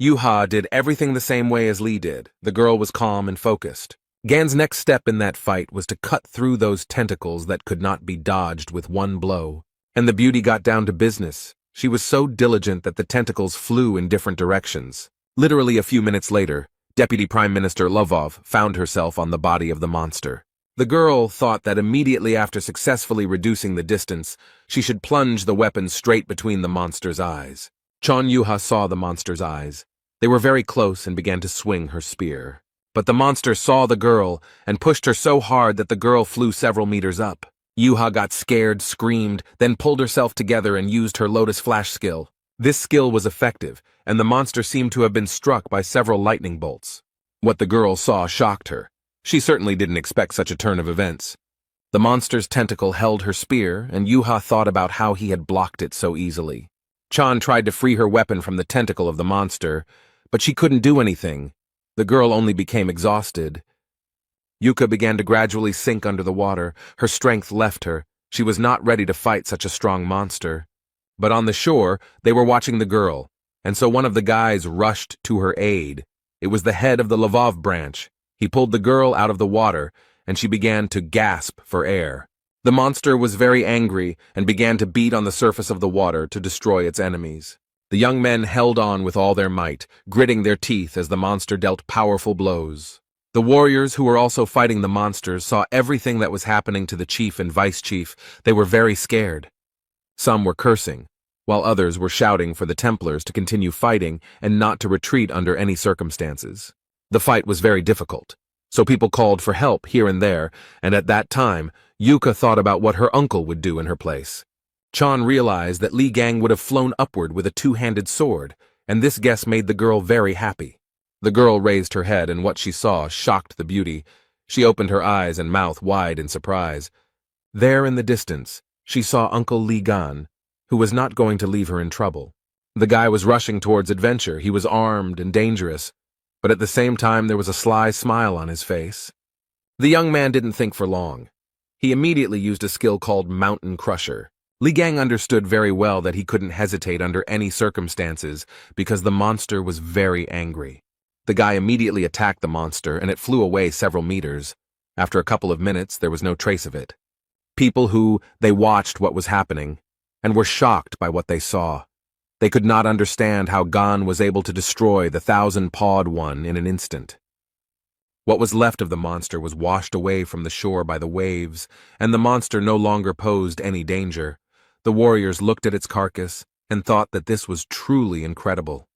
Yuha did everything the same way as Lee did. The girl was calm and focused. Gan's next step in that fight was to cut through those tentacles that could not be dodged with one blow. And the beauty got down to business. She was so diligent that the tentacles flew in different directions. Literally a few minutes later, Deputy Prime Minister Lovov found herself on the body of the monster. The girl thought that immediately after successfully reducing the distance, she should plunge the weapon straight between the monster's eyes. Chon Yuha saw the monster's eyes. They were very close and began to swing her spear. But the monster saw the girl and pushed her so hard that the girl flew several meters up. Yuha got scared, screamed, then pulled herself together and used her Lotus Flash skill. This skill was effective, and the monster seemed to have been struck by several lightning bolts. What the girl saw shocked her. She certainly didn't expect such a turn of events. The monster's tentacle held her spear, and Yuha thought about how he had blocked it so easily. Chan tried to free her weapon from the tentacle of the monster, but she couldn't do anything. The girl only became exhausted. Yuka began to gradually sink under the water. Her strength left her. She was not ready to fight such a strong monster. But on the shore, they were watching the girl, and so one of the guys rushed to her aid. It was the head of the Lvov branch. He pulled the girl out of the water, and she began to gasp for air. The monster was very angry and began to beat on the surface of the water to destroy its enemies. The young men held on with all their might, gritting their teeth as the monster dealt powerful blows. The warriors who were also fighting the monsters saw everything that was happening to the chief and vice chief. They were very scared. Some were cursing, while others were shouting for the Templars to continue fighting and not to retreat under any circumstances. The fight was very difficult, so people called for help here and there, and at that time, Yuka thought about what her uncle would do in her place. Chan realized that Li Gang would have flown upward with a two-handed sword, and this guess made the girl very happy. The girl raised her head, and what she saw shocked the beauty. She opened her eyes and mouth wide in surprise. There in the distance, she saw Uncle Li Gan, who was not going to leave her in trouble. The guy was rushing towards adventure. He was armed and dangerous, but at the same time there was a sly smile on his face. The young man didn't think for long. He immediately used a skill called Mountain Crusher. Li Gang understood very well that he couldn't hesitate under any circumstances because the monster was very angry. The guy immediately attacked the monster, and it flew away several meters. After a couple of minutes, there was no trace of it. They watched what was happening, and were shocked by what they saw. They could not understand how Gan was able to destroy the thousand-pawed one in an instant. What was left of the monster was washed away from the shore by the waves, and the monster no longer posed any danger. The warriors looked at its carcass and thought that this was truly incredible.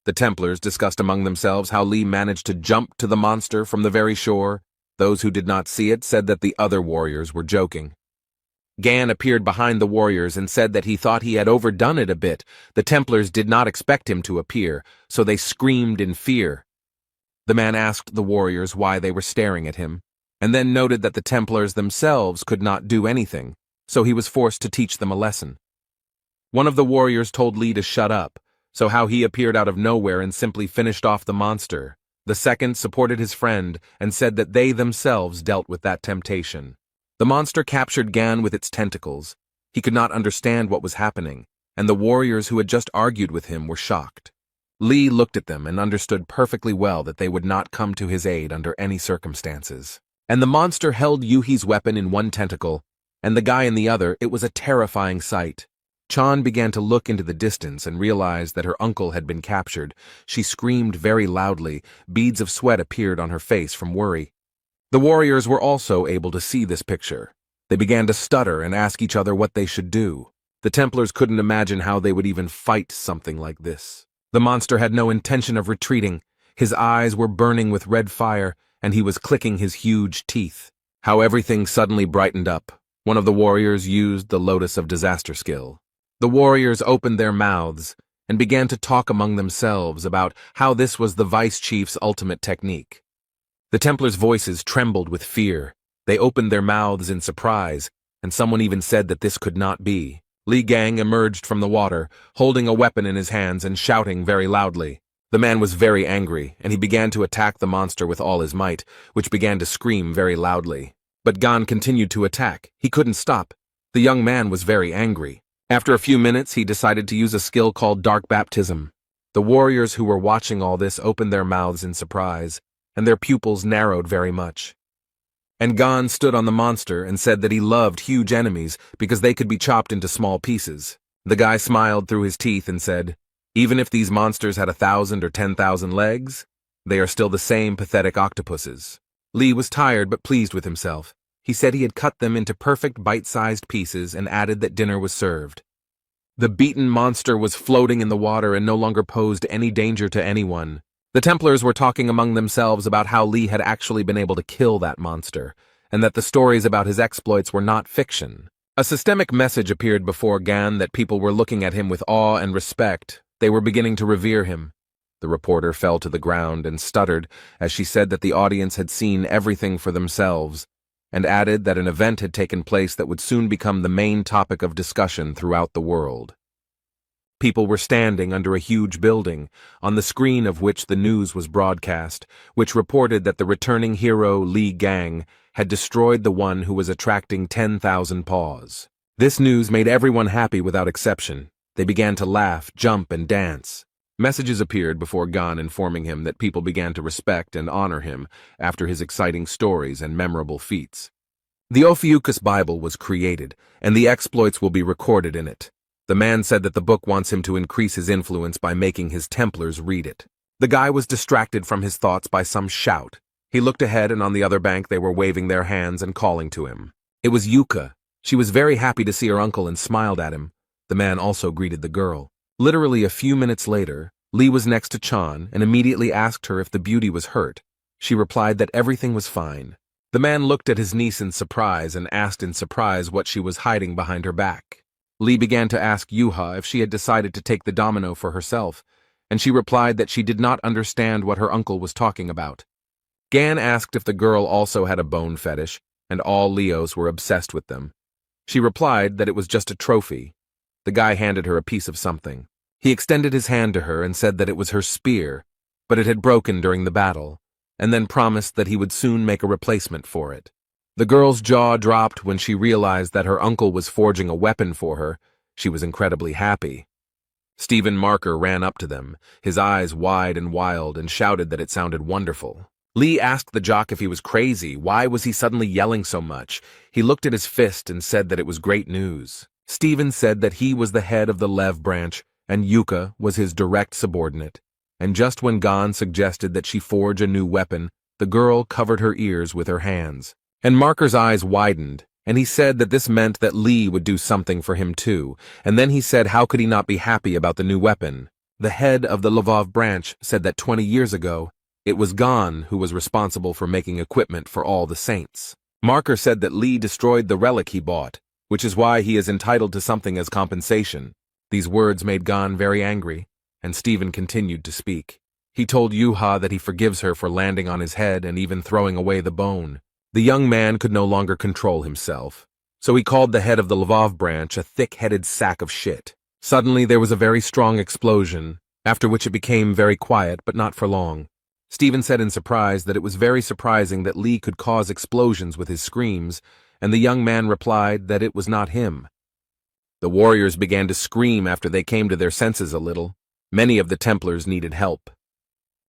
The Templars discussed among themselves how Li managed to jump to the monster from the very shore. Those who did not see it said that the other warriors were joking. Gan appeared behind the warriors and said that he thought he had overdone it a bit. The Templars did not expect him to appear, so they screamed in fear. The man asked the warriors why they were staring at him, and then noted that the Templars themselves could not do anything, so he was forced to teach them a lesson. One of the warriors told Li to shut up, so how he appeared out of nowhere and simply finished off the monster. The second supported his friend and said that they themselves dealt with that temptation. The monster captured Gan with its tentacles. He could not understand what was happening, and the warriors who had just argued with him were shocked. Li looked at them and understood perfectly well that they would not come to his aid under any circumstances. And the monster held Yuhi's weapon in one tentacle, and the guy in the other. It was a terrifying sight. Chan began to look into the distance and realized that her uncle had been captured. She screamed very loudly. Beads of sweat appeared on her face from worry. The warriors were also able to see this picture. They began to stutter and ask each other what they should do. The Templars couldn't imagine how they would even fight something like this. The monster had no intention of retreating. His eyes were burning with red fire, and he was clicking his huge teeth. How everything suddenly brightened up. One of the warriors used the Lotus of Disaster skill. The warriors opened their mouths and began to talk among themselves about how this was the vice chief's ultimate technique. The Templars' voices trembled with fear. They opened their mouths in surprise, and someone even said that this could not be. Li Gang emerged from the water, holding a weapon in his hands and shouting very loudly. The man was very angry, and he began to attack the monster with all his might, which began to scream very loudly. But Gan continued to attack. He couldn't stop. The young man was very angry. After a few minutes, he decided to use a skill called Dark Baptism. The warriors who were watching all this opened their mouths in surprise, and their pupils narrowed very much. And Gan stood on the monster and said that he loved huge enemies because they could be chopped into small pieces. The guy smiled through his teeth and said, "Even if these monsters had 1,000 or 10,000 legs, they are still the same pathetic octopuses." Li was tired but pleased with himself. He said he had cut them into perfect bite-sized pieces and added that dinner was served. The beaten monster was floating in the water and no longer posed any danger to anyone. The Templars were talking among themselves about how Li had actually been able to kill that monster, and that the stories about his exploits were not fiction. A systemic message appeared before Gan that people were looking at him with awe and respect. They were beginning to revere him. The reporter fell to the ground and stuttered as she said that the audience had seen everything for themselves, and added that an event had taken place that would soon become the main topic of discussion throughout the world. People were standing under a huge building, on the screen of which the news was broadcast, which reported that the returning hero Li Gang had destroyed the one who was attracting 10,000 paws. This news made everyone happy without exception. They began to laugh, jump, and dance. Messages appeared before Gan informing him that people began to respect and honor him after his exciting stories and memorable feats. The Ophiuchus Bible was created, and the exploits will be recorded in it. The man said that the book wants him to increase his influence by making his Templars read it. The guy was distracted from his thoughts by some shout. He looked ahead, and on the other bank they were waving their hands and calling to him. It was Yuka. She was very happy to see her uncle and smiled at him. The man also greeted the girl. Literally a few minutes later, Li was next to Chan and immediately asked her if the beauty was hurt. She replied that everything was fine. The man looked at his niece in surprise and asked in surprise what she was hiding behind her back. Li began to ask Yuha if she had decided to take the domino for herself, and she replied that she did not understand what her uncle was talking about. Gan asked if the girl also had a bone fetish, and all Leos were obsessed with them. She replied that it was just a trophy. The guy handed her a piece of something. He extended his hand to her and said that it was her spear, but it had broken during the battle, and then promised that he would soon make a replacement for it. The girl's jaw dropped when she realized that her uncle was forging a weapon for her. She was incredibly happy. Stephen Marker ran up to them, his eyes wide and wild, and shouted that it sounded wonderful. Li asked the jock if he was crazy. Why was he suddenly yelling so much? He looked at his fist and said that it was great news. Stephen said that he was the head of the Lev branch, and Yuka was his direct subordinate. And just when Gan suggested that she forge a new weapon, the girl covered her ears with her hands. And Marker's eyes widened, and he said that this meant that Li would do something for him too, and then he said how could he not be happy about the new weapon. The head of the Lvov branch said that 20 years ago, it was Gan who was responsible for making equipment for all the saints. Marker said that Li destroyed the relic he bought, which is why he is entitled to something as compensation. These words made Gan very angry, and Stephen continued to speak. He told Yuha that he forgives her for landing on his head and even throwing away the bone. The young man could no longer control himself, so he called the head of the Lvov branch a thick-headed sack of shit. Suddenly there was a very strong explosion, after which it became very quiet, but not for long. Stephen said in surprise that it was very surprising that Li could cause explosions with his screams, and the young man replied that it was not him. The warriors began to scream after they came to their senses a little. Many of the Templars needed help.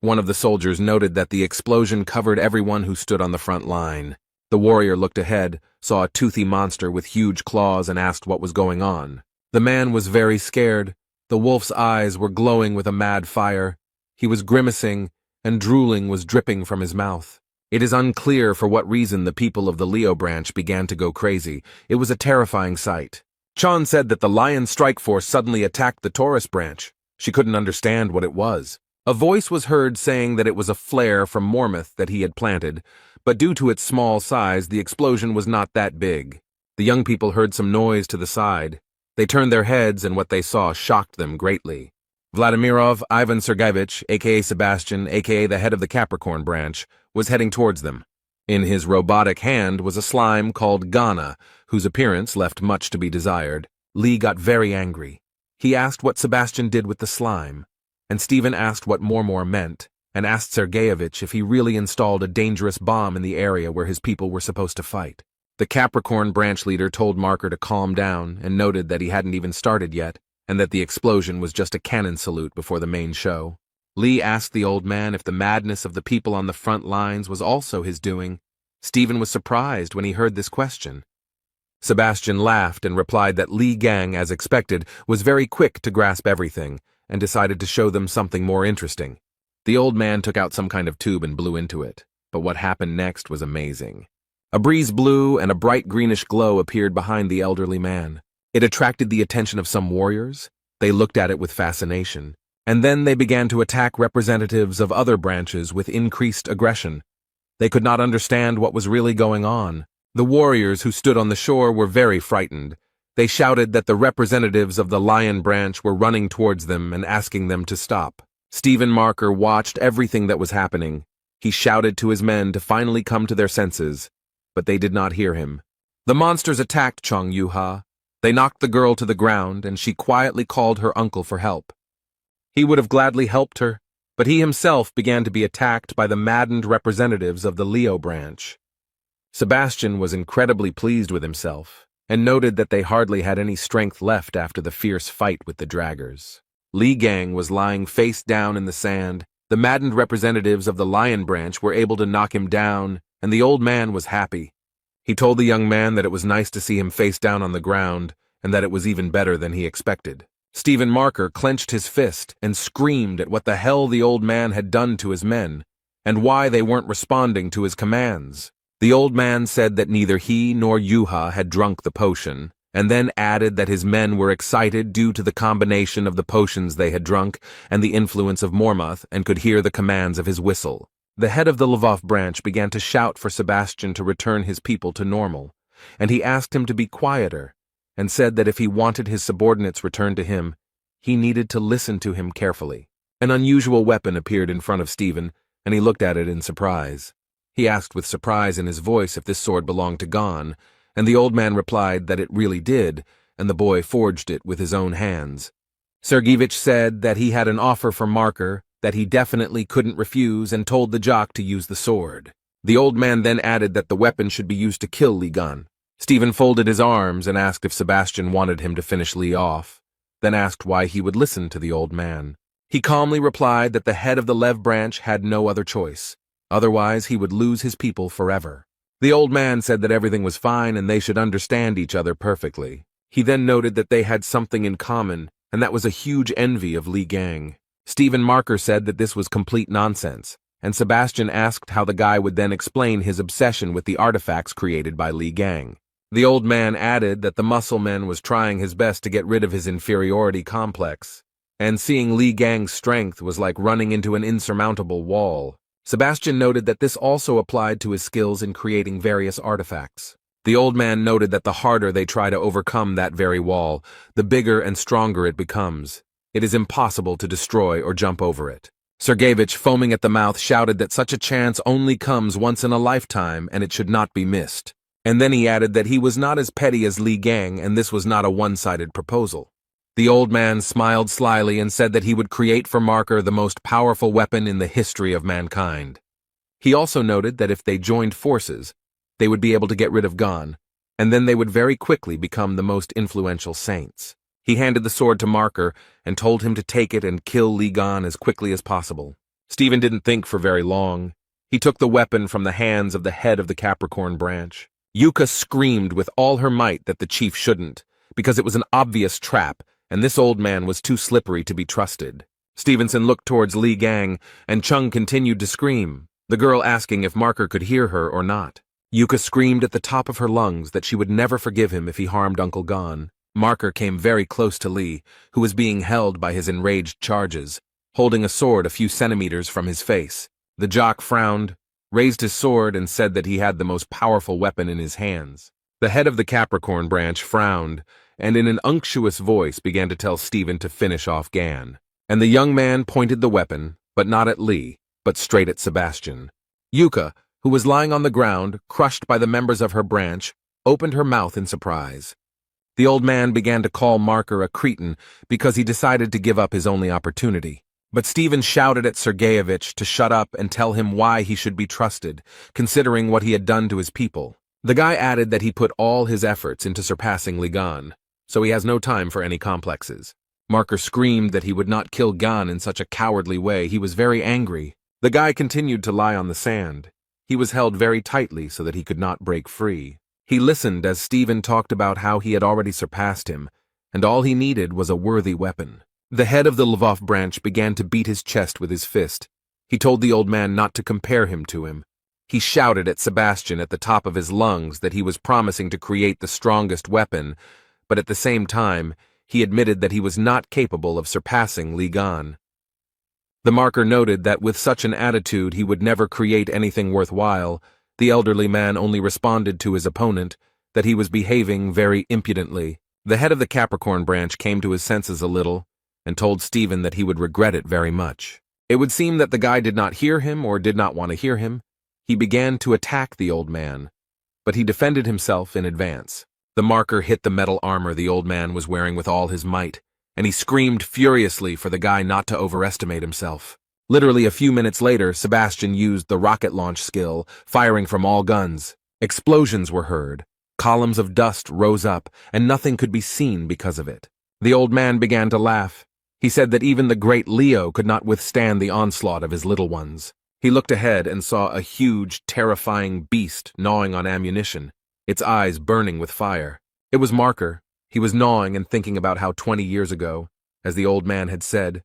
One of the soldiers noted that the explosion covered everyone who stood on the front line. The warrior looked ahead, saw a toothy monster with huge claws, and asked what was going on. The man was very scared. The wolf's eyes were glowing with a mad fire. He was grimacing, and drooling was dripping from his mouth. It is unclear for what reason the people of the Leo branch began to go crazy. It was a terrifying sight. Chan said that the Lion Strike Force suddenly attacked the Taurus branch. She couldn't understand what it was. A voice was heard saying that it was a flare from Mormouth that he had planted, but due to its small size, the explosion was not that big. The young people heard some noise to the side. They turned their heads, and what they saw shocked them greatly. Vladimirov Ivan Sergeyevich, aka Sebastian, aka the head of the Capricorn branch, was heading towards them. In his robotic hand was a slime called Ghana, whose appearance left much to be desired. Lee got very angry. He asked what Sebastian did with the slime, and Stephen asked what Mormor meant, and asked Sergeyevich if he really installed a dangerous bomb in the area where his people were supposed to fight. The Capricorn branch leader told Marker to calm down and noted that he hadn't even started yet, and that the explosion was just a cannon salute before the main show. Lee asked the old man if the madness of the people on the front lines was also his doing. Stephen was surprised when he heard this question. Sebastian laughed and replied that Lee Gang, as expected, was very quick to grasp everything, and decided to show them something more interesting. The old man took out some kind of tube and blew into it, but what happened next was amazing. A breeze blew and a bright greenish glow appeared behind the elderly man. It attracted the attention of some warriors. They looked at it with fascination, and then they began to attack representatives of other branches with increased aggression. They could not understand what was really going on. The warriors who stood on the shore were very frightened. They shouted that the representatives of the Lion branch were running towards them and asking them to stop. Stephen Marker watched everything that was happening. He shouted to his men to finally come to their senses, but they did not hear him. The monsters attacked Chong Yuha. They knocked the girl to the ground, and she quietly called her uncle for help. He would have gladly helped her, but he himself began to be attacked by the maddened representatives of the Leo branch. Sebastian was incredibly pleased with himself, and noted that they hardly had any strength left after the fierce fight with the draggers. Lee Gang was lying face down in the sand. The maddened representatives of the Lion branch were able to knock him down, and the old man was happy. He told the young man that it was nice to see him face down on the ground, and that it was even better than he expected. Stephen Marker clenched his fist and screamed at what the hell the old man had done to his men, and why they weren't responding to his commands. The old man said that neither he nor Yuha had drunk the potion, and then added that his men were excited due to the combination of the potions they had drunk and the influence of Mormouth, and could hear the commands of his whistle. The head of the Lvov branch began to shout for Sebastian to return his people to normal, and he asked him to be quieter, and said that if he wanted his subordinates returned to him, he needed to listen to him carefully. An unusual weapon appeared in front of Stephen, and he looked at it in surprise. He asked with surprise in his voice if this sword belonged to Gon, and the old man replied that it really did, and the boy forged it with his own hands. Sergeyevich said that he had an offer for Marker that he definitely couldn't refuse, and told the jock to use the sword. The old man then added that the weapon should be used to kill Lee Gun. Stephen folded his arms and asked if Sebastian wanted him to finish Lee off, then asked why he would listen to the old man. He calmly replied that the head of the Lev branch had no other choice. Otherwise, he would lose his people forever. The old man said that everything was fine and they should understand each other perfectly. He then noted that they had something in common, and that was a huge envy of Lee Gang. Stephen Marker said that this was complete nonsense, and Sebastian asked how the guy would then explain his obsession with the artifacts created by Lee Gang. The old man added that the muscle man was trying his best to get rid of his inferiority complex, and seeing Lee Gang's strength was like running into an insurmountable wall. Sebastian noted that this also applied to his skills in creating various artifacts. The old man noted that the harder they try to overcome that very wall, the bigger and stronger it becomes. It is impossible to destroy or jump over it. Sergeyevich, foaming at the mouth, shouted that such a chance only comes once in a lifetime and it should not be missed. And then he added that he was not as petty as Lee Gang and this was not a one-sided proposal. The old man smiled slyly and said that he would create for Marker the most powerful weapon in the history of mankind. He also noted that if they joined forces, they would be able to get rid of Gon, and then they would very quickly become the most influential saints. He handed the sword to Marker and told him to take it and kill Lee Gon as quickly as possible. Stephen didn't think for very long. He took the weapon from the hands of the head of the Capricorn branch. Yuka screamed with all her might that the chief shouldn't, because it was an obvious trap, and this old man was too slippery to be trusted. Stevenson looked towards Lee Gang, and Chung continued to scream, the girl asking if Marker could hear her or not. Yuka screamed at the top of her lungs that she would never forgive him if he harmed Uncle Gon. Marker came very close to Lee, who was being held by his enraged charges. holding a sword a few centimeters from his face. The jock frowned, raised his sword, and said that he had the most powerful weapon in his hands. The head of the Capricorn branch frowned, and in an unctuous voice began to tell Stephen to finish off Gan. And the young man pointed the weapon, but not at Lee, but straight at Sebastian. Yuka, who was lying on the ground, crushed by the members of her branch, opened her mouth in surprise. The old man began to call Marker a cretin because he decided to give up his only opportunity. But Stephen shouted at Sergeyevich to shut up and tell him why he should be trusted, considering what he had done to his people. The guy added that he put all his efforts into surpassing Ligan, so he has no time for any complexes. Marker screamed that he would not kill Gan in such a cowardly way. He was very angry. The guy continued to lie on the sand. He was held very tightly so that he could not break free. He listened as Stephen talked about how he had already surpassed him, and all he needed was a worthy weapon. The head of the Lvov branch began to beat his chest with his fist. He told the old man not to compare him to him. He shouted at Sebastian at the top of his lungs that he was promising to create the strongest weapon, but at the same time, he admitted that he was not capable of surpassing Ligan. The marker noted that with such an attitude he would never create anything worthwhile. The elderly man only responded to his opponent that he was behaving very impudently. The head of the Capricorn branch came to his senses a little and told Stephen that he would regret it very much. It would seem that the guy did not hear him or did not want to hear him. He began to attack the old man, but he defended himself in advance. The marker hit the metal armor the old man was wearing with all his might, and he screamed furiously for the guy not to overestimate himself. Literally a few minutes later, Sebastian used the rocket launch skill, firing from all guns. Explosions were heard. Columns of dust rose up, and nothing could be seen because of it. The old man began to laugh. He said that even the great Leo could not withstand the onslaught of his little ones. He looked ahead and saw a huge, terrifying beast gnawing on ammunition, its eyes burning with fire. It was Marker. He was gnawing and thinking about how 20 years ago, as the old man had said,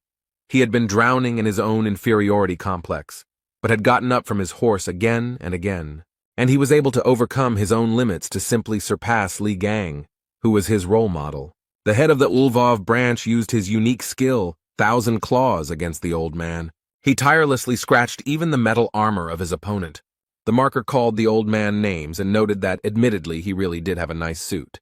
he had been drowning in his own inferiority complex, but had gotten up from his horse again and again, and he was able to overcome his own limits to simply surpass Li Gang, who was his role model. The head of the Lvov branch used his unique skill, Thousand Claws, against the old man. He tirelessly scratched even the metal armor of his opponent. The marker called the old man names and noted that, admittedly, he really did have a nice suit.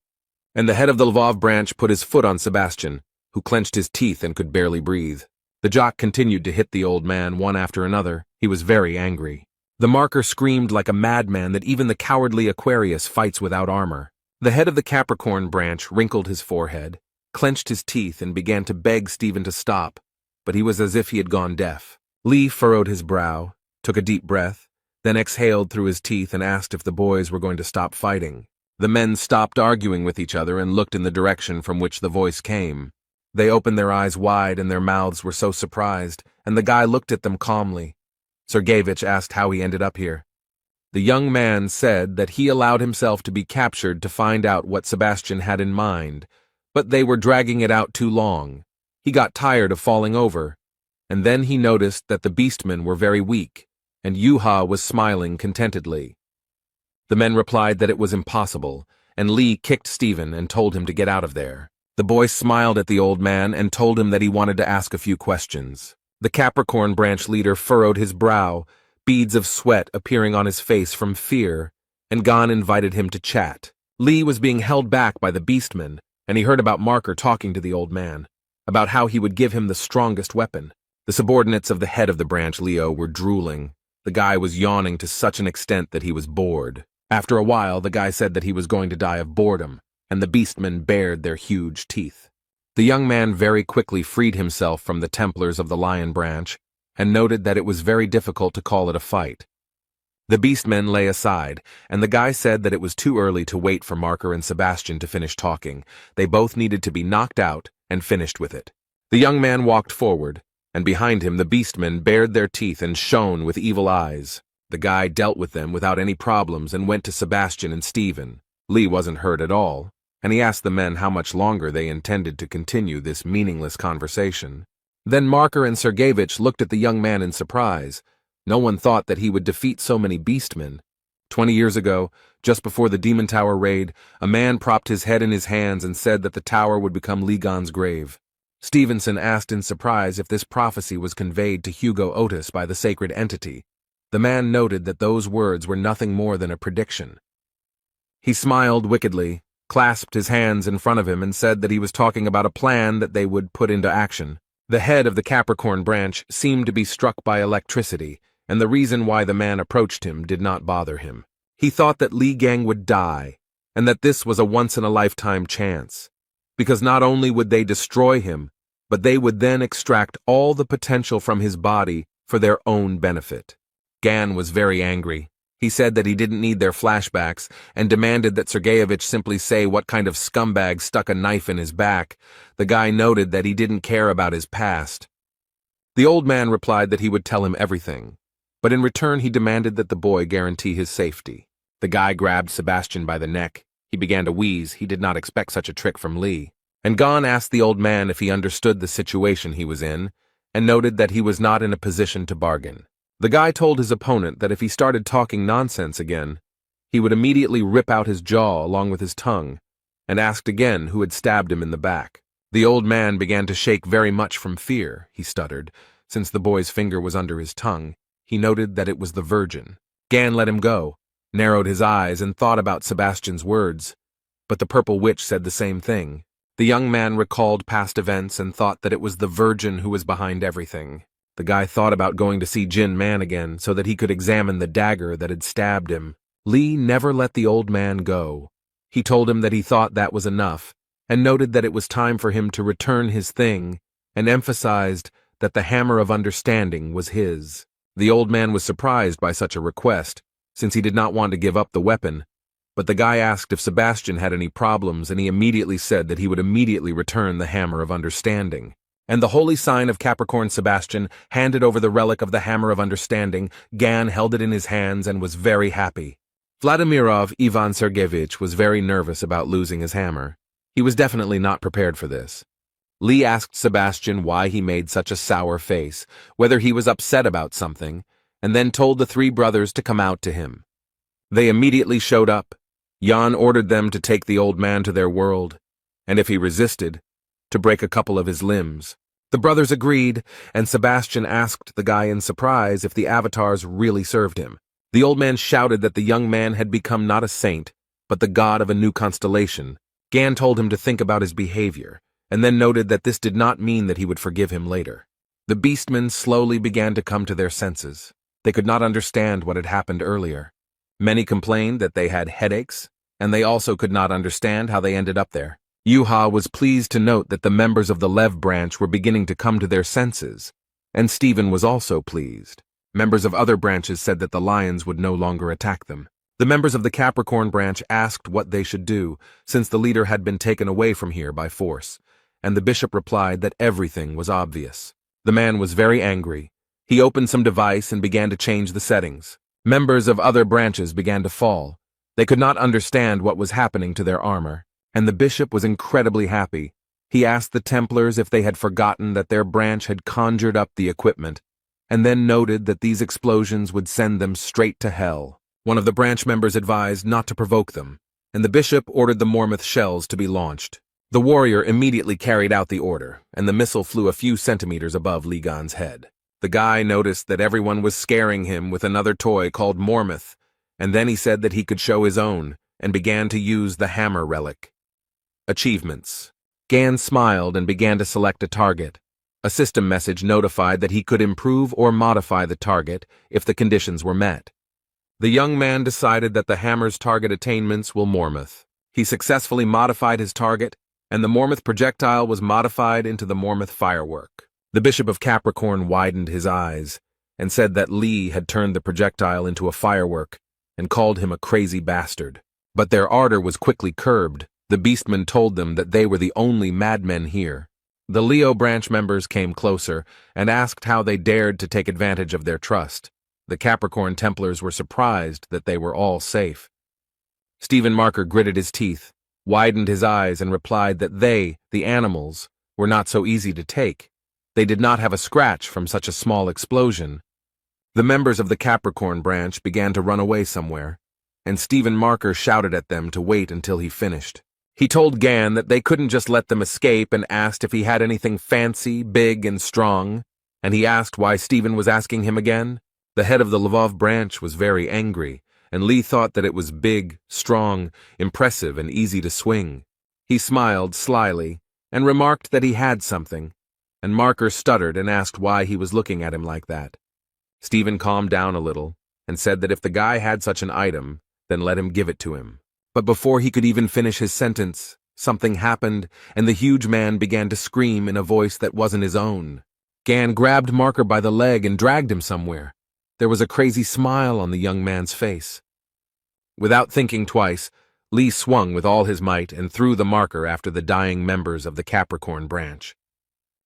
And the head of the Lvov branch put his foot on Sebastian, who clenched his teeth and could barely breathe. The jock continued to hit the old man one after another. He was very angry. The marker screamed like a madman that even the cowardly Aquarius fights without armor. The head of the Capricorn branch wrinkled his forehead, clenched his teeth, and began to beg Stephen to stop, but he was as if he had gone deaf. Lee furrowed his brow, took a deep breath, then exhaled through his teeth and asked if the boys were going to stop fighting. The men stopped arguing with each other and looked in the direction from which the voice came. They opened their eyes wide and their mouths were so surprised, and the guy looked at them calmly. Sergeyevich asked how he ended up here. The young man said that he allowed himself to be captured to find out what Sebastian had in mind, but they were dragging it out too long. He got tired of falling over, and then he noticed that the beastmen were very weak, and Yuha was smiling contentedly. The men replied that it was impossible, and Lee kicked Stephen and told him to get out of there. The boy smiled at the old man and told him that he wanted to ask a few questions. The Capricorn branch leader furrowed his brow, beads of sweat appearing on his face from fear, and Gan invited him to chat. Lee was being held back by the beastmen, and he heard about Marker talking to the old man, about how he would give him the strongest weapon. The subordinates of the head of the branch, Leo, were drooling. The guy was yawning to such an extent that he was bored. After a while, the guy said that he was going to die of boredom, and the beastmen bared their huge teeth. The young man very quickly freed himself from the Templars of the Lion branch, and noted that it was very difficult to call it a fight. The beastmen lay aside, and the guy said that it was too early to wait for Marker and Sebastian to finish talking. They both needed to be knocked out and finished with it. The young man walked forward, and behind him the beastmen bared their teeth and shone with evil eyes. The guy dealt with them without any problems and went to Sebastian and Stephen. Lee wasn't hurt at all, and he asked the men how much longer they intended to continue this meaningless conversation. Then Marker and Sergeyevich looked at the young man in surprise. No one thought that he would defeat so many beastmen. 20 years ago, just before the Demon Tower raid, a man propped his head in his hands and said that the tower would become Ligan's grave. Stevenson asked in surprise if this prophecy was conveyed to Hugo Otis by the sacred entity. The man noted that those words were nothing more than a prediction. He smiled wickedly, clasped his hands in front of him, and said that he was talking about a plan that they would put into action. The head of the Capricorn branch seemed to be struck by electricity, and the reason why the man approached him did not bother him. He thought that Li Gang would die, and that this was a once-in-a-lifetime chance, because not only would they destroy him, but they would then extract all the potential from his body for their own benefit. Gan was very angry. He said that he didn't need their flashbacks and demanded that Sergeyevich simply say what kind of scumbag stuck a knife in his back. The guy noted that he didn't care about his past. The old man replied that he would tell him everything, but in return he demanded that the boy guarantee his safety. The guy grabbed Sebastian by the neck. He began to wheeze. He did not expect such a trick from Lee. And Gan asked the old man if he understood the situation he was in, and noted that he was not in a position to bargain. The guy told his opponent that if he started talking nonsense again, he would immediately rip out his jaw along with his tongue, and asked again who had stabbed him in the back. The old man began to shake very much from fear, he stuttered. Since the boy's finger was under his tongue, he noted that it was the Virgin. Gan let him go, narrowed his eyes, and thought about Sebastian's words. But the purple witch said the same thing. The young man recalled past events and thought that it was the Virgin who was behind everything. The guy thought about going to see Jin Man again so that he could examine the dagger that had stabbed him. Lee never let the old man go. He told him that he thought that was enough, and noted that it was time for him to return his thing, and emphasized that the hammer of understanding was his. The old man was surprised by such a request, since he did not want to give up the weapon, but the guy asked if Sebastian had any problems, and he immediately said that he would immediately return the hammer of understanding. And the holy sign of Capricorn Sebastian handed over the relic of the hammer of understanding. Gan held it in his hands and was very happy. Vladimirov Ivan Sergeyevich was very nervous about losing his hammer. He was definitely not prepared for this. Lee asked Sebastian why he made such a sour face, whether he was upset about something, and then told the three brothers to come out to him. They immediately showed up. Jan ordered them to take the old man to their world, and if he resisted, to break a couple of his limbs. The brothers agreed, and Sebastian asked the guy in surprise if the avatars really served him. The old man shouted that the young man had become not a saint, but the god of a new constellation. Gan told him to think about his behavior, and then noted that this did not mean that he would forgive him later. The beastmen slowly began to come to their senses. They could not understand what had happened earlier. Many complained that they had headaches, and they also could not understand how they ended up there. Yuha was pleased to note that the members of the Lev branch were beginning to come to their senses, and Stephen was also pleased. Members of other branches said that the lions would no longer attack them. The members of the Capricorn branch asked what they should do, since the leader had been taken away from here by force, and the bishop replied that everything was obvious. The man was very angry. He opened some device and began to change the settings. Members of other branches began to fall. They could not understand what was happening to their armor, and the bishop was incredibly happy. He asked the Templars if they had forgotten that their branch had conjured up the equipment, and then noted that these explosions would send them straight to hell. One of the branch members advised not to provoke them, and the bishop ordered the Mormouth shells to be launched. The warrior immediately carried out the order, and the missile flew a few centimeters above Ligan's head. The guy noticed that everyone was scaring him with another toy called Mormouth, and then he said that he could show his own, and began to use the hammer relic. Achievements. Gan smiled and began to select a target. A system message notified that he could improve or modify the target if the conditions were met. The young man decided that the hammer's target attainments will Mormouth. He successfully modified his target, and the Mormouth projectile was modified into the Mormouth firework. The Bishop of Capricorn widened his eyes and said that Lee had turned the projectile into a firework and called him a crazy bastard. But their ardor was quickly curbed. The beastmen told them that they were the only madmen here. The Leo branch members came closer and asked how they dared to take advantage of their trust. The Capricorn Templars were surprised that they were all safe. Stephen Marker gritted his teeth, widened his eyes, and replied that they, the animals, were not so easy to take. They did not have a scratch from such a small explosion. The members of the Capricorn branch began to run away somewhere, and Stephen Marker shouted at them to wait until he finished. He told Gan that they couldn't just let them escape and asked if he had anything fancy, big, and strong, and he asked why Stephen was asking him again. The head of the Lvov branch was very angry, and Lee thought that it was big, strong, impressive, and easy to swing. He smiled slyly and remarked that he had something, and Marker stuttered and asked why he was looking at him like that. Stephen calmed down a little and said that if the guy had such an item, then let him give it to him. But before he could even finish his sentence, something happened, and the huge man began to scream in a voice that wasn't his own. Gan grabbed Marker by the leg and dragged him somewhere. There was a crazy smile on the young man's face. Without thinking twice, Lee swung with all his might and threw the Marker after the dying members of the Capricorn branch.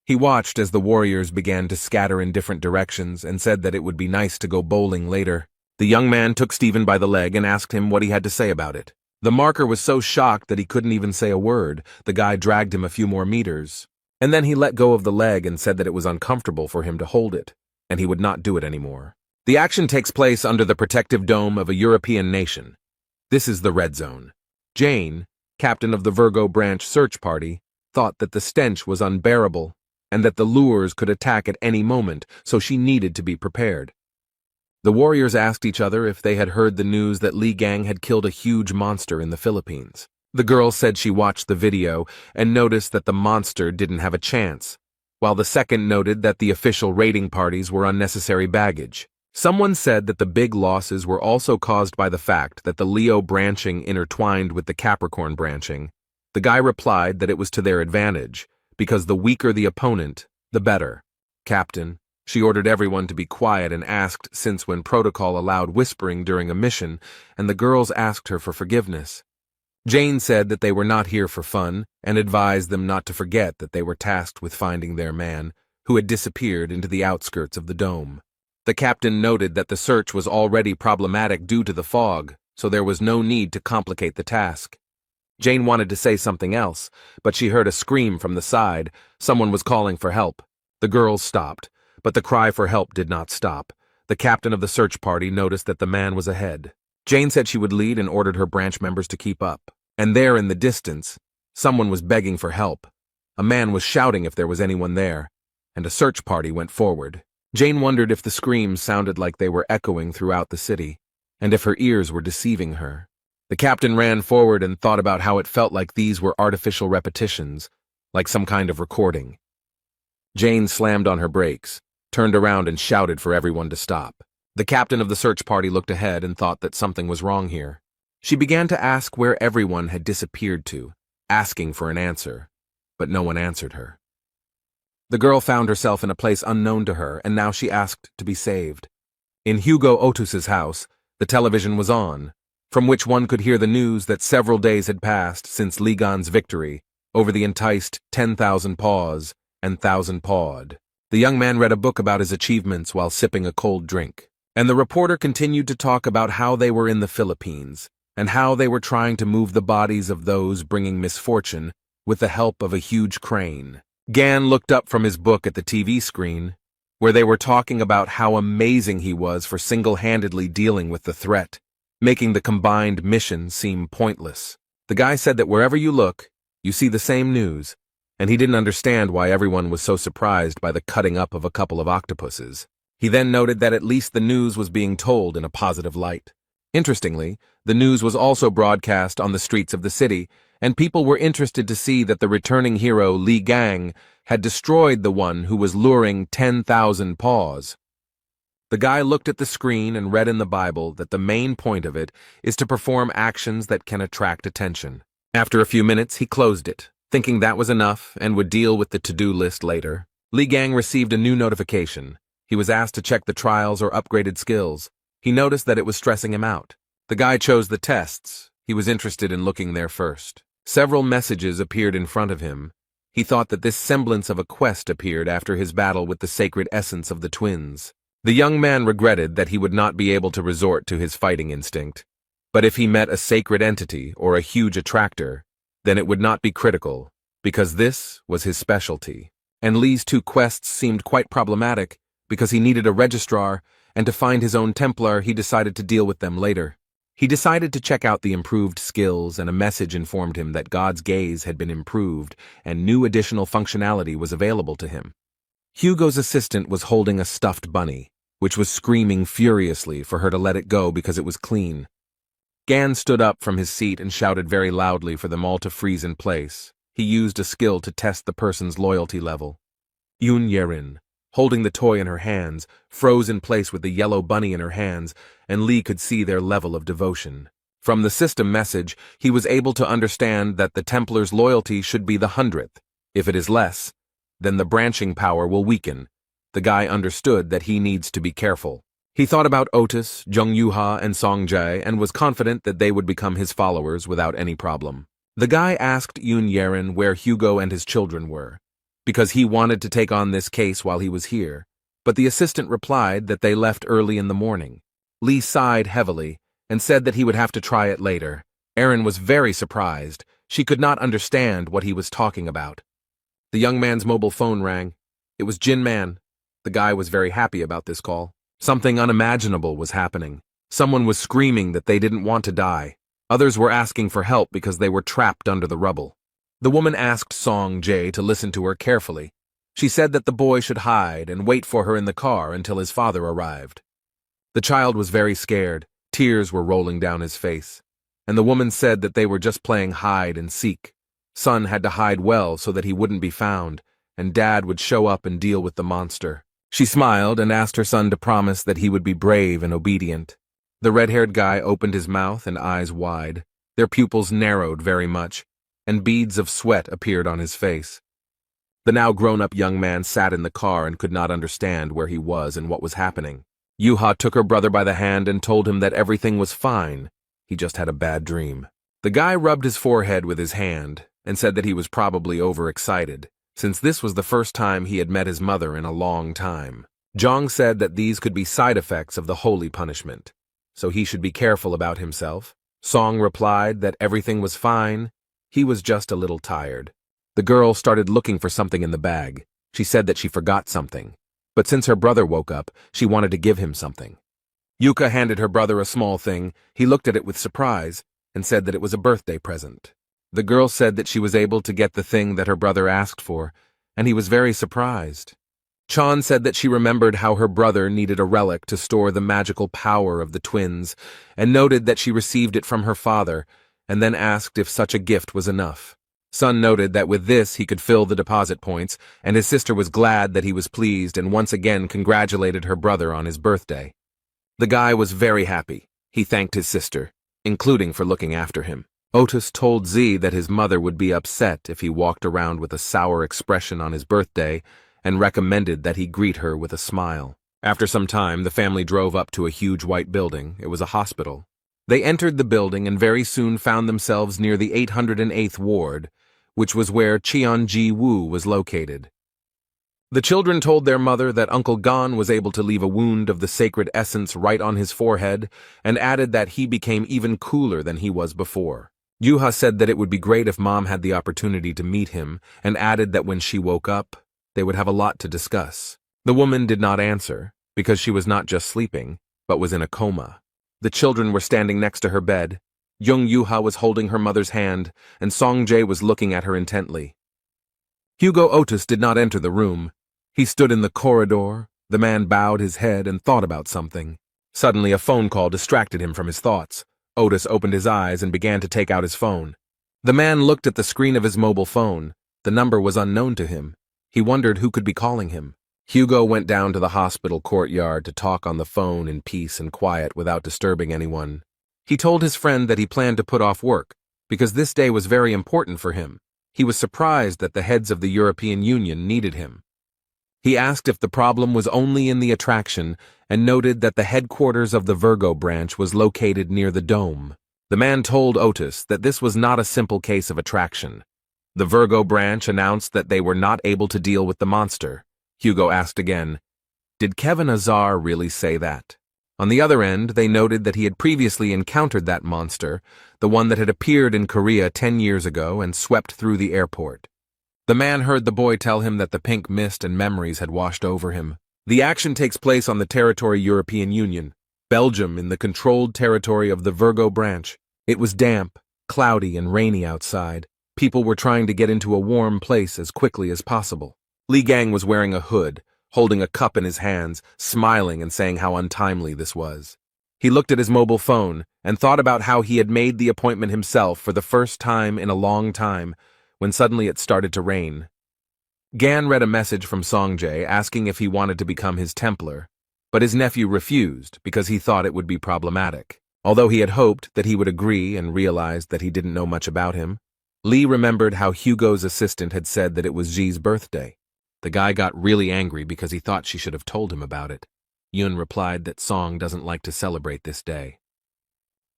He watched as the warriors began to scatter in different directions and said that it would be nice to go bowling later. The young man took Stephen by the leg and asked him what he had to say about it. The Marker was so shocked that he couldn't even say a word. The guy dragged him a few more meters, and then he let go of the leg and said that it was uncomfortable for him to hold it, and he would not do it anymore. The action takes place under the protective dome of a European nation. This is the Red Zone. Jane, captain of the Virgo branch search party, thought that the stench was unbearable and that the lures could attack at any moment, so she needed to be prepared. The warriors asked each other if they had heard the news that Lee Gang had killed a huge monster in the Philippines. The girl said she watched the video and noticed that the monster didn't have a chance, while the second noted that the official raiding parties were unnecessary baggage. Someone said that the big losses were also caused by the fact that the Leo branching intertwined with the Capricorn branching. The guy replied that it was to their advantage, because the weaker the opponent, the better. Captain, she ordered everyone to be quiet and asked since when protocol allowed whispering during a mission, and the girls asked her for forgiveness. Jane said that they were not here for fun and advised them not to forget that they were tasked with finding their man, who had disappeared into the outskirts of the dome. The captain noted that the search was already problematic due to the fog, so there was no need to complicate the task. Jane wanted to say something else, but she heard a scream from the side. Someone was calling for help. The girls stopped, but the cry for help did not stop. The captain of the search party noticed that the man was ahead. Jane said she would lead and ordered her branch members to keep up. And there in the distance, someone was begging for help. A man was shouting if there was anyone there, and a search party went forward. Jane wondered if the screams sounded like they were echoing throughout the city, and if her ears were deceiving her. The captain ran forward and thought about how it felt like these were artificial repetitions, like some kind of recording. Jane slammed on her brakes, turned around and shouted for everyone to stop. The captain of the search party looked ahead and thought that something was wrong here. She began to ask where everyone had disappeared to, asking for an answer, but no one answered her. The girl found herself in a place unknown to her, and now she asked to be saved. In Hugo Otus's house, the television was on, from which one could hear the news that several days had passed since Ligan's victory over the enticed 10,000 paws and 1,000 pawed. The young man read a book about his achievements while sipping a cold drink, and the reporter continued to talk about how they were in the Philippines and how they were trying to move the bodies of those bringing misfortune with the help of a huge crane. Gan looked up from his book at the TV screen, where they were talking about how amazing he was for single-handedly dealing with the threat, making the combined mission seem pointless. The guy said that wherever you look, you see the same news, and he didn't understand why everyone was so surprised by the cutting up of a couple of octopuses. He then noted that at least the news was being told in a positive light. Interestingly, the news was also broadcast on the streets of the city, and people were interested to see that the returning hero Lee Gang had destroyed the one who was luring 10,000 paws. The guy looked at the screen and read in the Bible that the main point of it is to perform actions that can attract attention. After a few minutes, he closed it, thinking that was enough and would deal with the to-do list later. Lee Gang received a new notification. He was asked to check the trials or upgraded skills. He noticed that it was stressing him out. The guy chose the tests. He was interested in looking there first. Several messages appeared in front of him. He thought that this semblance of a quest appeared after his battle with the sacred essence of the twins. The young man regretted that he would not be able to resort to his fighting instinct. But if he met a sacred entity or a huge attractor, then it would not be critical, because this was his specialty. And Lee's two quests seemed quite problematic, because he needed a registrar, and to find his own Templar he decided to deal with them later. He decided to check out the improved skills, and a message informed him that God's gaze had been improved and new additional functionality was available to him. Hugo's assistant was holding a stuffed bunny, which was screaming furiously for her to let it go because it was clean. Gan stood up from his seat and shouted very loudly for them all to freeze in place. He used a skill to test the person's loyalty level. Yoon Yerin, holding the toy in her hands, froze in place with the yellow bunny in her hands, and Lee could see their level of devotion. From the system message, he was able to understand that the Templar's loyalty should be the 100th. If it is less, then the branching power will weaken. The guy understood that he needs to be careful. He thought about Otis, Jung Yuha, and Song Jae and was confident that they would become his followers without any problem. The guy asked Yoon Yerin where Hugo and his children were, because he wanted to take on this case while he was here, but the assistant replied that they left early in the morning. Lee sighed heavily and said that he would have to try it later. Erin was very surprised. She could not understand what he was talking about. The young man's mobile phone rang. It was Jin Man. The guy was very happy about this call. Something unimaginable was happening. Someone was screaming that they didn't want to die. Others were asking for help because they were trapped under the rubble. The woman asked Song Jae to listen to her carefully. She said that the boy should hide and wait for her in the car until his father arrived. The child was very scared. Tears were rolling down his face. And the woman said that they were just playing hide and seek. Son had to hide well so that he wouldn't be found, and Dad would show up and deal with the monster. She smiled and asked her son to promise that he would be brave and obedient. The red-haired guy opened his mouth and eyes wide. Their pupils narrowed very much, and beads of sweat appeared on his face. The now grown-up young man sat in the car and could not understand where he was and what was happening. Yuha took her brother by the hand and told him that everything was fine. He just had a bad dream. The guy rubbed his forehead with his hand and said that he was probably overexcited, since this was the first time he had met his mother in a long time. Jong said that these could be side effects of the holy punishment, so he should be careful about himself. Song replied that everything was fine. He was just a little tired. The girl started looking for something in the bag. She said that she forgot something, but since her brother woke up, she wanted to give him something. Yuka handed her brother a small thing. He looked at it with surprise and said that it was a birthday present. The girl said that she was able to get the thing that her brother asked for, and he was very surprised. Chan said that she remembered how her brother needed a relic to store the magical power of the twins, and noted that she received it from her father, and then asked if such a gift was enough. Sun noted that with this he could fill the deposit points, and his sister was glad that he was pleased and once again congratulated her brother on his birthday. The guy was very happy. He thanked his sister, including for looking after him. Otis told Z that his mother would be upset if he walked around with a sour expression on his birthday, and recommended that he greet her with a smile. After some time, the family drove up to a huge white building. It was a hospital. They entered the building and very soon found themselves near the 808th ward, which was where Cheon-ji-woo was located. The children told their mother that Uncle Gon was able to leave a wound of the sacred essence right on his forehead, and added that he became even cooler than he was before. Yuha said that it would be great if Mom had the opportunity to meet him, and added that when she woke up, they would have a lot to discuss. The woman did not answer, because she was not just sleeping, but was in a coma. The children were standing next to her bed. Young Yuha was holding her mother's hand, and Song Jae was looking at her intently. Hugo Otis did not enter the room. He stood in the corridor. The man bowed his head and thought about something. Suddenly, a phone call distracted him from his thoughts. Otis opened his eyes and began to take out his phone. The man looked at the screen of his mobile phone. The number was unknown to him. He wondered who could be calling him. Hugo went down to the hospital courtyard to talk on the phone in peace and quiet without disturbing anyone. He told his friend that he planned to put off work, because this day was very important for him. He was surprised that the heads of the European Union needed him. He asked if the problem was only in the attraction, and noted that the headquarters of the Virgo branch was located near the dome. The man told Otis that this was not a simple case of attraction. The Virgo branch announced that they were not able to deal with the monster. Hugo asked again, "Did Kevin Azar really say that?" On the other end, they noted that he had previously encountered that monster, the one that had appeared in Korea 10 years ago and swept through the airport. The man heard the boy tell him that the pink mist and memories had washed over him. The action takes place on the territory European Union. Belgium, in the controlled territory of the Virgo branch. It was damp, cloudy, and rainy outside. People were trying to get into a warm place as quickly as possible. Li Gang was wearing a hood, holding a cup in his hands, smiling and saying how untimely this was. He looked at his mobile phone and thought about how he had made the appointment himself for the first time in a long time, when suddenly it started to rain. Gan read a message from Songjae asking if he wanted to become his Templar, but his nephew refused because he thought it would be problematic. Although he had hoped that he would agree and realized that he didn't know much about him, Lee remembered how Hugo's assistant had said that it was Ji's birthday. The guy got really angry because he thought she should have told him about it. Yun replied that Song doesn't like to celebrate this day.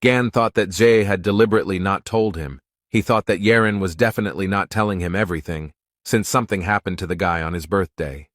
Gan thought that Jae had deliberately not told him. He thought that Yeren was definitely not telling him everything, since something happened to the guy on his birthday.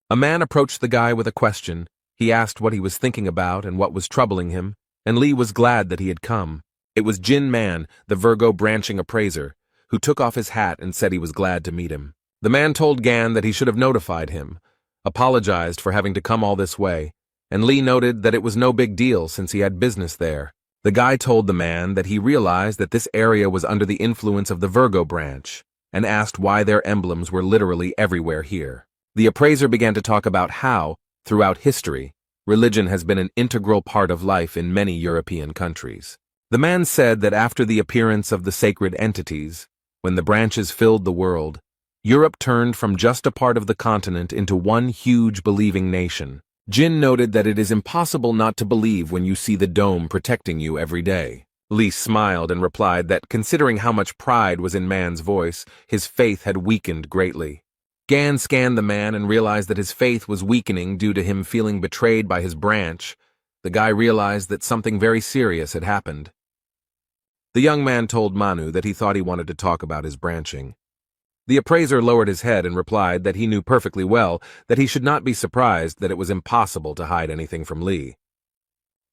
A man approached the guy with a question. He asked what he was thinking about and what was troubling him, and Lee was glad that he had come. It was Jin Man, the Virgo branching appraiser, who took off his hat and said he was glad to meet him. The man told Gan that he should have notified him, apologized for having to come all this way, and Lee noted that it was no big deal since he had business there. The guy told the man that he realized that this area was under the influence of the Virgo branch, and asked why their emblems were literally everywhere here. The appraiser began to talk about how, throughout history, religion has been an integral part of life in many European countries. The man said that after the appearance of the sacred entities, when the branches filled the world, Europe turned from just a part of the continent into one huge believing nation. Jin noted that it is impossible not to believe when you see the dome protecting you every day. Lee smiled and replied that considering how much pride was in man's voice, his faith had weakened greatly. Gan scanned the man and realized that his faith was weakening due to him feeling betrayed by his branch. The guy realized that something very serious had happened. The young man told Manu that he thought he wanted to talk about his branching. The appraiser lowered his head and replied that he knew perfectly well that he should not be surprised that it was impossible to hide anything from Lee.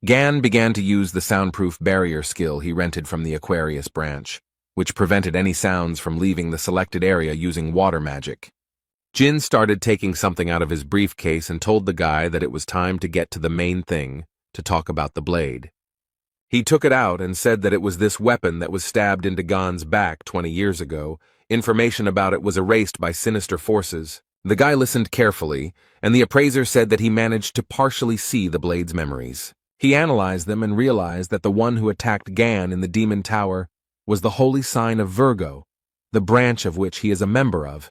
Gan began to use the soundproof barrier skill he rented from the Aquarius branch, which prevented any sounds from leaving the selected area using water magic. Jin started taking something out of his briefcase and told the guy that it was time to get to the main thing, to talk about the blade. He took it out and said that it was this weapon that was stabbed into Gan's back 20 years ago. Information about it was erased by sinister forces. The guy listened carefully, and the appraiser said that he managed to partially see the blade's memories. He analyzed them and realized that the one who attacked Gan in the Demon Tower was the holy sign of Virgo, the branch of which he is a member of,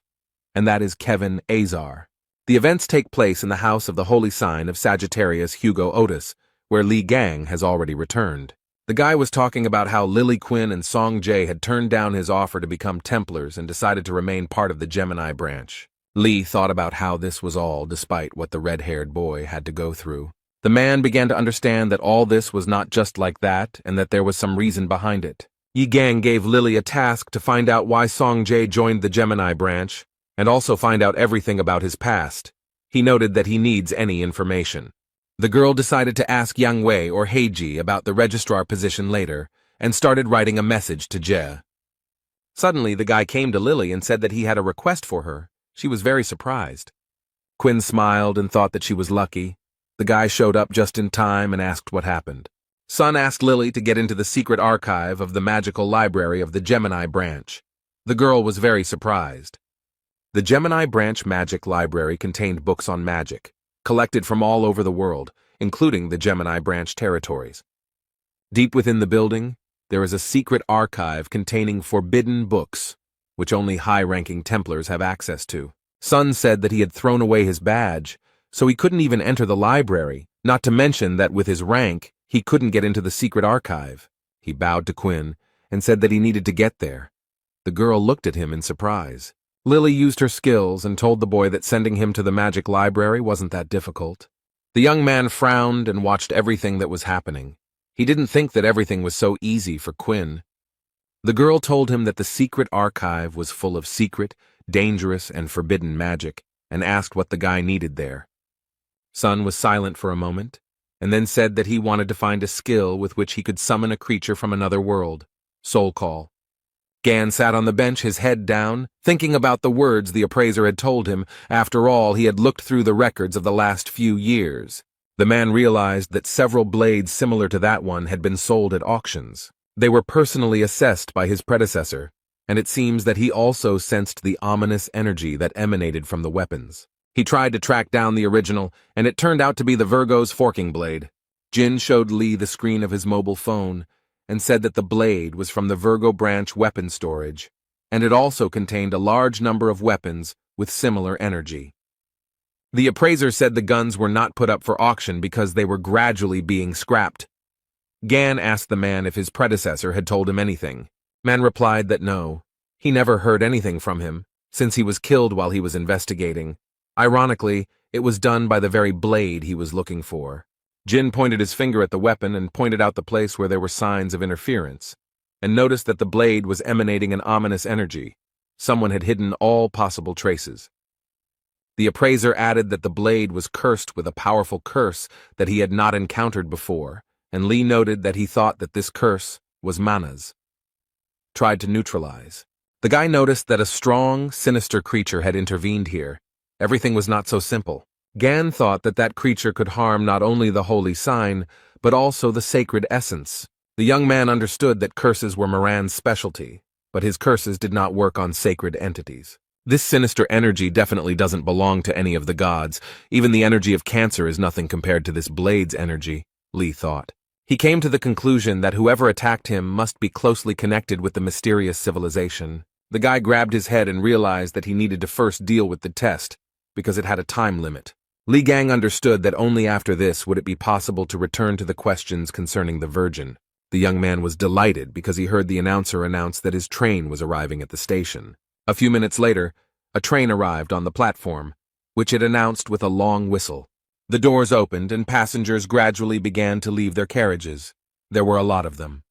and that is Kevin Azar. The events take place in the house of the holy sign of Sagittarius Hugo Otis, where Li Gang has already returned. The guy was talking about how Lily Quinn and Song Jae had turned down his offer to become Templars and decided to remain part of the Gemini branch. Lee thought about how this was all despite what the red-haired boy had to go through. The man began to understand that all this was not just like that and that there was some reason behind it. Yi Gang gave Lily a task to find out why Song Jae joined the Gemini branch, and also find out everything about his past. He noted that he needs any information. The girl decided to ask Yang Wei or Heiji about the registrar position later, and started writing a message to Jie. Suddenly, the guy came to Lily and said that he had a request for her. She was very surprised. Quinn smiled and thought that she was lucky. The guy showed up just in time and asked what happened. Sun asked Lily to get into the secret archive of the magical library of the Gemini branch. The girl was very surprised. The Gemini branch magic library contained books on magic, collected from all over the world, including the Gemini branch territories. Deep within the building, there is a secret archive containing forbidden books, which only high-ranking Templars have access to. Sun said that he had thrown away his badge, so he couldn't even enter the library, not to mention that with his rank, he couldn't get into the secret archive. He bowed to Quinn and said that he needed to get there. The girl looked at him in surprise. Lily used her skills and told the boy that sending him to the magic library wasn't that difficult. The young man frowned and watched everything that was happening. He didn't think that everything was so easy for Quinn. The girl told him that the secret archive was full of secret, dangerous, and forbidden magic, and asked what the guy needed there. Sun was silent for a moment, and then said that he wanted to find a skill with which he could summon a creature from another world. Soul call. Gan sat on the bench, his head down, thinking about the words the appraiser had told him. After all, he had looked through the records of the last few years. The man realized that several blades similar to that one had been sold at auctions. They were personally assessed by his predecessor, and it seems that he also sensed the ominous energy that emanated from the weapons. He tried to track down the original, and it turned out to be the Virgo's forking blade. Jin showed Lee the screen of his mobile phone and said that the blade was from the Virgo branch weapon storage, and it also contained a large number of weapons with similar energy. The appraiser said the guns were not put up for auction because they were gradually being scrapped. Gan asked the man if his predecessor had told him anything. Man replied that no, he never heard anything from him, since he was killed while he was investigating. Ironically, it was done by the very blade he was looking for. Jin pointed his finger at the weapon and pointed out the place where there were signs of interference, and noticed that the blade was emanating an ominous energy. Someone had hidden all possible traces. The appraiser added that the blade was cursed with a powerful curse that he had not encountered before, and Lee noted that he thought that this curse was manas. Tried to neutralize. The guy noticed that a strong, sinister creature had intervened here. Everything was not so simple. Gan thought that that creature could harm not only the holy sign, but also the sacred essence. The young man understood that curses were Moran's specialty, but his curses did not work on sacred entities. This sinister energy definitely doesn't belong to any of the gods. Even the energy of cancer is nothing compared to this blade's energy, Lee thought. He came to the conclusion that whoever attacked him must be closely connected with the mysterious civilization. The guy grabbed his head and realized that he needed to first deal with the test, because it had a time limit. Li Gang understood that only after this would it be possible to return to the questions concerning the Virgin. The young man was delighted because he heard the announcer announce that his train was arriving at the station. A few minutes later, a train arrived on the platform, which it announced with a long whistle. The doors opened and passengers gradually began to leave their carriages. There were a lot of them.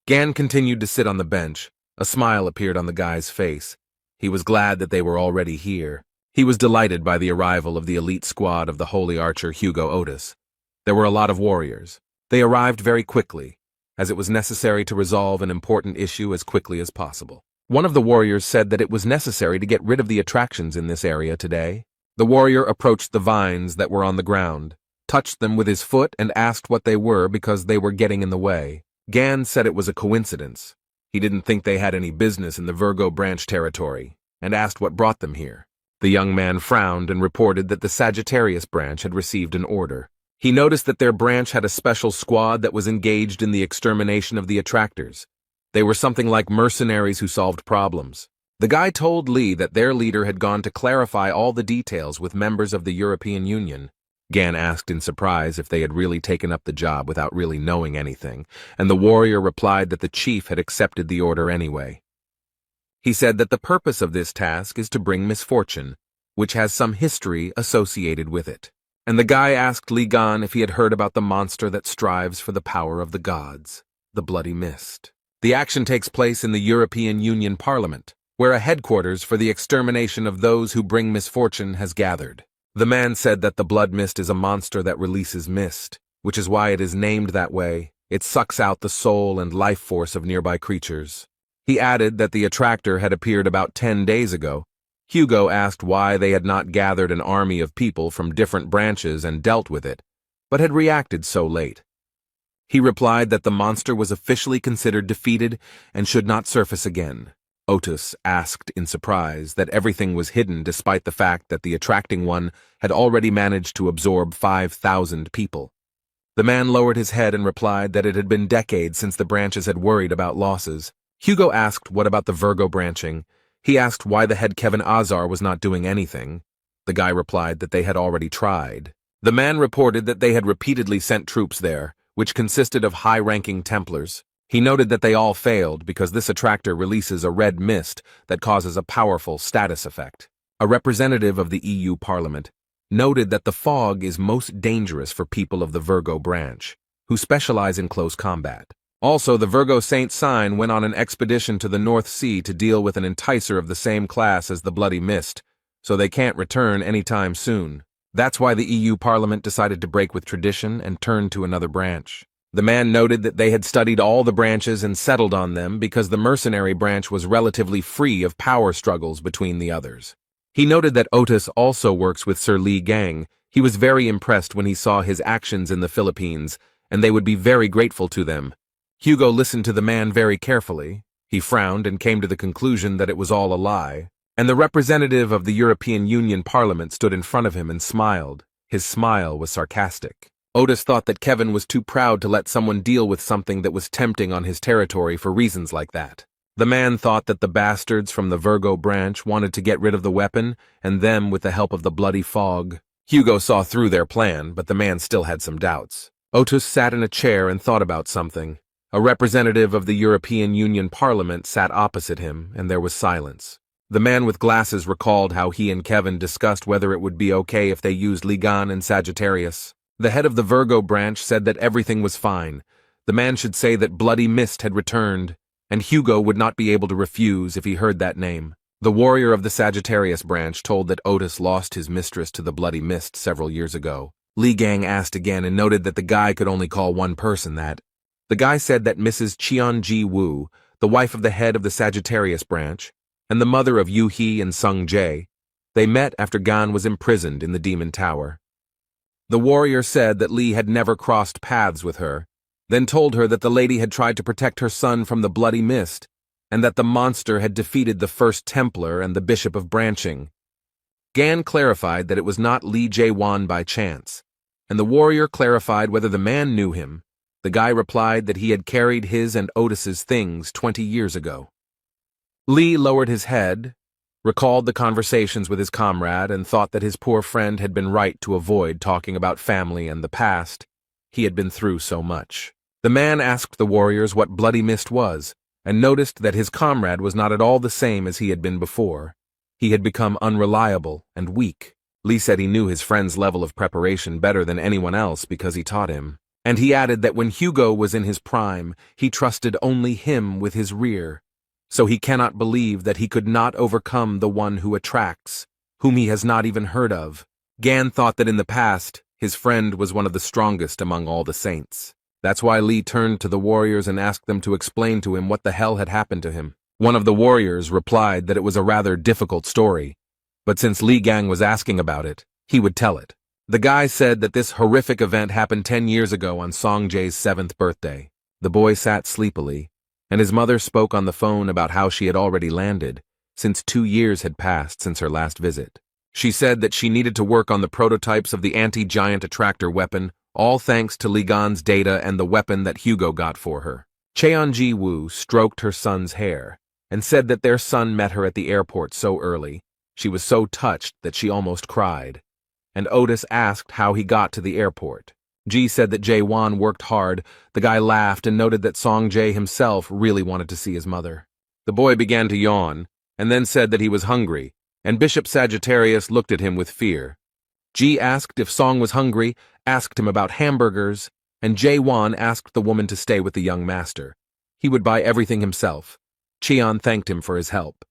Gan continued to sit on the bench. A smile appeared on the guy's face. He was glad that they were already here. He was delighted by the arrival of the elite squad of the holy archer Hugo Otis. There were a lot of warriors. They arrived very quickly, as it was necessary to resolve an important issue as quickly as possible. One of the warriors said that it was necessary to get rid of the attractions in this area today. The warrior approached the vines that were on the ground, touched them with his foot and asked what they were because they were getting in the way. Gan said it was a coincidence. He didn't think they had any business in the Virgo branch territory, and asked what brought them here. The young man frowned and reported that the Sagittarius branch had received an order. He noticed that their branch had a special squad that was engaged in the extermination of the attractors. They were something like mercenaries who solved problems. The guy told Lee that their leader had gone to clarify all the details with members of the European Union. Gan asked in surprise if they had really taken up the job without really knowing anything, and the warrior replied that the chief had accepted the order anyway. He said that the purpose of this task is to bring misfortune, which has some history associated with it. And the guy asked Li Gan if he had heard about the monster that strives for the power of the gods, the Bloody Mist. The action takes place in the European Union Parliament, where a headquarters for the extermination of those who bring misfortune has gathered. The man said that the blood mist is a monster that releases mist, which is why it is named that way. It sucks out the soul and life force of nearby creatures. He added that the attractor had appeared about 10 days ago. Hugo asked why they had not gathered an army of people from different branches and dealt with it, but had reacted so late. He replied that the monster was officially considered defeated and should not surface again. Otis asked in surprise that everything was hidden despite the fact that the attracting one had already managed to absorb 5,000 people. The man lowered his head and replied that it had been decades since the branches had worried about losses. Hugo asked what about the Virgo branching. He asked why the head Kevin Azar was not doing anything. The guy replied that they had already tried. The man reported that they had repeatedly sent troops there, which consisted of high-ranking Templars. He noted that they all failed because this attractor releases a red mist that causes a powerful status effect. A representative of the EU Parliament noted that the fog is most dangerous for people of the Virgo branch, who specialize in close combat. Also, the Virgo Saint sign went on an expedition to the North Sea to deal with an enticer of the same class as the Bloody Mist, so they can't return anytime soon. That's why the EU Parliament decided to break with tradition and turn to another branch. The man noted that they had studied all the branches and settled on them because the mercenary branch was relatively free of power struggles between the others. He noted that Otis also works with Sir Li Gang. He was very impressed when he saw his actions in the Philippines, and they would be very grateful to them. Hugo listened to the man very carefully. He frowned and came to the conclusion that it was all a lie. And the representative of the European Union Parliament stood in front of him and smiled. His smile was sarcastic. Otis thought that Kevin was too proud to let someone deal with something that was tempting on his territory for reasons like that. The man thought that the bastards from the Virgo branch wanted to get rid of the weapon, and them with the help of the bloody fog. Hugo saw through their plan, but the man still had some doubts. Otis sat in a chair and thought about something. A representative of the European Union Parliament sat opposite him, and there was silence. The man with glasses recalled how he and Kevin discussed whether it would be okay if they used Ligan and Sagittarius. The head of the Virgo branch said that everything was fine. The man should say that Bloody Mist had returned, and Hugo would not be able to refuse if he heard that name. The warrior of the Sagittarius branch told that Otis lost his mistress to the Bloody Mist several years ago. Li Gang asked again and noted that the guy could only call one person that. The guy said that Mrs. Cheon-ji Woo, the wife of the head of the Sagittarius branch, and the mother of Yu Hee and Sung Jae, they met after Gan was imprisoned in the Demon Tower. The warrior said that Lee had never crossed paths with her, then told her that the lady had tried to protect her son from the Bloody Mist, and that the monster had defeated the First Templar and the Bishop of Branching. Gan clarified that it was not Lee Jae-won by chance, and the warrior clarified whether the man knew him. The guy replied that he had carried his and Otis's things 20 years ago. Lee lowered his head, recalled the conversations with his comrade, and thought that his poor friend had been right to avoid talking about family and the past. He had been through so much. The man asked the warriors what Bloody Mist was, and noticed that his comrade was not at all the same as he had been before. He had become unreliable and weak. Lee said he knew his friend's level of preparation better than anyone else because he taught him. And he added that when Hugo was in his prime, he trusted only him with his rear. So he cannot believe that he could not overcome the one who attracts, whom he has not even heard of. Gan thought that in the past, his friend was one of the strongest among all the saints. That's why Lee turned to the warriors and asked them to explain to him what the hell had happened to him. One of the warriors replied that it was a rather difficult story, but since Li Gang was asking about it, he would tell it. The guy said that this horrific event happened 10 years ago on Song Jae's 7th birthday. The boy sat sleepily, and his mother spoke on the phone about how she had already landed, since 2 years had passed since her last visit. She said that she needed to work on the prototypes of the anti-giant attractor weapon, all thanks to Li Gan's data and the weapon that Hugo got for her. Cheon-ji Woo stroked her son's hair, and said that their son met her at the airport so early. She was so touched that she almost cried. And Otis asked how he got to the airport. Ji said that Jae-won worked hard. The guy laughed and noted that Song Jae himself really wanted to see his mother. The boy began to yawn, and then said that he was hungry, and Bishop Sagittarius looked at him with fear. Ji asked if Song was hungry, asked him about hamburgers, and Jae-won asked the woman to stay with the young master. He would buy everything himself. Cheon thanked him for his help.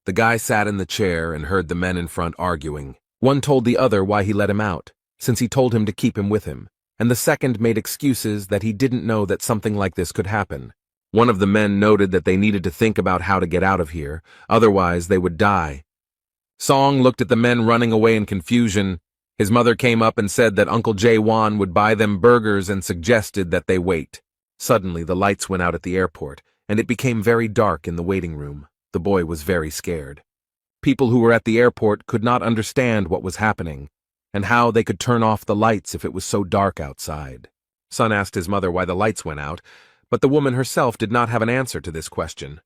The guy sat in the chair and heard the men in front arguing. One told the other why he let him out, since he told him to keep him with him, and the second made excuses that he didn't know that something like this could happen. One of the men noted that they needed to think about how to get out of here, otherwise they would die. Song looked at the men running away in confusion. His mother came up and said that Uncle Jae-won would buy them burgers and suggested that they wait. Suddenly the lights went out at the airport, and it became very dark in the waiting room. The boy was very scared. People who were at the airport could not understand what was happening, and how they could turn off the lights if it was so dark outside. Son asked his mother why the lights went out, but the woman herself did not have an answer to this question.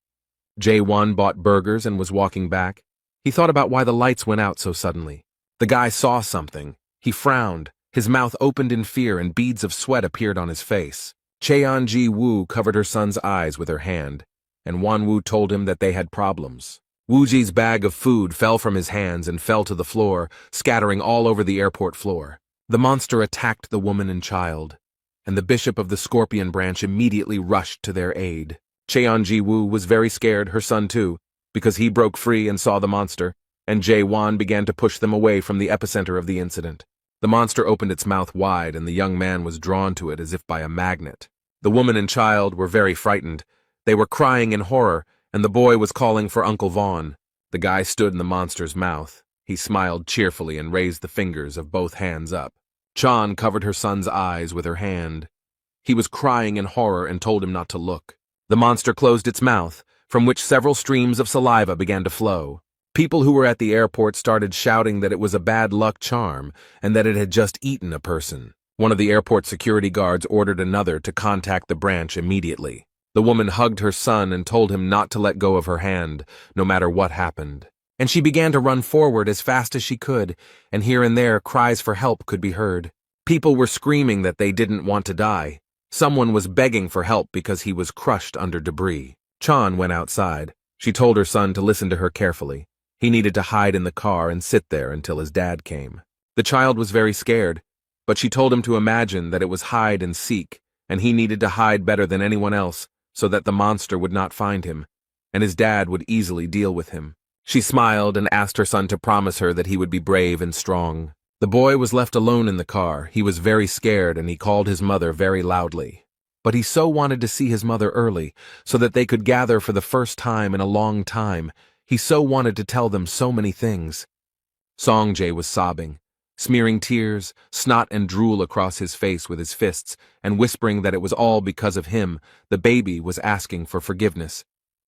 Jae-won bought burgers and was walking back. He thought about why the lights went out so suddenly. The guy saw something. He frowned. His mouth opened in fear and beads of sweat appeared on his face. Cheon-ji Woo covered her son's eyes with her hand, and Wan-woo told him that they had problems. Woo-ji's bag of food fell from his hands and fell to the floor, scattering all over the airport floor. The monster attacked the woman and child, and the bishop of the Scorpion branch immediately rushed to their aid. Cheon-ji Woo was very scared, her son too, because he broke free and saw the monster, and Jae-won began to push them away from the epicenter of the incident. The monster opened its mouth wide, and the young man was drawn to it as if by a magnet. The woman and child were very frightened. They were crying in horror, and the boy was calling for Uncle Vaughn. The guy stood in the monster's mouth. He smiled cheerfully and raised the fingers of both hands up. Chan covered her son's eyes with her hand. He was crying in horror and told him not to look. The monster closed its mouth, from which several streams of saliva began to flow. People who were at the airport started shouting that it was a bad luck charm and that it had just eaten a person. One of the airport security guards ordered another to contact the branch immediately. The woman hugged her son and told him not to let go of her hand, no matter what happened. And she began to run forward as fast as she could, and here and there cries for help could be heard. People were screaming that they didn't want to die. Someone was begging for help because he was crushed under debris. Chan went outside. She told her son to listen to her carefully. He needed to hide in the car and sit there until his dad came. The child was very scared, but she told him to imagine that it was hide and seek, and he needed to hide better than anyone else so that the monster would not find him, and his dad would easily deal with him. She smiled and asked her son to promise her that he would be brave and strong. The boy was left alone in the car. He was very scared and he called his mother very loudly. But he so wanted to see his mother early, so that they could gather for the first time in a long time. He so wanted to tell them so many things. Songjay was sobbing, smearing tears, snot and drool across his face with his fists, and whispering that it was all because of him. The baby was asking for forgiveness.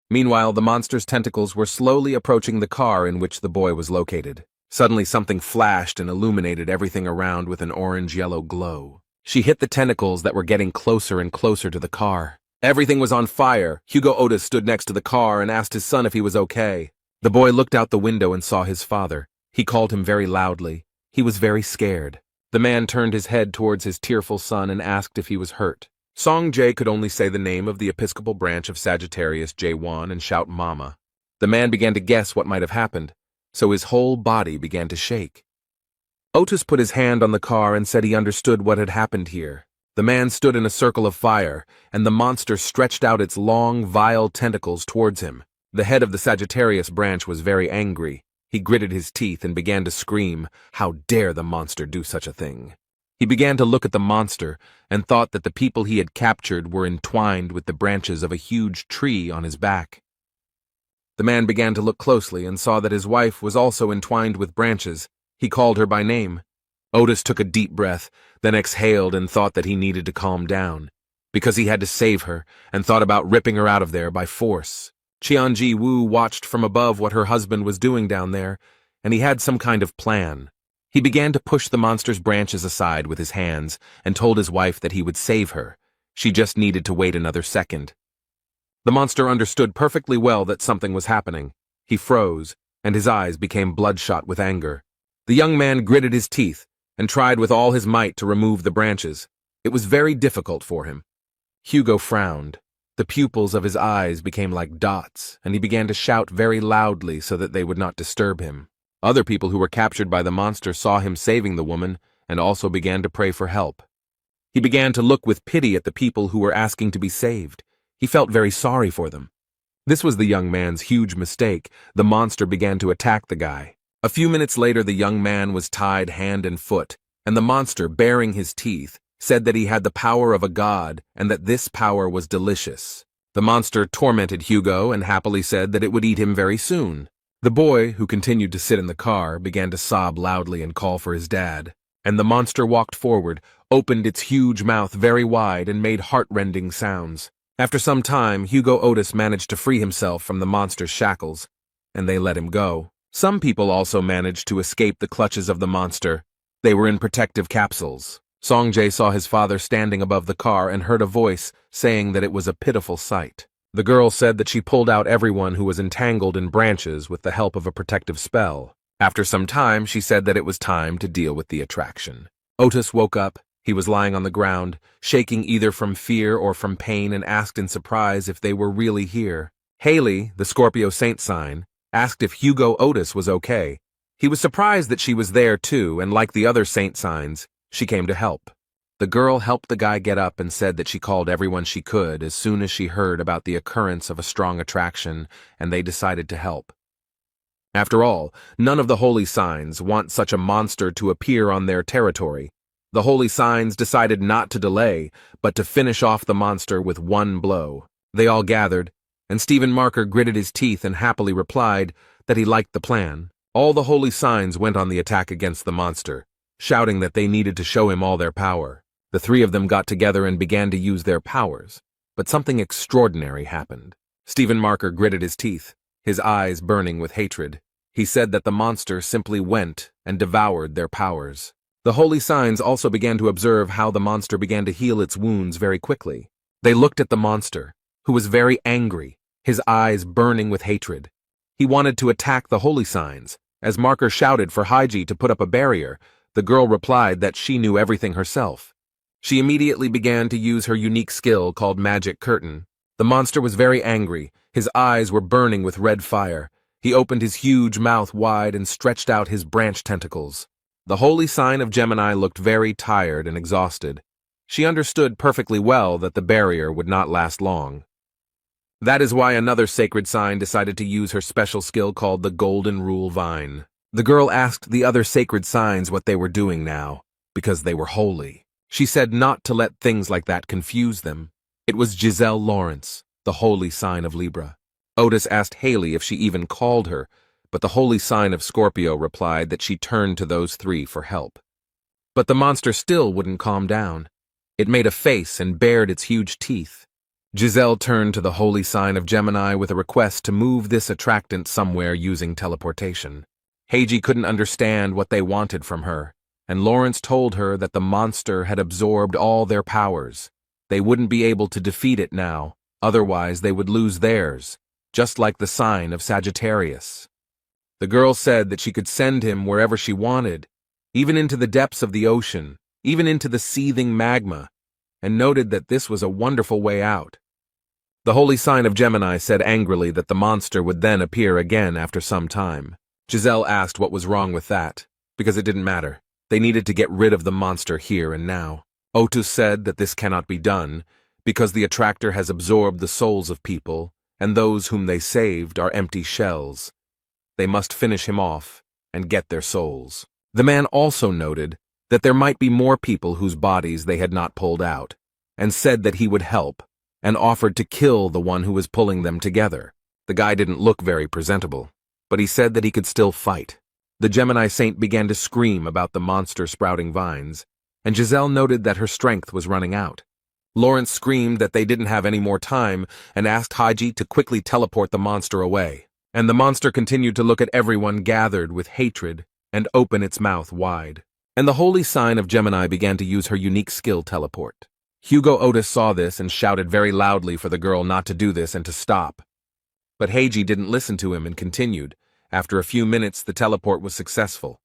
Meanwhile, the monster's tentacles were slowly approaching the car in which the boy was located. Suddenly something flashed and illuminated everything around with an orange-yellow glow. She hit the tentacles that were getting closer and closer to the car. Everything was on fire. Hugo Otis stood next to the car and asked his son if he was okay. The boy looked out the window and saw his father. He called him very loudly. He was very scared. The man turned his head towards his tearful son and asked if he was hurt. Songjay could only say the name of the Episcopal branch of Sagittarius J1 and shout Mama. The man began to guess what might have happened, so his whole body began to shake. Otis put his hand on the car and said he understood what had happened here. The man stood in a circle of fire, and the monster stretched out its long, vile tentacles towards him. The head of the Sagittarius branch was very angry. He gritted his teeth and began to scream, "How dare the monster do such a thing?" He began to look at the monster and thought that the people he had captured were entwined with the branches of a huge tree on his back. The man began to look closely and saw that his wife was also entwined with branches. He called her by name. Otis took a deep breath, then exhaled and thought that he needed to calm down, because he had to save her, and thought about ripping her out of there by force. Qianji Wu watched from above what her husband was doing down there, and he had some kind of plan. He began to push the monster's branches aside with his hands and told his wife that he would save her. She just needed to wait another second. The monster understood perfectly well that something was happening. He froze, and his eyes became bloodshot with anger. The young man gritted his teeth and tried with all his might to remove the branches. It was very difficult for him. Hugo frowned. The pupils of his eyes became like dots, and he began to shout very loudly so that they would not disturb him. Other people who were captured by the monster saw him saving the woman and also began to pray for help. He began to look with pity at the people who were asking to be saved. He felt very sorry for them. This was the young man's huge mistake. The monster began to attack the guy. A few minutes later, the young man was tied hand and foot, and the monster, baring his teeth, said that he had the power of a god and that this power was delicious. The monster tormented Hugo and happily said that it would eat him very soon. The boy, who continued to sit in the car, began to sob loudly and call for his dad. And the monster walked forward, opened its huge mouth very wide, and made heart-rending sounds. After some time, Hugo Otis managed to free himself from the monster's shackles, and they let him go. Some people also managed to escape the clutches of the monster. They were in protective capsules. Songjay saw his father standing above the car and heard a voice saying that it was a pitiful sight. The girl said that she pulled out everyone who was entangled in branches with the help of a protective spell. After some time, she said that it was time to deal with the attraction. Otis woke up. He was lying on the ground, shaking either from fear or from pain, and asked in surprise if they were really here. Haley, the Scorpio saint sign, asked if Hugo Otis was okay. He was surprised that she was there too, and like the other saint signs, she came to help. The girl helped the guy get up and said that she called everyone she could as soon as she heard about the occurrence of a strong attraction, and they decided to help. After all, none of the holy signs want such a monster to appear on their territory. The holy signs decided not to delay, but to finish off the monster with one blow. They all gathered, and Stephen Marker gritted his teeth and happily replied that he liked the plan. All the holy signs went on the attack against the monster, shouting that they needed to show him all their power. The three of them got together and began to use their powers, but something extraordinary happened. Stephen Marker gritted his teeth, his eyes burning with hatred. He said that the monster simply went and devoured their powers. The holy signs also began to observe how the monster began to heal its wounds very quickly. They looked at the monster, who was very angry, his eyes burning with hatred. He wanted to attack the holy signs. As Marker shouted for Haiji to put up a barrier, the girl replied that she knew everything herself. She immediately began to use her unique skill called Magic Curtain. The monster was very angry. His eyes were burning with red fire. He opened his huge mouth wide and stretched out his branch tentacles. The holy sign of Gemini looked very tired and exhausted. She understood perfectly well that the barrier would not last long. That is why another sacred sign decided to use her special skill called the Golden Rule Vine. The girl asked the other sacred signs what they were doing now, because they were holy. She said not to let things like that confuse them. It was Giselle Lawrence, the holy sign of Libra. Otis asked Haley if she even called her, but the holy sign of Scorpio replied that she turned to those three for help. But the monster still wouldn't calm down. It made a face and bared its huge teeth. Giselle turned to the holy sign of Gemini with a request to move this attractant somewhere using teleportation. Heiji couldn't understand what they wanted from her, and Lawrence told her that the monster had absorbed all their powers. They wouldn't be able to defeat it now, otherwise they would lose theirs, just like the sign of Sagittarius. The girl said that she could send him wherever she wanted, even into the depths of the ocean, even into the seething magma, and noted that this was a wonderful way out. The holy sign of Gemini said angrily that the monster would then appear again after some time. Giselle asked what was wrong with that, because it didn't matter. They needed to get rid of the monster here and now. Otis said that this cannot be done, because the attractor has absorbed the souls of people, and those whom they saved are empty shells. They must finish him off and get their souls. The man also noted that there might be more people whose bodies they had not pulled out, and said that he would help, and offered to kill the one who was pulling them together. The guy didn't look very presentable, but he said that he could still fight. The Gemini saint began to scream about the monster sprouting vines, and Giselle noted that her strength was running out. Lawrence screamed that they didn't have any more time and asked Haiji to quickly teleport the monster away. And the monster continued to look at everyone gathered with hatred and open its mouth wide. And the holy sign of Gemini began to use her unique skill teleport. Hugo Otis saw this and shouted very loudly for the girl not to do this and to stop. But Heiji didn't listen to him and continued. After a few minutes, the teleport was successful.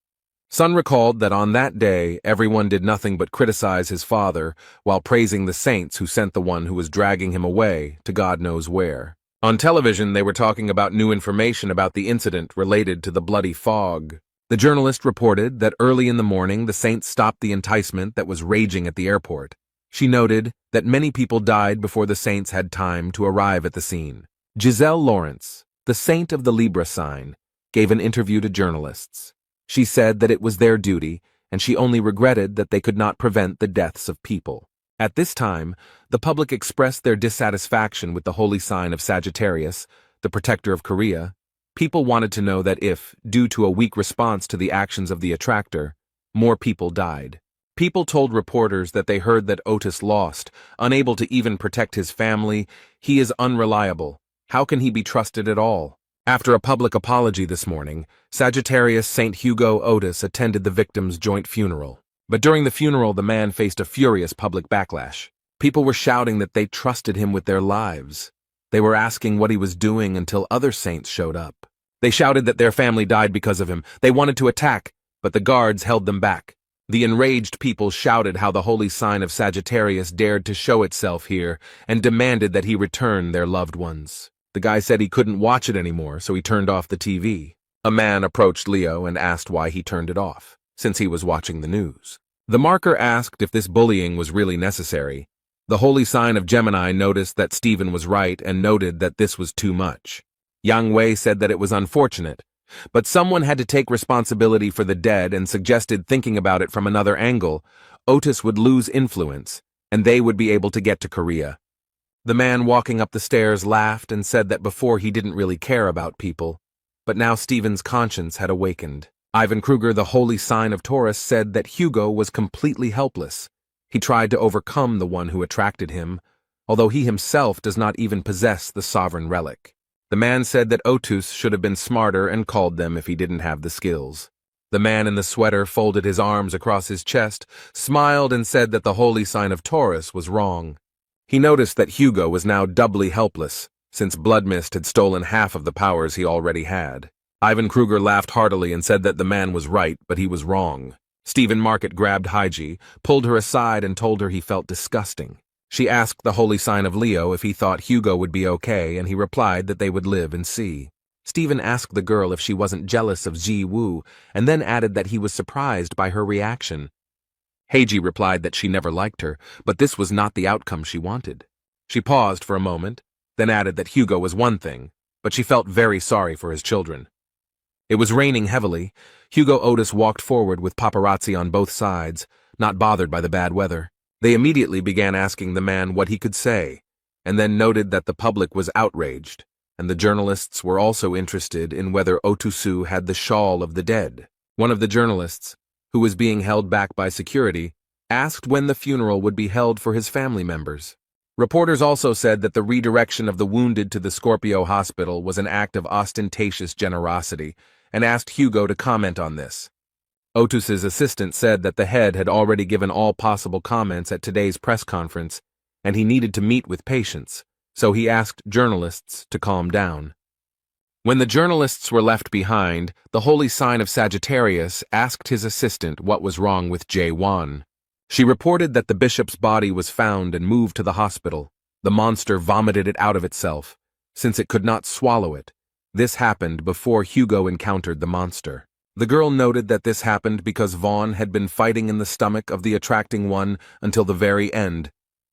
Sun recalled that on that day, everyone did nothing but criticize his father while praising the saints who sent the one who was dragging him away to God knows where. On television, they were talking about new information about the incident related to the bloody fog. The journalist reported that early in the morning, the saints stopped the enticement that was raging at the airport. She noted that many people died before the saints had time to arrive at the scene. Giselle Lawrence, the saint of the Libra sign, gave an interview to journalists. She said that it was their duty, and she only regretted that they could not prevent the deaths of people. At this time, the public expressed their dissatisfaction with the holy sign of Sagittarius, the protector of Korea. People wanted to know that if, due to a weak response to the actions of the attractor, more people died. People told reporters that they heard that Otis lost, unable to even protect his family. He is unreliable. How can he be trusted at all? After a public apology this morning, Sagittarius St. Hugo Otis attended the victim's joint funeral. But during the funeral, the man faced a furious public backlash. People were shouting that they trusted him with their lives. They were asking what he was doing until other saints showed up. They shouted that their family died because of him. They wanted to attack, but the guards held them back. The enraged people shouted how the holy sign of Sagittarius dared to show itself here and demanded that he return their loved ones. The guy said he couldn't watch it anymore, so he turned off the TV. A man approached Leo and asked why he turned it off, since he was watching the news. The marker asked if this bullying was really necessary. The holy sign of Gemini noticed that Stephen was right and noted that this was too much. Yang Wei said that it was unfortunate, but someone had to take responsibility for the dead and suggested thinking about it from another angle. Otis would lose influence, and they would be able to get to Korea. The man walking up the stairs laughed and said that before he didn't really care about people, But now Stephen's conscience had awakened. Ivan Kruger, the holy sign of Taurus, said that Hugo was completely helpless. He tried to overcome the one who attracted him, although he himself does not even possess the sovereign relic. The man said that Otus should have been smarter and called them if he didn't have the skills. The man in the sweater folded his arms across his chest, smiled, and said that the holy sign of Taurus was wrong. He noticed that Hugo was now doubly helpless, since Bloodmist had stolen half of the powers he already had. Ivan Kruger laughed heartily and said that the man was right, but he was wrong. Stephen Market grabbed Haiji, pulled her aside, and told her he felt disgusting. She asked the holy sign of Leo if he thought Hugo would be okay, and he replied that they would live and see. Stephen asked the girl if she wasn't jealous of Ji Woo, and then added that he was surprised by her reaction. Heiji replied that she never liked her, but this was not the outcome she wanted. She paused for a moment, then added that Hugo was one thing, but she felt very sorry for his children. It was raining heavily. Hugo Otis walked forward with paparazzi on both sides, not bothered by the bad weather. They immediately began asking the man what he could say, and then noted that the public was outraged, and the journalists were also interested in whether Otusu had the shawl of the dead. One of the journalists, who was being held back by security, asked when the funeral would be held for his family members. Reporters also said that the redirection of the wounded to the Scorpio hospital was an act of ostentatious generosity, and asked Hugo to comment on this. Otus's assistant said that the head had already given all possible comments at today's press conference, and he needed to meet with patients, so he asked journalists to calm down. When the journalists were left behind, the holy sign of Sagittarius asked his assistant what was wrong with Jae-won. She reported that the bishop's body was found and moved to the hospital. The monster vomited it out of itself, since it could not swallow it. This happened before Hugo encountered the monster. The girl noted that this happened because Vaughn had been fighting in the stomach of the attracting one until the very end.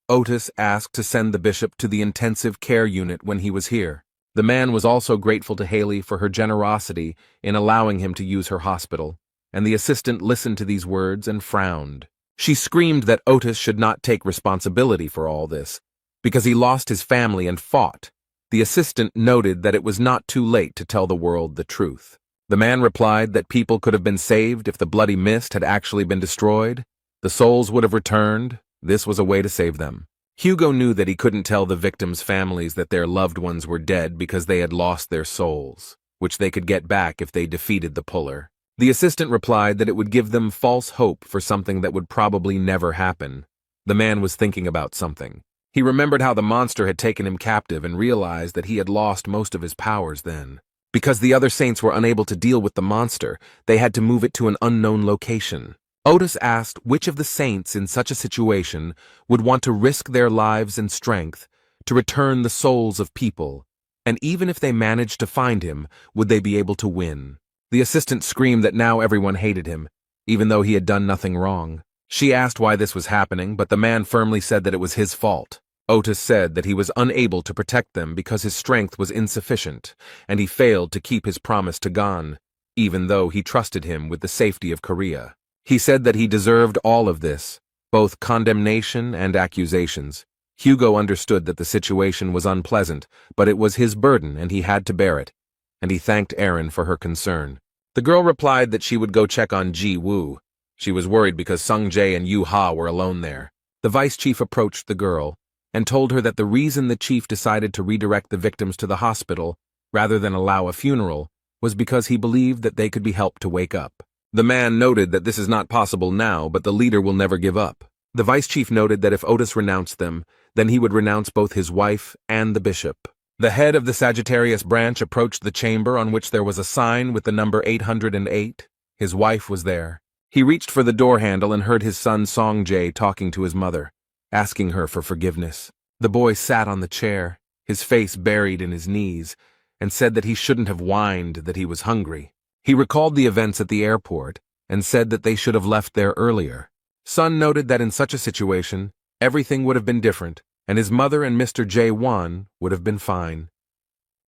Otis asked to send the bishop to the intensive care unit when he was here. The man was also grateful to Haley for her generosity in allowing him to use her hospital, and the assistant listened to these words and frowned. She screamed that Otis should not take responsibility for all this, because he lost his family and fought. The assistant noted that it was not too late to tell the world the truth. The man replied that people could have been saved if the bloody mist had actually been destroyed. The souls would have returned. This was a way to save them. Hugo knew that he couldn't tell the victims' families that their loved ones were dead because they had lost their souls, which they could get back if they defeated the puller. The assistant replied that it would give them false hope for something that would probably never happen. The man was thinking about something. He remembered how the monster had taken him captive and realized that he had lost most of his powers then. Because the other saints were unable to deal with the monster, they had to move it to an unknown location. Otis asked which of the saints in such a situation would want to risk their lives and strength to return the souls of people, and even if they managed to find him, would they be able to win? The assistant screamed that now everyone hated him, even though he had done nothing wrong. She asked why this was happening, but the man firmly said that it was his fault. Otis said that he was unable to protect them because his strength was insufficient, and he failed to keep his promise to Gon, even though he trusted him with the safety of Korea. He said that he deserved all of this, both condemnation and accusations. Hugo understood that the situation was unpleasant, but it was his burden and he had to bear it, and he thanked Erin for her concern. The girl replied that she would go check on Ji Woo. She was worried because Sung Jae and Yu Ha were alone there. The vice chief approached the girl and told her that the reason the chief decided to redirect the victims to the hospital rather than allow a funeral was because he believed that they could be helped to wake up. The man noted that this is not possible now, but the leader will never give up. The vice chief noted that if Otis renounced them, then he would renounce both his wife and the bishop. The head of the Sagittarius branch approached the chamber on which there was a sign with the number 808. His wife was there. He reached for the door handle and heard his son Song Jae talking to his mother, asking her for forgiveness. The boy sat on the chair, his face buried in his knees, and said that he shouldn't have whined that he was hungry. He recalled the events at the airport and said that they should have left there earlier. Son noted that in such a situation, everything would have been different, and his mother and Mr. Jae-won would have been fine.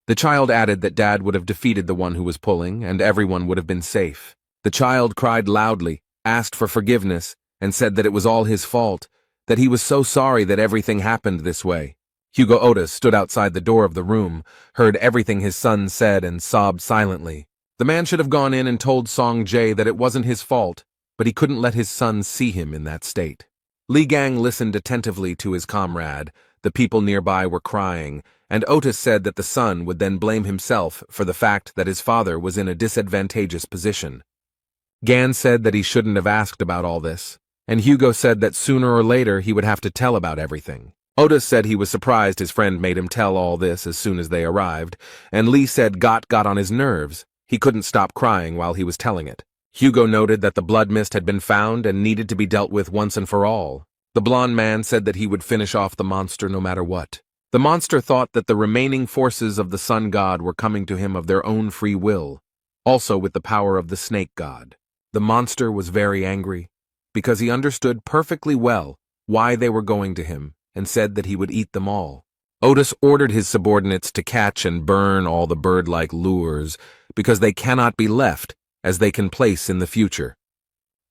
The child added that Dad would have defeated the one who was pulling, and everyone would have been safe. The child cried loudly, asked for forgiveness, and said that it was all his fault, that he was so sorry that everything happened this way. Hugo Otis stood outside the door of the room, heard everything his son said, and sobbed silently. The man should have gone in and told Song Jae that it wasn't his fault, but he couldn't let his son see him in that state. Li Gang listened attentively to his comrade. The people nearby were crying, and Otis said that the son would then blame himself for the fact that his father was in a disadvantageous position. Gan said that he shouldn't have asked about all this, and Hugo said that sooner or later he would have to tell about everything. Otis said he was surprised his friend made him tell all this as soon as they arrived, and Lee said got on his nerves. He couldn't stop crying while he was telling it. Hugo noted that the blood mist had been found and needed to be dealt with once and for all. The blonde man said that he would finish off the monster no matter what. The monster thought that the remaining forces of the sun god were coming to him of their own free will, also with the power of the snake god. The monster was very angry, because he understood perfectly well why they were going to him, and said that he would eat them all. Otis ordered his subordinates to catch and burn all the bird-like lures, because they cannot be left, as they can place in the future.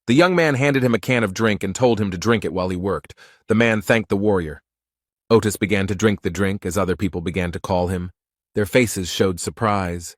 The young man handed him a can of drink and told him to drink it while he worked. The man thanked the warrior. Otis began to drink the drink as other people began to call him. Their faces showed surprise.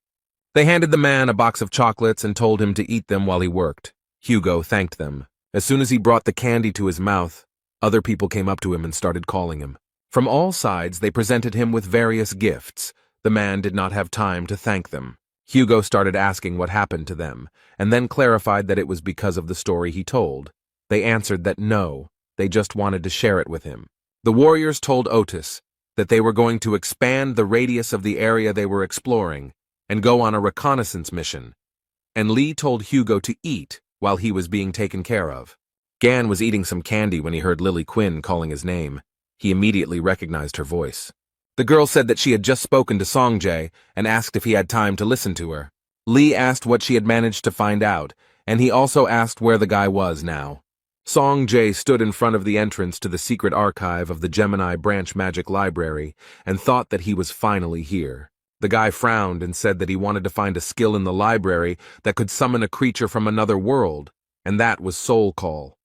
They handed the man a box of chocolates and told him to eat them while he worked. Hugo thanked them. As soon as he brought the candy to his mouth, other people came up to him and started calling him. From all sides, they presented him with various gifts. The man did not have time to thank them. Hugo started asking what happened to them, and then clarified that it was because of the story he told. They answered that no, they just wanted to share it with him. The warriors told Otis that they were going to expand the radius of the area they were exploring and go on a reconnaissance mission, and Lee told Hugo to eat while he was being taken care of. Gan was eating some candy when he heard Lily Quinn calling his name. He immediately recognized her voice. The girl said that she had just spoken to Song Jae and asked if he had time to listen to her. Lee asked what she had managed to find out, and he also asked where the guy was now. Song Jae stood in front of the entrance to the secret archive of the Gemini Branch Magic Library and thought that he was finally here. The guy frowned and said that he wanted to find a skill in the library that could summon a creature from another world, and that was Soul Call.